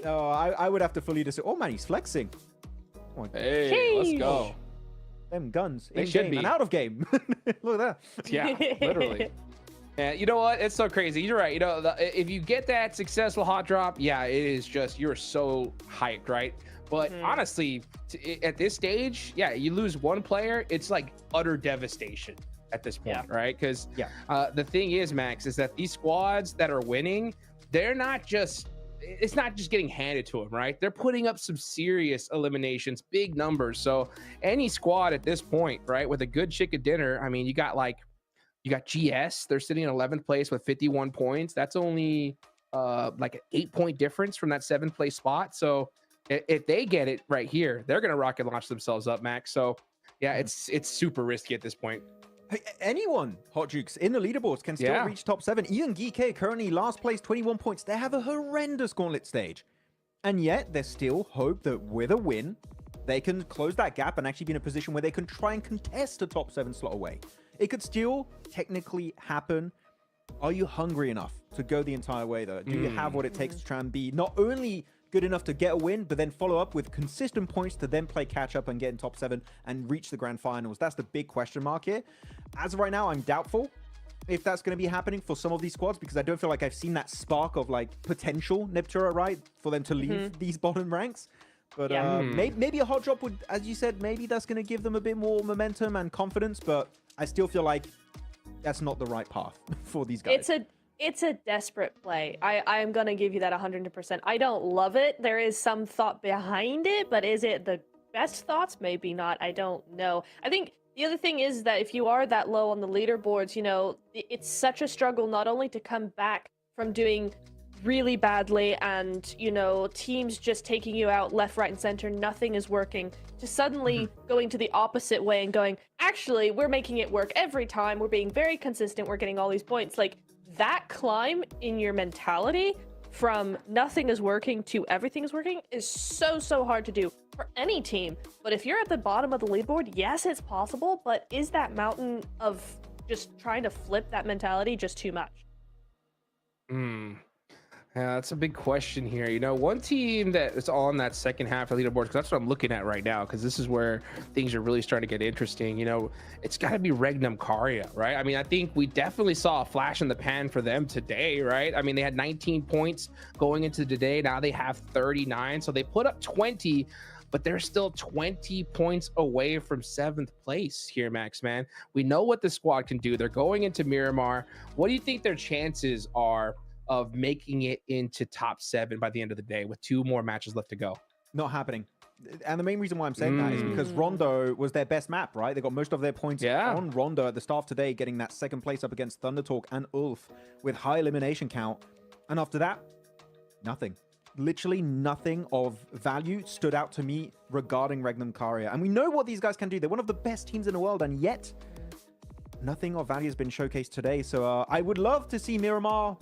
No, I would have to fully disagree. Oh man, he's flexing. Oh, hey, let's go. Them guns. They in should game be. and out of game. Look at that. Yeah, literally. Yeah, you know what? It's so crazy. You're right. You know, if you get that successful hot drop, yeah, it is just, you're so hyped, right? But honestly, at this stage, yeah, you lose one player, it's like utter devastation at this point, right? Because the thing is, Max, is that these squads that are winning, they're not just, it's not just getting handed to them, right? They're putting up some serious eliminations, big numbers. So any squad at this point, right, with a good chicken dinner, I mean, you got GS, they're sitting in 11th place with 51 points. That's only like an 8-point difference from that 7th place spot. So if they get it right here, they're going to rocket launch themselves up, Max. So yeah, it's super risky at this point. Hey, anyone, Hot Jukes, in the leaderboards can still reach top 7. Ian Geek currently last place, 21 points. They have a horrendous Gauntlet stage. And yet, there's still hope that with a win, they can close that gap and actually be in a position where they can try and contest a top 7 slot away. It could still technically happen. Are you hungry enough to go the entire way, though? Do you have what it takes to try and be not only good enough to get a win, but then follow up with consistent points to then play catch up and get in top 7 and reach the grand finals? That's the big question mark here. As of right now, I'm doubtful if that's going to be happening for some of these squads, because I don't feel like I've seen that spark of like potential Neptura, right, for them to leave these bottom ranks. But maybe a hot drop would, as you said, maybe that's going to give them a bit more momentum and confidence, but I still feel like that's not the right path for these guys. It's a desperate play. I am going to give you that 100%. I don't love it. There is some thought behind it, but is it the best thoughts? Maybe not. I don't know. I think the other thing is that if you are that low on the leaderboards, you know, it's such a struggle not only to come back from doing really badly and, you know, teams just taking you out left, right, and center, nothing is working, to suddenly going to the opposite way and going, actually, we're making it work every time. We're being very consistent. We're getting all these points. Like, that climb in your mentality from nothing is working to everything is working is so hard to do for any team. But if you're at the bottom of the leaderboard, yes, it's possible, but is that mountain of just trying to flip that mentality just too much? Yeah, that's a big question here. You know, one team that is on that second half of the leaderboard, because that's what I'm looking at right now, because this is where things are really starting to get interesting. You know, it's got to be Regnum Karya, right? I mean, I think we definitely saw a flash in the pan for them today, right? I mean, they had 19 points going into today. Now they have 39. So they put up 20, but they're still 20 points away from 7th place here, Max, man. We know what the squad can do. They're going into Miramar. What do you think their chances are of making it into top 7 by the end of the day with 2 more matches left to go? Not happening. And the main reason why I'm saying that is because Rondo was their best map, right? They got most of their points on Rondo at the start of today, getting that 2nd place up against Thunder Talk and Ulf with high elimination count. And after that, nothing. Literally nothing of value stood out to me regarding Regnum Karya. And we know what these guys can do. They're one of the best teams in the world, and yet nothing of value has been showcased today. So I would love to see Miramar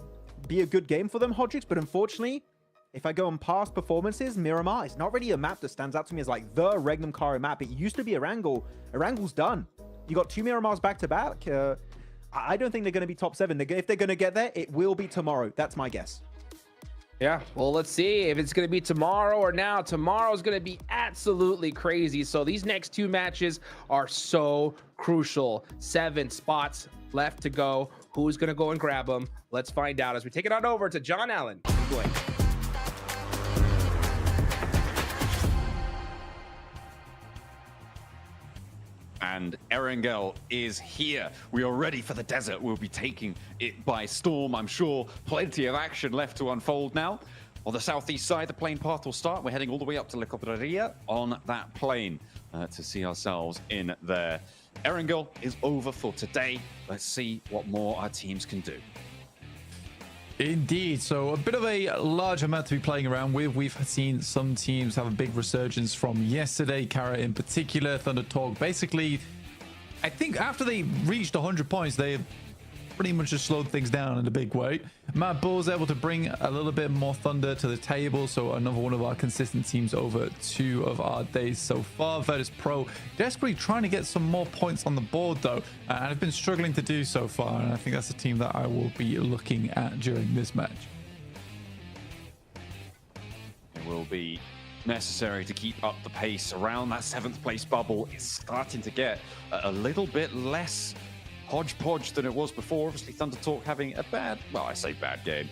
be a good game for them, Hodgix, but unfortunately, if I go on past performances, Miramar is not really a map that stands out to me as like the Regnum Karya map. It used to be Erangel. Erangle's done. You got 2 Miramars back to back. I don't think they're going to be top 7. If they're going to get there, it will be tomorrow. That's my guess. Yeah, well, let's see if it's going to be tomorrow or now. Tomorrow's going to be absolutely crazy. So these next 2 matches are so crucial. 7 spots left to go. Who's going to go and grab them? Let's find out as we take it on over to John Allen. Enjoy. And Erangel is here. We are ready for the desert. We'll be taking it by storm, I'm sure. Plenty of action left to unfold now. On the southeast side, the plane path will start. We're heading all the way up to La Copperia on that plane to see ourselves in there. Erangel is over for today. Let's see what more our teams can do. Indeed. So a bit of a larger map to be playing around with. We've seen some teams have a big resurgence from yesterday. Kara in particular, Thunder Talk. Basically, I think after they reached 100 points, they pretty much just slowed things down in a big way. Mad Bull's able to bring a little bit more thunder to the table. So another one of our consistent teams over 2 of our days so far. Virtus Pro desperately trying to get some more points on the board though, and have been struggling to do so far. And I think that's a team that I will be looking at during this match. It will be necessary to keep up the pace around that 7th place bubble. It's starting to get a little bit less hodgepodge than it was before. Obviously, Thunder Talk having a bad, well, I say bad game.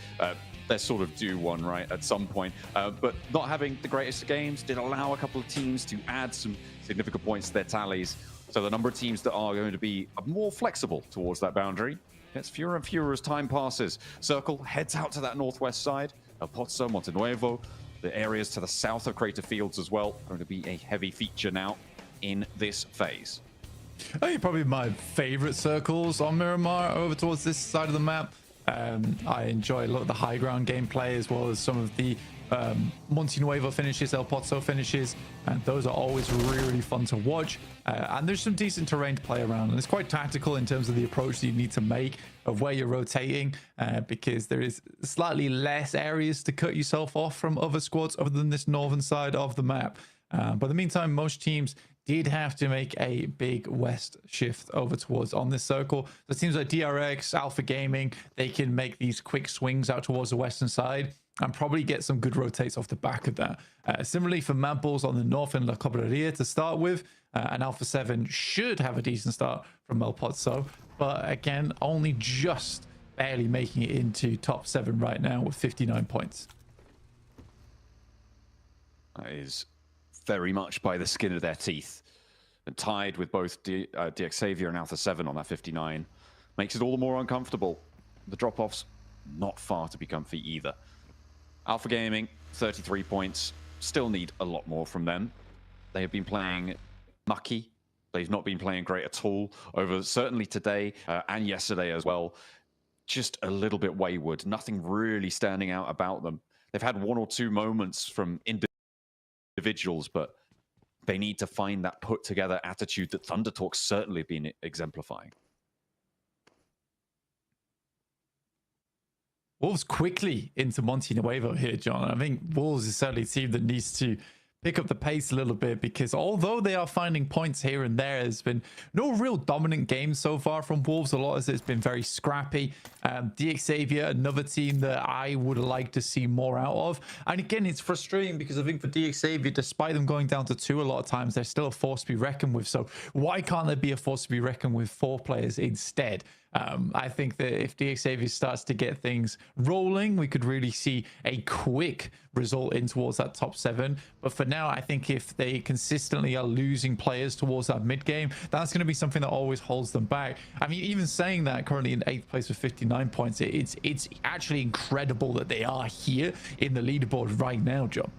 They're sort of due one, right, at some point. But not having the greatest of games did allow a couple of teams to add some significant points to their tallies. So the number of teams that are going to be more flexible towards that boundary gets fewer and fewer as time passes. Circle heads out to that northwest side. El Pozo, Monte Nuevo, the areas to the south of Crater Fields as well, going to be a heavy feature now in this phase. I think probably my favorite circles on Miramar over towards this side of the map. I enjoy a lot of the high ground gameplay as well as some of the Monte Nuevo finishes, El Pozzo finishes, and those are always really fun to watch. And there's some decent terrain to play around, and it's quite tactical in terms of the approach that you need to make of where you're rotating, because there is slightly less areas to cut yourself off from other squads other than this northern side of the map. But in the meantime, most teams did have to make a big west shift over towards on this circle. So it seems like DRX, Alpha Gaming, they can make these quick swings out towards the western side and probably get some good rotates off the back of that. Similarly for Mad Bulls on the north in La Cabrera to start with, and Alpha 7 should have a decent start from El Pozzo, but again, only just barely making it into top 7 right now with 59 points. That is very much by the skin of their teeth, and tied with both DX Xavier and Alpha 7 on that 59 makes it all the more uncomfortable. The drop-offs not far to be comfy either. Alpha Gaming 33 points, still need a lot more from them. They have been playing mucky. They've not been playing great at all over certainly today and yesterday as well. Just a little bit wayward, nothing really standing out about them. They've had one or two moments from individuals, but they need to find that put together attitude that Thunder Talk's certainly been exemplifying. Wolves quickly into Monte Nuevo here, John. I think Wolves is certainly a team that needs to pick up the pace a little bit, because although they are finding points here and there, there's been no real dominant games so far from Wolves. A lot of it's been very scrappy. DX Xavier, another team that I would like to see more out of. And again, it's frustrating because I think for DX Xavier, despite them going down to 2 a lot of times, they're still a force to be reckoned with. So why can't there be a force to be reckoned with 4 players instead? I think that if DX Xavier starts to get things rolling, we could really see a quick result in towards that top 7. But for now, I think if they consistently are losing players towards that mid game, that's going to be something that always holds them back. I mean, even saying that, currently in 8th place with 59 points, it's actually incredible that they are here in the leaderboard right now, John.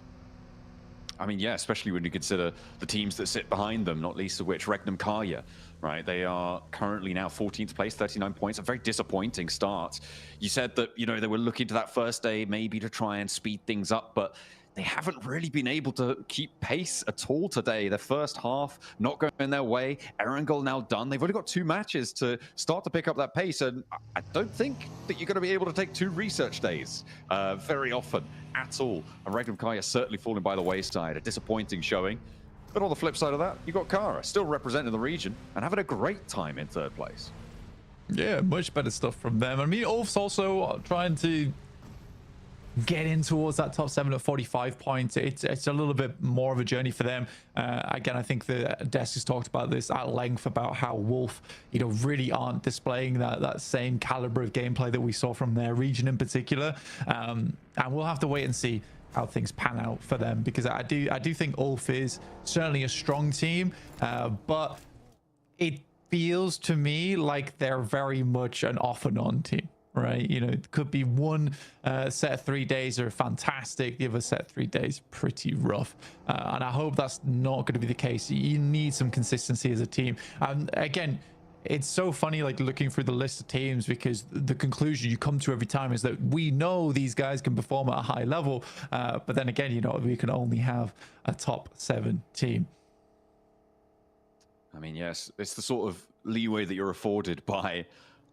I mean, yeah, especially when you consider the teams that sit behind them, not least of which Regnum Karya, right? They are currently now 14th place, 39 points, a very disappointing start. You said that, you know, they were looking to that first day maybe to try and speed things up, but they haven't really been able to keep pace at all today. Their first half not going their way. Erangel now done. They've only got 2 matches to start to pick up that pace, and I don't think that you're going to be able to take 2 research days very often at all. And Regnum Karya certainly falling by the wayside. A disappointing showing. But on the flip side of that, you got Kara still representing the region and having a great time in 3rd place. Yeah, much better stuff from them. I mean, Ulf's also trying to get in towards that top 7 at 45 points. It's a little bit more of a journey for them. Again, I think the desk has talked about this at length about how Wolf, you know, really aren't displaying that same caliber of gameplay that we saw from their region in particular. And we'll have to wait and see how things pan out for them, because I do think Ulf is certainly a strong team, but it feels to me like they're very much an off and on team. Right, you know, it could be one set of 3 days are fantastic, the other set of 3 days pretty rough, and I hope that's not going to be the case. You need some consistency as a team. And again, it's so funny, like looking through the list of teams, because the conclusion you come to every time is that we know these guys can perform at a high level, but then again, you know, we can only have a top 7 team. I mean, yes, it's the sort of leeway that you're afforded by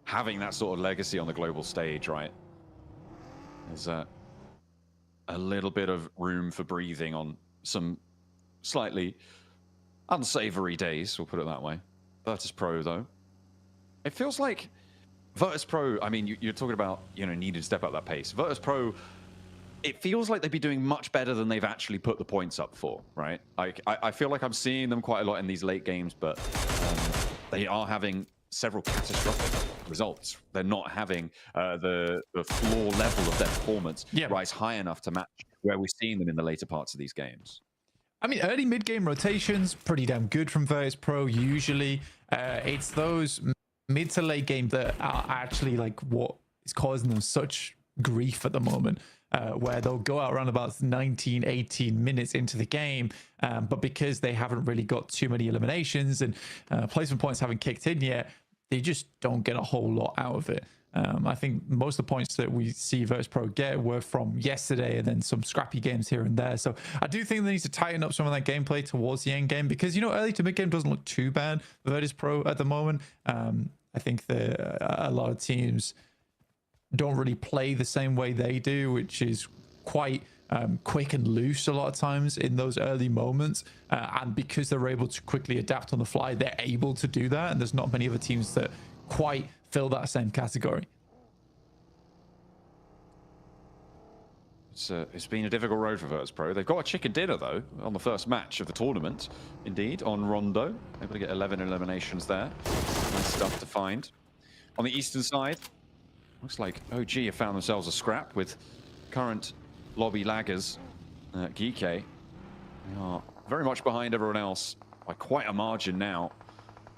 having that sort of legacy on the global stage, right? There's a little bit of room for breathing on some slightly unsavory days, we'll put it that way. Virtus Pro, though, it feels like Virtus Pro, I mean, you're talking about, you know, needing to step up that pace. Virtus Pro, it feels like they'd be doing much better than they've actually put the points up for, right? Like, I feel like I'm seeing them quite a lot in these late games, but they are having several catastrophic results. They're not having the floor level of their performance rise high enough to match where we're seeing them in the later parts of these games. I mean, early mid-game rotations, pretty damn good from Virtus Pro usually. It's those mid to late game that are actually like what is causing them such grief at the moment, where they'll go out around about 19, 18 minutes into the game, but because they haven't really got too many eliminations and placement points haven't kicked in yet, they just don't get a whole lot out of it. I think most of the points that we see Virtus.pro get were from yesterday and then some scrappy games here and there. So I do think they need to tighten up some of that gameplay towards the end game, because, you know, early to mid game doesn't look too bad for Virtus.pro at the moment. I think a lot of teams don't really play the same way they do, which is quite quick and loose a lot of times in those early moments. And because they're able to quickly adapt on the fly, they're able to do that. And there's not many other teams that quite fill that same category. It's been a difficult road for Virtus.pro. They've got a chicken dinner, though, on the first match of the tournament. Indeed, on Rondo. Able to get 11 eliminations there. Nice stuff to find. On the eastern side, looks like OG have found themselves a scrap with current lobby laggers. Geeke. They are very much behind everyone else by quite a margin now,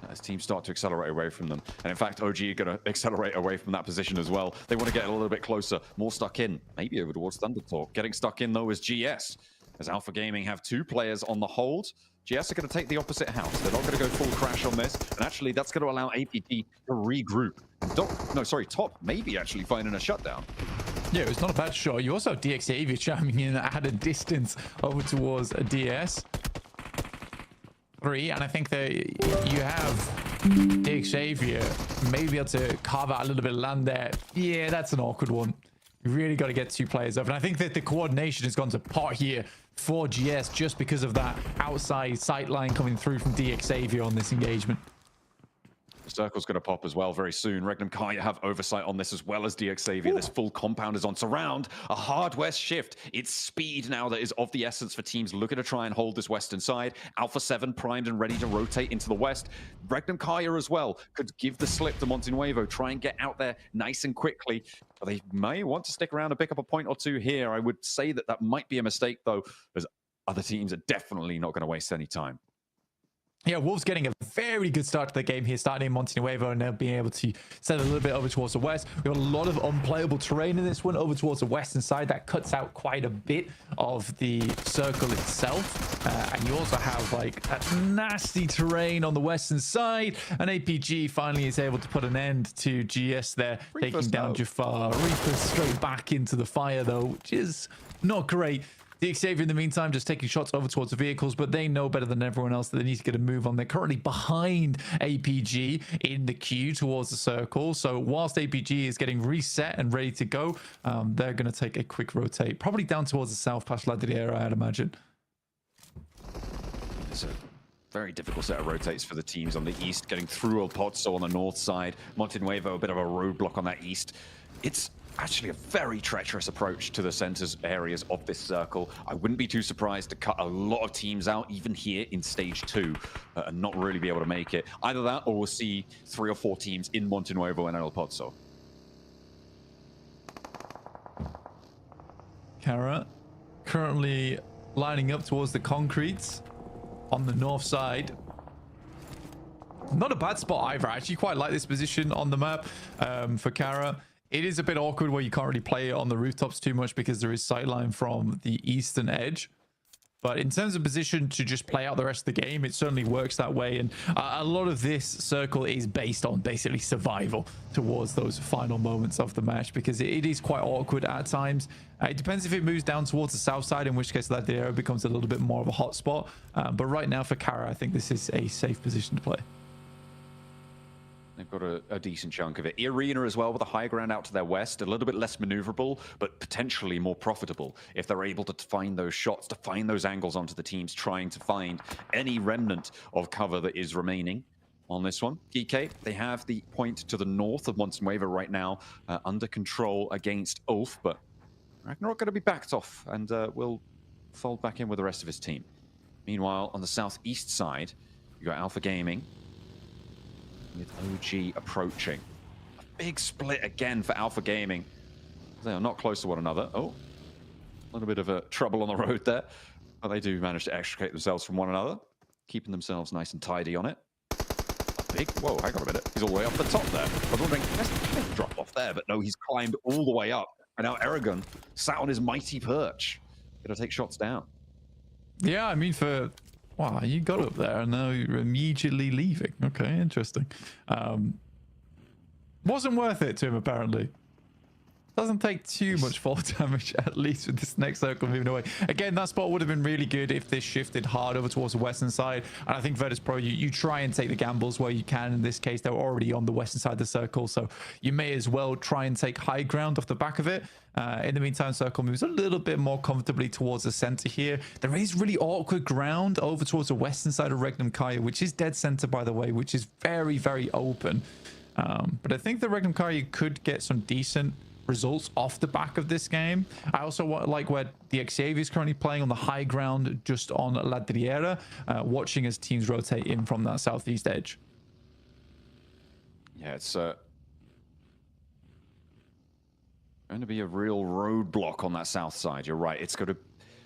as teams start to accelerate away from them. And in fact, OG are going to accelerate away from that position as well. They want to get a little bit closer, more stuck in, maybe over towards Thundertalk. Getting stuck in, though, is GS, as Alpha Gaming have 2 players on the hold. GS are going to take the opposite house. They're not going to go full crash on this. And actually, that's going to allow APG to regroup. Top maybe actually finding a shutdown. Yeah, it was not a bad shot. You also have DXavier chiming in at a distance over towards a DS. 3, and I think that you have DXavier maybe able to carve out a little bit of land there. Yeah, that's an awkward one. You really got to get 2 players up. And I think that the coordination has gone to pot here for GS just because of that outside sight line coming through from DXavier on this engagement. Circle's going to pop as well very soon. Regnum Kaya have oversight on this as well as DXavier. This full compound is on surround. A hard west shift. It's speed now that is of the essence for teams looking to try and hold this western side. Alpha 7 primed and ready to rotate into the west. Regnum Kaya as well could give the slip to Montenuevo, try and get out there nice and quickly. But they may want to stick around and pick up a point or 2 here. I would say that that might be a mistake, though, as other teams are definitely not going to waste any time. Yeah, Wolves getting a very good start to the game here, starting in Montenuevo, and they'll be able to set a little bit over towards the west. We've got a lot of unplayable terrain in this one over towards the western side. That cuts out quite a bit of the circle itself. And you also have like that nasty terrain on the western side. And APG finally is able to put an end to GS there, taking down Jafar. Reaper straight back into the fire though, which is not great. DXavier in the meantime just taking shots over towards the vehicles, but they know better than everyone else that they need to get a move on. They're currently behind APG in the queue towards the circle. So whilst APG is getting reset and ready to go, they're going to take a quick rotate, probably down towards the south past La Dherai, I'd imagine. It's a very difficult set of rotates for the teams on the east, getting through El Pozo on the north side. Montenuevo, a bit of a roadblock on that east. It's actually a very treacherous approach to the centers areas of this circle. I wouldn't be too surprised to cut a lot of teams out, even here in stage 2, and not really be able to make it. Either that, or we'll see 3 or 4 teams in Montenuevo and El Pozo. Kara currently lining up towards the concretes on the north side. Not a bad spot either. I actually quite like this position on the map for Kara. It is a bit awkward where you can't really play it on the rooftops too much because there is sightline from the eastern edge. But in terms of position to just play out the rest of the game, it certainly works that way. And a lot of this circle is based on basically survival towards those final moments of the match, because it is quite awkward at times. It depends if it moves down towards the south side, in which case that area becomes a little bit more of a hot spot. But right now for Kara, I think this is a safe position to play. They've got a decent chunk of it. Arena as well, with a high ground out to their west, a little bit less maneuverable, but potentially more profitable if they're able to find those shots, to find those angles onto the teams, trying to find any remnant of cover that is remaining on this one. GK, they have the point to the north of Montenuevo right now, under control against Ulf, but Ragnarok going to be backed off and will fold back in with the rest of his team. Meanwhile, on the southeast side, you got Alpha Gaming, with OG approaching. A big split again for Alpha Gaming. They are not close to one another. Oh, a little bit of a trouble on the road there. But they do manage to extricate themselves from one another, keeping themselves nice and tidy on it. A big, whoa, hang on a minute. He's all the way up the top there. I was wondering, let's drop off there, but no, he's climbed all the way up. And now Aragon sat on his mighty perch. Gonna take shots down. Yeah, I mean, wow, you got up there and now you're immediately leaving. Okay, interesting. Wasn't worth it to him, apparently. Doesn't take too much fall damage, at least with this next circle moving away. Again, that spot would have been really good if this shifted hard over towards the western side. And I think Virtus Pro, you try and take the gambles where you can. In this case, they're already on the western side of the circle, so you may as well try and take high ground off the back of it. In the meantime, circle moves a little bit more comfortably towards the center here. There is really awkward ground over towards the western side of Regnum Kaya, which is dead center, by the way, which is very, very open. But I think the Regnum Kaya could get some decent results off the back of this game. I also like where the Xavier is currently playing on the high ground just on La Driera, watching as teams rotate in from that southeast edge. Yeah, it's going to be a real roadblock on that south side. You're right. It's going to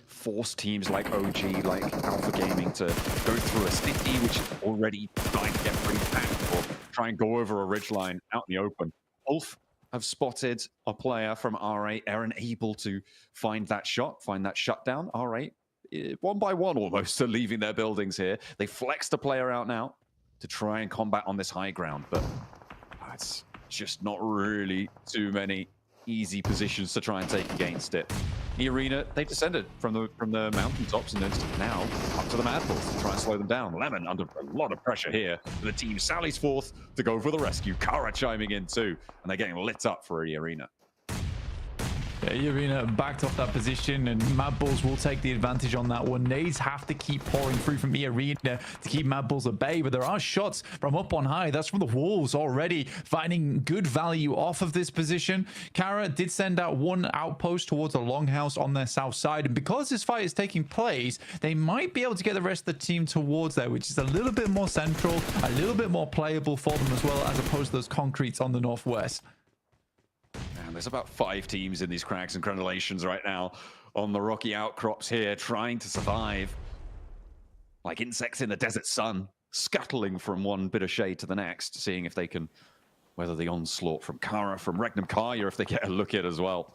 force teams like OG, like Alpha Gaming to go through a city, which is already starting to get pretty packed, or try and go over a ridgeline out in the open. Ulf have spotted a player from R8, Aaron able to find that shot, find that shutdown. R8, one by one almost, are leaving their buildings here. They flexed a player out now to try and combat on this high ground, but it's just not really too many easy positions to try and take against it. The arena, they've descended from the mountaintops and then now up to the Mad Bulls to try and slow them down. Lemon under a lot of pressure here. The team sallies forth to go for the rescue. Kara chiming in too, and they're getting lit up for the arena. Yeah, Arena backed off that position, and Mad Bulls will take the advantage on that one. Nades have to keep pouring through from Arena to keep Mad Bulls at bay, but there are shots from up on high. That's from the Wolves already finding good value off of this position. Kara did send out one outpost towards the Longhouse on their south side, and because this fight is taking place, they might be able to get the rest of the team towards there, which is a little bit more central, a little bit more playable for them as well, as opposed to those concretes on the northwest. Man, there's about 5 teams in these cracks and crenellations right now on the rocky outcrops here, trying to survive like insects in the desert sun, scuttling from one bit of shade to the next, seeing if they can weather the onslaught from Kara, from Regnum Kaya, if they get a look at as well.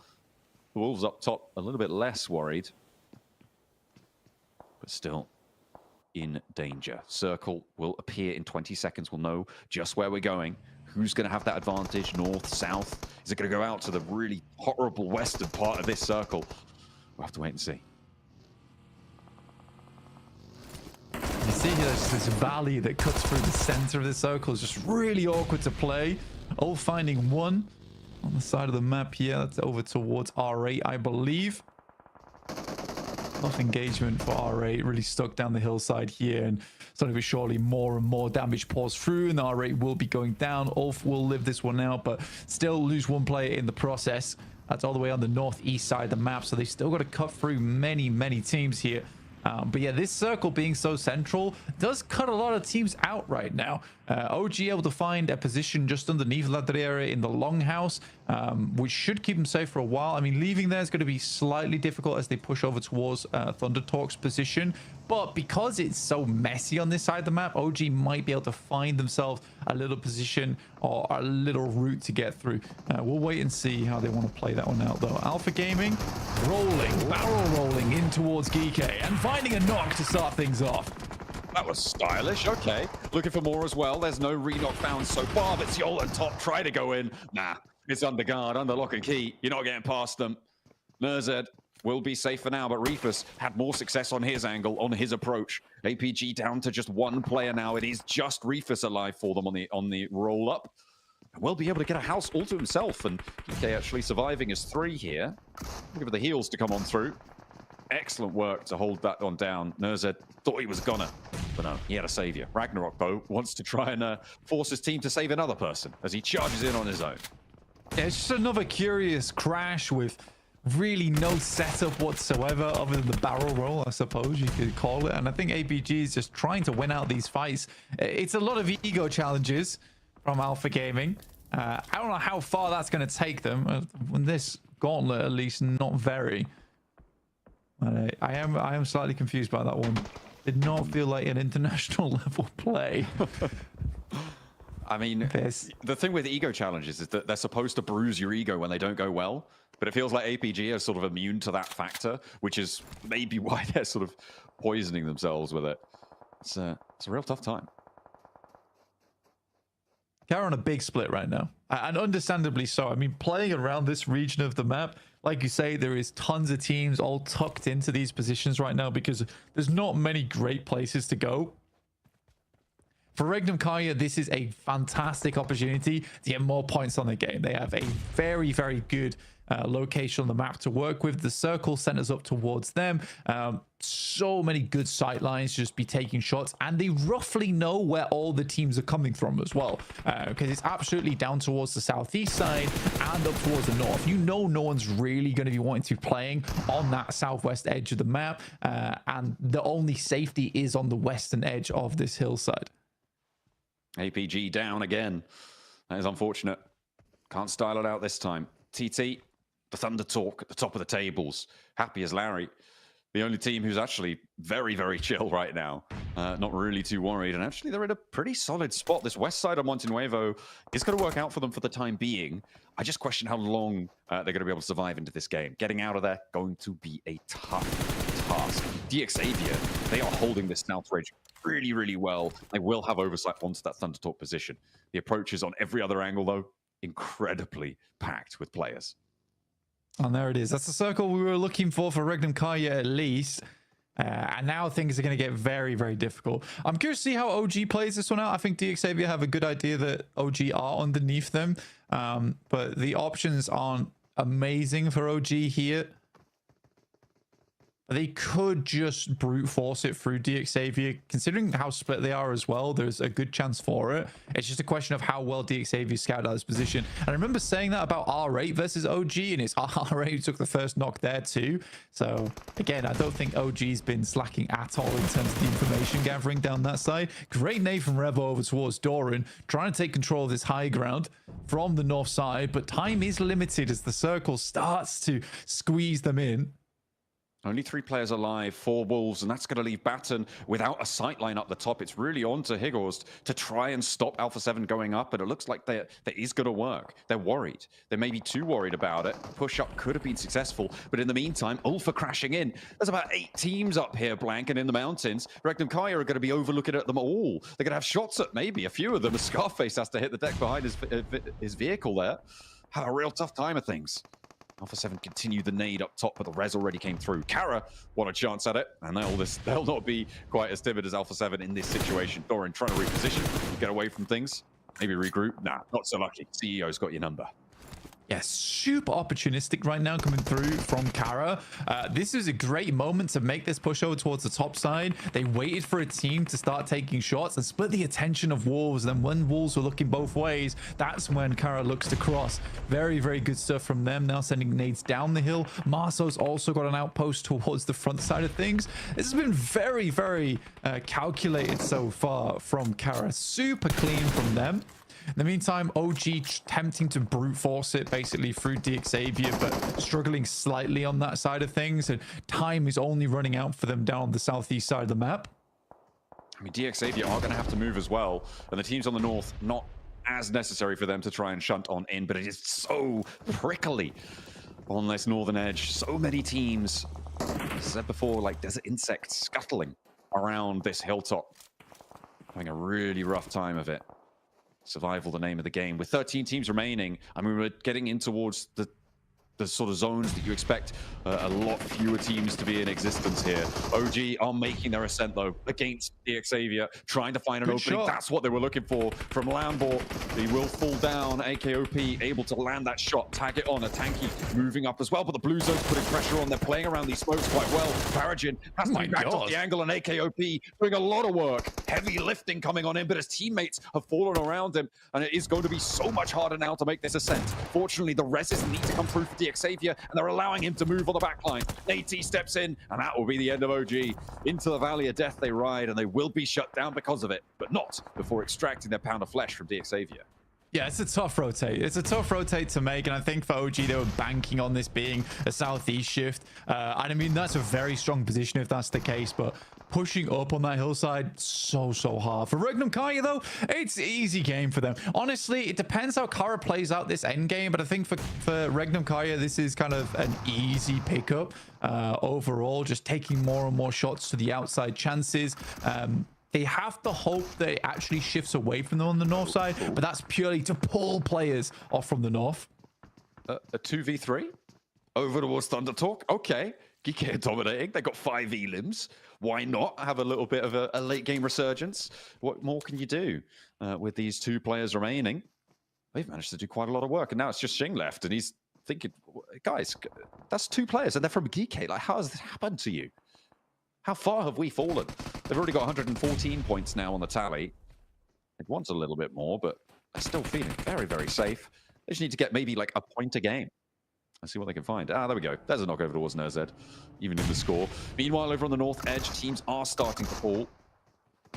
The Wolves up top a little bit less worried, but still in danger. Circle will appear in 20 seconds. We'll know just where we're going. Who's going to have that advantage? North, south? Is it going to go out to the really horrible western part of this circle? We'll have to wait and see. You see here, there's this valley that cuts through the center of the circle. It's just really awkward to play. All finding one on the side of the map here. That's over towards R8, I believe. Enough engagement for R8, really stuck down the hillside here, and slowly but surely more and more damage pours through, and R8 will be going down. Ulf will live this one out, but still lose one player in the process. That's all the way on the northeast side of the map, so they still got to cut through many teams here. But yeah, this circle being so central does cut a lot of teams out right now. OG able to find a position just underneath La Driera in the Longhouse, which should keep them safe for a while. I mean, leaving there is going to be slightly difficult as they push over towards Thunder Talk's position. But because it's so messy on this side of the map, OG might be able to find themselves a little position or a little route to get through. We'll wait and see how they want to play that one out, though. Alpha Gaming rolling, barrel rolling in towards Geeke and finding a knock to start things off. That was stylish. Okay. Looking for more as well. There's no re-knock found so far, but Yol and Top try to go in. Nah, it's under guard, under lock and key. You're not getting past them. Nurzed will be safe for now, but Reefus had more success on his angle, on his approach. APG down to just one player now. It is just Reefus alive for them on the roll-up. And will be able to get a house all to himself, and PK actually surviving as 3 here. Looking for the heals to come on through. Excellent work to hold that one down. Nurzed thought he was gonna, but no, he had a savior. Ragnarok, though, wants to try and force his team to save another person as he charges in on his own. Yeah, it's just another curious crash with really no setup whatsoever other than the barrel roll, I suppose you could call it. And I think APG is just trying to win out these fights. It's a lot of ego challenges from Alpha Gaming. I don't know how far that's going to take them. In this gauntlet, at least, not very. But I am slightly confused by that one. Did not feel like an international level play. I mean, the thing with ego challenges is that they're supposed to bruise your ego when they don't go well, but it feels like APG are sort of immune to that factor, which is maybe why they're sort of poisoning themselves with it. It's a real tough time. They're on a big split right now, and understandably so. I mean, playing around this region of the map, like you say, there is tons of teams all tucked into these positions right now because there's not many great places to go. For Regnum Karya, this is a fantastic opportunity to get more points on the game. They have a very, very good location on the map to work with. The circle centers up towards them. So many good sight lines to just be taking shots, and they roughly know where all the teams are coming from as well, because it's absolutely down towards the southeast side and up towards the north. You know, no one's really going to be wanting to be playing on that southwest edge of the map, and the only safety is on the western edge of this hillside. APG down again. That is unfortunate. Can't style it out this time. TT, the Thunder Talk at the top of the tables. Happy as Larry. The only team who's actually very, very chill right now. Not really too worried. And actually, they're in a pretty solid spot. This west side of Monte Nuevo is going to work out for them for the time being. I just question how long they're going to be able to survive into this game. Getting out of there, going to be a tough task. DXavier, they are holding this South Ridge really, really well. They will have oversight onto that Thunder Talk position. The approach is on every other angle, though, incredibly packed with players. And there it is. That's the circle we were looking for Regnum Karya at least. And now things are going to get very, very difficult. I'm curious to see how OG plays this one out. I think DXavier have a good idea that OG are underneath them. But the options aren't amazing for OG here. They could just brute force it through DXavier. Considering how split they are as well, there's a good chance for it. It's just a question of how well DXavier scouted out his position. And I remember saying that about R8 versus OG, and it's R8 who took the first knock there too. So again, I don't think OG's been slacking at all in terms of the information gathering down that side. Great nade from Revo over towards Doran, trying to take control of this high ground from the north side, but time is limited as the circle starts to squeeze them in. Only 3 players alive, 4 Wolves, and that's going to leave Batten without a sight line up the top. It's really on to Highorst to try and stop Alpha 7 going up, and it looks like that is going to work. They're worried. They may be too worried about it. Push-up could have been successful, but in the meantime, Ulfa crashing in. There's about 8 teams up here blanking in the mountains. Regnum Karya are going to be overlooking at them all. They're going to have shots at maybe a few of them. Scarface has to hit the deck behind his vehicle there. Had a real tough time of things. Alpha 7 continued the nade up top, but the res already came through. Kara want a chance at it, and they'll not be quite as timid as Alpha 7 in this situation. Doran trying to reposition, get away from things, maybe regroup. Nah, not so lucky. CEO's got your number. Yeah, super opportunistic right now coming through from Kara. This is a great moment to make this push over towards the top side. They waited for a team to start taking shots and split the attention of Wolves. And then when Wolves were looking both ways, that's when Kara looks to cross. Very, very good stuff from them. Now sending nades down the hill. Marso's also got an outpost towards the front side of things. This has been very, very calculated so far from Kara. Super clean from them. In the meantime, OG attempting to brute force it basically through DXavier, but struggling slightly on that side of things. And time is only running out for them down the southeast side of the map. I mean, DXavier are going to have to move as well. And the teams on the north, not as necessary for them to try and shunt on in, but it is so prickly on this northern edge. So many teams, as I said before, like desert insects scuttling around this hilltop. Having a really rough time of it. Survival, the name of the game. With 13 teams remaining, I mean, we're getting in towards the sort of zones that you expect a lot fewer teams to be in existence here. OG are making their ascent, though, against DXavier, trying to find an opening. Shot. That's what they were looking for from Lambor. He will fall down. AKOP able to land that shot, tag it on. A Tanky moving up as well, but the blue zone's putting pressure on. They're playing around these smokes quite well. Farajin has to be backed off the angle, and AKOP doing a lot of work. Heavy lifting coming on in, but his teammates have fallen around him, and it is going to be so much harder now to make this ascent. Fortunately, the reses need to come through for DXavier, and they're allowing him to move on the backline. AT steps in, and that will be the end of OG. Into the Valley of Death they ride, and they will be shut down because of it, but not before extracting their pound of flesh from DXavier. Yeah, it's a tough rotate. It's a tough rotate to make, and I think for OG, they were banking on this being a southeast shift. And I mean, that's a very strong position if that's the case, but pushing up on that hillside, so hard. For Regnum Karya, though, it's an easy game for them. Honestly, it depends how Kara plays out this end game, but I think for Regnum Karya, this is kind of an easy pickup overall, just taking more and more shots to the outside chances. They have to hope that it actually shifts away from them on the north side, but that's purely to pull players off from the north. A 2v3 over towards Thunder Talk. Okay, GK are dominating. They got 5 elims. Why not have a little bit of a late game resurgence? What more can you do with these 2 players remaining? They've managed to do quite a lot of work, and now it's just Xing left, and he's thinking, guys, that's 2 players, and they're from GK. Like, how has this happened to you? How far have we fallen? They've already got 114 points now on the tally. It wants a little bit more, but they're still feeling very, very safe. They just need to get maybe like a point a game. Let's see what they can find. Ah, there we go. There's a knock over towards NZ, even in the score. Meanwhile, over on the north edge, teams are starting to fall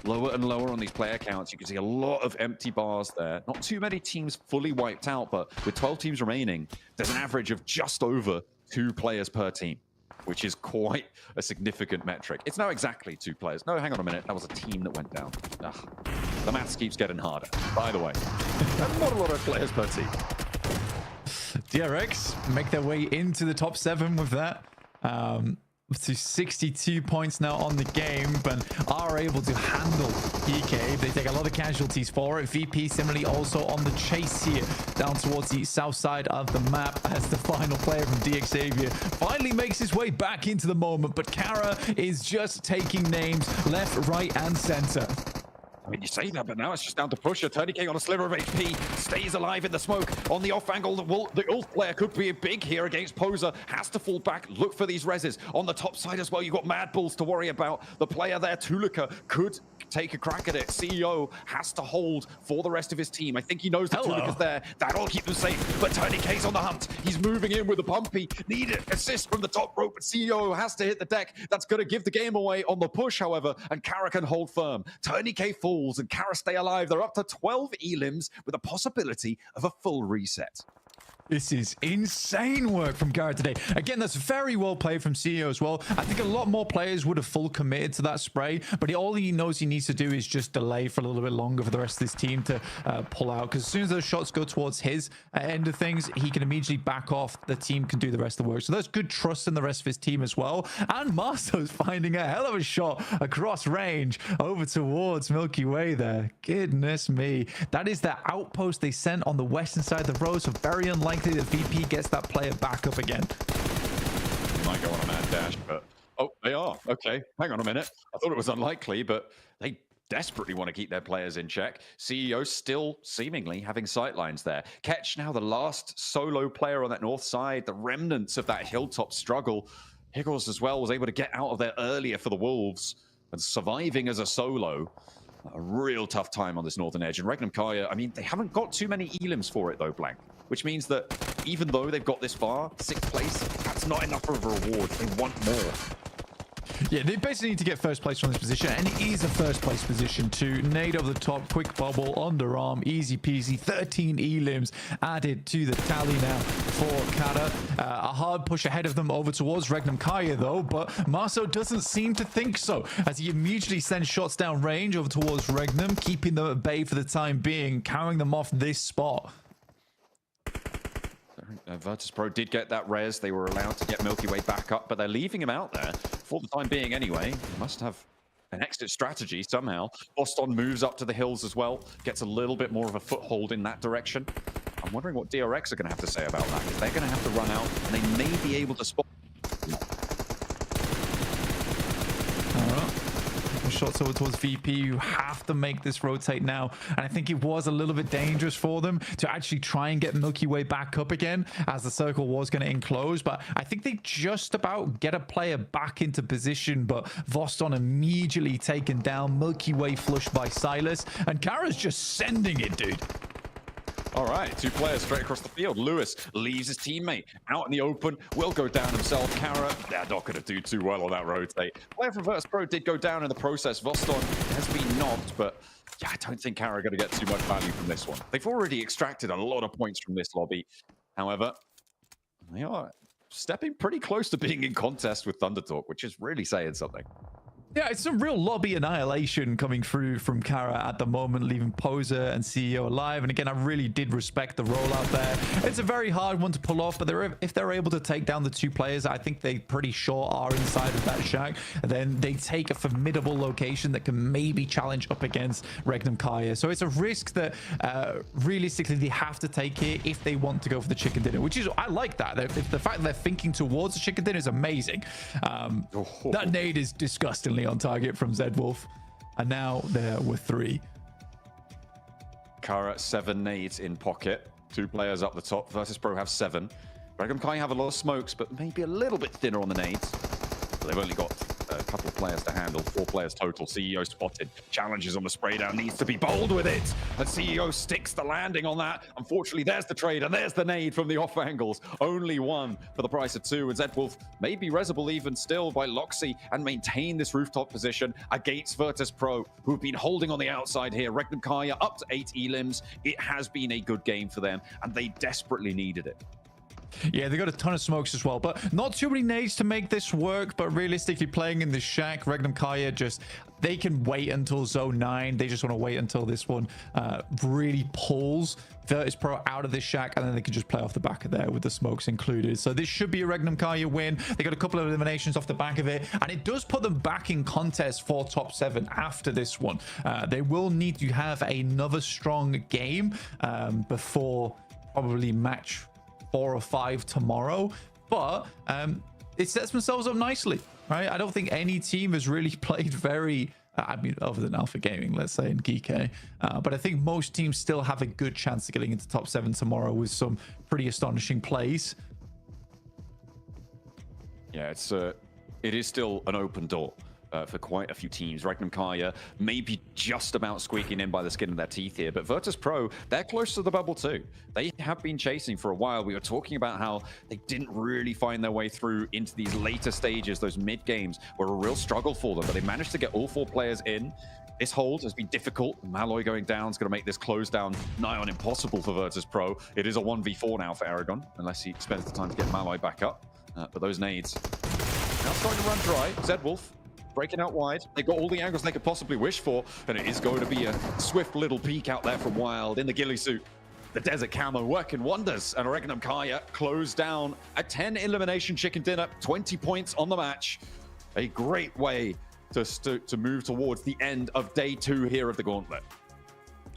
lower and lower on these player counts. You can see a lot of empty bars there. Not too many teams fully wiped out, but with 12 teams remaining, there's an average of just over 2 players per team, which is quite a significant metric. It's now exactly 2 players. No, hang on a minute. That was a team that went down. Ugh. The maths keeps getting harder, by the way. Not a lot of players per team. DRX make their way into the top 7 with that. To 62 points now on the game, but are able to handle EK. They take a lot of casualties for it. VP similarly also on the chase here, down towards the south side of the map, as the final player from DX Xavier finally makes his way back into the moment. But Kara is just taking names left, right, and center. I mean, you say that, but now it's just down to Pusher. TurneyK on a sliver of HP, stays alive in the smoke. On the off angle, the Ulf player could be big here against Poser. Has to fall back, look for these reses. On the top side as well, you've got Mad Bulls to worry about. The player there, Tulika, could take a crack at it. CEO has to hold for the rest of his team. I think he knows that Tulika's there. That'll keep them safe, but TurneyK's on the hunt. He's moving in with a pumpy. Need an assist from the top rope, but CEO has to hit the deck. That's going to give the game away on the push, however, and Kara can hold firm. TurneyK falls, and Kara stay alive. They're up to 12 elims with a possibility of a full reset. This is insane work from Kara today. Again, that's very well played from CEO as well. I think a lot more players would have full committed to that spray, but all he knows he needs to do is just delay for a little bit longer for the rest of his team to pull out, because as soon as those shots go towards his end of things, he can immediately back off. The team can do the rest of the work. So there's good trust in the rest of his team as well. And Marso's finding a hell of a shot across range over towards Milky Way there. Goodness me. That is the outpost they sent on the western side of the road, so very unlikely that VP gets that player back up again. Might go on a mad dash, but oh, they are. Okay, hang on a minute. I thought it was unlikely, but they desperately want to keep their players in check. CEO still seemingly having sightlines there. Ketch now the last solo player on that north side, the remnants of that hilltop struggle. Higgles as well was able to get out of there earlier for the Wolves, and surviving as a solo. A real tough time on this northern edge. And Regnum Karya, I mean, they haven't got too many elims for it though, Blank. Which means that even though they've got this far, 6th place, that's not enough of a reward. They want more. Yeah, they basically need to get first place from this position, and it is a first place position too. Nade over the top, quick bubble, underarm, easy peasy. 13 elims added to the tally now for Kara. A hard push ahead of them over towards Regnum Karya though, but Marso doesn't seem to think so, as he immediately sends shots down range over towards Regnum, keeping them at bay for the time being, carrying them off this spot. Virtus Pro did get that res. They were allowed to get Milky Way back up, but they're leaving him out there for the time being anyway. They must have an exit strategy somehow. Boston moves up to the hills as well, gets a little bit more of a foothold in that direction. I'm wondering what DRX are going to have to say about that, because they're going to have to run out, and they may be able to spot. Shots over towards VP. You have to make this rotate now, and I think it was a little bit dangerous for them to actually try and get Milky Way back up again, as the circle was going to enclose. But I think they just about get a player back into position, but Voston immediately taken down. Milky Way flushed by Silas, and Kara's just sending it, dude. All right, 2 players straight across the field. Lewis leaves his teammate out in the open, will go down himself. Kara, they're not going to do too well on that rotate. Player from Virtus Pro did go down in the process. Voston has been knocked, but yeah, I don't think Kara are going to get too much value from this one. They've already extracted a lot of points from this lobby. However, they are stepping pretty close to being in contest with Thunder Talk, which is really saying something. Yeah, it's some real lobby annihilation coming through from Kara at the moment, leaving Poser and CEO alive. And again, I really did respect the rollout there. It's a very hard one to pull off, but if they're able to take down the 2 players, I think they pretty sure are inside of that shack. And then they take a formidable location that can maybe challenge up against Regnum Kaya. So it's a risk that realistically they have to take here if they want to go for the chicken dinner, which is, I like that. The fact that they're thinking towards the chicken dinner is amazing. That nade is disgustingly on target from Zed Wolf, and now there were 3. Kara 7 nades in pocket, 2 players up the top. Versus Pro have 7. Regnum Kai have a lot of smokes, but maybe a little bit thinner on the nades. But they've only got a couple of players to handle, 4 players total. CEO spotted, challenges on the spray down, needs to be bold with it, and CEO sticks the landing on that. Unfortunately, there's the trade, and there's the nade from the off angles. Only 1 for the price of 2, and Zedwolf may be resable even still by Loxy and maintain this rooftop position against Virtus Pro, who've been holding on the outside here. Regnum Kaya up to 8 elims. It has been a good game for them, and they desperately needed it. Yeah, they got a ton of smokes as well, but not too many nades to make this work. But realistically, playing in the shack, Regnum Kaya they can wait until zone 9. They just want to wait until this one really pulls Virtus Pro out of this shack, and then they can just play off the back of there with the smokes included. So this should be a Regnum Kaya win. They got a couple of eliminations off the back of it, and it does put them back in contest for top 7 after this one. They will need to have another strong game before probably match 4 or 5 tomorrow, but it sets themselves up nicely, right? I don't think any team has really played very, I mean, other than Alpha Gaming, let's say, in Geek, but I think most teams still have a good chance of getting into top 7 tomorrow with some pretty astonishing plays. Yeah, it is still an open door for quite a few teams. Regnum Kaya maybe just about squeaking in by the skin of their teeth here, but Virtus Pro, they're close to the bubble too. They have been chasing for a while. We were talking about how they didn't really find their way through into these later stages. Those mid games were a real struggle for them, but they managed to get all 4 players in. This hold has been difficult. Malloy going down is going to make this close down nigh on impossible for Virtus Pro. It is a 1v4 now for Aragon, unless he spends the time to get Malloy back up. But those nades now starting to run dry. Zedwolf breaking out wide. They got all the angles they could possibly wish for, and it is going to be a swift little peek out there from Wild in the ghillie suit. The desert camo working wonders, and Regnum Kaya closed down a 10 elimination chicken dinner, 20 points on the match. A great way to move towards the end of day 2 here of the Gauntlet.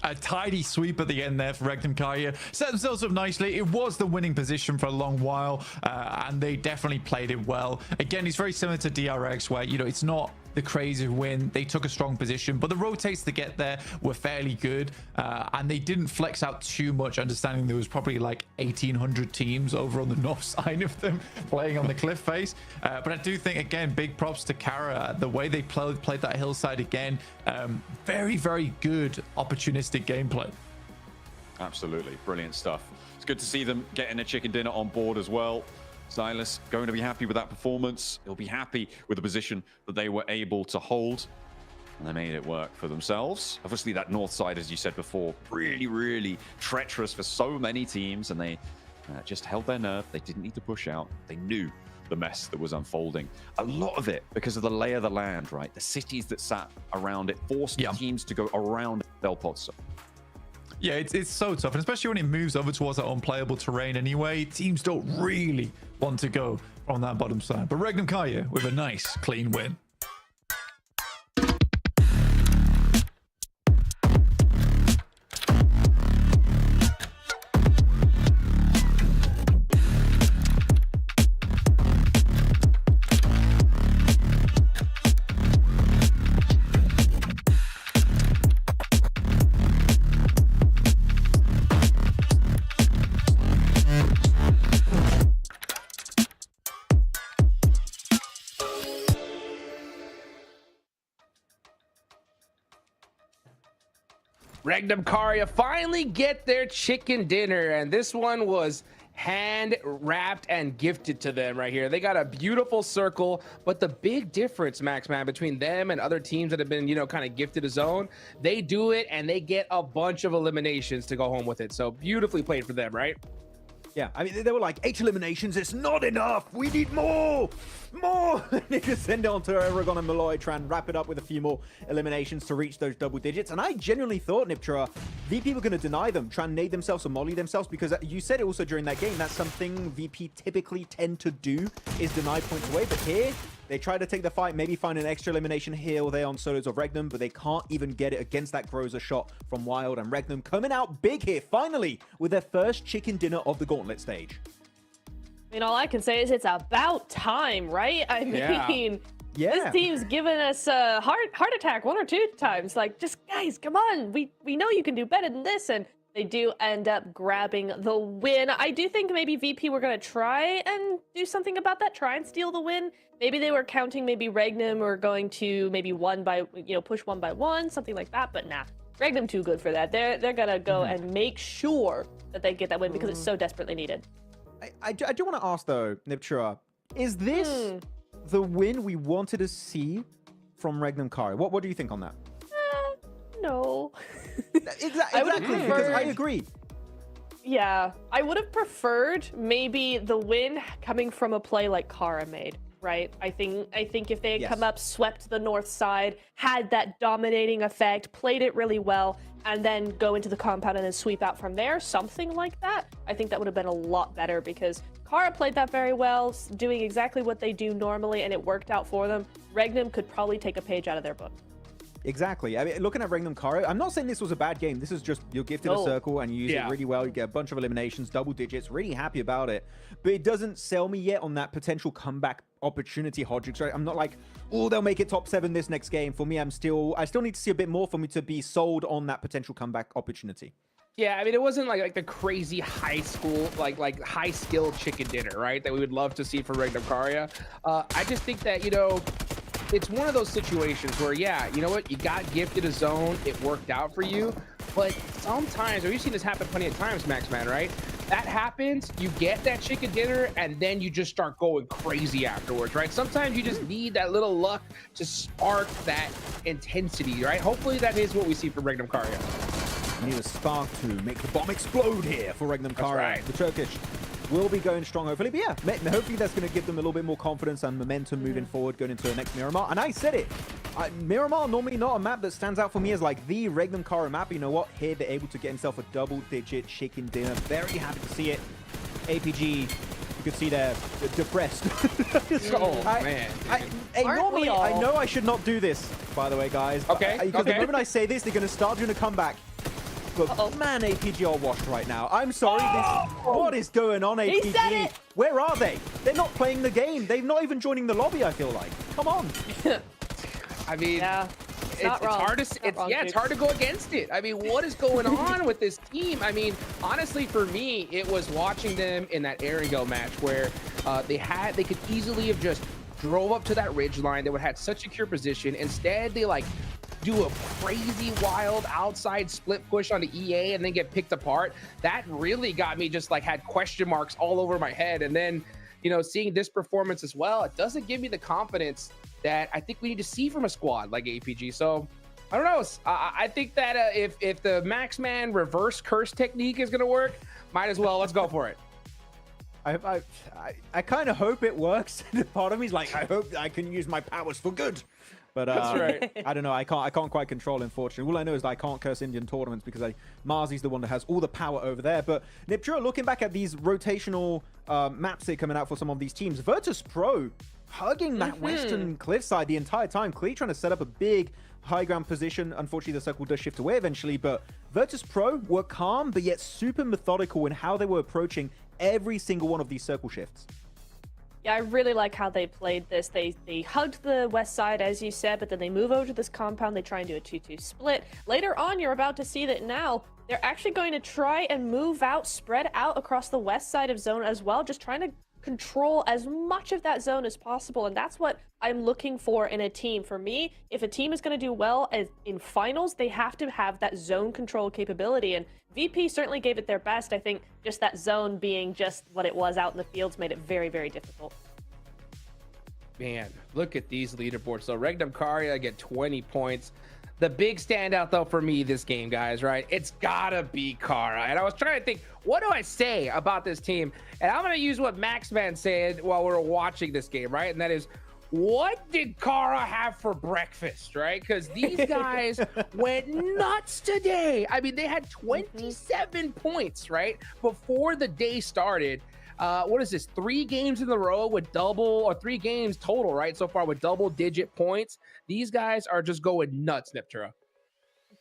A tidy sweep at the end there for Regnum Kaya. Set themselves up nicely. It was the winning position for a long while, and they definitely played it well. Again, it's very similar to DRX, where, you know, it's not the crazy win. They took a strong position, but the rotates to get there were fairly good, and they didn't flex out too much, understanding there was probably like 1,800 teams over on the north side of them playing on the cliff face. But I do think, again, big props to Kara. The way they played that hillside again, very, very good opportunistic gameplay. Absolutely. Brilliant stuff. It's good to see them getting a chicken dinner on board as well. Silas going to be happy with that performance. He'll be happy with the position that they were able to hold. And they made it work for themselves. Obviously, that north side, as you said before, really, really treacherous for so many teams. And they just held their nerve. They didn't need to push out. They knew the mess that was unfolding. A lot of it because of the lay of the land, right? The cities that sat around it forced teams to go around El Pozo. Yeah, it's so tough, and especially when it moves over towards that unplayable terrain anyway, teams don't really want to go on that bottom side. But Regnum Kaya with a nice, clean win. Regnum Kaya finally get their chicken dinner, and this one was hand wrapped and gifted to them right here. They got a beautiful circle, but the big difference, Max, man, between them and other teams that have been, you know, kind of gifted a zone, they do it and they get a bunch of eliminations to go home with it. So beautifully played for them, right? Yeah, I mean, they were like, 8 eliminations, it's not enough. We need more. They just send it on to Aragon and Malloy, try and wrap it up with a few more eliminations to reach those double digits. And I genuinely thought, Niptra, VP were going to deny them, try and nade themselves or molly themselves, because you said it also during that game, that's something VP typically tend to do, is deny points away. But here, they try to take the fight, maybe find an extra elimination here or there on solos of Regnum, but they can't even get it against that Groza shot from Wild. And Regnum coming out big here, finally, with their first chicken dinner of the Gauntlet stage. I mean, all I can say is it's about time, right? I mean, this team's given us a heart attack 1 or 2 times. Like, just guys, come on. We know you can do better than this. And they do end up grabbing the win. I do think maybe VP were going to try and do something about that, try and steal the win. Maybe they were counting maybe Regnum or going to maybe push 1 by 1, something like that. But nah, Regnum too good for that. They're going to go and make sure that they get that win because it's so desperately needed. I do want to ask though, Niptra, is this the win we wanted to see from Regnum Kari? What do you think on that? No. Exactly, because I agree. Yeah, I would have preferred maybe the win coming from a play like Kara made, right? I think if they had come up, swept the north side, had that dominating effect, played it really well, and then go into the compound and then sweep out from there, something like that, I think that would have been a lot better because Kara played that very well, doing exactly what they do normally, and it worked out for them. Regnum could probably take a page out of their book. Exactly. I mean, looking at Regnum Kari, I'm not saying this was a bad game. This is just, you're gifted a circle and you use it really well. You get a bunch of eliminations, double digits, really happy about it. But it doesn't sell me yet on that potential comeback opportunity, Hodgix, right? I'm not like, oh, they'll make it top 7 this next game. For me, I still need to see a bit more for me to be sold on that potential comeback opportunity. Yeah, I mean, it wasn't like the crazy high school, like high skill chicken dinner, right? That we would love to see for Regnum Kari. I just think that, it's one of those situations where, yeah, you know what? You got gifted a zone. It worked out for you. But sometimes, we've seen this happen plenty of times, Maxman, right? That happens, you get that chicken dinner, and then you just start going crazy afterwards, right? Sometimes you just need that little luck to spark that intensity, right? Hopefully that is what we see from Regnum Kari. Need a spark to make the bomb explode here for Regnum Kari. Right. The Turkish will be going strong, hopefully. But yeah, hopefully that's going to give them a little bit more confidence and momentum moving forward, going into the next Miramar. And I said it, Miramar normally not a map that stands out for me as like the Regnum Kari map. You know what? Here they're able to get himself a double-digit chicken dinner. Very happy to see it. APG, you could see they're depressed. Man. Normally, I know I should not do this, by the way, guys. Okay. Because the moment I say this, they're going to start doing a comeback. But man, APG are washed right now. I'm sorry. What is going on, APG? He said it. Where are they? They're not playing the game. They're not even joining the lobby, I feel like. Come on. I mean, it's hard to go against it. I mean, what is going on with this team? I mean, honestly, for me, it was watching them in that Arigo match where they could easily have just drove up to that ridge line. They would have had such secure position. Instead, they do a crazy wild outside split push on the EA and then get picked apart. That really got me just had question marks all over my head. And then, seeing this performance as well, it doesn't give me the confidence that I think we need to see from a squad like APG. So I don't know. I think that if the Maxman reverse curse technique is going to work, might as well. Let's go for it. I kind of hope it works. Part of me is like, I hope I can use my powers for good. But that's right. I don't know. I can't quite control, unfortunately. All I know is that I can't curse Indian tournaments because Marzi's the one that has all the power over there. But Niptra, looking back at these rotational maps that are coming out for some of these teams, Virtus Pro hugging that western cliffside the entire time. Clearly trying to set up a big high ground position. Unfortunately, the circle does shift away eventually. But Virtus Pro were calm, but yet super methodical in how they were approaching every single one of these circle shifts. Yeah, I really like how they played this. They hugged the west side, as you said, but then they move over to this compound. They try and do a 2-2 split. Later on, you're about to see that now they're actually going to try and move out, spread out across the west side of zone as well, just trying to control as much of that zone as possible. And that's what I'm looking for in a team. For me, if a team is going to do well in finals, they have to have that zone control capability. And VP certainly gave it their best. I think just that zone being just what it was out in the fields made it very, very difficult. Man, look at these leaderboards. So Regnum Kari get 20 points. The big standout, though, for me this game, guys, right? It's gotta be Kara. And I was trying to think, what do I say about this team? And I'm gonna use what Maxman said while we were watching this game, right? And that is, what did Kara have for breakfast, right? Because these guys went nuts today. I mean, they had 27 points, right? Before the day started. What is this? 3 games in a row with double, or 3 games total, right? So far with double-digit points. These guys are just going nuts, Niptura.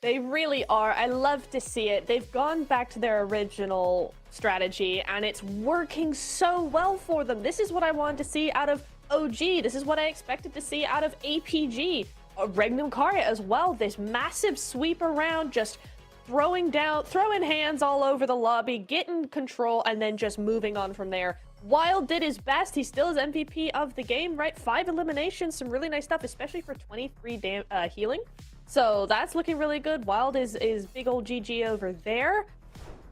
They really are. I love to see it. They've gone back to their original strategy, and it's working so well for them. This is what I wanted to see out of OG. This is what I expected to see out of APG. Regnum Karya as well. This massive sweep around, just throwing hands all over the lobby, getting control, and then just moving on from there. Wild did his best. He still is MVP of the game, right? 5 eliminations, some really nice stuff, especially for 23 healing. So that's looking really good. Wild is big old GG over there.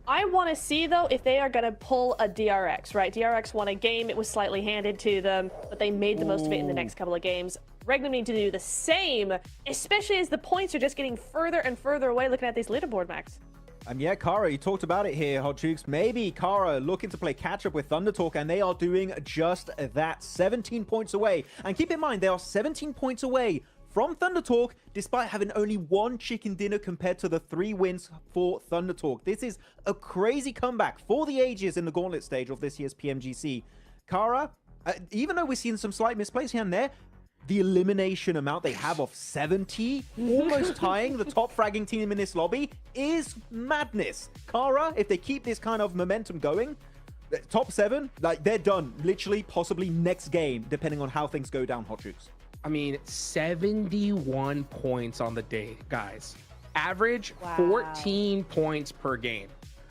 I want to see, though, if they are going to pull a DRX, right? DRX won a game. It was slightly handed to them, but they made the most of it in the next couple of games. Regnum need to do the same, especially as the points are just getting further and further away looking at this leaderboard, Max. Yeah, Kara, you talked about it here, Hot Chooks. Maybe Kara looking to play catch-up with Thunder Talk, and they are doing just that. 17 points away. And keep in mind, they are 17 points away from Thunder Talk, despite having only 1 chicken dinner compared to the 3 wins for Thunder Talk. This is a crazy comeback for the ages in the Gauntlet stage of this year's PMGC. Kara, even though we're seeing some slight misplays here and there, the elimination amount they have of 70, almost tying the top fragging team in this lobby, is madness. Kara, if they keep this kind of momentum going, top 7, like, they're done. Literally, possibly next game, depending on how things go down, Hot Chooks. I mean, 71 points on the day, guys. Average 14 points per game.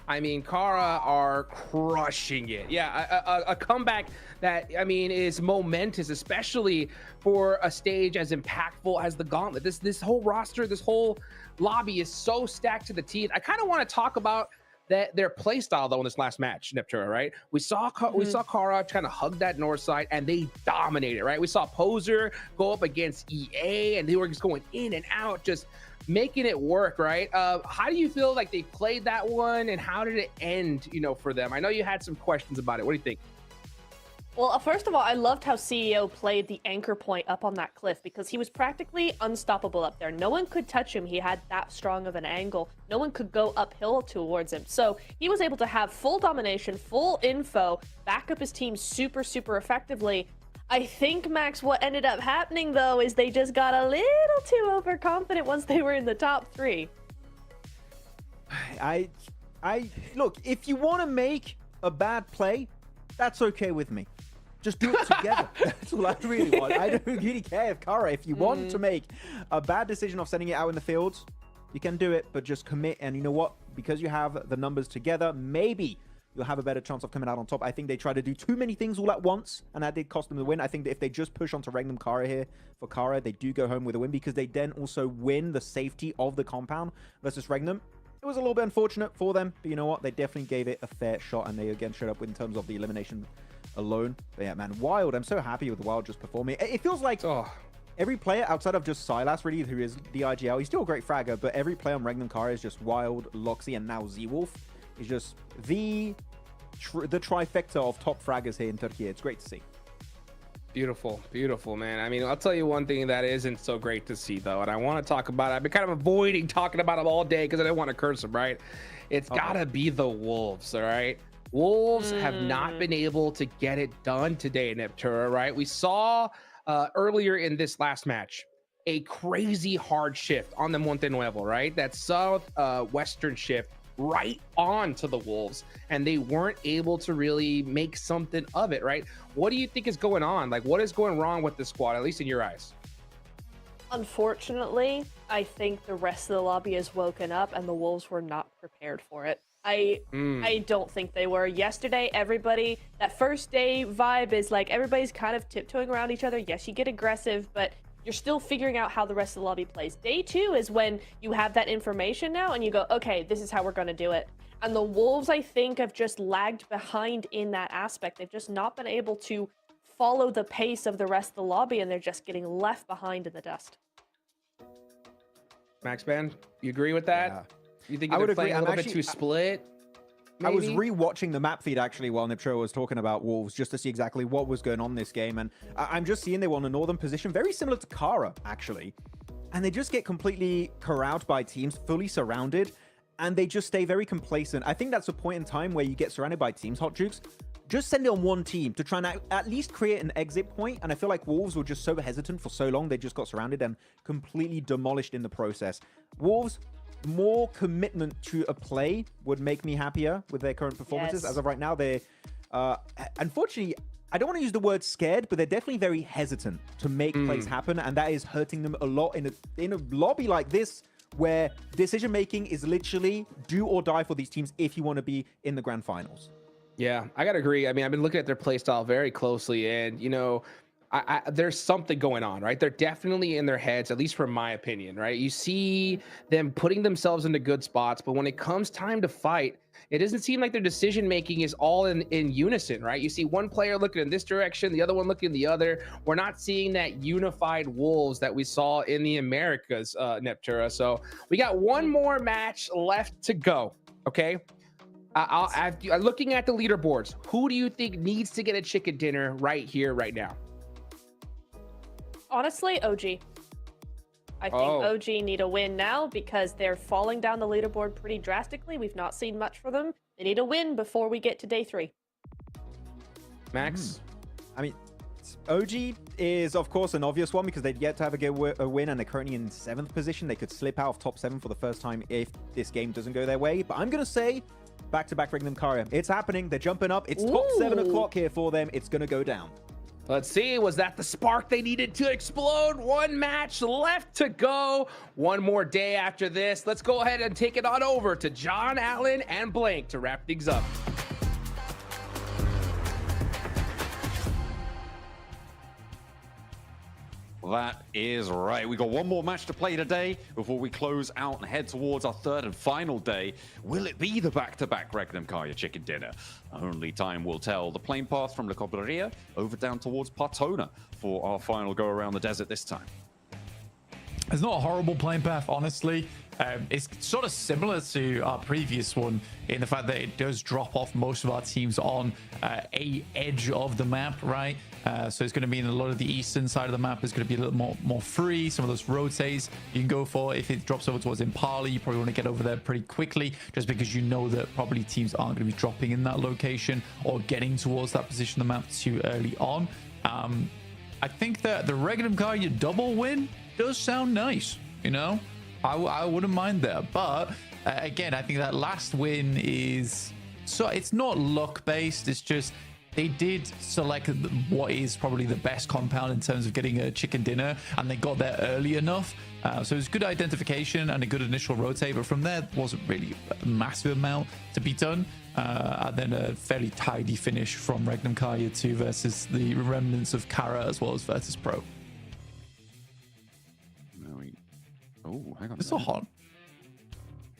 I mean, Kara are crushing it. Yeah, a comeback that, I mean, is momentous, especially for a stage as impactful as the Gauntlet. This whole roster, this whole lobby is so stacked to the teeth. I kind of want to talk about their play style, though, in this last match, Niptura, right? We saw Kara kind of hug that north side, and they dominated, right? We saw Poser go up against EA, and they were just going in and out, just making it work, right? How do you feel like they played that one, and how did it end, for them? I know you had some questions about it. What do you think? Well, first of all, I loved how CEO played the anchor point up on that cliff, because he was practically unstoppable up there. No one could touch him. He had that strong of an angle. No one could go uphill towards him. So he was able to have full domination, full info, back up his team super, super effectively. I think, Max, what ended up happening, though, is they just got a little too overconfident once they were in the top 3. Look, if you want to make a bad play, that's okay with me. Just do it together. That's all I really want. I don't really care if Kara, if you want to make a bad decision of sending it out in the fields, you can do it, but just commit. And you know what? Because you have the numbers together, maybe you'll have a better chance of coming out on top. I think they try to do too many things all at once, and that did cost them the win. I think that if they just push onto Regnum Kara here for Kara, they do go home with a win, because they then also win the safety of the compound versus Regnum. It was a little bit unfortunate for them, but you know what? They definitely gave it a fair shot, and they again showed up in terms of the elimination alone. But yeah, man, Wild, I'm so happy with Wild just performing. It feels like every player outside of just Silas, really, who is the IGL, he's still a great fragger, but every player on Regnum Kara is just Wild, Loxy, and now Z-Wolf is just the trifecta of top fraggers here in Turkey. It's great to see. Beautiful, beautiful, man. I mean, I'll tell you one thing that isn't so great to see, though, and I want to talk about it. I've been kind of avoiding talking about them all day because I didn't want to curse them, right? It's gotta be the Wolves, all right? Wolves have not been able to get it done today, Niptura, right? We saw earlier in this last match a crazy hard shift on the Monte Nuevo, right? That southwestern shift right on to the Wolves, and they weren't able to really make something of it, right? What do you think is going on? Like, what is going wrong with this squad, at least in your eyes? Unfortunately, I think the rest of the lobby has woken up, and the Wolves were not prepared for it. I don't think they were. Yesterday, everybody, that first day vibe is like everybody's kind of tiptoeing around each other. Yes, you get aggressive, but you're still figuring out how the rest of the lobby plays. Day 2 is when you have that information now and you go, okay, this is how we're going to do it. And the Wolves, I think, have just lagged behind in that aspect. They've just not been able to follow the pace of the rest of the lobby, and they're just getting left behind in the dust. Max Band, you agree with that? Yeah. You think I would they're agree. playing a little bit too split? I was maybe? re-watching the map feed actually while Niptro was talking about Wolves just to see exactly what was going on this game, and I'm just seeing they were on a northern position, very similar to Kara actually, and they just get completely corralled by teams, fully surrounded, and they just stay very complacent. I think that's a point in time where you get surrounded by teams, Hot Jukes. Just send it on one team to try and at least create an exit point, and I feel like Wolves were just so hesitant for so long, they just got surrounded and completely demolished in the process. Wolves, more commitment to a play would make me happier with their current performances. Yes. As of right now, they're unfortunately, I don't want to use the word scared, but they're definitely very hesitant to make plays happen, and that is hurting them a lot in a lobby like this, where decision making is literally do or die for these teams if you want to be in the grand finals. Yeah, I gotta agree. I mean, I've been looking at their play style very closely, and you know, there's something going on, right? They're definitely in their heads, at least from my opinion, right? You see them putting themselves into good spots, but when it comes time to fight, it doesn't seem like their decision making is all in unison, right? You see one player looking in this direction, the other one looking in the other. We're not seeing that unified Wolves that we saw in the Americas, Neptura. So we got one more match left to go, okay? Looking at the leaderboards, who do you think needs to get a chicken dinner right here, right now? Honestly, OG. I think OG need a win now because they're falling down the leaderboard pretty drastically. We've not seen much for them. They need a win before we get to day 3. Max? I mean, OG is, of course, an obvious one because they'd yet to have a win, and they're currently in 7th position. They could slip out of top 7 for the first time if this game doesn't go their way. But I'm going to say back-to-back Regnum Karya. It's happening. They're jumping up. It's top 7 o'clock here for them. It's going to go down. Let's see, was that the spark they needed to explode? One match left to go. One more day after this. Let's go ahead and take it on over to John, Allen, and Blank to wrap things up. That is right. We got one more match to play today before we close out and head towards our third and final day. Will it be the back-to-back Regnum Karya chicken dinner? Only time will tell. The plane path from La Cobreria over down towards Partona for our final go around the desert this time. It's not a horrible plane path, honestly. It's sort of similar to our previous one in the fact that it does drop off most of our teams on a edge of the map, right? So it's going to be in a lot of the eastern side of the map. It's going to be a little more free. Some of those rotates you can go for. If it drops over towards Impala, you probably want to get over there pretty quickly, just because you know that probably teams aren't going to be dropping in that location or getting towards that position of the map too early on. I think that the Regnum Karya double win does sound nice, you know? I wouldn't mind that, but again, I think that last win is so it's not luck based. It's just they did select what is probably the best compound in terms of getting a chicken dinner, and they got there early enough. So it was good identification and a good initial rotate, but from there wasn't really a massive amount to be done. And then a fairly tidy finish from Regnum Karya 2 versus the remnants of Kara as well as Virtus Pro. Oh, hang on. It's so hot.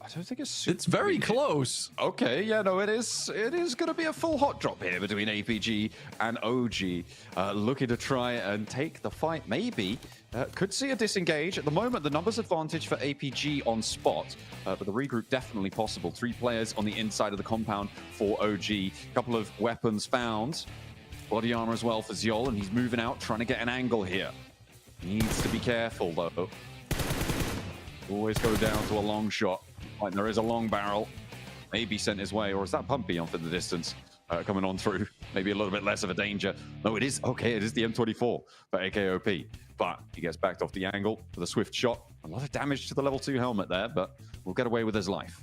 I don't think it's very close. Okay, yeah, no, it is. It is going to be a full hot drop here between APG and OG, looking to try and take the fight. Maybe could see a disengage. At the moment, the numbers advantage for APG on spot, but the regroup definitely possible. 3 players on the inside of the compound for OG. A couple of weapons found. Body armor as well for Zyol, and he's moving out, trying to get an angle here. Needs to be careful though. Always go down to a long shot. Like there is a long barrel, maybe sent his way, or is that Pumpy off in the distance coming on through? Maybe a little bit less of a danger. No, it is okay. It is the M24 for AKOP, but he gets backed off the angle with a swift shot. A lot of damage to the level 2 helmet there, but we'll get away with his life.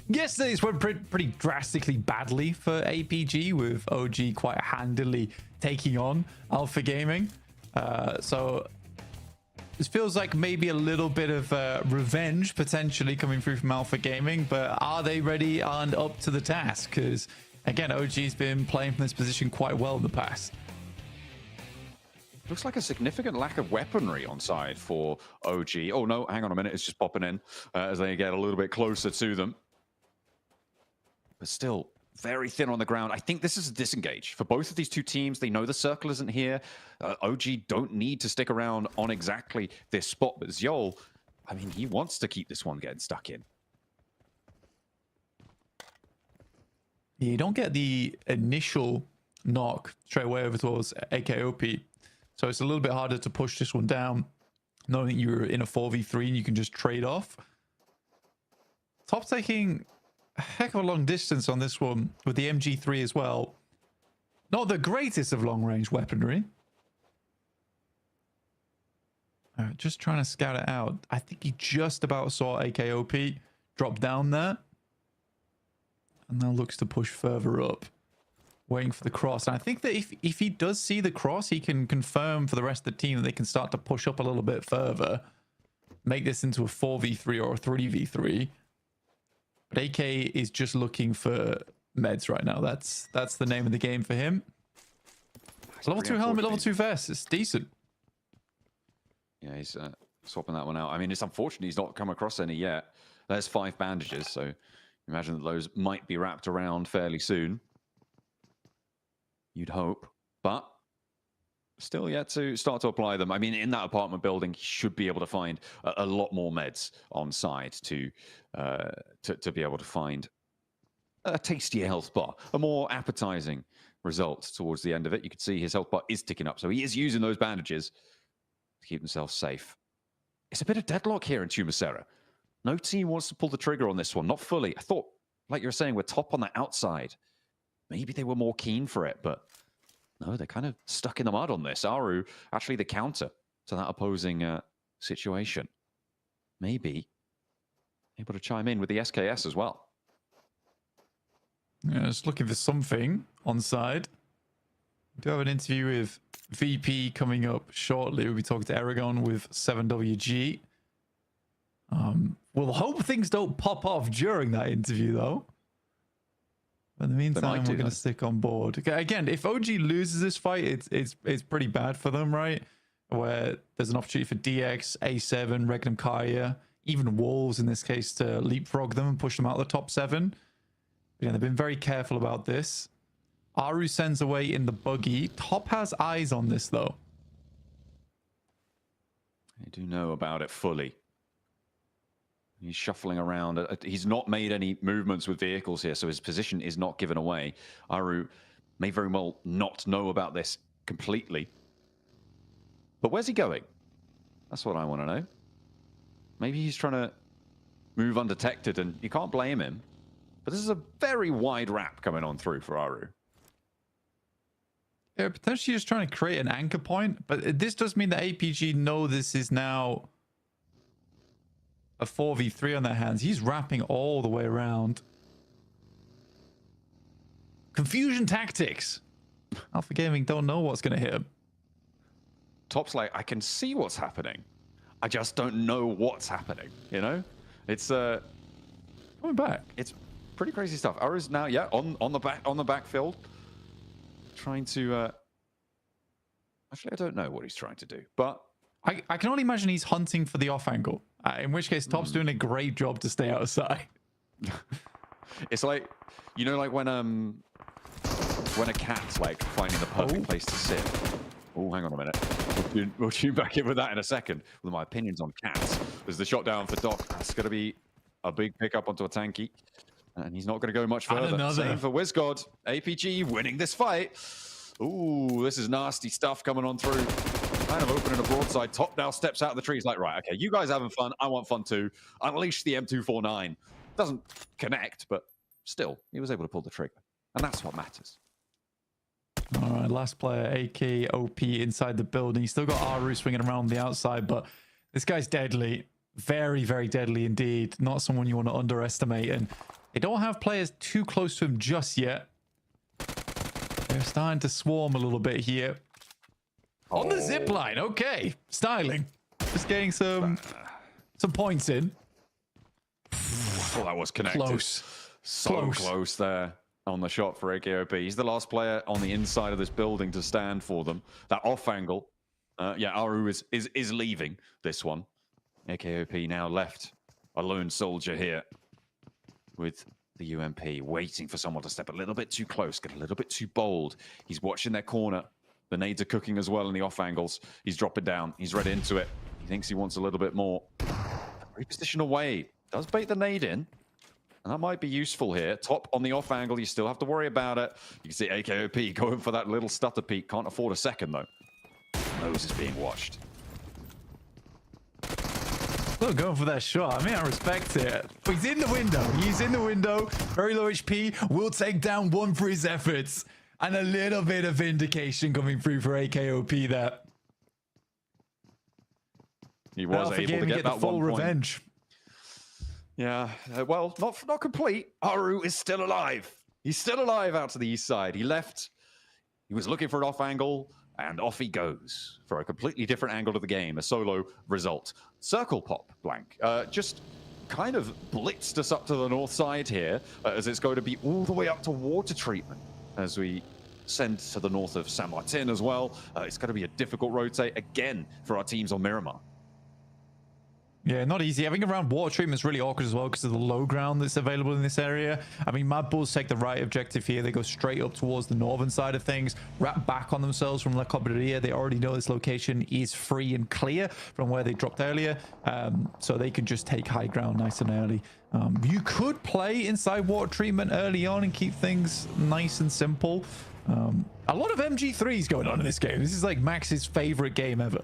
Yesterday's went pretty drastically badly for APG, with OG quite handily taking on Alpha Gaming. So this feels like maybe a little bit of revenge potentially coming through from Alpha Gaming, but are they ready and up to the task? Because again, OG's been playing from this position quite well in the past. Looks like a significant lack of weaponry on side for OG. Oh no, hang on a minute, it's just popping in as they get a little bit closer to them. But still, very thin on the ground. I think this is a disengage for both of these two teams. They know the circle isn't here. OG don't need to stick around on exactly this spot, but Zyol, I mean, he wants to keep this one getting stuck in. You don't get the initial knock straight away over towards AKOP. So it's a little bit harder to push this one down, knowing that you're in a 4v3 and you can just trade off. Top taking a heck of a long distance on this one with the MG3 as well. Not the greatest of long-range weaponry. Just trying to scout it out. I think he just about saw AKOP drop down there. And now looks to push further up. Waiting for the cross. And I think that if he does see the cross, he can confirm for the rest of the team that they can start to push up a little bit further. Make this into a 4v3 or a 3v3. But AK is just looking for meds right now. That's the name of the game for him. Level 2 helmet, level 2 vest. It's decent. Yeah, he's swapping that one out. I mean, it's unfortunate he's not come across any yet. There's 5 bandages, so imagine that those might be wrapped around fairly soon. You'd hope, but still yet to start to apply them. I mean, in that apartment building, he should be able to find a lot more meds on site to be able to find a tastier health bar, a more appetizing result towards the end of it. You can see his health bar is ticking up, so he is using those bandages to keep himself safe. It's a bit of deadlock here in Tumasera. No team wants to pull the trigger on this one, not fully. I thought, like you were saying, we're top on the outside. Maybe they were more keen for it, but no, they're kind of stuck in the mud on this. Aru, actually the counter to that opposing situation. Maybe able to chime in with the SKS as well. Yeah, just looking for something on side. We do have an interview with VP coming up shortly. We'll be talking to Aragon with 7WG. We'll hope things don't pop off during that interview, though. But in the meantime, we're going to stick on board. Okay, again, if OG loses this fight, it's pretty bad for them, right? Where there's an opportunity for DX, A7, Regnum Karya, even Wolves in this case to leapfrog them and push them out of the top 7. Yeah, they've been very careful about this. Aru sends away in the buggy. Top has eyes on this, though. I do know about it fully. He's shuffling around. He's not made any movements with vehicles here, so his position is not given away. Aru may very well not know about this completely. But where's he going? That's what I want to know. Maybe he's trying to move undetected, and you can't blame him. But this is a very wide wrap coming on through for Aru. Yeah, potentially just trying to create an anchor point. But this does mean that APG know this is now a 4v3 on their hands. He's wrapping all the way around. Confusion tactics. Alpha Gaming don't know what's going to hit him. Top's like, I can see what's happening. I just don't know what's happening, you know? It's coming back. It's pretty crazy stuff. Aru's now, yeah, on the backfield. Trying to actually I don't know what he's trying to do, but I can only imagine he's hunting for the off angle. In which case Top's doing a great job to stay outside. It's like, you know, like when a cat's like finding the perfect place to sit. Oh, hang on a minute. We'll tune back in with that in a second. With my opinions on cats. There's the shot down for Doc. That's going to be a big pickup onto a tanky. And he's not going to go much further. Same for WizGod. APG winning this fight. Ooh, this is nasty stuff coming on through. Kind of opening a broadside. Top now steps out of the tree. He's like, right, okay, you guys having fun. I want fun too. Unleash the M249. Doesn't connect, but still, he was able to pull the trigger. And that's what matters. All right, last player, AK, OP inside the building. He's still got Aru swinging around the outside, but this guy's deadly. Very, very deadly indeed. Not someone you want to underestimate. And they don't have players too close to him just yet. They're starting to swarm a little bit here. On the zip line, okay. Styling. Just getting some points in. Well, that was connected. Close. So close there on the shot for AKOP. He's the last player on the inside of this building to stand for them. That off angle. Yeah, Aru is leaving this one. AKOP now left a lone soldier here with the UMP, waiting for someone to step a little bit too close, get a little bit too bold. He's watching their corner. The nades are cooking as well in the off angles. He's dropping down. He's read into it. He thinks he wants a little bit more. Reposition away. Does bait the nade in. And that might be useful here. Top on the off angle. You still have to worry about it. You can see AKOP going for that little stutter peek. Can't afford a second, though. Nose is being watched. Still going for that shot. I mean, I respect it. But he's in the window. He's in the window. Very low HP. Will take down one for his efforts. And a little bit of vindication coming through for AKOP there. He was able to get that full 1 point. revenge. Yeah, well, not complete. Haru is still alive. He's still alive out to the east side. He left. He was looking for an off angle, and off he goes for a completely different angle to the game. A solo result. Circle pop, blank. Just kind of blitzed us up to the north side here, as it's going to be all the way up to water treatment as we send to the north of San Martin as well. It's going to be a difficult rotate again for our teams on Miramar. Yeah, not easy. Having around water treatment is really awkward as well because of the low ground that's available in this area. I mean, Mad Bulls take the right objective here. They go straight up towards the northern side of things, wrap back on themselves from La Cobreria. They already know this location is free and clear from where they dropped earlier, so they can just take high ground nice and early. You could play inside water treatment early on and keep things nice and simple. A lot of MG3s going on in this game. This is like Max's favorite game ever.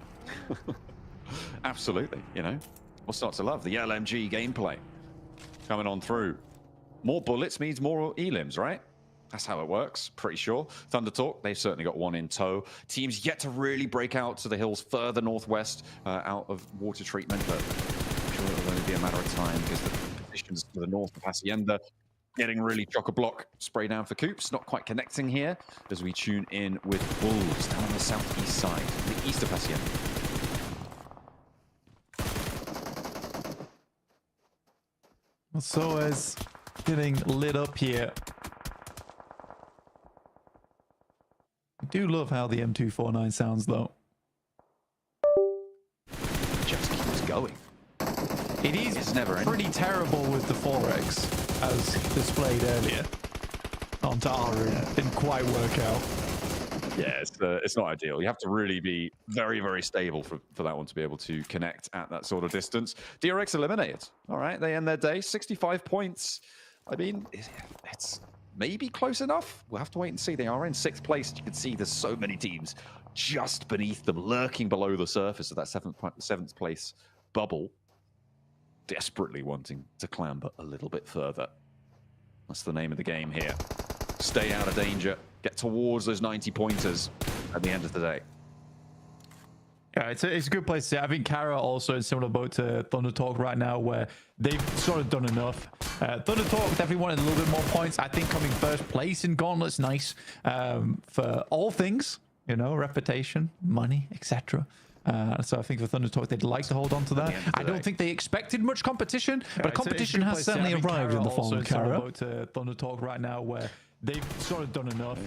Absolutely, you know. What's not to love? The LMG gameplay coming on through. More bullets means more elims, right? That's how it works, pretty sure. Thunder Talk, they've certainly got one in tow. Teams yet to really break out to the hills further northwest out of water treatment, but I'm sure it'll only be a matter of time because the positions to the north of Hacienda getting really chock-a-block. Spray down for Coops, not quite connecting here as we tune in with Bulls down on the southeast side, the east of Hacienda. So is getting lit up here. I do love how the M249 sounds though. Just keeps going. It is it's never pretty terrible with the 4X as displayed earlier. Onto Haru. Didn't quite work out. Yeah, it's not ideal. You have to really be very, very stable for that one to be able to connect at that sort of distance. DRX eliminated. All right, they end their day. 65 points. I mean, it's maybe close enough. We'll have to wait and see. They are in 6th place. You can see there's so many teams just beneath them, lurking below the surface of that 7th place bubble, desperately wanting to clamber a little bit further. That's the name of the game here. Stay out of danger. Get towards those 90 pointers at the end of the day. Yeah, it's a good place to see. I think Kara also in similar boat to Thunder Talk right now, where they've sort of done enough. Thunder Talk definitely wanted a little bit more points. I think coming 1st place in Gauntlet's nice for all things, you know, reputation, money, etc. So I think for Thunder Talk, they'd like to hold on to that. I don't think they expected much competition, but competition has certainly arrived in the form of Kara. To Thunder Talk right now, where they've sort of done enough.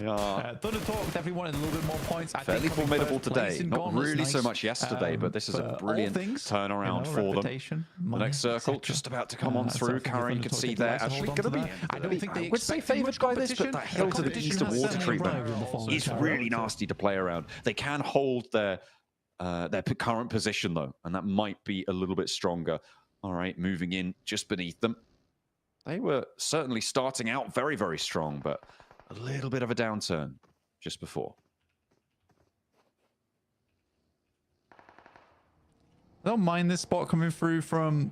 Thunder Talk definitely wanted a little bit more points. Fairly formidable today. Not really so much yesterday, but this is a brilliant turnaround for them. The next circle just about to come on through. Kara, you can see there, actually going to be, I don't think they would say favoured by this, but that hill to the east of water treatment is really nasty to play around. They can hold their current position though, and that might be a little bit stronger. All right, moving in just beneath them. They were certainly starting out very, very strong, but a little bit of a downturn just before. I don't mind this spot coming through from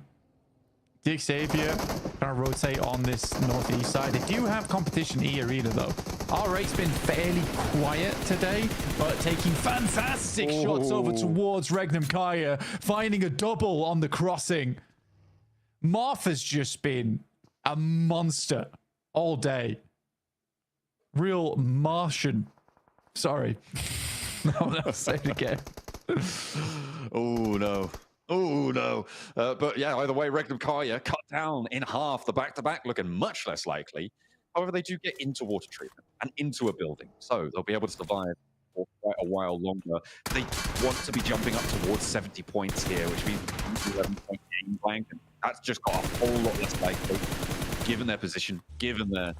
the Xavier. Trying to rotate on this northeast side. They do have competition here either though. Our rate's been fairly quiet today, but taking fantastic shots over towards Regnum Kaya, finding a double on the crossing. Martha's just been a monster all day. Real Martian. Sorry. I'll say it again. Oh no. Oh no. But yeah, either way, Regnum Kaya cut down in half. The back-to-back looking much less likely. However, they do get into water treatment and into a building, so they'll be able to survive for quite a while longer. They want to be jumping up towards 70 points here, which means 11-point game blank. And that's just got a whole lot less likely, given their position, given their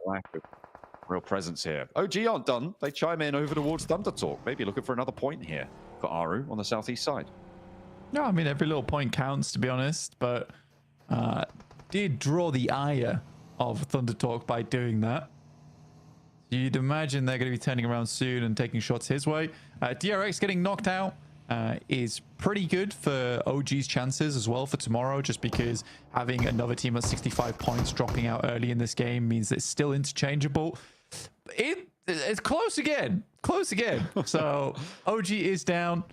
lack of real presence here. OG aren't done. They chime in over towards Thunder Talk, maybe looking for another point here for Aru on the southeast side. No, I mean, every little point counts, to be honest, but did draw the ire of Thunder Talk by doing that. You'd imagine they're going to be turning around soon and taking shots his way. DRX getting knocked out is pretty good for OG's chances as well for tomorrow, just because having another team at 65 points dropping out early in this game means it's still interchangeable. It's close again. Close again. So OG is down.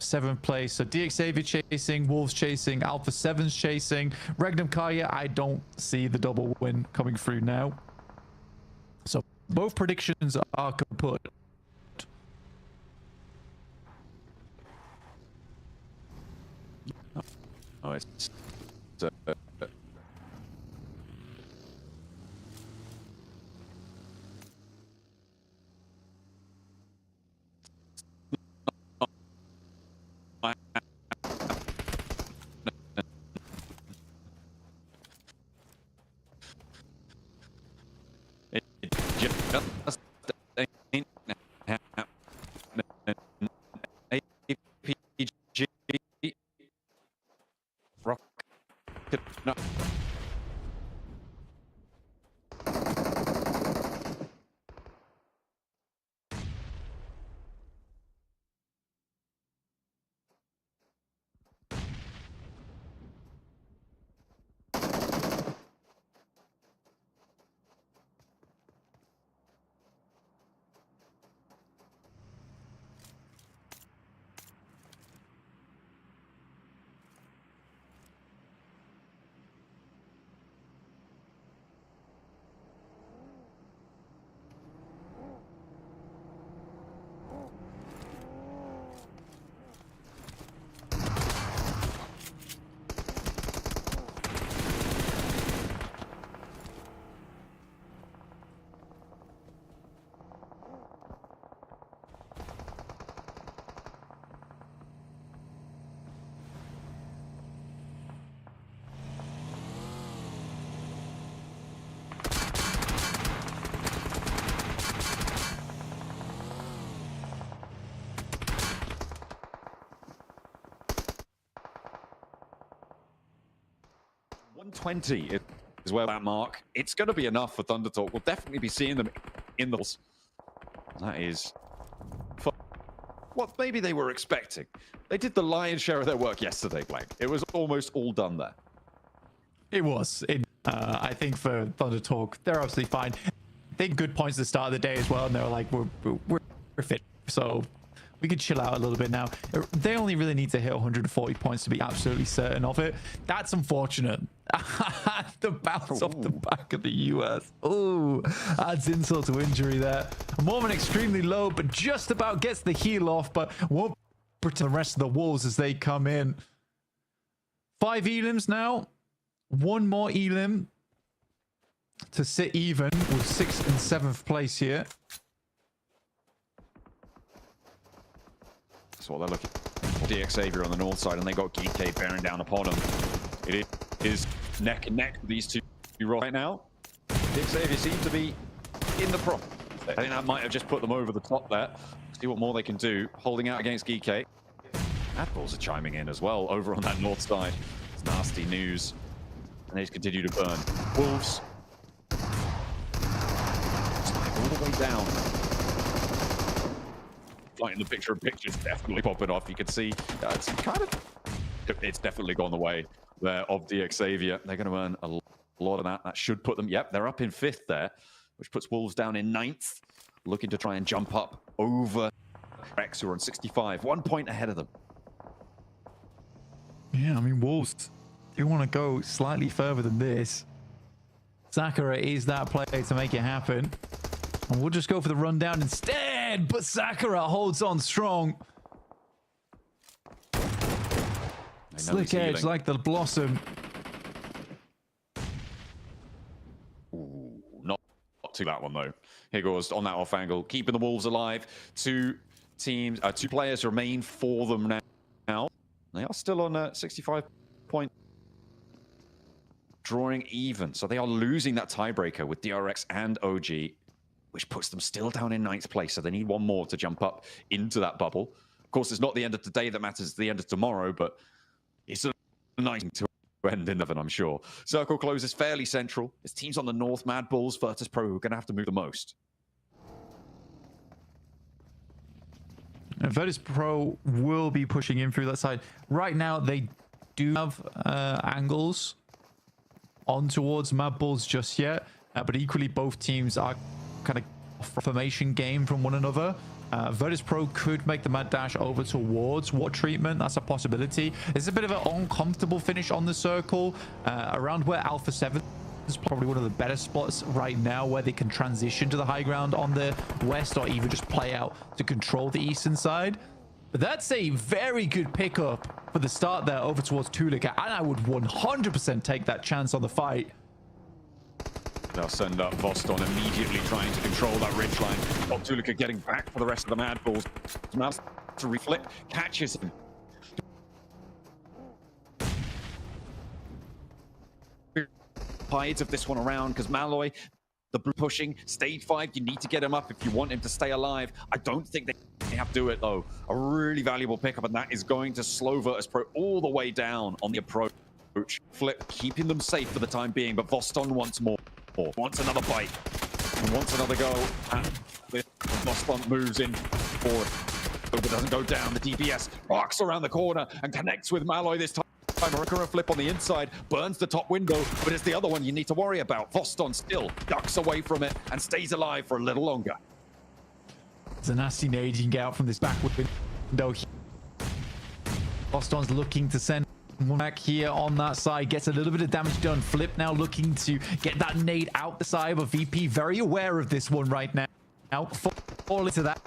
7th place. So DX Xavier chasing, Wolves chasing, Alpha 7's chasing. Regnum Karya, I don't see the double win coming through now. So both predictions are kaput. Oh, it's no. $120 is where that mark. It's going to be enough for Thunder Talk. We'll definitely be seeing them in the... That is what maybe they were expecting. They did the lion's share of their work yesterday, Blank. It was almost all done there. It was. I think for Thunder Talk, they're absolutely fine. I think good points at the start of the day as well, and they were like, we're fit. So we could chill out a little bit now. They only really need to hit 140 points to be absolutely certain of it. That's unfortunate. The bounce off the back of the US. Oh, adds insult to injury there. Mormon extremely low, but just about gets the heal off, but won't protect the rest of the Wolves as they come in. 5 elims now. 1 more elim to sit even with 6th and 7th place here. That's what they're looking for. DX Xavier on the north side, and they got GK bearing down upon them. It is neck and neck with these two right now. DX Xavier seem to be in the pro. I think that might have just put them over the top there. See what more they can do. Holding out against GK. Admirals are chiming in as well over on that north side. It's nasty news. And they just continue to burn. Wolves. All the way down. Like in the picture of pictures, definitely popping off. You can see it's kind of... It's definitely gone the way there of DX Xavier. They're going to earn a lot of that. That should put them... Yep, they're up in 5th there, which puts Wolves down in 9th. Looking to try and jump up over Rex, who are on 65. 1 point ahead of them. Yeah, I mean, Wolves... You want to go slightly further than this. Sakura is that player to make it happen. And we'll just go for the rundown instead. But Sakura holds on strong. Slick edge like the Blossom. Ooh, not to that one, though. Here goes on that off angle. Keeping the Wolves alive. 2 players remain for them now. They are still on 65 points. Drawing even, so they are losing that tiebreaker with DRX and OG, which puts them still down in 9th place, so they need 1 more to jump up into that bubble. course, it's not the end of today that matters, it's the end of tomorrow, but it's a nice to end in 11, I'm sure. Circle closes fairly central. It's teams on the north, Mad Bulls, Virtus Pro, who are going to have to move the most. Virtus Pro will be pushing in through that side. Right now, they do have angles on towards Mad Bulls just yet, but equally both teams are kind of formation game from one another. Virtus Pro could make the mad dash over towards what treatment. That's a possibility. It's a bit of an uncomfortable finish on the circle around where Alpha 7 is probably one of the better spots right now, where they can transition to the high ground on the west, or even just play out to control the eastern side. But that's a very good pickup for the start there over towards Tulika, and I would 100% take that chance on the fight. They'll send up Voston immediately trying to control that ridgeline. Tulika getting back for the rest of the Mad Bulls. Smells to reflect, catches him. Hides of this one around because Malloy, the blue pushing, stage 5, you need to get him up if you want him to stay alive. I don't think they have to do it though. A really valuable pickup, and that is going to slow Virtus Pro all the way down on the approach. Flip, keeping them safe for the time being, but Voston wants more. Wants another bite. And wants another go. And Voston moves in forward. But doesn't go down. The DPS arcs around the corner and connects with Malloy this time. Recurrent flip on the inside, burns the top window, but it's the other one you need to worry about. Voston still ducks away from it and stays alive for a little longer. There's a nasty nade you can get out from this backward window. Voston's looking to send one back here on that side, gets a little bit of damage done. Flip now looking to get that nade out the side, but VP very aware of this one right now. Fall into that.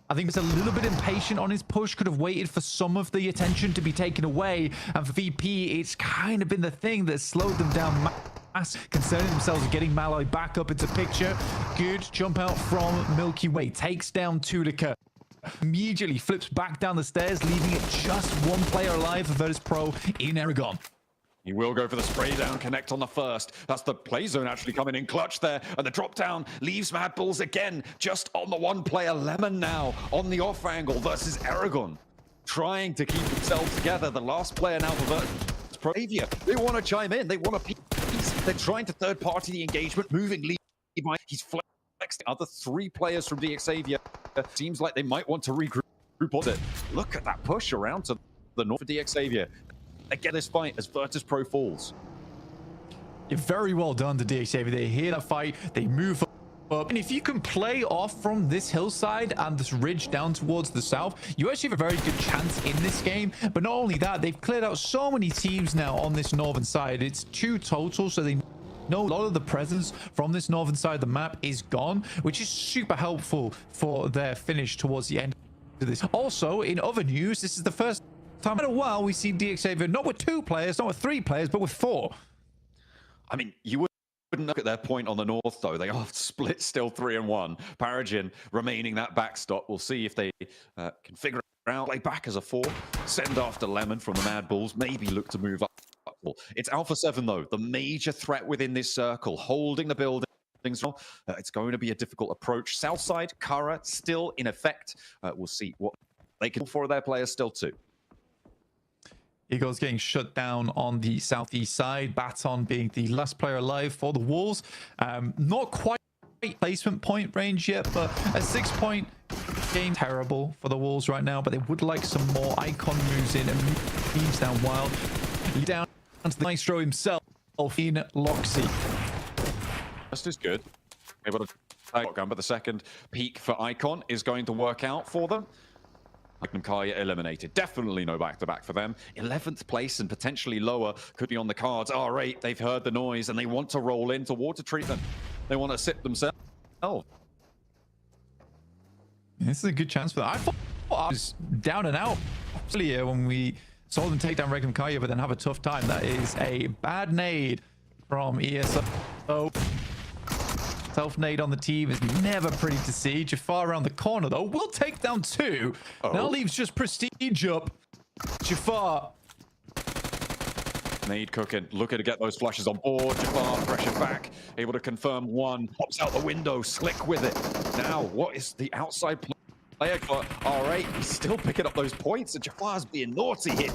I think he's a little bit impatient on his push, could have waited for some of the attention to be taken away, and for VP, it's kind of been the thing that slowed them down mass, concerning themselves with getting Malloy back up into picture. Good jump out from Milky Way, takes down Tulika. Immediately flips back down the stairs, leaving it just one player alive for Virtus Pro in Aragon. He will go for the spray down, connect on the first. That's the play zone actually coming in clutch there. And the drop down leaves Mad Bulls again, just on the one player. Lemon now on the off angle versus Aragon. Trying to keep themselves together. The last player now for Virtus Pro. They want to chime in. They want a piece. They're trying to third party the engagement, moving Levi. He's flexed the other 3 players from DXavier. Seems like they might want to regroup on it. Look at that push around to the north of DXavier. They get this fight as Virtus Pro falls. Very well done to DXavier. They hear that fight, they move up. And if you can play off from this hillside and this ridge down towards the south, you actually have a very good chance in this game. But not only that, they've cleared out so many teams now on this northern side. It's 2 total, so they know a lot of the presence from this northern side of the map is gone, which is super helpful for their finish towards the end of this. Also, in other news, this is the first time in a while we see DXavier not with 2 players, not with 3 players, but with 4. I mean, you wouldn't look at their point on the north, though. They are split still 3-1. Paragin remaining that backstop. We'll see if they can figure it out. Play back as a 4. Send after Lemon from the Mad Bulls. Maybe look to move up. It's Alpha 7, though, the major threat within this circle, holding the building. It's going to be a difficult approach. Southside, Kara still in effect. We'll see what they can do for their players still, too. Eagles getting shut down on the southeast side. Baton being the last player alive for the Wolves. Not quite placement point range yet, but a 6-point game. Terrible for the Wolves right now, but they would like some more icon moves in and moves down wild. Down to the maestro himself in Loxy. Just as good. Able to take gun, but the second peak for icon is going to work out for them. Kaya eliminated. Definitely no back-to-back for them. 11th place and potentially lower could be on the cards. R8, they've heard the noise and they want to roll into water treatment. They want to sit themselves. This is a good chance for that. I thought I was down and out earlier when we saw them take down Regnum Kaya, but then have a tough time. That is a bad nade from ESO. Self-nade on the team is never pretty to see. Jafar around the corner, though, will take down 2. Now leaves just Prestige up. Jafar. Nade cooking, looking to get those flushes on board. Jafar, pressure back, able to confirm 1. Pops out the window, slick with it. Now, what is the outside player. But all right, he's still picking up those points, and Jafar's being naughty here.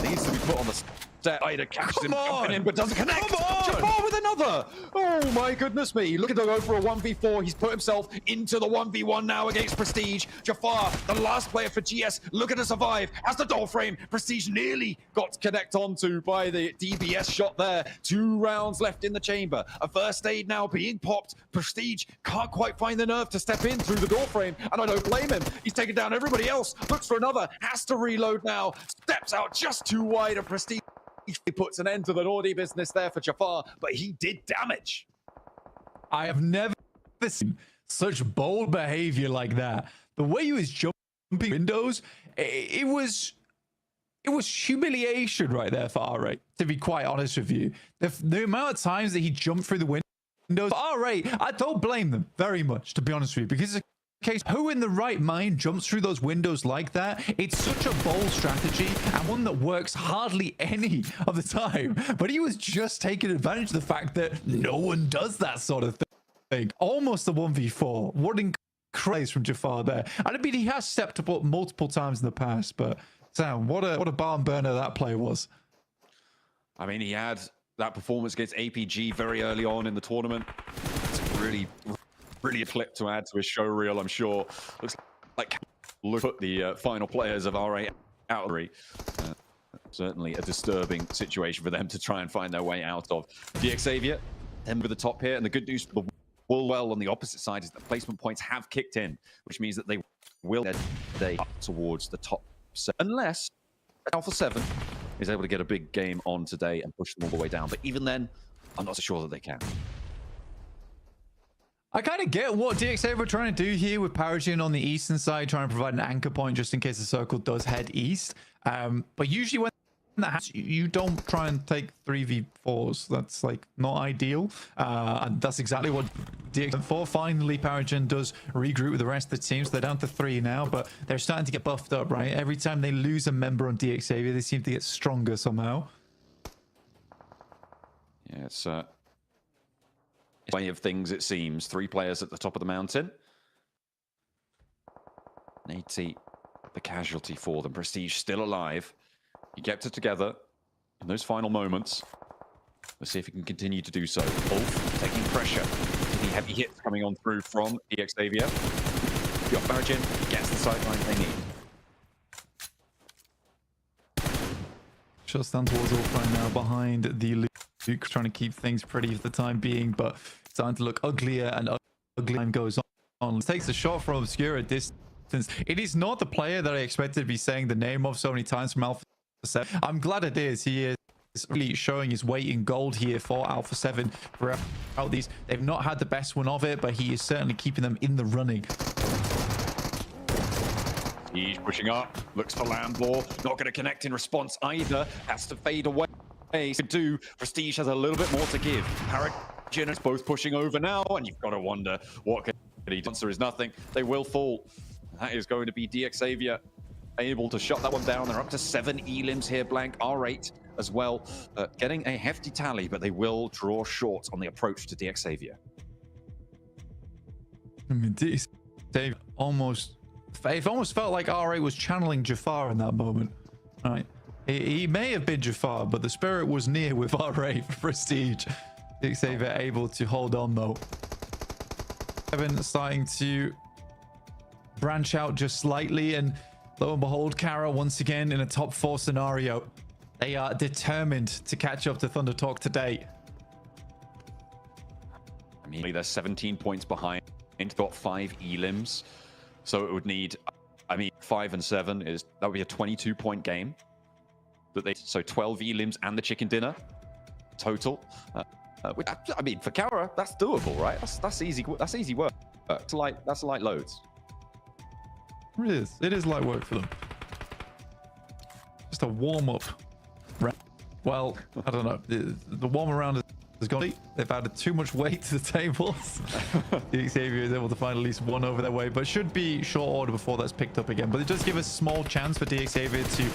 Needs to be put on the step. Aile catches him jumping in, but doesn't connect. Jafar with another. Oh my goodness me! Looking to go for a 1v4. He's put himself into the 1v1 now against Prestige. Jafar, the last player for GS, looking to survive. Has the door frame. Prestige nearly got connect onto by the DBS shot there. 2 rounds left in the chamber. A first aid now being popped. Prestige can't quite find the nerve to step in through the door frame, and I don't blame him. He's taken down everybody else. Looks for another. Has to reload now. Steps out just too wide, and Prestige puts an end to the naughty business there for Jafar, but he did damage. I have never seen such bold behavior like that. The way he was jumping windows, it was humiliation right there for Harek, to be quite honest with you. The amount of times that he jumped through the windows, Harek, I don't blame them very much, to be honest with you, because case, who in the right mind jumps through those windows like that? It's such a bold strategy and one that works hardly any of the time. But he was just taking advantage of the fact that no one does that sort of thing. Almost a 1v4. What incredible from Jafar there. And I mean, he has stepped up multiple times in the past, but Sam, what a barn burner that play was. I mean, he had that performance against APG very early on in the tournament. It's really a clip to add to his show reel, I'm sure. Looks like look at the final players of RA out. Certainly a disturbing situation for them to try and find their way out of. DXavier, then with the top here, and the good news for the well on the opposite side is that placement points have kicked in, which means that they will day up towards the top 7, unless Alpha 7 is able to get a big game on today and push them all the way down. But even then, I'm not so sure that they can. I kind of get what DXavier were trying to do here with Paragen on the eastern side, trying to provide an anchor point just in case the circle does head east. But usually when that happens, you don't try and take 3v4s. That's like not ideal. And that's exactly what DXavier for. Finally, Paragen does regroup with the rest of the team. So they're down to 3 now, but they're starting to get buffed up, right? Every time they lose a member on DXavier, they seem to get stronger somehow. Yeah, it's way of things, it seems. 3 players at the top of the mountain. 80, the casualty for them. Prestige still alive. He kept it together in those final moments. Let's see if he can continue to do so. Wolf taking pressure. The heavy hits coming on through from DXavier. Got Paragen, gets the sideline they need. Shots down towards Wolfram now behind the Luke, trying to keep things pretty for the time being, but it's starting to look uglier and uglier. Time goes on. Takes a shot from Obscura at distance. It is not the player that I expected to be saying the name of so many times from Alpha 7. I'm glad it is. He is really showing his weight in gold here for Alpha 7 throughout these. They've not had the best one of it, but he is certainly keeping them in the running. He's pushing up, looks for Landlaw, not going to connect in response either, has to fade away. Prestige has a little bit more to give. Harek is both pushing over now, and you've got to wonder what can he do. Answer is nothing. They will fall. That is going to be DXavier able to shut that one down. They're up to 7 elims here, blank, R8 as well, getting a hefty tally, but they will draw short on the approach to DXavier. I mean, DXavier almost felt like R8 was channeling Jafar in that moment. Right. He may have been Jafar, but the spirit was near with R8 for Prestige. DXavier able to hold on though. 7 starting to branch out just slightly, and lo and behold, Kara once again in a top 4 scenario. They are determined to catch up to Thunder Talk today. I mean, they're 17 points behind. Got 5 elims. So it would need, I mean, 5 and 7 is, that would be a 22-point game. So 12 elims and the chicken dinner total. I mean, for Kara, that's doable, right? That's easy. That's easy work. That's light loads. It is. It is light work for them. Just a warm up. Well, I don't know. The warm around has gone. They've added too much weight to the tables. DXavier is able to find at least one over their way, but should be short order before that's picked up again. But it does give a small chance for DXavier to.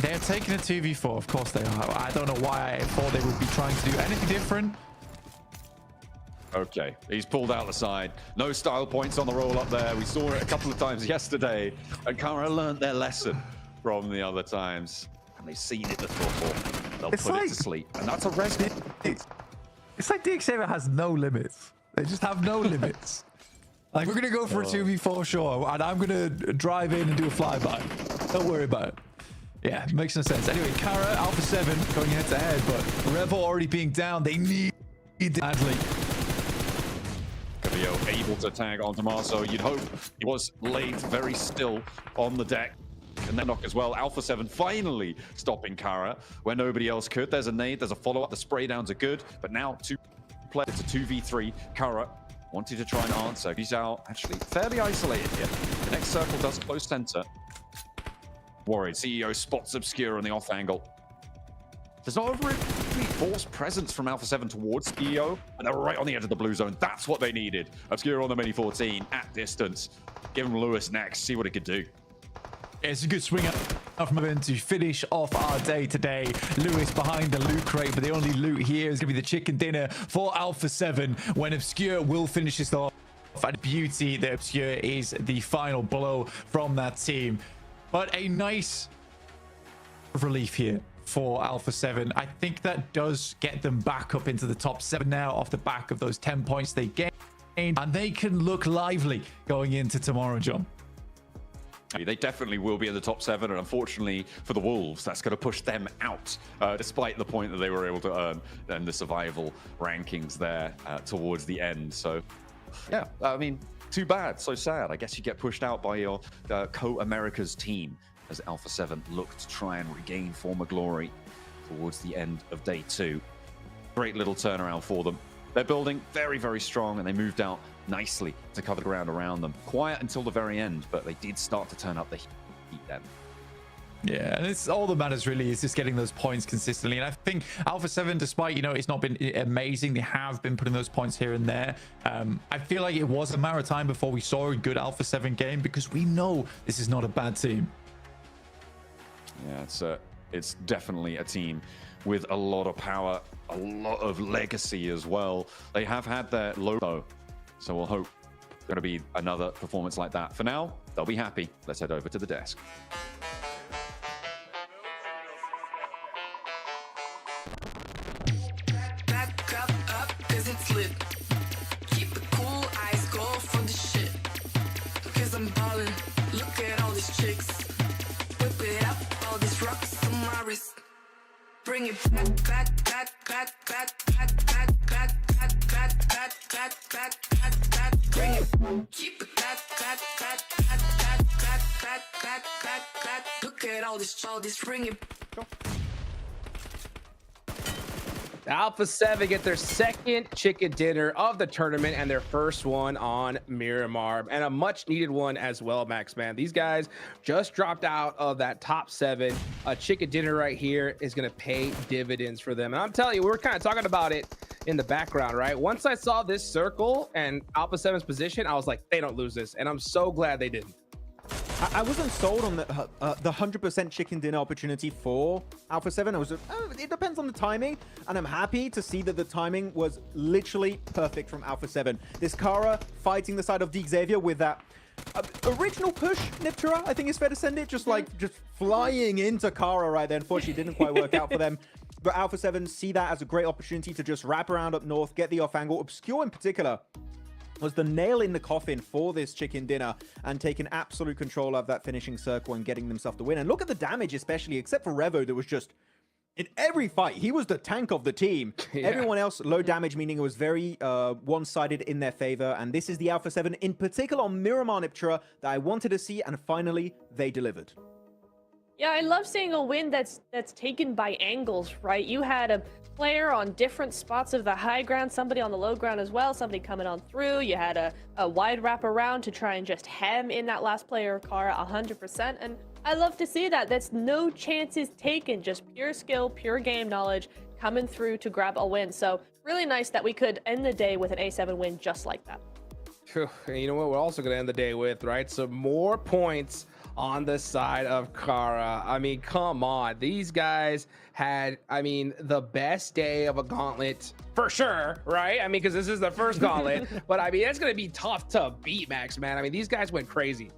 They're taking a 2v4. Of course they are. I don't know why I thought they would be trying to do anything different. Okay, he's pulled out the side. No style points on the roll up there. We saw it a couple of times yesterday, and Kara learned their lesson from the other times. And they've seen it before. They'll put it to sleep. And that's a res. It's like DX7 has no limits. They just have no limits. Like, we're going to go for a 2v4, sure, and I'm going to drive in and do a flyby. Don't worry about it. Yeah, makes no sense. Anyway, Kara, Alpha 7 going head to head, but Revo already being down. They need it badly. Cabello able to tag on Tommaso. You'd hope he was laid very still on the deck. And then knock as well. Alpha 7 finally stopping Kara where nobody else could. There's a nade, there's a follow-up. The spray downs are good, but now two players. It's a 2v3. Kara wanted to try and answer. He's out actually fairly isolated here. The next circle does close center. Worried. CEO spots Obscure on the off angle. There's not a really forced presence from Alpha 7 towards CEO, and they're right on the edge of the blue zone. That's what they needed. Obscure on the mini 14 at distance. Give him Lewis next, see what he could do. It's a good swing up from him to finish off our day today. Lewis behind the loot crate, but the only loot here is going to be the chicken dinner for Alpha 7 when Obscure will finish this off. And beauty that Obscure is the final blow from that team. But a nice relief here for Alpha 7. I think that does get them back up into the top 7 now off the back of those 10 points they gained. And they can look lively going into tomorrow, John. They definitely will be in the top 7, and unfortunately for the Wolves, that's going to push them out, despite the point that they were able to earn in the survival rankings there towards the end. So, yeah, I mean, too bad, so sad. I guess you get pushed out by your co-America's team as Alpha 7 look to try and regain former glory towards the end of day 2. Great little turnaround for them. They're building very, very strong, and they moved out nicely to cover the ground around them. Quiet until the very end, but they did start to turn up the heat then. Yeah, and it's all that matters really is just getting those points consistently. And I think Alpha 7, despite, you know, it's not been amazing, they have been putting those points here and there. I feel like it was a matter of time before we saw a good Alpha 7 game, because we know this is not a bad team. Yeah, it's definitely a team with a lot of power, a lot of legacy as well. They have had their low, so we'll hope going to be another performance like that. For now, they'll be happy. Let's head over to the desk. Back up, 'cause it's lit. Keep it cool, eyes go for the shit. 'Cause I'm ballin', look at all these chicks. Whip it up, all these rocks on my wrist. Bring it back. Bring it. Keep it Look at all this, bring it. Alpha 7 get their second chicken dinner of the tournament and their first one on Miramar, and a much needed one as well, Max, man. These guys just dropped out of that top 7. A chicken dinner right here is going to pay dividends for them. And I'm telling you, we were kind of talking about it in the background, right? Once I saw this circle and Alpha 7's position, I was like, they don't lose this. And I'm so glad they didn't. I wasn't sold on the 100% chicken dinner opportunity for Alpha 7. I was it depends on the timing, and I'm happy to see that the timing was literally perfect from Alpha 7. This Kara fighting the side of Xavier with that original push, Niptura, I think it's fair to send it, just flying into Kara right there. Unfortunately, it didn't quite work out for them. But Alpha 7 see that as a great opportunity to just wrap around up north, get the off angle. Obscure in particular was the nail in the coffin for this chicken dinner and taking absolute control of that finishing circle and getting themselves the win. And look at the damage, especially, except for Revo, that was just in every fight. He was the tank of the team. Yeah. Everyone else, low damage, meaning it was very one-sided in their favor. And this is the Alpha 7, in particular on Miramar Niptura, that I wanted to see, and finally they delivered. Yeah, I love seeing a win that's taken by angles, right? You had a player on different spots of the high ground, somebody on the low ground as well, somebody coming on through. You had a wide wrap around to try and just hem in that last player car 100%. And I love to see that. That's no chances taken, just pure skill, pure game knowledge coming through to grab a win. So really nice that we could end the day with an A7 win just like that. And you know what we're also going to end the day with, right? Some more points on the side of Kara. I mean, come on. These guys had, I mean, the best day of a gauntlet for sure, right? I mean, because this is the first gauntlet, but I mean, it's going to be tough to beat, Max, man. I mean, these guys went crazy.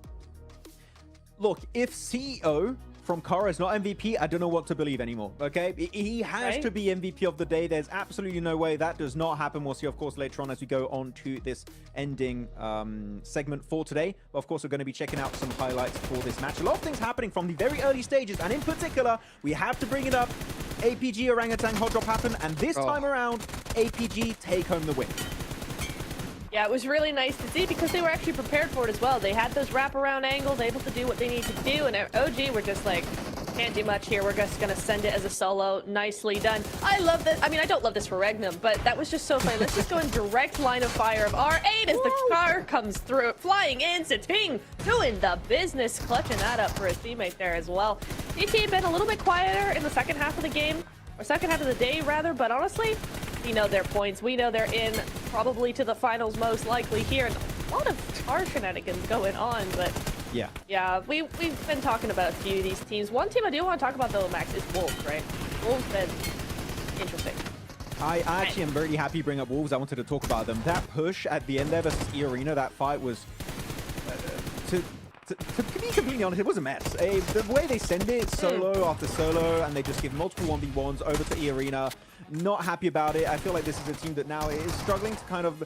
Look, if CEO from Kara is not MVP, I don't know what to believe anymore, okay? He has to be MVP of the day. There's absolutely no way that does not happen. We'll see, of course, later on as we go on to this ending segment for today. But of course, we're going to be checking out some highlights for this match. A lot of things happening from the very early stages, and in particular, we have to bring it up. APG orangutan hot drop happened, and this time around, APG take home the win. Yeah, it was really nice to see because they were actually prepared for it as well. They had those wraparound angles, able to do what they need to do, and OG were just like, can't do much here. We're just going to send it as a solo. Nicely done. I love this. I mean, I don't love this for Regnum, but that was just so funny. Let's just go in direct line of fire of R8 as the car comes through, flying in. Ting doing the business, clutching that up for his teammate there as well. DT had been a little bit quieter in the second half of the game, or second half of the day rather, but honestly, we know their points. We know they're in probably to the finals most likely here. And a lot of car shenanigans going on, but yeah, we've been talking about a few of these teams. One team I do want to talk about though, Max, is Wolves, right? Wolves been interesting. I actually am very happy you bring up Wolves. I wanted to talk about them. That push at the end there versus E-Arena, that fight was, to be completely honest, it was a mess. The way they send it solo after solo, and they just give multiple 1v1s over to E-Arena, not happy about it. I feel like this is a team that now is struggling to kind of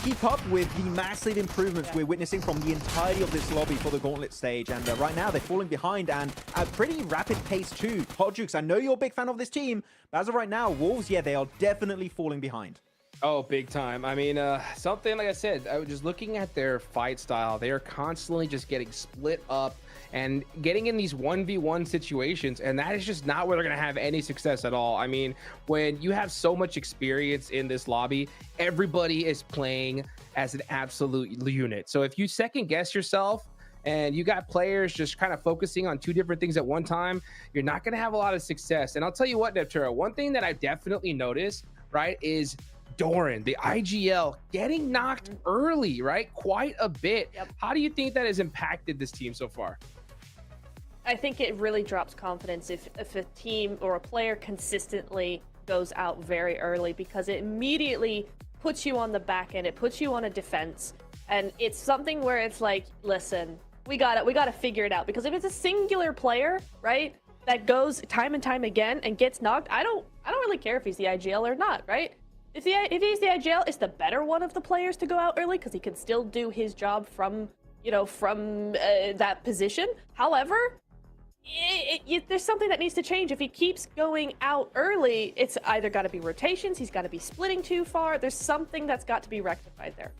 keep up with the massive improvements we're witnessing from the entirety of this lobby for the Gauntlet stage. And right now, they're falling behind, and at pretty rapid pace too. Hot Jukes, I know you're a big fan of this team, but as of right now, Wolves, yeah, they are definitely falling behind. Oh, big time. I mean, something like I said, I was just looking at their fight style. They are constantly just getting split up and getting in these 1v1 situations, and that is just not where they're going to have any success at all. I mean, when you have so much experience in this lobby, everybody is playing as an absolute unit. So if you second guess yourself and you got players just kind of focusing on two different things at one time, you're not going to have a lot of success. And I'll tell you what, Neptura, one thing that I've definitely noticed, right, is Doran, the IGL, getting knocked early, right? Quite a bit. How do you think that has impacted this team so far? I think it really drops confidence if a team or a player consistently goes out very early, because it immediately puts you on the back end. It puts you on a defense. And it's something where it's like, listen, we gotta figure it out. Because if it's a singular player, right, that goes time and time again and gets knocked, I don't really care if he's the IGL or not, right? If he's the IGL, it's the better one of the players to go out early because he can still do his job from, that position. However, there's something that needs to change. If he keeps going out early, it's either got to be rotations, he's got to be splitting too far. There's something that's got to be rectified there.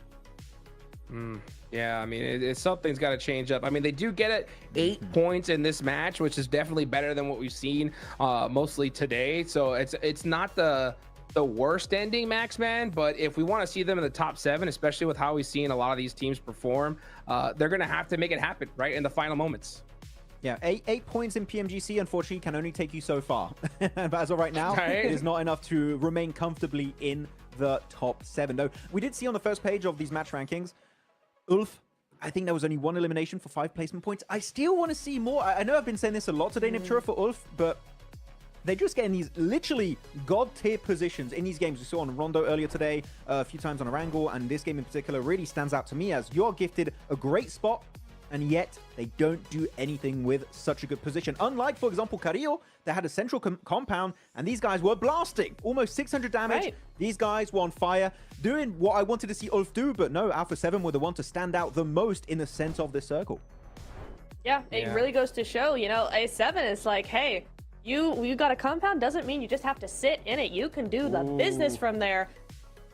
Yeah, I mean, something's got to change up. I mean, they do get it 8 points in this match, which is definitely better than what we've seen mostly today. So it's not the worst ending, Max, man, but if we want to see them in the top 7, especially with how we've seen a lot of these teams perform, they're going to have to make it happen right in the final moments. Yeah, 8 points in PMGC, unfortunately, can only take you so far. But as of right now, it is not enough to remain comfortably in the top 7. Though we did see on the first page of these match rankings, Ulf, I think there was only 1 elimination for 5 placement points. I still want to see more. I know I've been saying this a lot today, Neptura, for Ulf, but they're just getting these literally god-tier positions in these games. We saw on Rondo earlier today, a few times on Erangel, and this game in particular really stands out to me as you're gifted a great spot, and yet they don't do anything with such a good position. Unlike, for example, Carrillo, they had a central compound, and these guys were blasting. Almost 600 damage. Right. These guys were on fire, doing what I wanted to see Ulf do, but no, Alpha 7 were the one to stand out the most in the center of this circle. Yeah, it really goes to show, A7 is like, hey, you got a compound, doesn't mean you just have to sit in it. You can do the business from there.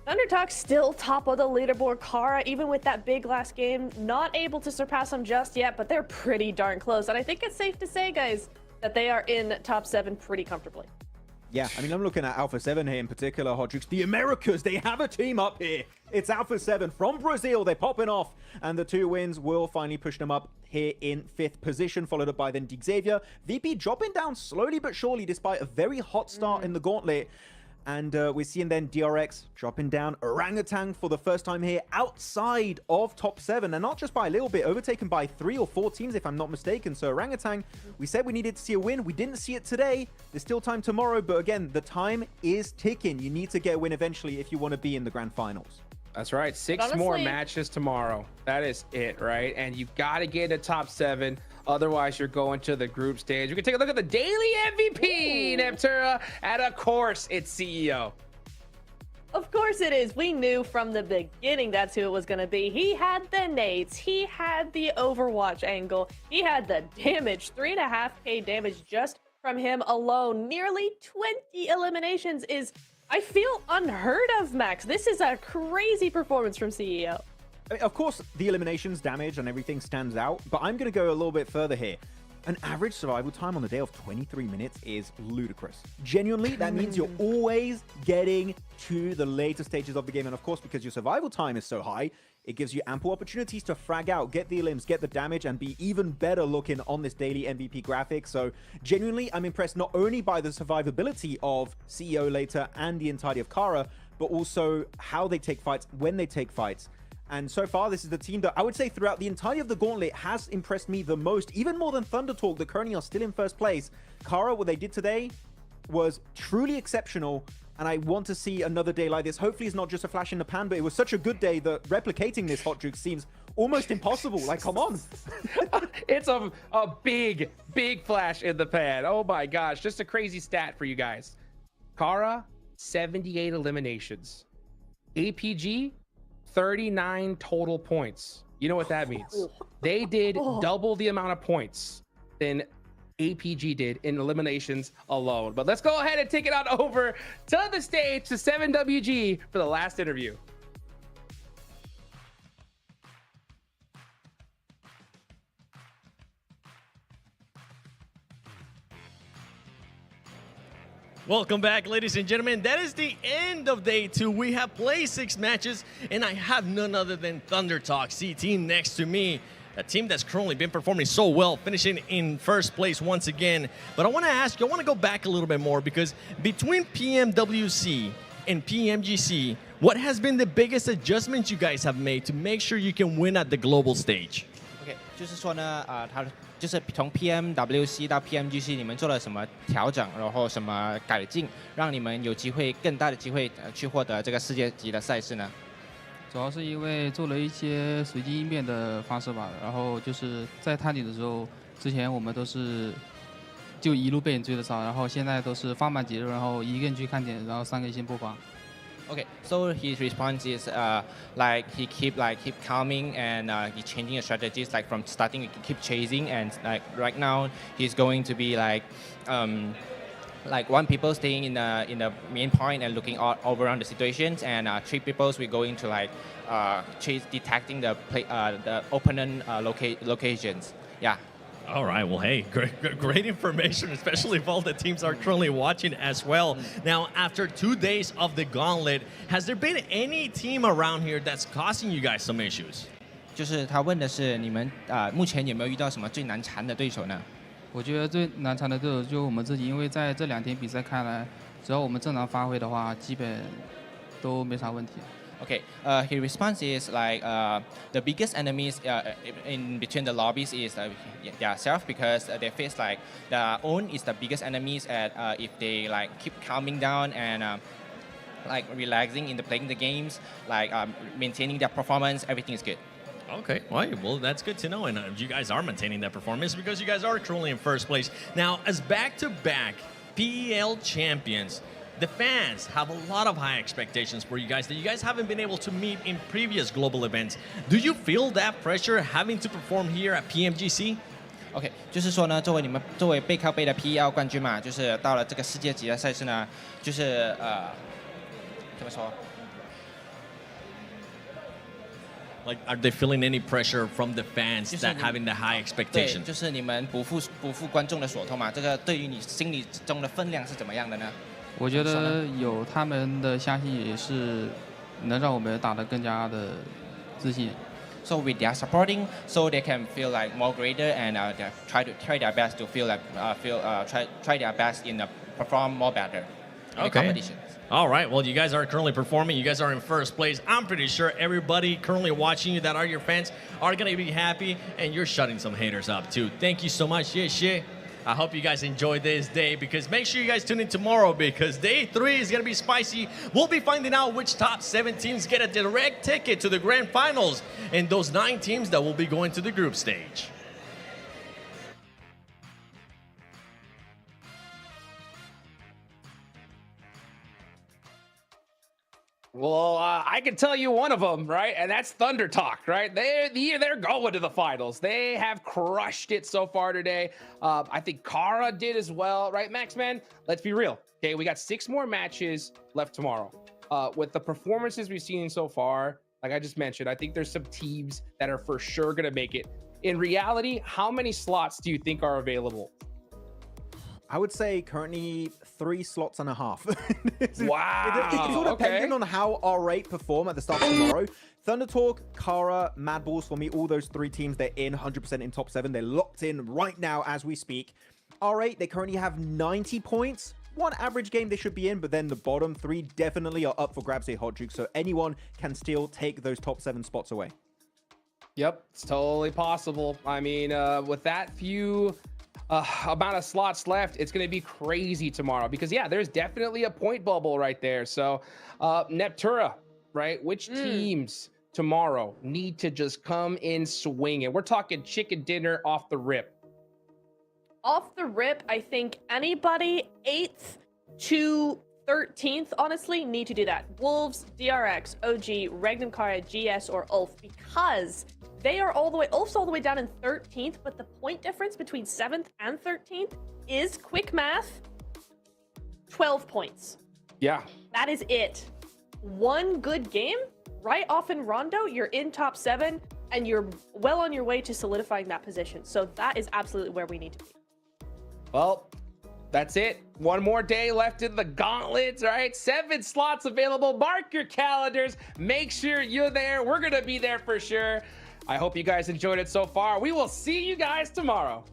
Thundertalk's still top of the leaderboard. Kara, even with that big last game, not able to surpass them just yet, but they're pretty darn close. And I think it's safe to say, guys, that they are in top 7 pretty comfortably. Yeah, I mean, I'm looking at Alpha 7 here in particular, Hot Jukes. The Americas, they have a team up here. It's Alpha 7 from Brazil. They're popping off. And the 2 wins will finally push them up here in 5th position, followed up by then Xavier. VP dropping down slowly but surely despite a very hot start in the Gauntlet. And we're seeing then DRX dropping down Orangutan for the first time here outside of top 7. And not just by a little bit, overtaken by 3 or 4 teams, if I'm not mistaken. So Orangutan, we said we needed to see a win. We didn't see it today. There's still time tomorrow. But again, the time is ticking. You need to get a win eventually if you want to be in the grand finals. That's right. 6 more matches tomorrow. That is it, right? And you've got to get into top 7. Otherwise, you're going to the group stage. We can take a look at the daily MVP, Neptura, and of course, it's CEO. Of course it is. We knew from the beginning that's who it was going to be. He had the nades. He had the Overwatch angle. He had the damage. 3.5k damage just from him alone. Nearly 20 eliminations is, I feel, unheard of, Max. This is a crazy performance from CEO. I mean, of course, the eliminations, damage, and everything stands out, but I'm going to go a little bit further here. An average survival time on the day of 23 minutes is ludicrous. Genuinely, that means you're always getting to the later stages of the game. And of course, because your survival time is so high, it gives you ample opportunities to frag out, get the elims, get the damage, and be even better looking on this daily MVP graphic. So genuinely, I'm impressed not only by the survivability of CEO later and the entirety of Kara, but also how they take fights, when they take fights. And so far, this is the team that I would say throughout the entirety of the Gauntlet has impressed me the most, even more than Thunder Talk, that currently are still in first place. Kara, what they did today was truly exceptional, and I want to see another day like this. Hopefully it's not just a flash in the pan, but it was such a good day that replicating this hot juke seems almost impossible. Like, come on. It's a big flash in the pan. Oh my gosh, just a crazy stat for you guys. Kara, 78 eliminations. APG, 39 total points. You know what that means? They did double the amount of points than APG did in eliminations alone. But let's go ahead and take it on over to the stage to 7WG for the last interview. Welcome back, ladies and gentlemen. That is the end of day 2. We have played 6 matches, and I have none other than Thunder Talk CT next to me. A team that's currently been performing so well, finishing in first place once again. But I want to ask you, I want to go back a little bit more, because between PMWC and PMGC, what has been the biggest adjustments you guys have made to make sure you can win at the global stage? OK， 就是说呢，他就是从 PMWC 到 PMGC， 你们做了什么调整，然后什么改进，让你们有机会更大的机会去获得这个世界级的赛事呢？主要是因为做了一些随机应变的方式吧，然后就是在探底的时候，之前我们都是就一路被人追着杀，然后现在都是放慢节奏，然后一个人去看点，然后3个先布防。Okay, so his response is like he keep calming and he changing the strategies, like from starting he keep chasing, and like right now he's going to be like one people staying in the main point and looking all around the situations, and 3 people we going to like chase detecting the opponent locations. Yeah. All right, well, hey, great information, especially if all the teams are currently watching as well. Now, after 2 days of the Gauntlet, has there been any team around here that's causing you guys some issues? 就是他问的是你们目前有没有遇到什么最难缠的对手呢？我觉得最难缠的对手就我们自己，因为在这2天比赛看来，只要我们正常发挥的话，基本都没啥问题。Okay, his response is like the biggest enemies in between the lobbies is their self, because they face like their own is the biggest enemies at if they like keep calming down and like relaxing in the playing the games, like maintaining their performance, everything is good. Okay, well, that's good to know, and you guys are maintaining that performance because you guys are currently in first place. Now, as back-to-back PEL champions, the fans have a lot of high expectations for you guys that you guys haven't been able to meet in previous global events. Do you feel that pressure having to perform here at PMGC? OK， 就是说呢，作为背靠背的 PEL 冠军嘛，就是到了这个世界级的赛事呢，就是怎么说？ Like, are they feeling any pressure from the fans that having the high expectations? 对，就是你们不负观众的所托嘛，这个对于你心里中的分量是怎么样的呢？ 我觉得有他们的相信也是能让我们打得更加的自信。So with their supporting, so they can feel like more greater and try their best to feel like try their best in perform more better in the competitions. All right, well, you guys are currently performing. You guys are in first place. I'm pretty sure everybody currently watching you that are your fans are going to be happy, and you're shutting some haters up, too. Thank you so much. Yeah. I hope you guys enjoyed this day, because make sure you guys tune in tomorrow, because day 3 is going to be spicy. We'll be finding out which top 7 teams get a direct ticket to the grand finals, and those 9 teams that will be going to the group stage. Well, I can tell you one of them, right? And that's Thunder Talk, right? They're going to the finals. They have crushed it so far today. I think Kara did as well, right, Max, man? Let's be real. Okay, we got 6 more matches left tomorrow. With the performances we've seen so far, like I just mentioned, I think there's some teams that are for sure going to make it. In reality, how many slots do you think are available? I would say currently 3.5 slots. Wow. It's all depending on how R8 perform at the start of tomorrow. Thunder Talk, Kara, Mad Balls, for me, all those 3 teams, they're in 100% in top 7. They're locked in right now as we speak. R8, they currently have 90 points. One average game they should be in, but then the bottom 3 definitely are up for grabs here, Hot Juke. So anyone can still take those top 7 spots away. Yep, it's totally possible. I mean, with that few amount of slots left, it's going to be crazy tomorrow, because yeah, there's definitely a point bubble right there. So Neptura, right? Which teams tomorrow need to just come in swinging? We're talking chicken dinner off the rip. Off the rip, I think anybody 8th to 13th, honestly, need to do that. Wolves, DRX, OG, Regnum Karya, GS, or Ulf, because they are all the way, Ulf's all the way down in 13th, but the point difference between 7th and 13th is, quick math, 12 points. Yeah. That is it. One good game, right off in Rondo, you're in top 7, and you're well on your way to solidifying that position. So that is absolutely where we need to be. Well, that's it. One more day left in the gauntlets, right? 7 slots available. Mark your calendars. Make sure you're there. We're going to be there for sure. I hope you guys enjoyed it so far. We will see you guys tomorrow.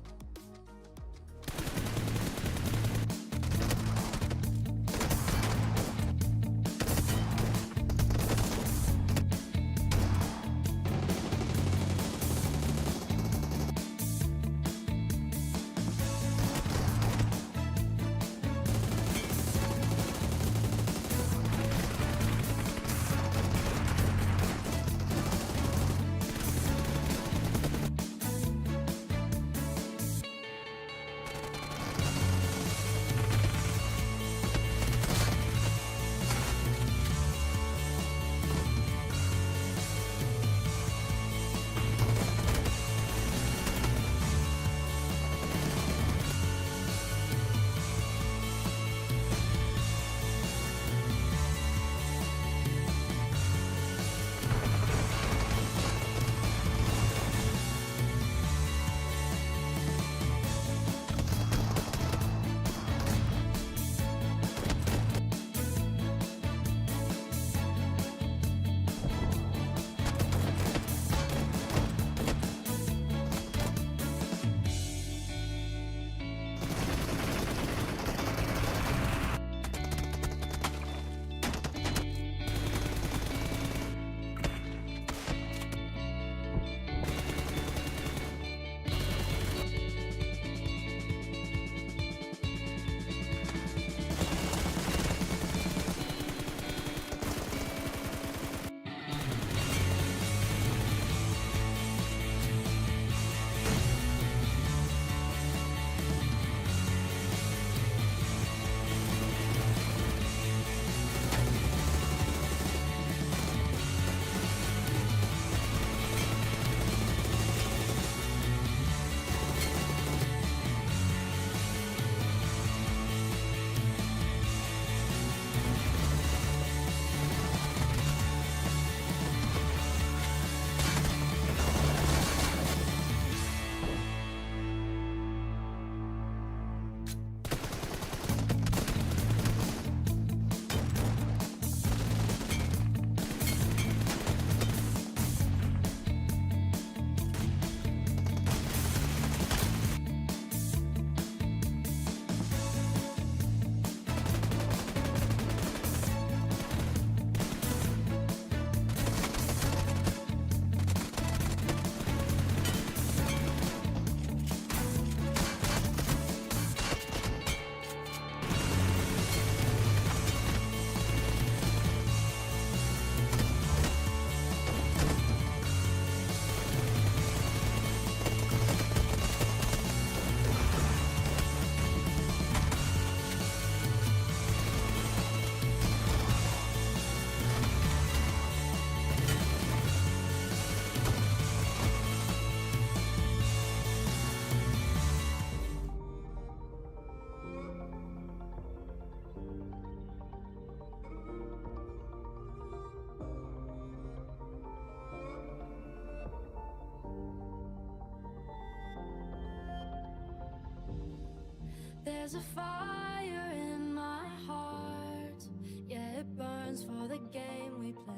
There's a fire in my heart, yeah, it burns for the game we play.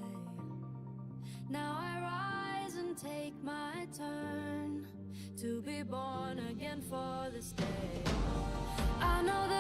Now I rise and take my turn to be born again for this day. I know that